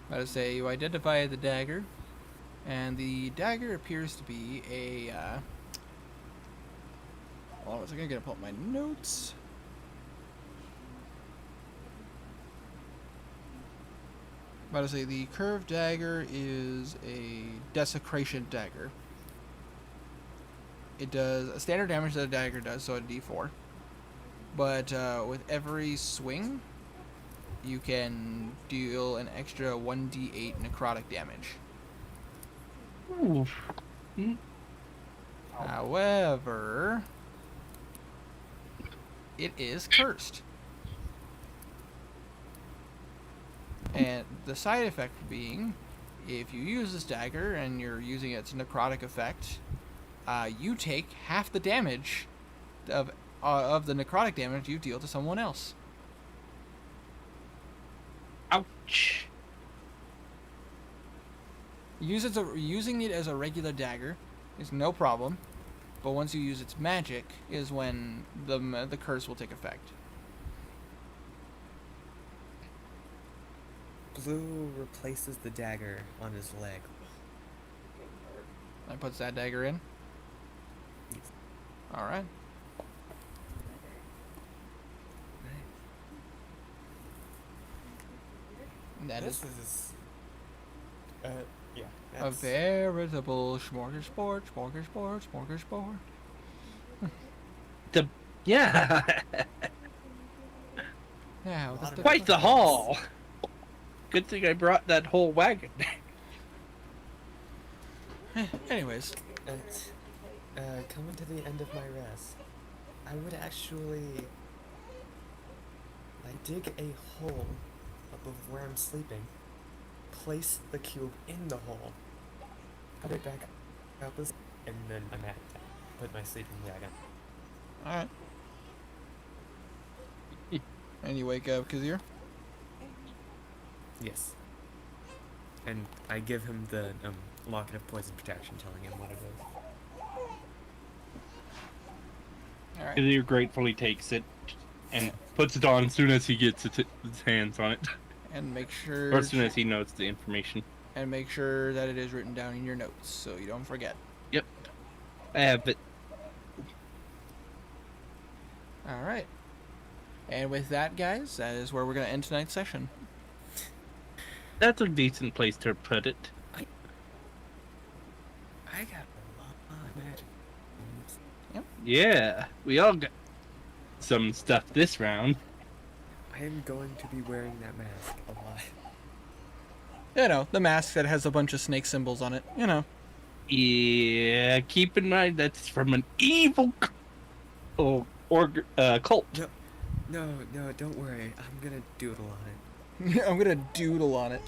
Speaker 1: I would say you identify the dagger, and the dagger appears to be a. Hold on a second, I'm gonna pull up my notes. About to say the curved dagger is a desecration dagger. It does a standard damage that a dagger does, so a D4. But with every swing, you can deal an extra 1d8 necrotic damage.
Speaker 3: Ooh. Mm.
Speaker 1: However, it is cursed. And the side effect being, if you use this dagger and you're using its necrotic effect, you take half the damage of the necrotic damage you deal to someone else.
Speaker 3: Ouch.
Speaker 1: Using it as a regular dagger is no problem, but once you use its magic is when the curse will take effect.
Speaker 4: Blue replaces the dagger on his leg.
Speaker 1: That puts that dagger in.
Speaker 4: Yes.
Speaker 1: All right. That
Speaker 4: This
Speaker 1: is
Speaker 4: is. Yeah.
Speaker 1: a
Speaker 4: That's,
Speaker 1: veritable smorgasbord.
Speaker 3: Yeah.
Speaker 1: Yeah,
Speaker 4: Lot of
Speaker 3: Quite the haul. Good thing I brought that whole wagon.
Speaker 1: Anyways,
Speaker 4: coming to the end of my rest, I would actually dig a hole above where I'm sleeping, place the cube in the hole, put it back up, and then I'm at put my sleeping bag on.
Speaker 1: all right. And you wake up, Kazir?
Speaker 4: Yes. And I give him the locket of poison protection, telling him what it is.
Speaker 1: All right.
Speaker 3: Kadir gratefully takes it and puts it on as soon as he gets his hands on it.
Speaker 1: And make sure.
Speaker 3: Or as soon as he knows the information.
Speaker 1: And make sure that it is written down in your notes so you don't forget.
Speaker 3: Yep. I have it.
Speaker 1: All right. And with that, guys, that is where we're going to end tonight's session.
Speaker 3: That's a decent place to put it.
Speaker 4: I got a lot of magic.
Speaker 3: Yeah, we all got some stuff this round.
Speaker 4: I am going to be wearing that mask a lot.
Speaker 1: You know, the mask that has a bunch of snake symbols on it. You know.
Speaker 3: Yeah, keep in mind that's from an evil cult.
Speaker 4: No, don't worry. I'm gonna doodle on it.
Speaker 1: I'm going to doodle on it.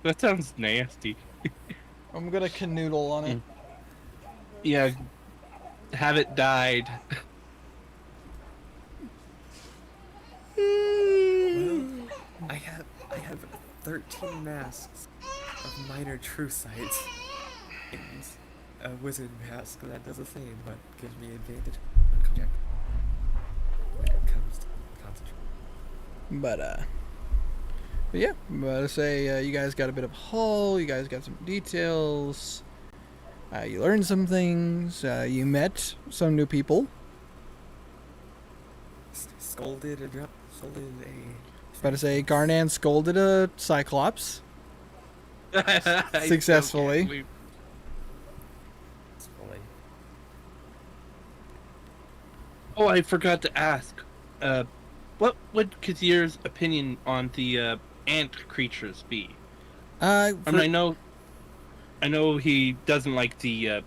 Speaker 3: That sounds nasty.
Speaker 1: I'm going to canoodle on it.
Speaker 3: Yeah, have it dyed.
Speaker 4: Well, I have 13 masks of minor true sight. And a wizard mask that does the same, but gives me advantage on contact when it comes to concentration.
Speaker 1: But yeah, I'm about to say you guys got a bit of a haul, you guys got some details, you learned some things, you met some new people.
Speaker 4: Scolded a.
Speaker 1: About to say Garnan scolded a Cyclops successfully.
Speaker 3: Oh, I forgot to ask. What would Kazir's opinion on the ant creatures be? I mean, I know he doesn't like the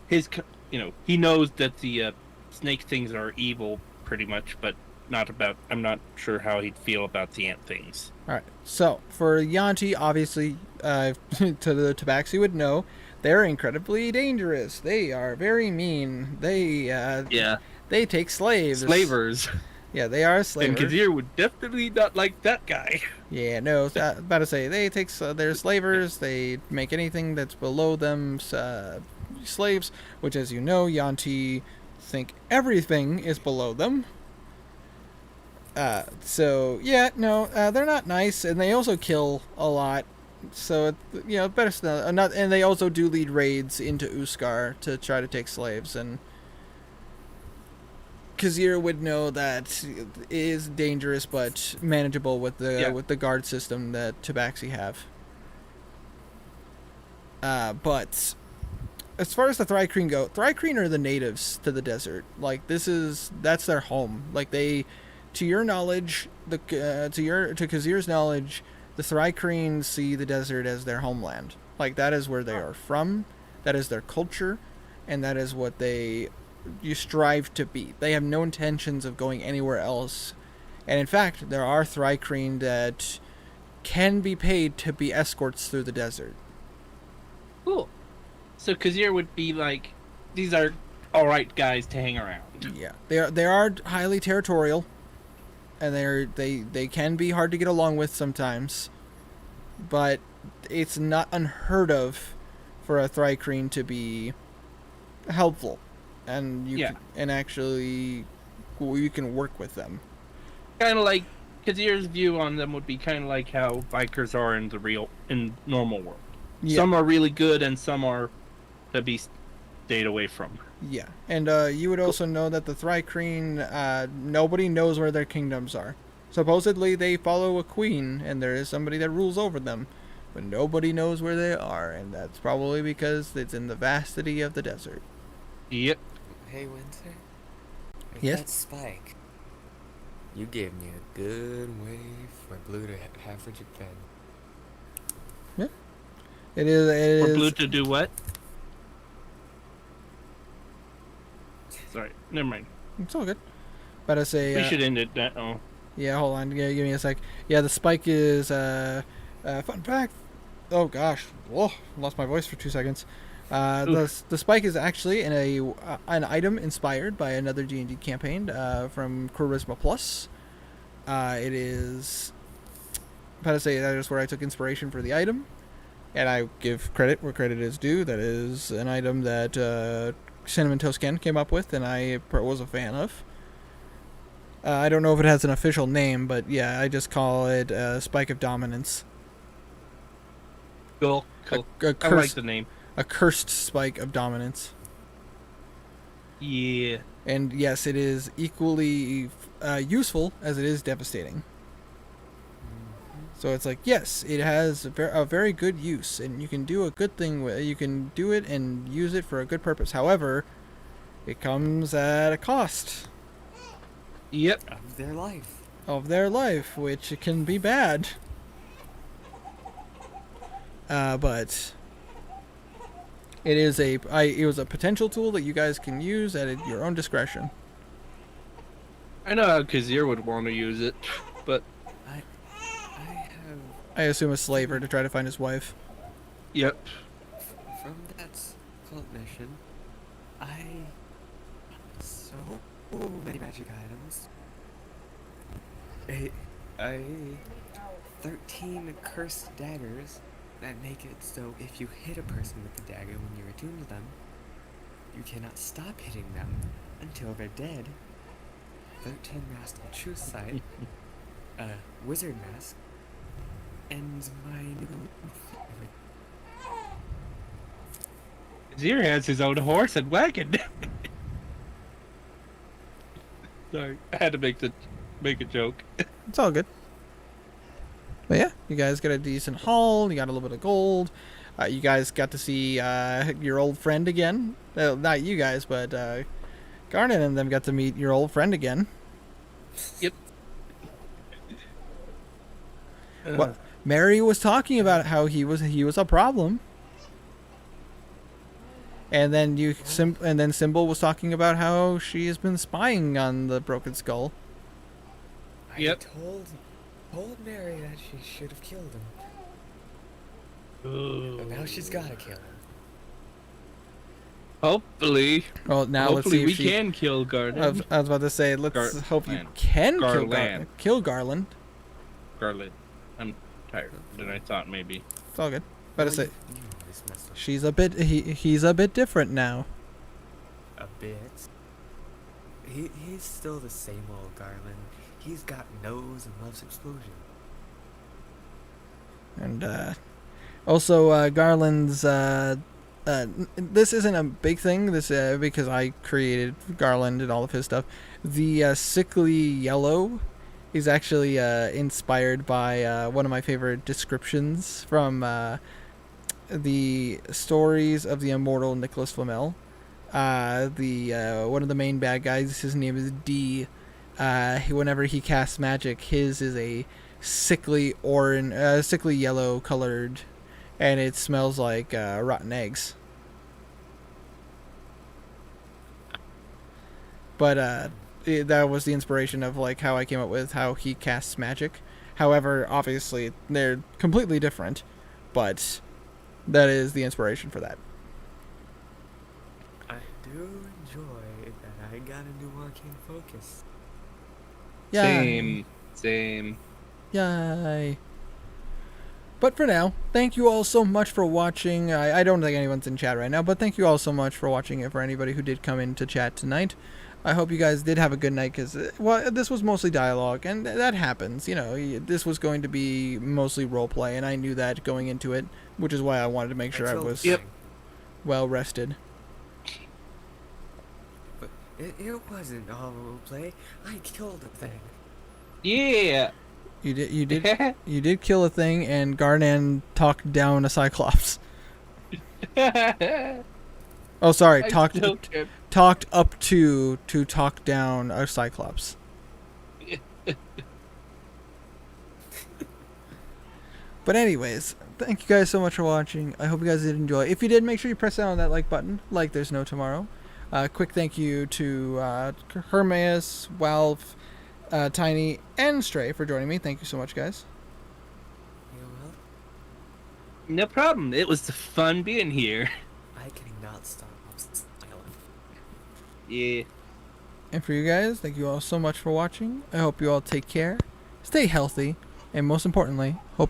Speaker 3: he knows that the snake things are evil pretty much, but I'm not sure how he'd feel about the ant things.
Speaker 1: All right. So for Yanti, obviously, to the Tabaxi would know, they're incredibly dangerous. They are very mean. They take slaves.
Speaker 3: Slavers.
Speaker 1: Yeah, they are slavers.
Speaker 3: And Kazir would definitely not like that guy.
Speaker 1: Yeah, no, about to say, they take, they're slavers, they make anything that's below them slaves, which, as you know, Yanti think everything is below them. So, yeah, no, they're not nice, and they also kill a lot, so, better not, and they also do lead raids into Uskar to try to take slaves, and Kazir would know that it is dangerous but manageable with the guard system that Tabaxi have. But as far as the Thrycreen go, Thrycreen are the natives to the desert. Like that's their home. Like they, to your knowledge, to Kazir's knowledge, the Thrycreen see the desert as their homeland. Like that is where they are from. That is their culture, and that is what you strive to be. They have no intentions of going anywhere else. And in fact, there are Thrycreen that can be paid to be escorts through the desert.
Speaker 3: Cool. So Kazir would be like, these are all right guys to hang around.
Speaker 1: Yeah, they are highly territorial, and they can be hard to get along with sometimes, but it's not unheard of for a Thrycreen to be helpful, and you can work with them.
Speaker 3: Kind of like Kazir's view on them would be kind of like how bikers are in normal world.
Speaker 1: Yeah.
Speaker 3: Some are really good, and some are to be stayed away from.
Speaker 1: Yeah, and you would also know that the Thrycreen, nobody knows where their kingdoms are. Supposedly they follow a queen, and there is somebody that rules over them, but nobody knows where they are, and that's probably because it's in the vastity of the desert.
Speaker 3: Yep.
Speaker 4: Hey, Winter. With
Speaker 1: Yes?
Speaker 4: that spike, you gave me a good way for Blue to have Richard fed.
Speaker 1: Yeah. It is.
Speaker 3: For Blue to do what? Sorry, never mind.
Speaker 1: It's all good. But I say.
Speaker 3: We should end it that. Oh.
Speaker 1: Yeah, hold on. Give me a sec. Yeah, the spike is. Fun fact. Oh gosh. Whoa, lost my voice for 2 seconds. The spike is actually in an item inspired by another D&D campaign from Charisma Plus. It is. But I say that is where I took inspiration for the item, and I give credit where credit is due. That is an item that Cinnamon Toast Ken came up with, and I was a fan of. I don't know if it has an official name, but yeah, I just call it Spike of Dominance.
Speaker 3: Cool. I like the name.
Speaker 1: A cursed spike of dominance.
Speaker 3: Yeah.
Speaker 1: And yes, it is equally useful as it is devastating. So it's like, yes, it has a very good use, and you can do a good thing with it. You can do it and use it for a good purpose. However, it comes at a cost.
Speaker 3: Yep.
Speaker 4: Of their life.
Speaker 1: Which can be bad. But it was a potential tool that you guys can use at your own discretion.
Speaker 3: I know how Kazir would want to use it, but
Speaker 1: I assume a slaver to try to find his wife.
Speaker 3: yep.
Speaker 4: From that cult mission, I so many magic items. I 13 cursed daggers that make it so if you hit a person with the dagger when you're attuned to them, you cannot stop hitting them until they're dead. 13 masked on truth sight, wizard mask, and my new
Speaker 3: Kazir has his own horse and wagon. Sorry, I had to make a joke.
Speaker 1: It's all good. But yeah, you guys got a decent haul. You got a little bit of gold. You guys got to see your old friend again. Not you guys, but Garnet and them got to meet your old friend again.
Speaker 3: Yep.
Speaker 1: What Mary was talking about how he was a problem. And then Symbol was talking about how she has been spying on the Broken Skull.
Speaker 3: Yep.
Speaker 4: I told Mary that she should have killed him.
Speaker 3: Ooh.
Speaker 4: But now she's gotta kill him.
Speaker 3: Hopefully.
Speaker 1: Well, now let's see if
Speaker 3: we
Speaker 1: she
Speaker 3: can kill Garland.
Speaker 1: I was about to say, let's hope you
Speaker 3: Garland.
Speaker 1: can
Speaker 3: Garland.
Speaker 1: kill Garland.
Speaker 3: Garland. I'm tired than I thought maybe.
Speaker 1: It's all good. About to say,
Speaker 4: This mess up
Speaker 1: she's a bit. He's a bit different now.
Speaker 4: a bit. He's still the same old Garland. He's got nose and loves explosion.
Speaker 1: And also, Garland's this isn't a big thing. This because I created Garland and all of his stuff. The sickly yellow is actually inspired by one of my favorite descriptions from the stories of the immortal Nicholas Flamel. One of the main bad guys, his name is D. Whenever he casts magic, his is a sickly sickly yellow colored, and it smells like rotten eggs. But that was the inspiration of like how I came up with how he casts magic. However, obviously they're completely different, but that is the inspiration for that.
Speaker 4: I do enjoy that I got a new arcane focus.
Speaker 1: Yay.
Speaker 3: Same.
Speaker 1: Yay. But for now, thank you all so much for watching. I don't think anyone's in chat right now, but thank you all so much for watching it for anybody who did come into chat tonight. I hope you guys did have a good night because, well, this was mostly dialogue, and that happens. You know, this was going to be mostly roleplay, and I knew that going into it, which is why I wanted to make sure I was well rested.
Speaker 4: But it wasn't all roleplay. I killed a thing.
Speaker 3: Yeah.
Speaker 1: You did kill a thing, and Garnan talked down a Cyclops. Oh, sorry, talked up to talk down a Cyclops. But anyways, thank you guys so much for watching. I hope you guys did enjoy. If you did, make sure you press down that like button, like there's no tomorrow. Quick thank you to Hermes, Walf, Tiny, and Stray for joining me. Thank you so much, guys.
Speaker 4: You will?
Speaker 3: No problem. It was fun being here.
Speaker 4: I cannot stop smiling.
Speaker 3: Yeah.
Speaker 1: And for you guys, thank you all so much for watching. I hope you all take care, stay healthy, and most importantly, hope you